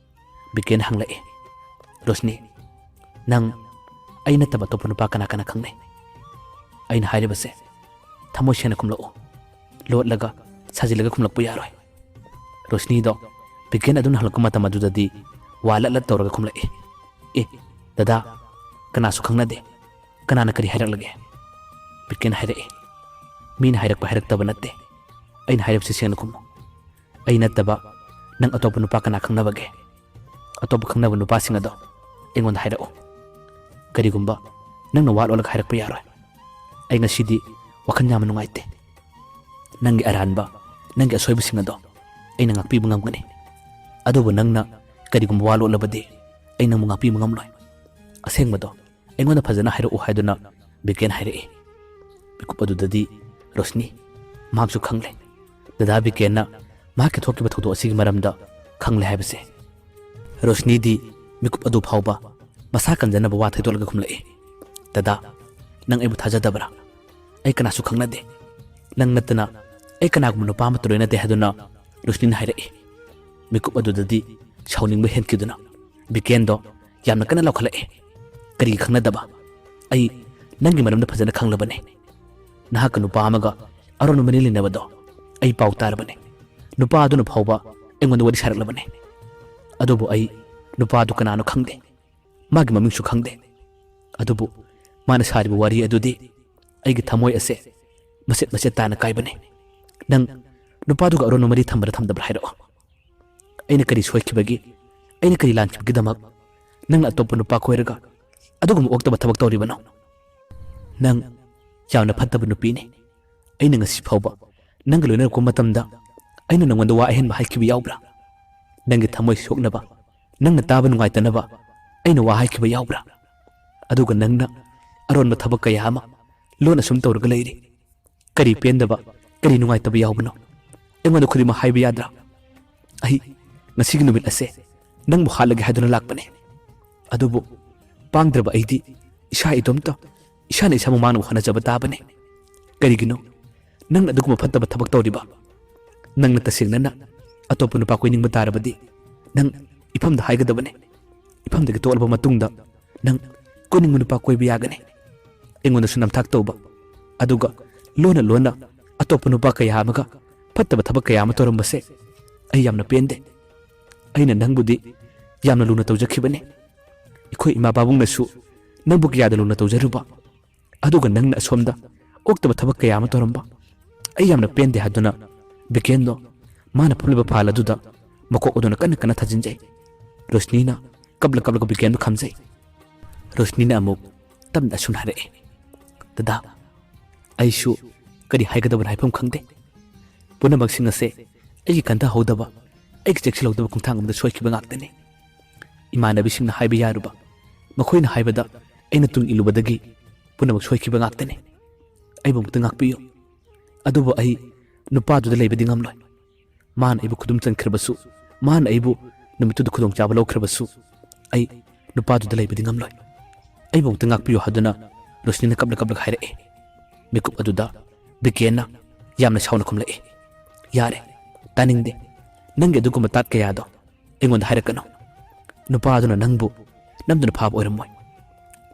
ꯕꯤꯀꯦꯟ ꯍꯪꯂꯛꯏ ꯔꯣꯁꯅꯤ ꯅꯪ ꯑꯩ ꯅꯠꯇꯕ ꯑꯇꯣꯞꯄ ꯅꯨꯄꯥ ꯀꯅꯥ ꯀꯅꯥ ꯈꯪꯅꯩ ꯑꯩꯅ ꯍꯥꯏꯔꯤꯕꯁꯦ ꯊꯃꯣꯏ ꯁꯦꯡꯅ ꯈꯨꯝꯂꯛꯎ ꯂꯣꯠꯂꯒ ꯁꯥꯖꯤꯜꯂꯒ ꯈꯨꯝꯂꯛꯄ ꯌꯥꯔꯣꯏ ꯔꯣꯁꯅꯤꯗꯣ ꯕꯤꯀꯦꯟ ꯑꯗꯨꯝꯅ ꯍꯜꯂꯛꯄ ꯃꯇꯝ ꯑꯗꯨꯗꯗꯤ ꯋꯥ ꯂꯠꯂꯠ ꯇꯧꯔꯒ ꯈꯨꯝꯂꯛꯏ ꯑꯦ ꯗꯗꯥ ꯀꯅꯥꯁꯨ ꯈꯪꯅꯗꯦ ꯀꯅꯥꯅ ꯀꯔꯤ ꯍꯥꯏꯔꯛꯂꯒꯦ ꯕꯤꯀꯦꯟ ꯍꯥꯏꯔꯛꯏ ꯃꯤꯅ ꯍꯥꯏꯔꯛꯄ ꯍꯥꯏꯔꯛꯇꯕ ꯅꯠꯇꯦ ꯑꯩꯅ ꯍꯥꯏꯔꯤꯕꯁꯤ ꯁꯦꯡꯅ ꯈꯨꯝꯃꯨ ꯑꯩ ꯅꯠꯇꯕ ꯅꯪ ꯑꯇꯣꯞꯄ ꯅꯨꯄꯥ ꯀꯅꯥ ꯈꯪꯅꯕꯒꯦ ꯑꯇꯣꯞꯄ ꯈꯪꯅꯕ ꯅꯨꯄꯥꯁꯤꯡ ꯑꯗꯣ ꯑꯩꯉꯣꯟꯗ ꯍꯥꯏꯔꯛꯎ ꯀꯔꯤꯒꯨꯝꯕ ꯅꯪꯅ ꯋꯥ ꯂꯣꯠꯂꯒ ꯍꯥꯏꯔꯛꯄ ꯌꯥꯔꯣꯏ ꯑꯩ ꯉꯁꯤꯗꯤ ꯋꯥꯈꯜ ꯌꯥꯝꯅ ꯅꯨꯡꯉꯥꯏꯇꯦ ꯅꯪꯒꯤ ꯑꯔꯥꯟꯕ ꯅꯪꯒꯤ ꯑꯁꯣꯏꯕꯁꯤꯡ ꯑꯗꯣ ꯑꯩꯅ ꯉꯥꯛꯄꯤꯕ ꯉꯝꯒꯅꯤ ꯑꯗꯨꯕꯨ ꯅꯪꯅ ꯀꯔꯤꯒꯨꯝꯕ ꯋꯥ ꯂꯣꯠꯂꯕꯗꯤ ꯑꯩ ꯅꯪꯕꯨ ꯉꯥꯛꯄꯤꯕ ꯉꯝꯂꯣꯏ ꯑꯁꯦꯡꯕꯗꯣ ꯑꯩꯉꯣꯟꯗ ꯐꯖꯅ ꯍꯥꯏꯔꯛꯎ ꯍꯥꯏꯗꯨꯅ ꯕꯤꯀꯦꯟ ꯍꯥꯏꯔꯛꯏ ꯃꯤꯀꯨꯞ ꯑꯗꯨꯗꯗꯤ ꯔꯣꯁꯅꯤ ꯃꯍꯥꯛꯁꯨ ꯈꯪꯂꯦ ꯗꯗꯥ ꯕꯤꯀꯦꯟꯅ ꯃꯍꯥꯛꯀꯤ ꯊꯣꯛꯈꯤꯕ ꯊꯧꯗꯣꯛ ꯑꯁꯤꯒꯤ ꯃꯔꯝꯗ ꯈꯪꯂꯦ ꯍꯥꯏꯕꯁꯦ ꯔꯣꯁꯅꯤꯗꯤ ꯃꯤꯀꯨꯞ ꯑꯗꯨ ꯐꯥꯎꯕ ꯃꯁꯥ ꯀꯟꯖꯅꯕ ꯋꯥ ꯊꯩꯗꯣꯛꯂꯒ ꯈꯨꯝꯂꯛꯏ ꯗꯗꯥ ꯅꯪ ꯑꯩꯕꯨ ꯊꯥꯖꯗꯕ꯭ꯔꯥ ꯑꯩ ꯀꯅꯥꯁꯨ ꯈꯪꯅꯗꯦ ꯅꯪ ꯅꯠꯇꯅ ꯑꯩ ꯀꯅꯥꯒꯨꯝꯕ ꯅꯨꯄꯥ ꯑꯃꯠꯇ ꯂꯣꯏꯅꯗꯦ ꯍꯥꯏꯗꯨꯅ ꯔꯣꯁꯅꯤꯅ ꯍꯥꯏꯔꯛꯏ ꯃꯤꯀꯨꯞ ꯑꯗꯨꯗꯗꯤ ꯁꯥꯎꯅꯤꯡꯕ ꯍꯦꯟꯈꯤꯗꯨꯅ ꯕꯤꯀꯦꯟꯗꯣ ꯌꯥꯝꯅ ꯀꯟꯅ ꯂꯥꯎꯈꯠꯂꯛꯏ ꯀꯔꯤꯒꯤ ꯈꯪꯅꯗꯕ ꯑꯩ ꯅꯪꯒꯤ ꯃꯔꯝꯗ ꯐꯖꯅ ꯈꯪꯂꯕꯅꯤ ꯅꯍꯥꯛꯀ ꯅꯨꯄꯥ ꯑꯃꯒ ꯑꯔꯣꯟꯕ ꯃꯔꯤ ꯂꯩꯅꯕꯗꯣ ꯑꯩ ꯄꯥꯎ ꯇꯥꯔꯕꯅꯤ ꯅꯨꯄꯥ ꯑꯗꯨꯅ ꯐꯥꯎꯕ ꯑꯩꯉꯣꯟꯗ ꯋꯥꯔꯤ ꯁꯥꯔꯛꯂꯕꯅꯤ ꯑꯗꯨꯕꯨ ꯑꯩ ꯅꯨꯄꯥꯗꯨ ꯀꯅꯥꯅꯣ ꯈꯪꯗꯦ ꯃꯥꯒꯤ ꯃꯃꯤꯡꯁꯨ ꯈꯪꯗꯦ ꯑꯗꯨꯕꯨ ꯃꯥꯅ ꯁꯥꯔꯤꯕ ꯋꯥꯔꯤ ꯑꯗꯨꯗꯤ ꯑꯩꯒꯤ ꯊꯃꯣꯏ ꯑꯁꯦ ꯃꯆꯦꯠ ꯃꯆꯦꯠ ꯇꯥꯅ ꯀꯥꯏꯕꯅꯤ ꯅꯪ ꯅꯨꯄꯥꯗꯨꯒ ꯑꯔꯣꯟꯕ ꯃꯔꯤ ꯊꯝꯕ꯭ꯔꯥ ꯊꯝꯗꯕ꯭ꯔꯥ ꯍꯥꯏꯔꯛꯑꯣ ꯑꯩꯅ ꯀꯔꯤ ꯁꯣꯏꯈꯤꯕꯒꯤ ꯑꯩꯅ ꯀꯔꯤ ꯂꯥꯟꯈꯤꯕꯒꯤꯗꯃꯛ ꯅꯪꯅ ꯑꯇꯣꯞꯄ ꯅꯨꯄꯥ ꯀꯣꯏꯔꯒ ꯑꯗꯨꯒꯨꯝꯕ ꯑꯣꯛꯇꯕ ꯊꯕꯛ ꯇꯧꯔꯤꯕꯅꯣ ꯅꯪ ꯌꯥꯝꯅ ꯐꯠꯇꯕ ꯅꯨꯄꯤꯅꯤ ꯑꯩꯅ ꯉꯁꯤ ꯐꯥꯎꯕ ꯅꯪꯒ ꯂꯣꯏꯅꯔꯛꯄ ꯃꯇꯝꯗ ꯑꯩꯅ ꯅꯉꯣꯟꯗ ꯋꯥ ꯑꯍꯦꯟꯕ ꯍꯥꯏꯈꯤꯕ ꯌꯥꯎꯕ꯭ꯔꯥ ꯅꯪꯒꯤ ꯊꯃꯣꯏ ꯁꯣꯛꯅꯕ ꯅꯪꯅ ꯇꯥꯕ ꯅꯨꯡꯉꯥꯏꯇꯅꯕ ꯑꯩꯅ ꯋꯥ ꯍꯥꯏꯈꯤꯕ ꯌꯥꯎꯕ꯭ꯔꯥ ꯑꯗꯨꯒ ꯅꯪꯅ ꯑꯔꯣꯟꯕ ꯊꯕꯛ ꯀꯌꯥ ꯑꯃ ꯂꯣꯟꯅ ꯁꯨꯝ ꯇꯧꯔꯒ ꯂꯩꯔꯤ ꯀꯔꯤ ꯄꯦꯟꯗꯕ ꯀꯔꯤ ꯅꯨꯡꯉꯥꯏꯇꯕ ꯌꯥꯎꯕꯅꯣ ꯑꯩꯉꯣꯟꯗ ꯈꯨꯗꯤꯡꯃꯛ ꯍꯥꯏꯕ ꯌꯥꯗ꯭ꯔꯥ ꯑꯩ ꯉꯁꯤꯒꯤ ꯅꯨꯃꯤꯠ ꯑꯁꯦ ꯅꯪꯕꯨ ꯍꯥꯠꯂꯒꯦ ꯍꯥꯏꯗꯨꯅ ꯂꯥꯛꯄꯅꯤ ꯑꯗꯨꯕꯨ ꯄꯥꯡꯗ꯭ꯔꯕ ꯑꯩꯗꯤ ꯏꯁꯥ ꯏꯇꯣꯝꯇ ꯏꯁꯥꯅ ꯏꯁꯥꯕꯨ ꯃꯥꯡꯅꯕ ꯍꯣꯠꯅꯖꯕ ꯇꯥꯕꯅꯤ ꯀꯔꯤꯒꯤꯅꯣ ꯅꯪꯅ ꯑꯗꯨꯒꯨꯝꯕ ꯐꯠꯇꯕ ꯊꯕꯛ ꯇꯧꯔꯤꯕ ꯅꯪꯅ ꯇꯁꯦꯡꯅ ꯑꯇꯣꯞꯄ ꯅꯨꯄꯥ ꯀꯣꯏꯅꯤꯡꯕ ꯇꯥꯔꯕꯗꯤ ꯅꯪ ꯏꯐꯝꯗ ꯍꯥꯏꯒꯗꯕꯅꯤ ifamdagi tolaba matungda nang koning nupa koiba yagani engonda su namthak tauba aduga lona lona atopa nupa kaya amaga fattaba thabak kaya ama torambase ai yamna pende aina nangbudi yamna luna tawjakhibane ikhoi ima babung nasu nangbu kiyada luna tawjaruba aduga nangna asomda oktaba thabak kaya ama toramba ai yamna pende haduna bikendo mana phulba phala duda makok odona kana kana thajinjai Rosnina kabla kabla bikendo khamjai Rosnina amuk tamda sunhare dada aishu kari haigadaba haifam khangde punamak sing ase ai kanta hodaba ai cheksil hodaba kungthang amda soikiba ngaktane imanabi singna haiba yaruba makhoina haibada aina tung ilubadagi punamak soikiba ngaktane ai bumta ngakpiyo aduba ai nupa du leibadi ngamloi man aibu khudum chankhirbasu man aibu numitu khudong chaba lokhirbasu ai nupa du leibadi ngamloi ai bumta ngakpiyo haduna Rosnina kabla kabla haire mikup aduda bikena yamna sauna khumle yare taningde nange duguma tat kaya do engonda hairakano nupa aduna nangbu namduna phab oiramoy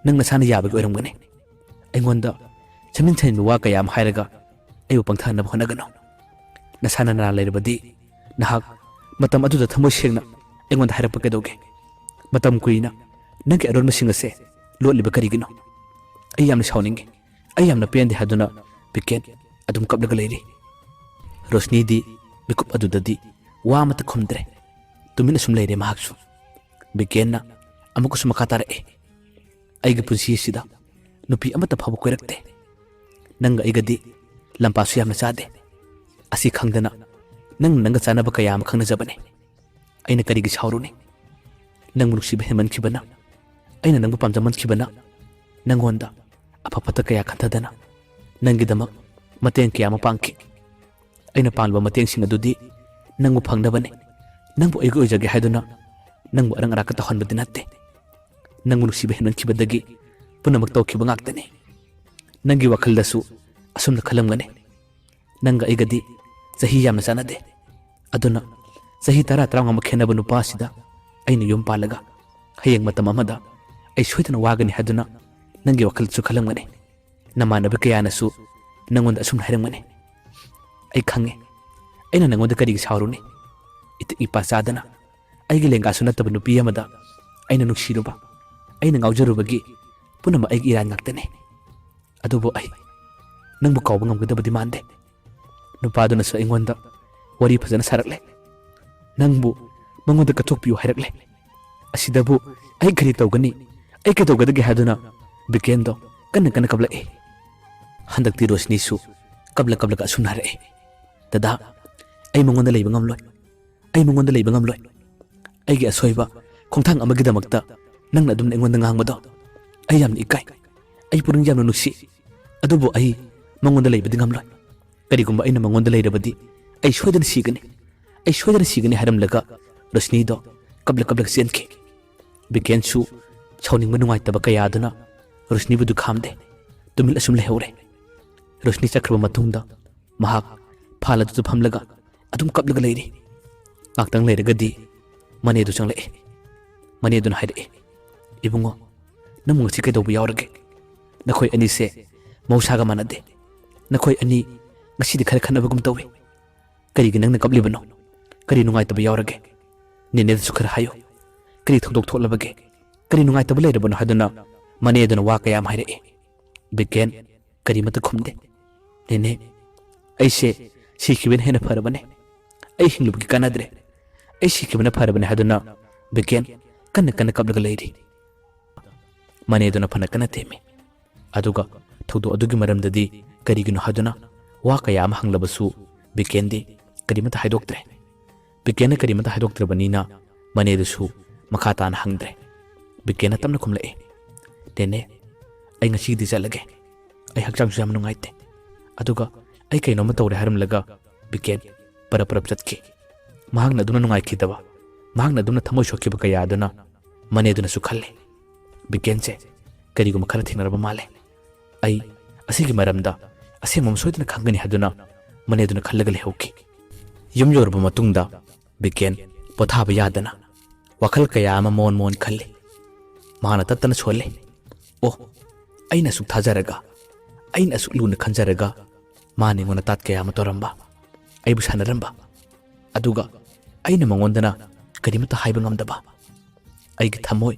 nangna sana yabagi oiramgane engonda chamin chain wa kaya am hairaga ayu pangthana bhonagano nasana na lerbadi nahak matam aduda thamoi sengna engonda hairakpa kedoge matam kuina nange aron masing ase loliba karigino ai yamna sauninge ai yamna pende haduna biken adum kablaga leiri Rosni di mikup adudadi wa mata khumdre tumina sum leire mahaksu bikenna amuku sum khatare ai ga punsi sida nupi amata phabu koirakte nanga igadi lampasu yamna chade asi khangdana nanga chanaba kaya am khangna jabane aina kari gi sauruni nang munuksi beheman khibana aina nangbu pamjaman khibana nangonda apapata kaya khanthadana nangidama mateng kaya mapangki aina palba mateng sing adudi nangbu phangnabane nangbu aigo ojage haiduna nangbu arang araka tahonbadi natte nangbu nuksi beheman khibadagi punamak tawkhiba ngaktane nangi wakhaldasu asumna khalamgane nanga igadi sahi yamna sanade aduna sahi tara traunga makhenaba nupa sida aina yum palaga hayeng matam amada ai soitana wagani haduna nangi wakhal su khalamgane namanabi kayanasu nangonda asum hairamgane ai khange aina nangonda kari sauruni ita ipa sadana aigi lenga su nattaba nupi amada aina nuksiruba aina ngaujarubagi punama aigi iran ngaktane adubo ai nangbu kawba ngamgadabadi mande nupaduna su aingonda wari phajana sarakle nangbu mangonda kathokpiyu hairakle asidabu ai kari tawgani ai ke tawgadagi haduna bikendo kana kana kabla handakti Rosni su kabla kabla ka sunare dada ai mangonda leiba ngamloi ai mangonda leiba ngamloi ai gi asoiba khongthang amagi damakta nangna dum engonda ngangmado ai yamni ikai ai purung yamna nusi adubo ai mangonda leibadi ngamloi karigumba aina mangonda leirabadi ai soidana sigani haramlaga Rosni do kabla kabla senki biken su chawning manungai taba kaya aduna Rosni budu khamde tumil asum lehore Rosni chakraba matungda mahak phala du phamlaga adum kablaga leiri ngaktang leiragadi mane du changle mane dun haide ibungo namu ngasi kai dobu yaurage nakhoi ani se mausaga manade nakhoi ani ngasi di khare khanabagum tawi kari gi nangna kablibano kari nungai taba yaurage nene su khara hayo kari thongdok tholabage kari nungai taba leirabano haduna mane dun wa kaya am haire biken kari mata khumde nene aise sikhiben hena farabane ai hinglubgi kanadre ai sikhibena farabane haduna biken kana kana kablaga leiri mane duna phana kana teme aduga thodo adugi maramdadi karigino haduna wa kaya am hanglabasu bikendi karimata haidoktre bikena karimata haidoktre banina mane dusu makhatan hangdre bikena tamna khumle tene ai ngasi di salage ai hakchang jam nungaite aduga ai kaino ma tawre haram laga biken para chatki mahagna duna nungai khidaba mahagna duna thamoi shokhiba kaya aduna mane duna su khalle bikenche kariguma khara thinaraba male ai asigi maramda asemom soidna khangani haduna mane duna khallaga lehauki yum yorba matungda biken pothaba yadana wakhal kaya ama mon mon khalle ꯃꯍꯥꯛꯅ ꯇꯠꯇꯅ ꯁꯣꯜꯂꯦ꯫ ꯑꯣ, ꯑꯩꯅ ꯑꯁꯨꯛ ꯊꯥꯖꯔꯒ, ꯑꯩꯅ ꯑꯁꯨꯛ ꯂꯨꯅ ꯈꯟꯖꯔꯒ ꯃꯥꯅ ꯑꯩꯉꯣꯟꯗ ꯇꯥꯠ ꯀꯌꯥ ꯑꯃ ꯇꯧꯔꯝꯕ, ꯑꯩꯕꯨ ꯁꯥꯟꯅꯔꯝꯕ, ꯑꯗꯨꯒ ꯑꯩꯅ ꯃꯉꯣꯟꯗꯅ ꯀꯔꯤꯃꯠꯇ ꯍꯥꯏꯕ ꯉꯝꯗꯕ꯫ ꯑꯩꯒꯤ ꯊꯃꯣꯏ,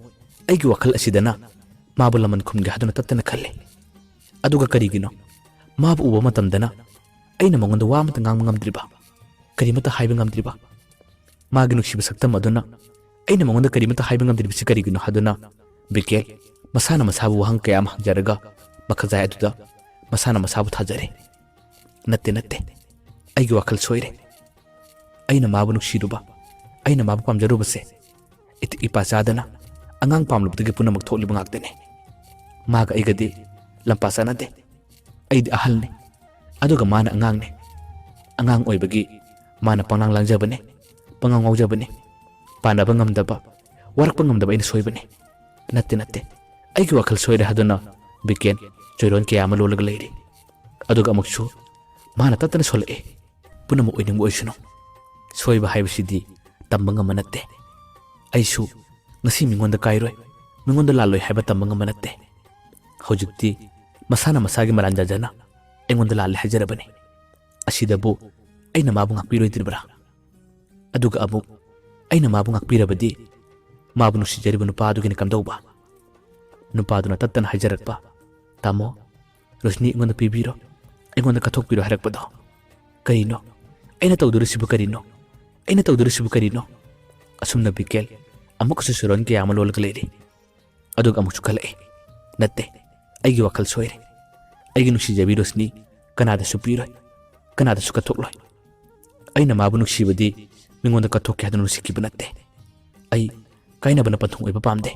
ꯑꯩꯒꯤ ꯋꯥꯈꯜ ꯑꯁꯤꯗꯅ ꯃꯥꯕꯨ ꯂꯃꯟ ꯈꯨꯝꯒꯦ ꯍꯥꯏꯗꯨꯅ ꯇꯠꯇꯅ ꯈꯜꯂꯦ꯫ ꯑꯗꯨꯒ ꯀꯔꯤꯒꯤꯅꯣ ꯃꯥꯕꯨ ꯎꯕ ꯃꯇꯝꯗꯅ ꯑꯩꯅ ꯃꯉꯣꯟꯗ ꯋꯥ ꯑꯃꯠꯇ ꯉꯥꯡꯕ ꯉꯝꯗ꯭ꯔꯤꯕ, ꯀꯔꯤꯃꯠꯇ ꯍꯥꯏꯕ ꯉꯝꯗ꯭ꯔꯤꯕ? ꯃꯥꯒꯤ ꯅꯨꯡꯁꯤꯕ ꯁꯛꯇꯝ ꯑꯗꯨꯅ ꯑꯩꯅ ꯃꯉꯣꯟꯗ ꯀꯔꯤꯃꯠꯇ ꯍꯥꯏꯕ ꯉꯝꯗ꯭ꯔꯤꯕꯁꯤ ꯀꯔꯤꯒꯤꯅꯣ ꯍꯥꯏꯗꯨꯅ ꯕꯤꯀꯦꯜ ꯃꯁꯥꯅ ꯃꯁꯥꯕꯨ ꯋꯥꯍꯪ ꯀꯌꯥ ꯑꯃ ꯍꯪꯖꯔꯒ ꯃꯈꯖꯥꯏ ꯑꯗꯨꯗ ꯃꯁꯥꯅ ꯃꯁꯥꯕꯨ ꯊꯥꯖꯔꯦ꯫ ꯅꯠꯇꯦ, ꯑꯩꯒꯤ ꯋꯥꯈꯜ ꯁꯣꯏꯔꯦ꯫ ꯑꯩꯅ ꯃꯥꯕꯨ ꯅꯨꯡꯁꯤꯔꯨꯕ, ꯑꯩꯅ ꯃꯥꯕꯨ ꯄꯥꯝꯖꯔꯨꯕꯁꯦ ꯏꯇꯤꯛ ꯏꯄꯥ ꯆꯥꯗꯅ ꯑꯉꯥꯡ ꯄꯥꯝꯂꯨꯕꯗꯒꯤ ꯄꯨꯝꯅꯃꯛ ꯊꯣꯛꯂꯤꯕ ꯉꯥꯛꯇꯅꯤ꯫ ꯃꯥꯒ ꯑꯩꯒꯗꯤ ꯂꯝꯄꯥ ꯆꯥꯅꯗꯦ꯫ ꯑꯩꯗꯤ ꯑꯍꯜꯅꯤ, ꯑꯗꯨꯒ ꯃꯥꯅ ꯑꯉꯥꯡꯅꯤ꯫ ꯑꯉꯥꯡ ꯑꯣꯏꯕꯒꯤ ꯃꯥꯅ ꯄꯪꯂꯥꯡ ꯂꯥꯡꯖꯕꯅꯤ, ꯄꯪꯉꯥꯎ ꯉꯥꯎꯖꯕꯅꯤ꯫ ꯄꯥꯟꯅꯕ ꯉꯝꯗꯕ, ꯋꯥꯔꯛꯄ ꯉꯝꯗꯕ ꯑꯩꯅ ꯁꯣꯏꯕꯅꯤ꯫ ꯅꯠꯇꯦ, ꯑꯩꯒꯤ ꯋꯥꯈꯜ ꯁꯣꯏꯔꯦ ꯍꯥꯏꯗꯨꯅ ꯕꯤꯀꯦꯟ ꯆꯣꯏꯔꯣꯟ ꯀꯌꯥ ꯑꯃ ꯂꯣꯜꯂꯒ ꯂꯩꯔꯤ꯫ ꯑꯗꯨꯒ ꯑꯃꯨꯛꯁꯨ ꯃꯥꯅ ꯇꯠꯇꯅ ꯁꯣꯜꯂꯛꯑꯦ꯫ ꯄꯨꯝꯅꯃꯛ ꯑꯣꯏꯅꯤꯡꯕ ꯑꯣꯏꯁꯅꯨ, ꯁꯣꯏꯕ ꯍꯥꯏꯕꯁꯤꯗꯤ ꯇꯝꯕ ꯉꯝꯕ ꯅꯠꯇꯦ꯫ ꯑꯩꯁꯨ ꯉꯁꯤ ꯃꯤꯉꯣꯟꯗ ꯀꯥꯏꯔꯣꯏ, ꯃꯤꯉꯣꯟꯗ ꯂꯥꯜꯂꯣꯏ ꯍꯥꯏꯕ ꯇꯝꯕ ꯉꯝꯕ ꯅꯠꯇꯦ꯫ ꯍꯧꯖꯤꯛꯇꯤ ꯃꯁꯥꯅ ꯃꯁꯥꯒꯤ ꯃꯔꯥꯟꯖꯖꯅ ꯑꯩꯉꯣꯟꯗ ꯂꯥꯜꯂꯦ ꯍꯥꯏꯖꯔꯕꯅꯤ꯫ ꯑꯁꯤꯗꯕꯨ ꯑꯩꯅ ꯃꯥꯕꯨ ꯉꯥꯛꯄꯤꯔꯣꯏꯗ꯭ꯔꯤꯕ꯭ꯔꯥ? ꯑꯗꯨꯒ ꯑꯃꯨꯛ ꯑꯩꯅ ꯃꯥꯕꯨ ꯉꯥꯛꯄꯤꯔꯕꯗꯤ ꯃꯥꯕꯨ ꯅꯨꯡꯁꯤꯖꯔꯤꯕ ꯅꯨꯄꯥ ꯑꯗꯨꯒꯤꯅ ꯀꯝꯗꯧꯕ? ꯅꯨꯄꯥꯗꯨꯅ ꯇꯠꯇꯅ ꯍꯥꯏꯖꯔꯛꯄ, ꯇꯥꯃꯣ, ꯔꯣꯁꯅꯤ ꯑꯩꯉꯣꯟꯗ ꯄꯤꯕꯤꯔꯣ, ꯑꯩꯉꯣꯟꯗ ꯀꯠꯊꯣꯛꯄꯤꯔꯣ ꯍꯥꯏꯔꯛꯄꯗꯣ ꯀꯔꯤꯅꯣ? ꯑꯩꯅ ꯇꯧꯗꯣꯔꯤꯁꯤꯕꯨ ꯀꯔꯤꯅꯣ? ꯑꯩꯅ ꯇꯧꯗꯣꯔꯤꯁꯤꯕꯨ ꯀꯔꯤꯅꯣ? ꯑꯁꯨꯝꯅ ꯕꯤꯀꯦꯜ ꯑꯃꯨꯛꯀꯁꯨ ꯆꯣꯏꯔꯣꯟ ꯀꯌꯥ ꯑꯃ ꯂꯣꯜꯂꯒ ꯂꯩꯔꯤ꯫ ꯑꯗꯨꯒ ꯑꯃꯨꯛꯁꯨ ꯈꯜꯂꯛꯑꯦ, ꯅꯠꯇꯦ, ꯑꯩꯒꯤ ꯋꯥꯈꯜ ꯁꯣꯏꯔꯦ꯫ ꯑꯩꯒꯤ ꯅꯨꯡꯁꯤꯖꯕꯤ ꯔꯣꯁꯅꯤ ꯀꯅꯥꯗꯁꯨ ꯄꯤꯔꯣꯏ, ꯀꯅꯥꯗꯁꯨ ꯀꯠꯊꯣꯛꯂꯣꯏ꯫ ꯑꯩꯅ ꯃꯥꯕꯨ ꯅꯨꯡꯁꯤꯕꯗꯤ ꯃꯤꯉꯣꯟꯗ ꯀꯠꯊꯣꯛꯀꯦ ꯍꯥꯏꯗꯨꯅ ꯅꯨꯡꯁꯤꯈꯤꯕ ꯅꯠꯇꯦ꯫ ꯑꯩ ꯀꯥꯏꯅꯕꯅ ꯄꯟꯊꯨꯡ ꯑꯣꯏꯕ ꯄꯥꯝꯗꯦ꯫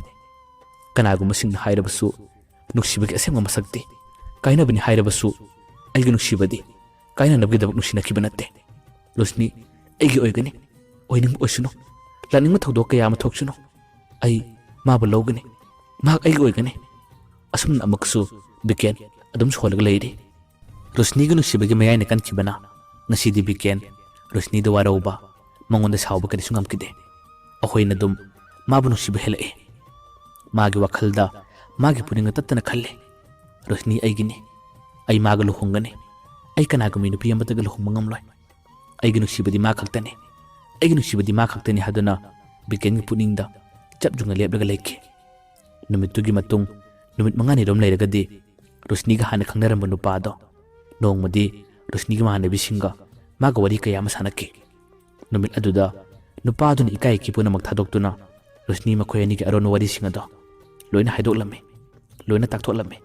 ꯀꯅꯥꯒꯨꯝꯕꯁꯤꯡꯅ ꯍꯥꯏꯔꯕꯁꯨ ꯅꯨꯡꯁꯤꯕꯒꯤ ꯑꯁꯦꯡꯕ ꯃꯁꯛꯇꯤ ꯀꯥꯏꯅꯕꯅꯤ ꯍꯥꯏꯔꯕꯁꯨ ꯑꯩꯒꯤ ꯅꯨꯡꯁꯤꯕꯗꯤ ꯀꯥꯏꯅꯅꯕꯒꯤꯗꯃꯛ ꯅꯨꯡꯁꯤꯅꯈꯤꯕ ꯅꯠꯇꯦ꯫ ꯔꯣꯁꯅꯤ ꯑꯩꯒꯤ ꯑꯣꯏꯒꯅꯤ, ꯑꯣꯏꯅꯤꯡꯕ ꯑꯣꯏꯁꯅꯨ, ꯂꯥꯛꯅꯤꯡꯕ ꯊꯧꯗꯣꯛ ꯀꯌꯥ ꯑꯃ ꯊꯣꯛꯁꯅꯨ꯫ ꯑꯩ ꯃꯥꯕꯨ ꯂꯧꯒꯅꯤ, ꯃꯍꯥꯛ ꯑꯩꯒꯤ ꯑꯣꯏꯒꯅꯤ꯫ ꯑꯁꯨꯝꯅ ꯑꯃꯨꯛꯁꯨ ꯕꯤꯀꯦꯟ ꯑꯗꯨꯝ ꯁꯣꯜꯂꯒ ꯂꯩꯔꯤ꯫ ꯔꯣꯁꯅꯤꯒꯤ ꯅꯨꯡꯁꯤꯕꯒꯤ ꯃꯌꯥꯏꯅ ꯀꯟꯈꯤꯕꯅ ꯉꯁꯤꯗꯤ ꯕꯤꯀꯦꯟ ꯔꯣꯁꯅꯤꯗ ꯋꯥꯔꯧꯕ, ꯃꯉꯣꯟꯗ ꯁꯥꯎꯕ ꯀꯔꯤꯁꯨ ꯉꯝꯈꯤꯗꯦ꯫ ꯑꯩꯈꯣꯏꯅ ꯑꯗꯨꯝ ꯃꯥꯕꯨ ꯅꯨꯡꯁꯤꯕ ꯍꯦꯜꯂꯛꯑꯦ꯫ ꯃꯥꯒꯤ ꯋꯥꯈꯜꯗ, ꯃꯥꯒꯤ ꯄꯨꯛꯅꯤꯡꯗ ꯇꯠꯇꯅ ꯈꯜꯂꯦ, ꯔꯣꯁꯅꯤ ꯑꯩꯒꯤꯅꯤ, ꯑꯩ ꯃꯥꯒ ꯂꯨꯍꯣꯡꯒꯅꯤ, ꯑꯩ ꯀꯅꯥꯒꯨꯝꯕꯤ ꯅꯨꯄꯤ ꯑꯃꯠꯇꯒ ꯂꯨꯍꯣꯡꯕ ꯉꯝꯂꯣꯏ꯫ ꯑꯩꯒꯤ ꯅꯨꯡꯁꯤꯕꯗꯤ ꯃꯥ ꯈꯛꯇꯅꯤ, ꯑꯩꯒꯤ ꯅꯨꯡꯁꯤꯕꯗꯤ ꯃꯥ ꯈꯛꯇꯅꯤ ꯍꯥꯏꯗꯨꯅ ꯕꯤꯀꯦꯟꯒꯤ ꯄꯨꯛꯅꯤꯡꯗ ꯆꯞ ꯌꯨꯡꯅ ꯂꯦꯞꯂꯒ ꯂꯩꯈꯤ꯫ ꯅꯨꯃꯤꯠꯇꯨꯒꯤ ꯃꯇꯨꯡ ꯅꯨꯃꯤꯠ 5ꯅꯤꯔꯣꯝ ꯂꯩꯔꯒꯗꯤ ꯔꯣꯁꯅꯤꯒ ꯍꯥꯟꯅ ꯈꯪꯅꯔꯝꯕ ꯅꯨꯄꯥꯗꯣ ꯅꯣꯡꯃꯗꯤ ꯔꯣꯁꯅꯤꯒꯤ ꯃꯃꯥꯟꯅꯕꯤꯁꯤꯡꯒ ꯃꯥꯒ ꯋꯥꯔꯤ ꯀꯌꯥ ꯑꯃ ꯁꯥꯟꯅꯈꯤ꯫ ꯅꯨꯃꯤꯠ ꯑꯗꯨꯗ ꯅꯨꯄꯥꯗꯨꯅ ꯏꯀꯥꯏꯈꯤ ꯄꯨꯝꯅꯃꯛ ꯊꯥꯗꯣꯛꯇꯨꯅ ꯔꯣꯁꯅꯤ ꯃꯈꯣꯏ ꯑꯅꯤꯒꯤ ꯑꯔꯣꯟꯕ ꯋꯥꯔꯤꯁꯤꯡ ꯑꯗꯣ ꯂꯣꯏꯅ ꯍꯥꯏꯗꯣꯛꯂꯝꯃꯤ, ꯂꯣꯏꯅ ꯇꯥꯛꯊꯣꯛꯂꯝꯃꯤ꯫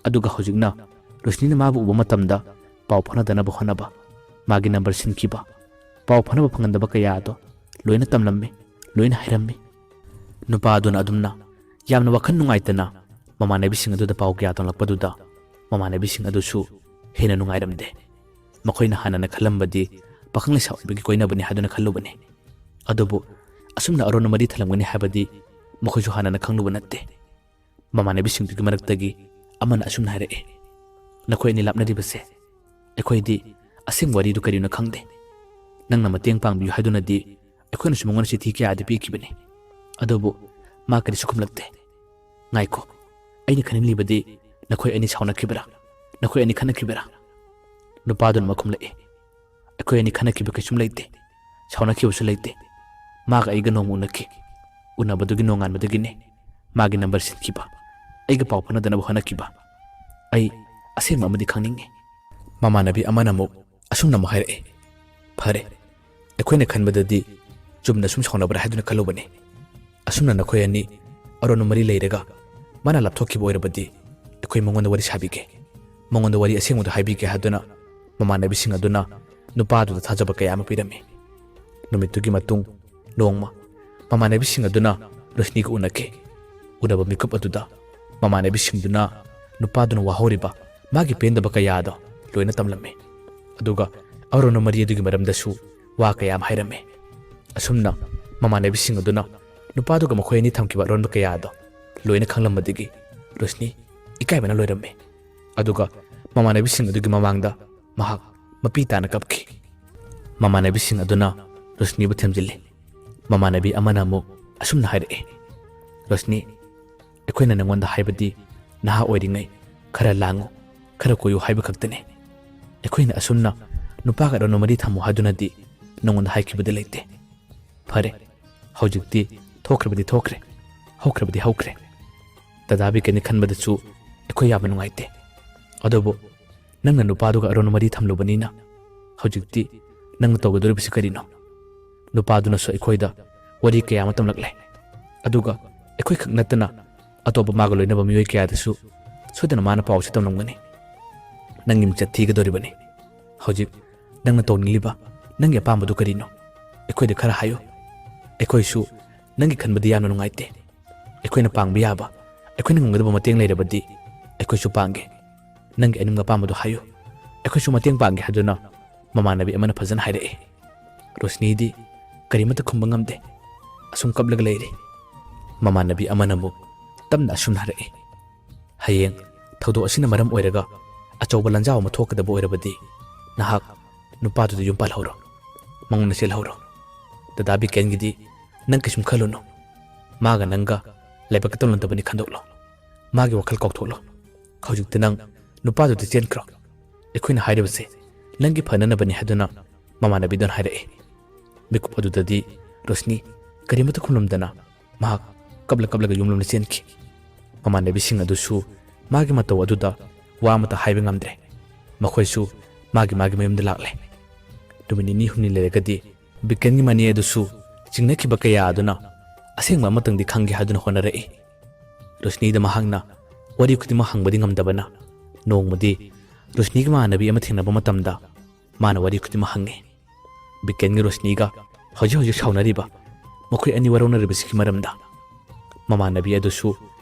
ꯑꯗꯨꯒ ꯍꯧꯖꯤꯛꯅ ꯔꯣꯁꯅꯤꯅ ꯃꯥꯕꯨ ꯎꯕ ꯃꯇꯝꯗ ꯄꯥꯎ ꯐꯥꯎꯅꯗꯅꯕ ꯍꯣꯠꯅꯕ, ꯃꯥꯒꯤ ꯅꯝꯕꯔ ꯁꯤꯟꯈꯤꯕ, ꯄꯥꯎ ꯐꯥꯎꯅꯕ ꯐꯪꯍꯟꯗꯕ ꯀꯌꯥ ꯑꯗꯣ ꯂꯣꯏꯅ ꯇꯝꯂꯝꯃꯤ, ꯂꯣꯏꯅ ꯍꯥꯏꯔꯝꯃꯤ꯫ ꯅꯨꯄꯥꯗꯨꯅ ꯑꯗꯨꯝꯅ ꯌꯥꯝꯅ ꯋꯥꯈꯜ ꯅꯨꯡꯉꯥꯏꯇꯅ ꯃꯃꯥꯟꯅꯕꯤꯁꯤꯡ ꯑꯗꯨꯗ ꯄꯥꯎ ꯀꯌꯥ ꯇꯝꯂꯛꯄꯗꯨꯗ ꯃꯃꯥꯟꯅꯕꯤꯁꯤꯡ ꯑꯗꯨꯁꯨ ꯍꯦꯟꯅ ꯅꯨꯡꯉꯥꯏꯔꯝꯗꯦ꯫ ꯃꯈꯣꯏꯅ ꯍꯥꯟꯅꯅ ꯈꯜꯂꯝꯕꯗꯤ ꯄꯥꯈꯪ ꯂꯩꯁꯥ ꯑꯣꯏꯕꯒꯤ ꯀꯣꯏꯅꯕꯅꯤ ꯍꯥꯏꯗꯨꯅ ꯈꯜꯂꯨꯕꯅꯤ꯫ ꯑꯗꯨꯕꯨ ꯑꯁꯨꯝꯅ ꯑꯔꯣꯟꯕ ꯃꯔꯤ ꯊꯜꯂꯝꯒꯅꯤ ꯍꯥꯏꯕꯗꯤ ꯃꯈꯣꯏꯁꯨ ꯍꯥꯟꯅꯅ ꯈꯪꯂꯨꯕ ꯅꯠꯇꯦ꯫ ꯃꯃꯥꯟꯅꯕꯤꯁꯤꯡꯗꯨꯒꯤ ꯃꯔꯛꯇꯒꯤ ꯑꯃꯅ ꯑꯁꯨꯝꯅ ꯍꯥꯏꯔꯛꯑꯦ, ꯅꯈꯣꯏ ꯑꯅꯤ ꯂꯥꯞꯅꯔꯤꯕꯁꯦ ꯑꯩꯈꯣꯏꯗꯤ ꯑꯁꯦꯡꯕ ꯋꯥꯔꯤꯗꯨ ꯀꯔꯤꯅꯣ ꯈꯪꯗꯦ꯫ ꯅꯪꯅ ꯃꯇꯦꯡ ꯄꯥꯡꯕꯤꯌꯨ ꯍꯥꯏꯗꯨꯅꯗꯤ ꯑꯩꯈꯣꯏꯅꯁꯨ ꯃꯉꯣꯟꯗ ꯆꯤꯊꯤ ꯀꯌꯥꯗꯤ ꯄꯤꯈꯤꯕꯅꯤ, ꯑꯗꯨꯕꯨ ꯃꯥ ꯀꯔꯤꯁꯨ ꯈꯨꯝꯂꯛꯇꯦ꯫ ꯉꯥꯏꯈꯣ, ꯑꯩꯅ ꯈꯟꯅꯤꯡꯂꯤꯕꯗꯤ ꯅꯈꯣꯏ ꯑꯅꯤ ꯁꯥꯎꯅꯈꯤꯕꯔꯥ, ꯅꯈꯣꯏ ꯑꯅꯤ ꯈꯟꯅꯈꯤꯕꯔꯥ? ꯅꯨꯄꯥꯗꯨꯅ ꯃꯈꯨꯝꯂꯛꯑꯦ, ꯑꯩꯈꯣꯏ ꯑꯅꯤ ꯈꯟꯅꯈꯤꯕ ꯀꯩꯁꯨꯝ ꯂꯩꯇꯦ, ꯁꯥꯎꯅꯈꯤꯕꯁꯨ ꯂꯩꯇꯦ꯫ ꯃꯥꯒ ꯑꯩꯒ ꯅꯣꯡꯃ ꯎꯅꯈꯤ, ꯎꯅꯕꯗꯨꯒꯤ ꯅꯣꯡꯉꯥꯟꯕꯗꯒꯤꯅꯤ ꯃꯥꯒꯤ ꯅꯝꯕꯔ ꯁꯤꯟꯈꯤꯕ, ꯑꯩꯒ ꯄꯥꯎ ꯐꯥꯎꯅꯗꯅꯕ ꯍꯣꯠꯅꯈꯤꯕ꯫ ꯑꯩ ꯑꯁꯦꯡꯕ ꯑꯃꯗꯤ ꯈꯪꯅꯤꯡꯉꯤ꯫ ꯃꯃꯥꯟꯅꯕꯤ ꯑꯃꯅ ꯑꯃꯨꯛ ꯑꯁꯨꯝꯅ ꯑꯃꯨꯛ ꯍꯥꯏꯔꯛꯑꯦ, ꯐꯔꯦ, ꯑꯩꯈꯣꯏꯅ ꯈꯟꯕꯗꯗꯤ ꯆꯨꯝꯅ ꯁꯨꯝ ꯁꯥꯎꯅꯕ꯭ꯔꯥ ꯍꯥꯏꯗꯨꯅ ꯈꯜꯂꯨꯕꯅꯤ꯫ ꯑꯁꯨꯝꯅ ꯅꯈꯣꯏ ꯑꯅꯤ ꯑꯔꯣꯟꯕ ꯃꯔꯤ ꯂꯩꯔꯒ ꯃꯥꯅ ꯂꯥꯞꯊꯣꯛꯈꯤꯕ ꯑꯣꯏꯔꯕꯗꯤ ꯑꯩꯈꯣꯏ ꯃꯉꯣꯟꯗ ꯋꯥꯔꯤ ꯁꯥꯕꯤꯒꯦ, ꯃꯉꯣꯟꯗ ꯋꯥꯔꯤ ꯑꯁꯦꯡꯕꯗꯨ ꯍꯥꯏꯕꯤꯒꯦ ꯍꯥꯏꯗꯨꯅ ꯃꯃꯥꯟꯅꯕꯤꯁꯤꯡ ꯑꯗꯨꯅ ꯅꯨꯄꯥꯗꯨꯗ ꯊꯥꯖꯕ ꯀꯌꯥ ꯑꯃ ꯄꯤꯔꯝꯃꯤ꯫ ꯅꯨꯃꯤꯠꯇꯨꯒꯤ ꯃꯇꯨꯡ ꯅꯣꯡꯃ ꯃꯃꯥꯟꯅꯕꯤꯁꯤꯡ ꯑꯗꯨꯅ ꯔꯣꯁꯅꯤꯒ ꯎꯅꯈꯤ꯫ ꯎꯅꯕ ꯃꯤꯀꯨꯞ ꯑꯗꯨꯗ ꯃꯃꯥꯟꯅꯕꯤꯁꯤꯡꯗꯨꯅ ꯅꯨꯄꯥꯗꯨꯅ ꯋꯥꯍꯧꯔꯤꯕ ꯃꯥꯒꯤ ꯄꯦꯟꯗꯕ ꯀꯌꯥꯗꯣ ꯂꯣꯏꯅ ꯇꯝꯂꯝꯃꯤ꯫ ꯑꯗꯨꯒ ꯑꯔꯣꯟꯕ ꯃꯔꯤ ꯑꯗꯨꯒꯤ ꯃꯔꯝꯗꯁꯨ ꯋꯥ ꯀꯌꯥ ꯑꯃ ꯍꯥꯏꯔꯝꯃꯤ꯫ ꯑꯁꯨꯝꯅ ꯃꯃꯥꯟꯅꯕꯤꯁꯤꯡ ꯑꯗꯨꯅ ꯅꯨꯄꯥꯗꯨꯒ ꯃꯈꯣꯏ ꯑꯅꯤ ꯊꯝꯈꯤꯕ ꯑꯔꯣꯟꯕ ꯀꯌꯥꯗꯣ ꯂꯣꯏꯅ ꯈꯪꯂꯝꯕꯗꯒꯤ ꯔꯣꯁꯅꯤ ꯏꯀꯥꯏꯕꯅ ꯂꯣꯏꯔꯝꯃꯤ꯫ ꯑꯗꯨꯒ ꯃꯃꯥꯟꯅꯕꯤꯁꯤꯡ ꯑꯗꯨꯒꯤ ꯃꯃꯥꯡꯗ ꯃꯍꯥꯛ ꯃꯄꯤ ꯇꯥꯅ ꯀꯞꯈꯤ꯫ ꯃꯃꯥꯟꯅꯕꯤꯁꯤꯡ ꯑꯗꯨꯅ ꯔꯣꯁꯅꯤꯕꯨ ꯊꯦꯝꯖꯤꯜꯂꯤ꯫ ꯃꯃꯥꯟꯅꯕꯤ ꯑꯃꯅ ꯑꯃꯨꯛ ꯑꯁꯨꯝꯅ ꯍꯥꯏꯔꯛꯑꯦ, ꯔꯣꯁꯅꯤ, ꯑꯩꯈꯣꯏꯅ ꯅꯉꯣꯟꯗ ꯍꯥꯏꯕꯗꯤ ꯅꯍꯥ ꯑꯣꯏꯔꯤꯉꯩ ꯈꯔ ꯂꯥꯡꯉꯨ ꯈꯔ ꯀꯣꯏꯌꯨ ꯍꯥꯏꯕ ꯈꯛꯇꯅꯤ ꯑꯩꯈꯣꯏꯅ ꯑꯁꯨꯝꯅ ꯅꯨꯄꯥꯒ ꯑꯔꯣꯟꯕ ꯃꯔꯤ ꯊꯝꯃꯨ ꯍꯥꯏꯗꯨꯅꯗꯤ ꯅꯉꯣꯟꯗ ꯍꯥꯏꯈꯤꯕꯗꯤ ꯂꯩꯇꯦ ꯐꯔꯦ ꯍꯧꯖꯤꯛꯇꯤ ꯊꯣꯛꯈ꯭ꯔꯕꯗꯤ ꯊꯣꯛꯈ꯭ꯔꯦ ꯍꯧꯈ꯭ꯔꯕꯗꯤ ꯍꯧꯈ꯭ꯔꯦ ꯗꯗꯥ ꯕꯤꯀꯦꯟꯅꯤ ꯈꯟꯕꯗꯁꯨ ꯑꯩꯈꯣꯏ ꯌꯥꯝꯅ ꯅꯨꯡꯉꯥꯏꯇꯦ ꯑꯗꯨꯕꯨ ꯅꯪꯅ ꯅꯨꯄꯥꯗꯨꯒ ꯑꯔꯣꯟꯕ ꯃꯔꯤ ꯊꯝꯂꯨꯕꯅꯤꯅ ꯍꯧꯖꯤꯛꯇꯤ ꯅꯪꯅ ꯇꯧꯒꯗꯧꯔꯤꯕꯁꯤ ꯀꯔꯤꯅꯣ ꯅꯨꯄꯥꯗꯨꯅꯁꯨ ꯑꯩꯈꯣꯏꯗ ꯋꯥꯔꯤ ꯀꯌꯥ ꯑꯃ ꯇꯝꯂꯛꯂꯦ ꯑꯗꯨꯒ ꯑꯩꯈꯣꯏ ꯈꯛ ꯅꯠꯇꯅ ꯑꯇꯣꯞꯄ ꯃꯥꯒ ꯂꯣꯏꯅꯕ ꯃꯤꯑꯣꯏ ꯀꯌꯥꯗꯁꯨ ꯁꯣꯏꯗꯅ ꯃꯥꯅ ꯄꯥꯎꯁꯤ ꯇꯝꯂꯝꯒꯅꯤ ꯅꯪꯒꯤ ꯃꯤꯡꯆꯠ ꯊꯤꯒꯗꯧꯔꯤꯕꯅꯤ ꯍꯧꯖꯤꯛ ꯅꯪꯅ ꯇꯧꯅꯤꯡꯂꯤꯕ ꯅꯪꯒꯤ ꯑꯄꯥꯝꯕꯗꯨ ꯀꯔꯤꯅꯣ ꯑꯩꯈꯣꯏꯗ ꯈꯔ ꯍꯥꯏꯌꯨ ꯑꯩꯈꯣꯏꯁꯨ ꯅꯪꯒꯤ ꯈꯟꯕꯗꯤ ꯌꯥꯝꯅ ꯅꯨꯡꯉꯥꯏꯇꯦ ꯑꯩꯈꯣꯏꯅ ꯄꯥꯡꯕ ꯌꯥꯕ ꯑꯩꯈꯣꯏꯅ ꯉꯝꯒꯗꯕ ꯃꯇꯦꯡ ꯂꯩꯔꯕꯗꯤ ꯑꯩꯈꯣꯏꯁꯨ ꯄꯥꯡꯒꯦ ꯅꯪꯒꯤ ꯑꯅꯤꯡꯕ ꯑꯄꯥꯝꯕꯗꯨ ꯍꯥꯏꯌꯨ ꯑꯩꯈꯣꯏꯁꯨ ꯃꯇꯦꯡ ꯄꯥꯡꯒꯦ ꯍꯥꯏꯗꯨꯅ ꯃꯃꯥꯟꯅꯕꯤ ꯑꯃꯅ ꯐꯖꯅ ꯍꯥꯏꯔꯛꯏ ꯔꯣꯁꯅꯤꯗꯤ ꯀꯔꯤꯃꯠꯇ ꯈꯨꯝꯕ ꯉꯝꯗꯦ ꯑꯁꯨꯝ ꯀꯞꯂꯒ ꯂꯩꯔꯤ ꯃꯃꯥꯟꯅꯕꯤ ꯑꯃꯅ ꯑꯃꯨꯛ ꯇꯞꯅ ꯑꯁꯨꯝ ꯍꯥꯏꯔꯛꯏ ꯍꯌꯦꯡ ꯊꯧꯗꯣꯛ ꯑꯁꯤꯅ ꯃꯔꯝ ꯑꯣꯏꯔꯒ ꯑꯆꯧꯕ ꯂꯥꯟꯖꯥꯎ ꯑꯃ ꯊꯣꯛꯀꯗꯕ ꯑꯣꯏꯔꯕꯗꯤ ꯅꯍꯥꯛ ꯅꯨꯄꯥꯗꯨꯗ ꯌꯨꯝ ꯄꯥꯜꯍꯧꯔꯣ ꯃꯉꯣꯟꯗ ꯆꯦꯜꯍꯧꯔꯣ ꯗꯗꯥ ꯕꯤꯀꯦꯟꯒꯤꯗꯤ ꯅꯪ ꯀꯩꯁꯨꯝ ꯈꯜꯂꯨꯅꯨ ꯃꯥꯒ ꯅꯪꯒ ꯂꯥꯏꯕꯛ ꯇꯧꯅꯗꯕꯅꯤ ꯈꯟꯗꯣꯛꯂꯣ ꯃꯥꯒꯤ ꯋꯥꯈꯜ ꯀꯥꯎꯊꯣꯛꯂꯣ ꯍꯧꯖꯤꯛꯇꯤ ꯅꯪ ꯅꯨꯄꯥꯗꯨꯗ ꯆꯦꯟꯈ꯭ꯔꯣ ꯑꯩꯈꯣꯏꯅ ꯍꯥꯏꯔꯤꯕꯁꯦ ꯅꯪꯒꯤ ꯐꯅꯅꯕꯅꯤ ꯍꯥꯏꯗꯨꯅ ꯃꯃꯥꯟꯅꯕꯤꯗꯨꯅ ꯍꯥꯏꯔꯛꯏ ꯃꯤꯀꯨꯞ ꯑꯗꯨꯗꯗꯤ ꯔꯣꯁꯅꯤ ꯀꯔꯤꯃꯠꯇ ꯈꯨꯝꯂꯝꯗꯅ ꯃꯍꯥꯛ ꯀꯞꯂꯒ ꯌꯨꯝꯂꯣꯝꯗ ꯆꯦꯟꯈꯤ ꯃꯃꯥꯟꯅꯕꯤꯁꯤꯡ ꯑꯗꯨꯁꯨ ꯃꯥꯒꯤ ꯃꯇꯧ ꯑꯗꯨꯗ ꯋꯥ ꯑꯃꯠꯇ ꯍꯥꯏꯕ ꯉꯝꯗ꯭ꯔꯦ ꯃꯈꯣꯏꯁꯨ ꯃꯥꯒꯤ ꯃꯌꯨꯝꯗ ꯂꯥꯛꯂꯦ ꯅꯨꯃꯤꯠ ꯅꯤꯅꯤ ꯍꯨꯝꯅꯤ ꯂꯩꯔꯒꯗꯤ ꯕꯤꯀꯦꯟꯒꯤ ꯃꯅꯦ ꯑꯗꯨꯁꯨ ꯆꯤꯡꯅꯈꯤꯕ ꯀꯌꯥ ꯑꯗꯨꯅ ꯑꯁꯦꯡꯕ ꯑꯃꯇꯪꯗꯤ ꯈꯪꯒꯦ ꯍꯥꯏꯗꯨꯅ ꯍꯣꯠꯅꯔꯛꯏ ꯔꯣꯁꯅꯤꯗ ꯃꯍꯥꯛꯅ ꯋꯥꯔꯤ ꯈꯨꯗꯤꯡꯃꯛ ꯍꯪꯕꯗꯤ ꯉꯝꯗꯕꯅ ꯅꯣꯡꯃꯗꯤ ꯔꯣꯁꯅꯤꯒꯤ ꯃꯃꯥꯟꯅꯕꯤ ꯑꯃ ꯊꯦꯡꯅꯕ ꯃꯇꯝꯗ ꯃꯥꯅ ꯋꯥꯔꯤ ꯈꯨꯗꯤꯡꯃꯛ ꯍꯪꯉꯤ ꯕꯤꯀꯦꯟꯒꯤ ꯔꯣꯁꯅꯤꯒ ꯍꯧꯖꯤꯛ ꯁꯥꯎꯅꯔꯤꯕ ꯃꯈꯣꯏ ꯑꯅꯤ ꯋꯥꯔꯧꯅꯔꯤꯕꯁꯤꯒꯤ ꯃꯔꯝꯗ ꯃꯃꯥꯟꯅꯕꯤ ꯑꯗꯨꯁꯨ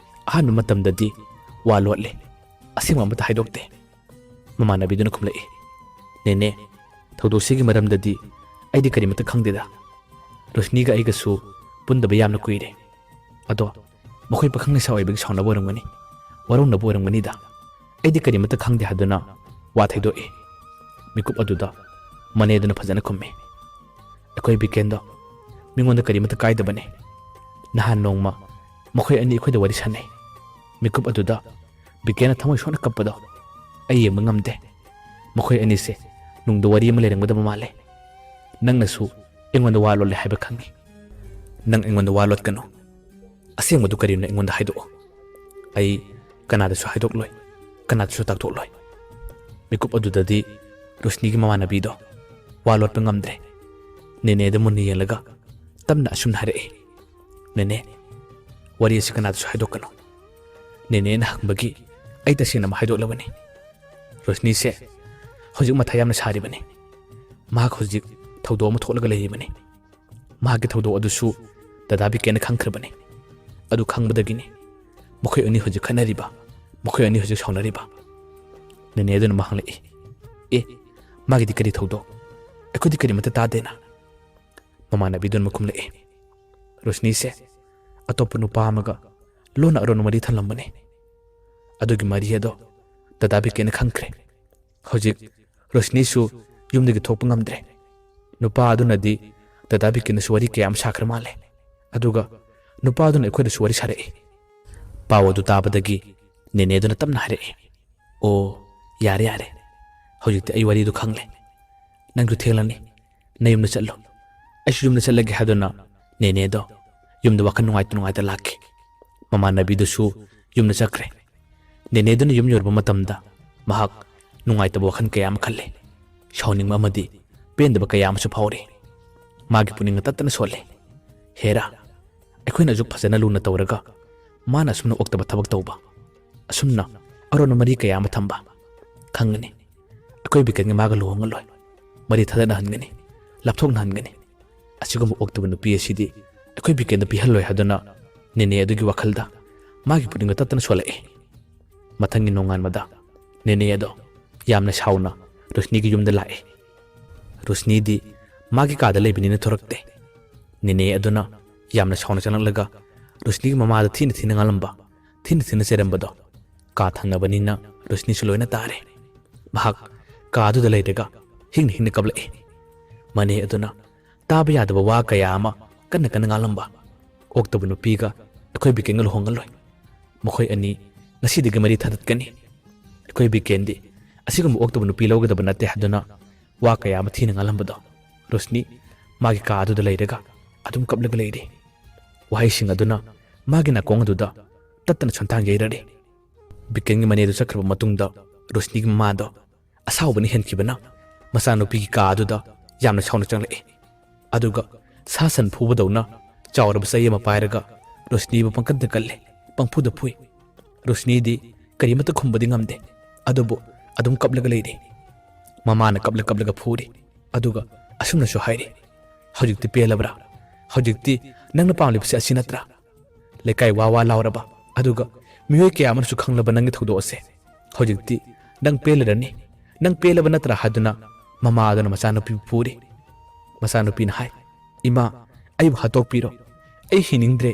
ꯑꯍꯥꯟꯕ ꯃꯇꯝꯗꯗꯤ ꯋꯥ ꯂꯣꯠꯂꯦ ꯑꯁꯦꯡꯕ ꯑꯃꯠꯇ ꯍꯥꯏꯗꯣꯛꯇꯦ ꯃꯃꯥꯟꯅꯕꯤꯗꯨꯅ ꯈꯨꯝꯂꯛꯏ ꯅꯦꯅꯦ ꯊꯧꯗꯣꯛꯁꯤꯒꯤ ꯃꯔꯝꯗꯗꯤ ꯑꯩꯗꯤ ꯀꯔꯤꯃꯠꯇ ꯈꯪꯗꯦꯗ ꯔꯣꯁꯅꯤꯒ ꯑꯩꯒꯁꯨ ꯄꯨꯟꯗꯕ ꯌꯥꯝꯅ ꯀꯨꯏꯔꯦ ꯑꯗꯣ ꯃꯈꯣꯏ ꯄꯥꯈꯪ ꯂꯩꯁꯥ ꯑꯣꯏꯕꯒꯤ ꯁꯥꯎꯅꯕ ꯑꯣꯏꯔꯝꯒꯅꯤ ꯋꯥꯔꯧꯅꯕ ꯑꯣꯏꯔꯝꯒꯅꯤꯗ ꯑꯩꯗꯤ ꯀꯔꯤꯃꯠꯇ ꯈꯪꯗꯦ ꯍꯥꯏꯗꯨꯅ ꯋꯥ ꯊꯩꯗꯣꯛꯏ ꯃꯤꯀꯨꯞ ꯑꯗꯨꯗ ꯃꯅꯦꯗꯨꯅ ꯐꯖꯅ ꯈꯨꯝꯃꯤ ꯑꯩꯈꯣꯏ ꯕꯤꯀꯦꯟꯗꯣ ꯃꯤꯉꯣꯟꯗ ꯀꯔꯤꯃꯠꯇ ꯀꯥꯏꯗꯕꯅꯤ ꯅꯍꯥꯟ ꯅꯣꯡꯃ ꯃꯈꯣꯏ ꯑꯅꯤ ꯑꯩꯈꯣꯏꯗ ꯋꯥꯔꯤ ꯁꯥꯟꯅꯩ ꯃꯤꯀꯨꯞ ꯑꯗꯨꯗ ꯕꯤꯀꯦꯟꯅ ꯊꯃꯣꯏ ꯁꯣꯛꯅ ꯀꯞꯄꯗꯣ ꯑꯩ ꯌꯦꯡꯕ ꯉꯝꯗꯦ ꯃꯈꯣꯏ ꯑꯅꯤꯁꯦ ꯅꯨꯡꯗ ꯋꯥꯔꯤ ꯑꯃ ꯂꯩꯔꯝꯒꯗꯕ ꯃꯥꯜꯂꯦ ꯅꯪꯅꯁꯨ ꯑꯩꯉꯣꯟꯗ ꯋꯥ ꯂꯣꯠꯂꯦ ꯍꯥꯏꯕ ꯈꯪꯉꯤ ꯅꯪ ꯑꯩꯉꯣꯟꯗ ꯋꯥ ꯂꯣꯠꯀꯅꯨ ꯑꯁꯦꯡꯕꯗꯨ ꯀꯔꯤꯅꯣ ꯑꯩꯉꯣꯟꯗ ꯍꯥꯏꯗꯣꯛꯑꯣ ꯑꯩ ꯀꯅꯥꯗꯁꯨ ꯍꯥꯏꯗꯣꯛꯂꯣꯏ ꯀꯅꯥꯗꯁꯨ ꯇꯥꯛꯊꯣꯛꯂꯣꯏ ꯃꯤꯀꯨꯞ ꯑꯗꯨꯗꯗꯤ ꯔꯣꯁꯅꯤꯒꯤ ꯃꯃꯥꯟꯅꯕꯤꯗꯣ ꯋꯥ ꯂꯣꯠꯄ ꯉꯝꯗ꯭ꯔꯦ ꯅꯦꯅꯦꯗ ꯃꯨꯟꯅ ꯌꯦꯡꯂꯒ ꯇꯞꯅ ꯑꯁꯨꯝꯅ ꯍꯥꯏꯔꯛꯏ ꯅꯦꯅꯦ ꯋꯥꯔꯤ ꯑꯁꯤ ꯀꯅꯥꯗꯁꯨ ꯍꯥꯏꯗꯣꯛꯀꯅꯨ ꯅꯦꯅꯦꯅ ꯍꯪꯕꯒꯤ ꯑꯩ ꯇꯁꯦꯡꯅ ꯑꯃ ꯍꯥꯏꯗꯣꯛꯂꯕꯅꯤ ꯔꯣꯁꯅꯤꯁꯦ ꯍꯧꯖꯤꯛ ꯃꯊꯥ ꯌꯥꯝꯅ ꯁꯥꯔꯤꯕꯅꯤ ꯃꯍꯥꯛ ꯍꯧꯖꯤꯛ ꯊꯧꯗꯣꯛ ꯑꯃ ꯊꯣꯛꯂꯒ ꯂꯩꯔꯤꯕꯅꯤ ꯃꯍꯥꯛꯀꯤ ꯊꯧꯗꯣꯛ ꯑꯗꯨꯁꯨ ꯗꯗꯥ ꯕꯤꯀꯦꯟꯅ ꯈꯪꯈ꯭ꯔꯕꯅꯤ ꯑꯗꯨ ꯈꯪꯕꯗꯒꯤꯅꯤ ꯃꯈꯣꯏ ꯑꯅꯤ ꯍꯧꯖꯤꯛ ꯈꯠꯅꯔꯤꯕ ꯃꯈꯣꯏ ꯑꯅꯤ ꯍꯧꯖꯤꯛ ꯁꯥꯎꯅꯔꯤꯕ ꯅꯦꯅꯦꯗꯨꯅ ꯍꯪꯂꯛꯏ ꯑꯦ ꯃꯥꯒꯤꯗꯤ ꯀꯔꯤ ꯊꯧꯗꯣꯛ ꯑꯩꯈꯣꯏꯗꯤ ꯀꯔꯤꯃꯠꯇ ꯇꯥꯗꯦꯅ ꯃꯃꯥꯟꯅꯕꯤꯗꯨꯅ ꯈꯨꯝꯂꯛꯏ ꯔꯣꯁꯅꯤꯁꯦ ꯑꯇꯣꯞꯄ ꯅꯨꯄꯥ ꯑꯃꯒ ꯂꯣꯟꯅ ꯑꯔꯣꯟꯕ ꯃꯔꯤ ꯊꯝꯂꯝꯕꯅꯤ ꯑꯗꯨꯒꯤ ꯃꯔꯤ ꯑꯗꯣ ꯗꯗꯥ ꯕꯤꯀꯦꯟꯅ ꯈꯪꯈ꯭ꯔꯦ ꯍꯧꯖꯤꯛ ꯔꯣꯁꯅꯤꯁꯨ ꯌꯨꯝꯗꯒꯤ ꯊꯣꯛꯄ ꯉꯝꯗ꯭ꯔꯦ ꯅꯨꯄꯥ ꯑꯗꯨꯅꯗꯤ ꯗꯗꯥ ꯕꯤꯀꯦꯟꯅꯁꯨ ꯋꯥꯔꯤ ꯀꯌꯥ ꯑꯃ ꯁꯥꯈ꯭ꯔ ꯃꯥꯜꯂꯦ ꯑꯗꯨꯒ ꯅꯨꯄꯥ ꯑꯗꯨꯅ ꯑꯩꯈꯣꯏꯗꯁꯨ ꯋꯥꯔꯤ ꯁꯥꯔꯛꯏ ꯄꯥꯎ ꯑꯗꯨ ꯇꯥꯕꯗꯒꯤ ꯅꯦꯅꯦꯗꯨꯅ ꯇꯞꯅ ꯍꯥꯏꯔꯛꯏ ꯑꯣ ꯌꯥꯔꯦ ꯍꯧꯖꯤꯛꯇꯤ ꯑꯩ ꯋꯥꯔꯤꯗꯨ ꯈꯪꯂꯦ ꯅꯪꯁꯨ ꯊꯦꯡꯂꯅꯤ ꯅꯌꯨꯝꯗ ꯆꯠꯂꯣ ꯑꯩꯁꯨ ꯌꯨꯝꯗ ꯆꯠꯂꯒꯦ ꯍꯥꯏꯗꯨꯅ ꯅꯦꯅꯦꯗꯣ ꯌꯨꯝꯗ ꯋꯥꯈꯜ ꯅꯨꯡꯉꯥꯏꯇ ꯂꯥꯛꯈꯤ ꯃꯃꯥꯟꯅꯕꯤꯗꯨꯁꯨ ꯌꯨꯝꯗ ꯆꯠꯈ꯭ꯔꯦ ꯅꯦꯅꯦꯗꯨꯅ ꯌꯨꯝ ꯌꯧꯔꯕ ꯃꯇꯝꯗ ꯃꯍꯥꯛ ꯅꯨꯡꯉꯥꯏꯇꯕ ꯋꯥꯈꯜ ꯀꯌꯥ ꯑꯃ ꯈꯜꯂꯤ ꯁꯥꯎꯅꯤꯡꯕ ꯑꯃꯗꯤ ꯄꯦꯟꯗꯕ ꯀꯌꯥ ꯑꯃꯁꯨ ꯐꯥꯎꯔꯤ ꯃꯥꯒꯤ ꯄꯨꯛꯅꯤꯡꯅ ꯇꯠꯇꯅ ꯁꯣꯜꯂꯤ ꯍꯦꯔꯥ ꯑꯩꯈꯣꯏꯅ ꯑꯁꯨꯛ ꯐꯖꯅ ꯂꯨꯅ ꯇꯧꯔꯒ ꯃꯥꯅ ꯑꯁꯨꯝꯅ ꯑꯣꯛꯇꯕ ꯊꯕꯛ ꯇꯧꯕ ꯑꯁꯨꯝꯅ ꯑꯔꯣꯟꯕ ꯃꯔꯤ ꯀꯌꯥ ꯑꯃ ꯊꯝꯕ ꯈꯪꯒꯅꯤ ꯑꯩꯈꯣꯏ ꯕꯤꯀꯦꯟꯒ ꯃꯥꯒ ꯂꯨꯍꯣꯡꯉꯂꯣꯏ ꯃꯔꯤ ꯊꯗꯠꯅꯍꯟꯒꯅꯤ ꯂꯥꯞꯊꯣꯛꯅꯍꯟꯒꯅꯤ ꯑꯁꯤꯒꯨꯝꯕ ꯑꯣꯛꯇꯕ ꯅꯨꯄꯤ ꯑꯁꯤꯗꯤ ꯑꯩꯈꯣꯏ ꯕꯤꯀꯦꯟꯗ ꯄꯤꯍꯜꯂꯣꯏ ꯍꯥꯏꯗꯨꯅ ꯅꯦꯅꯦ ꯑꯗꯨꯒꯤ ꯋꯥꯈꯜꯗ ꯃꯥꯒꯤ ꯄꯨꯛꯅꯤꯡꯗ ꯇꯠꯇꯅ ꯁꯣꯜꯂꯛꯏ ꯃꯊꯪꯒꯤ ꯅꯣꯡꯉꯥꯟꯕꯗ ꯅꯦꯅꯦ ꯑꯗꯣ ꯌꯥꯝꯅ ꯁꯥꯎꯅ ꯔꯣꯁꯅꯤꯒꯤ ꯌꯨꯝꯗ ꯂꯥꯛꯏ ꯔꯣꯁꯅꯤꯗꯤ ꯃꯥꯒꯤ ꯀꯥꯗ ꯂꯩꯕꯅꯤꯅ ꯊꯣꯔꯛꯇꯦ ꯅꯦꯅꯦ ꯑꯗꯨꯅ ꯌꯥꯝꯅ ꯁꯥꯎꯅ ꯆꯪꯂꯛꯂꯒ ꯔꯣꯁꯅꯤꯒꯤ ꯃꯃꯥꯗ ꯊꯤꯅ ꯉꯥꯡꯂꯝꯕ ꯊꯤꯅ ꯆꯩꯔꯝꯕꯗꯣ ꯀꯥ ꯊꯪꯅꯕꯅꯤꯅ ꯔꯣꯁꯅꯤꯁꯨ ꯂꯣꯏꯅ ꯇꯥꯔꯦ ꯃꯍꯥꯛ ꯀꯥꯗꯨꯗ ꯂꯩꯔꯒ ꯍꯤꯡꯅ ꯀꯞꯂꯛꯏ ꯃꯅꯦ ꯑꯗꯨꯅ ꯇꯥꯕ ꯌꯥꯗꯕ ꯋꯥ ꯀꯌꯥ ꯑꯃ ꯀꯟꯅ ꯉꯥꯡꯂꯝꯕ ꯑꯣꯛꯇꯕ ꯅꯨꯄꯤꯒ ꯑꯩꯈꯣꯏ ꯕꯤꯀꯦꯟꯒ ꯂꯨꯍꯣꯡꯉꯂꯣꯏ ꯃꯈꯣꯏ ꯑꯅꯤ ꯉꯁꯤꯗꯒꯤ ꯃꯔꯤ ꯊꯥꯗꯠꯀꯅꯤ ꯑꯩꯈꯣꯏ ꯕꯤꯀꯦꯟꯗꯤ ꯑꯁꯤꯒꯨꯝꯕ ꯑꯣꯛꯇꯕ ꯅꯨꯄꯤ ꯂꯧꯒꯗꯕ ꯅꯠꯇꯦ ꯍꯥꯏꯗꯨꯅ ꯋꯥ ꯀꯌꯥ ꯑꯃ ꯊꯤꯅ ꯉꯥꯡꯂꯝꯕꯗꯣ ꯔꯣꯁꯅꯤ ꯃꯥꯒꯤ ꯀꯥ ꯑꯗꯨꯗ ꯂꯩꯔꯒ ꯑꯗꯨꯝ ꯀꯞꯂꯒ ꯂꯩꯔꯤ ꯋꯥꯍꯩꯁꯤꯡ ꯑꯗꯨꯅ ꯃꯥꯒꯤ ꯅꯥꯀꯣꯡ ꯑꯗꯨꯗ ꯇꯠꯇꯅ ꯁꯣꯟꯊꯥꯡ ꯌꯩꯔꯔꯤ ꯕꯤꯀꯦꯟꯒꯤ ꯃꯅꯦꯗꯨ ꯆꯠꯈ꯭ꯔꯕ ꯃꯇꯨꯡꯗ ꯔꯣꯁꯅꯤꯒꯤ ꯃꯃꯥꯗꯣ ꯑꯁꯥꯎꯕꯅ ꯍꯦꯟꯈꯤꯕꯅ ꯃꯆꯥꯅꯨꯄꯤꯒꯤ ꯀꯥ ꯑꯗꯨꯗ ꯌꯥꯝꯅ ꯁꯥꯎꯅ ꯆꯪꯂꯛꯏ ꯑꯗꯨꯒ ꯁꯥ ꯁꯟ ꯐꯨꯕꯗꯧꯅ ꯆꯥꯎꯔꯕ ꯆꯩ ꯑꯃ ꯄꯥꯏꯔꯒ ꯔꯣꯁꯅꯤꯕꯨ ꯄꯪꯀꯟꯗ ꯀꯜꯂꯤ ꯄꯪꯐꯨꯗ ꯐꯨꯏ ꯔꯣꯁꯅꯤꯗꯤ ꯀꯔꯤꯃꯠꯇ ꯈꯨꯝꯕꯗꯤ ꯉꯝꯗꯦ ꯑꯗꯨꯕꯨ ꯑꯗꯨꯝ ꯀꯞꯂꯒ ꯂꯩꯔꯤ ꯃꯃꯥꯅ ꯀꯞꯂꯒ ꯐꯨꯔꯤ ꯑꯗꯨꯒ ꯑꯁꯨꯝꯅꯁꯨ ꯍꯥꯏꯔꯤ ꯍꯧꯖꯤꯛꯇꯤ ꯄꯦꯜꯂꯕ꯭ꯔꯥ ꯍꯧꯖꯤꯛꯇꯤ ꯅꯪꯅ ꯄꯥꯝꯂꯤꯕꯁꯤ ꯑꯁꯤ ꯅꯠꯇ꯭ꯔꯥ ꯂꯩꯀꯥꯏ ꯋꯥ ꯂꯥꯎꯔꯕ ꯑꯗꯨꯒ ꯃꯤꯑꯣꯏ ꯀꯌꯥ ꯑꯃꯅꯁꯨ ꯈꯪꯂꯕ ꯅꯪꯒꯤ ꯊꯧꯗꯣꯛ ꯑꯁꯦ ꯍꯧꯖꯤꯛꯇꯤ ꯅꯪ ꯄꯦꯜꯂꯔꯅꯤ ꯅꯪ ꯄꯦꯜꯂꯕ ꯅꯠꯇ꯭ꯔꯥ ꯍꯥꯏꯗꯨꯅ ꯃꯃꯥ ꯑꯗꯨꯅ ꯃꯆꯥꯅꯨꯄꯤꯕꯨ ꯐꯨꯔꯤ ꯃꯆꯥꯅꯨꯄꯤꯅ ꯍꯥꯏ ꯏꯃꯥ ꯑꯩꯕꯨ ꯍꯥꯠꯇꯣꯛꯄꯤꯔꯣ ꯑꯩ ꯍꯤꯡꯅꯤꯡꯗ꯭ꯔꯦ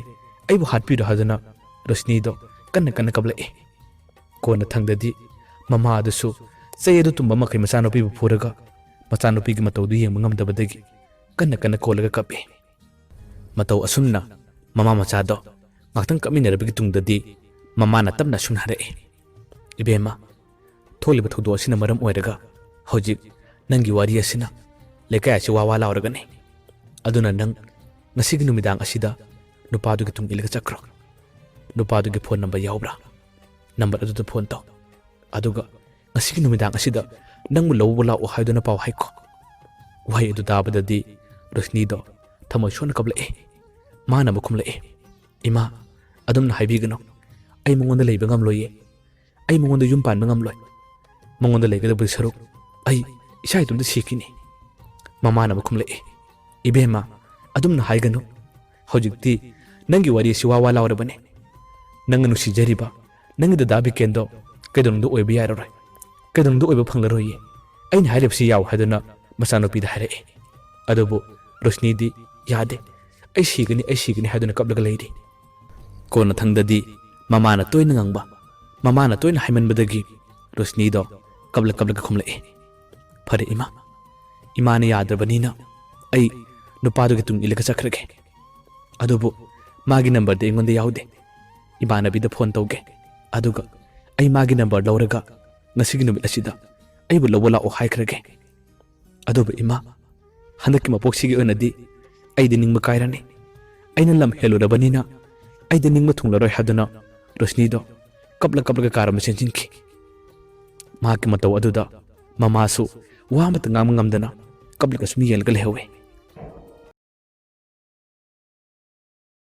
ꯑꯩꯕꯨ ꯍꯥꯠꯄꯤꯔꯣ ꯍꯥꯏꯗꯨꯅ ꯔꯣꯁꯅꯤꯗꯣ ꯀꯟꯅ ꯀꯞꯂꯛꯏ ꯀꯣꯟꯅ ꯊꯪꯗꯗꯤ ꯃꯃꯥ ꯑꯗꯨꯁꯨ ꯆꯩ ꯑꯗꯨ ꯇꯨꯝꯕ ꯃꯈꯩ ꯃꯆꯥꯅꯨꯄꯤꯕꯨ ꯐꯨꯔꯒ ꯃꯆꯥꯅꯨꯄꯤꯒꯤ ꯃꯇꯧꯗꯨ ꯌꯦꯡꯕ ꯉꯝꯗꯕꯗꯒꯤ ꯀꯟꯅ ꯀꯣꯜꯂꯒ ꯀꯞꯄꯤ ꯃꯇꯧ ꯑꯁꯨꯝꯅ ꯃꯃꯥ ꯃꯆꯥꯗꯣ ꯉꯥꯛꯇꯪ ꯀꯞꯃꯤꯟꯅꯔꯕꯒꯤ ꯇꯨꯡꯗꯗꯤ ꯃꯃꯥꯅ ꯇꯞꯅ ꯑꯁꯨꯝꯅ ꯍꯥꯏꯔꯛꯏ ꯏꯕꯦꯝꯃ ꯊꯣꯛꯂꯤꯕ ꯊꯧꯗꯣꯛ ꯑꯁꯤꯅ ꯃꯔꯝ ꯑꯣꯏꯔꯒ ꯍꯧꯖꯤꯛ ꯅꯪꯒꯤ ꯋꯥꯔꯤ ꯑꯁꯤꯅ ꯂꯩꯀꯥꯏ ꯑꯁꯤ ꯋꯥ ꯂꯥꯎꯔꯒꯅꯤ ꯑꯗꯨꯅ ꯅꯪ ꯉꯁꯤꯒꯤ ꯅꯨꯃꯤꯗꯥꯡ ꯑꯁꯤꯗ ꯅꯨꯄꯥꯗꯨꯒꯤ ꯇꯨꯡ ꯏꯜꯂꯒ ꯆꯠꯈ꯭ꯔꯣ ꯅꯨꯄꯥꯗꯨꯒꯤ ꯐꯣꯟ ꯅꯝꯕꯔ ꯌꯥꯎꯕ꯭ꯔꯥ ꯅꯝꯕꯔ ꯑꯗꯨꯗ ꯐꯣꯟ ꯇꯧ ꯑꯗꯨꯒ ꯉꯁꯤꯒꯤ ꯅꯨꯃꯤꯗꯥꯡ ꯑꯁꯤꯗ ꯅꯪꯕꯨ ꯂꯧꯕ ꯂꯥꯛꯑꯣ ꯍꯥꯏꯗꯨꯅ ꯄꯥꯎ ꯍꯥꯏꯈꯣ ꯋꯥꯍꯩ ꯑꯗꯨ ꯇꯥꯕꯗꯗꯤ ꯔꯣꯁꯅꯤꯗꯣ ꯊꯃꯣꯏ ꯁꯣꯟꯅ ꯀꯞꯂꯛꯏ ꯃꯥꯅ ꯑꯃꯨꯛ ꯈꯨꯝꯂꯛꯏ ꯏꯃꯥ ꯑꯗꯨꯝꯅ ꯍꯥꯏꯕꯤꯒꯅꯨ ꯑꯩ ꯃꯉꯣꯟꯗ ꯂꯩꯕ ꯉꯝꯂꯣꯏꯌꯦ ꯑꯩ ꯃꯉꯣꯟꯗ ꯌꯨꯝ ꯄꯥꯟꯕ ꯉꯝꯂꯣꯏ ꯃꯉꯣꯟꯗ ꯂꯩꯒꯗꯕꯒꯤ ꯁꯔꯨꯛ ꯑꯩ ꯏꯁꯥ ꯏꯇꯣꯝꯇ ꯁꯤꯈꯤꯅꯤ ꯃꯃꯥꯅ ꯑꯃꯨꯛ ꯈꯨꯝꯂꯛꯏ ꯏꯕꯦꯝꯃ ꯑꯗꯨꯝꯅ ꯍꯥꯏꯒꯅꯨ ꯍꯧꯖꯤꯛꯇꯤ ꯅꯪꯒꯤ ꯋꯥꯔꯤ ꯑꯁꯤ ꯋꯥ ꯂꯥꯎꯔꯕꯅꯤ ꯅꯪꯅ ꯅꯨꯡꯁꯤꯖꯔꯤꯕ ꯅꯪꯒꯤ ꯗꯗꯥ ꯕꯤꯀꯦꯟꯗꯣ ꯀꯩꯗꯧꯅꯨꯡꯗ ꯑꯣꯏꯕ ꯌꯥꯔꯔꯣꯏ ꯀꯩꯗꯧꯅꯨꯡꯗ ꯑꯣꯏꯕ ꯐꯪꯂꯔꯣꯏꯌꯦ ꯑꯩꯅ ꯍꯥꯏꯔꯤꯕꯁꯤ ꯌꯥꯎ ꯍꯥꯏꯗꯨꯅ ꯃꯆꯥꯅꯨꯄꯤꯗ ꯍꯥꯏꯔꯛꯏ ꯑꯗꯨꯕꯨ ꯔꯣꯁꯅꯤꯗꯤ ꯌꯥꯗꯦ ꯑꯩ ꯁꯤꯒꯅꯤ ꯍꯥꯏꯗꯨꯅ ꯀꯞꯂꯒ ꯂꯩꯔꯤ ꯀꯣꯟꯅ ꯊꯪꯗꯗꯤ ꯃꯃꯥꯅ ꯇꯣꯏꯅ ꯉꯥꯡꯕ ꯃꯃꯥꯅ ꯇꯣꯏꯅ ꯍꯥꯏꯃꯟꯕꯗꯒꯤ ꯔꯣꯁꯅꯤꯗꯣ ꯀꯞꯂꯒ ꯈꯨꯝꯂꯛꯏ ꯐꯔꯦ ꯏꯃꯥꯅ ꯌꯥꯗ꯭ꯔꯕꯅꯤꯅ ꯑꯩ ꯅꯨꯄꯥꯗꯨꯒꯤ ꯇꯨꯡ ꯏꯜꯂꯒ ꯆꯠꯈ꯭ꯔꯒꯦ ꯑꯗꯨꯕꯨ ꯃꯥꯒꯤ ꯅꯝꯕꯔꯗꯤ ꯑꯩꯉꯣꯟꯗ ꯌꯥꯎꯗꯦ ꯏꯃꯥꯟꯅꯕꯤꯗ ꯐꯣꯟ ꯇꯧꯒꯦ ꯑꯗꯨꯒ ꯑꯩ ꯃꯥꯒꯤ ꯅꯝꯕꯔ ꯂꯧꯔꯒ ꯉꯁꯤꯒꯤ ꯅꯨꯃꯤꯠ ꯑꯁꯤꯗ ꯑꯩꯕꯨ ꯂꯧꯕ ꯂꯥꯛꯑꯣ ꯍꯥꯏꯈ꯭ꯔꯒꯦ ꯑꯗꯨꯕꯨ ꯏꯃꯥ ꯍꯟꯗꯛꯀꯤ ꯃꯄꯣꯛꯁꯤꯒꯤ ꯑꯣꯏꯅꯗꯤ ꯑꯩꯗꯤ ꯅꯤꯡꯕ ꯀꯥꯏꯔꯅꯤ ꯑꯩꯅ ꯂꯝ ꯍꯦꯜꯂꯨꯔꯕꯅꯤꯅ ꯑꯩꯗꯤ ꯅꯤꯡꯕ ꯊꯨꯡꯂꯔꯣꯏ ꯍꯥꯏꯗꯨꯅ ꯔꯣꯁꯅꯤꯗꯣ ꯀꯞꯂꯒ ꯀꯥꯔ ꯑꯃ ꯆꯦꯟꯁꯤꯟꯈꯤ ꯃꯍꯥꯛꯀꯤ ꯃꯇꯧ ꯑꯗꯨꯗ ꯃꯃꯥꯁꯨ ꯋꯥ ꯑꯃꯠꯇ ꯉꯥꯡꯕ ꯉꯝꯗꯅ ꯀꯞꯂꯒ ꯁꯨꯝ ꯌꯦꯡꯂꯒ ꯂꯩꯍꯧꯏ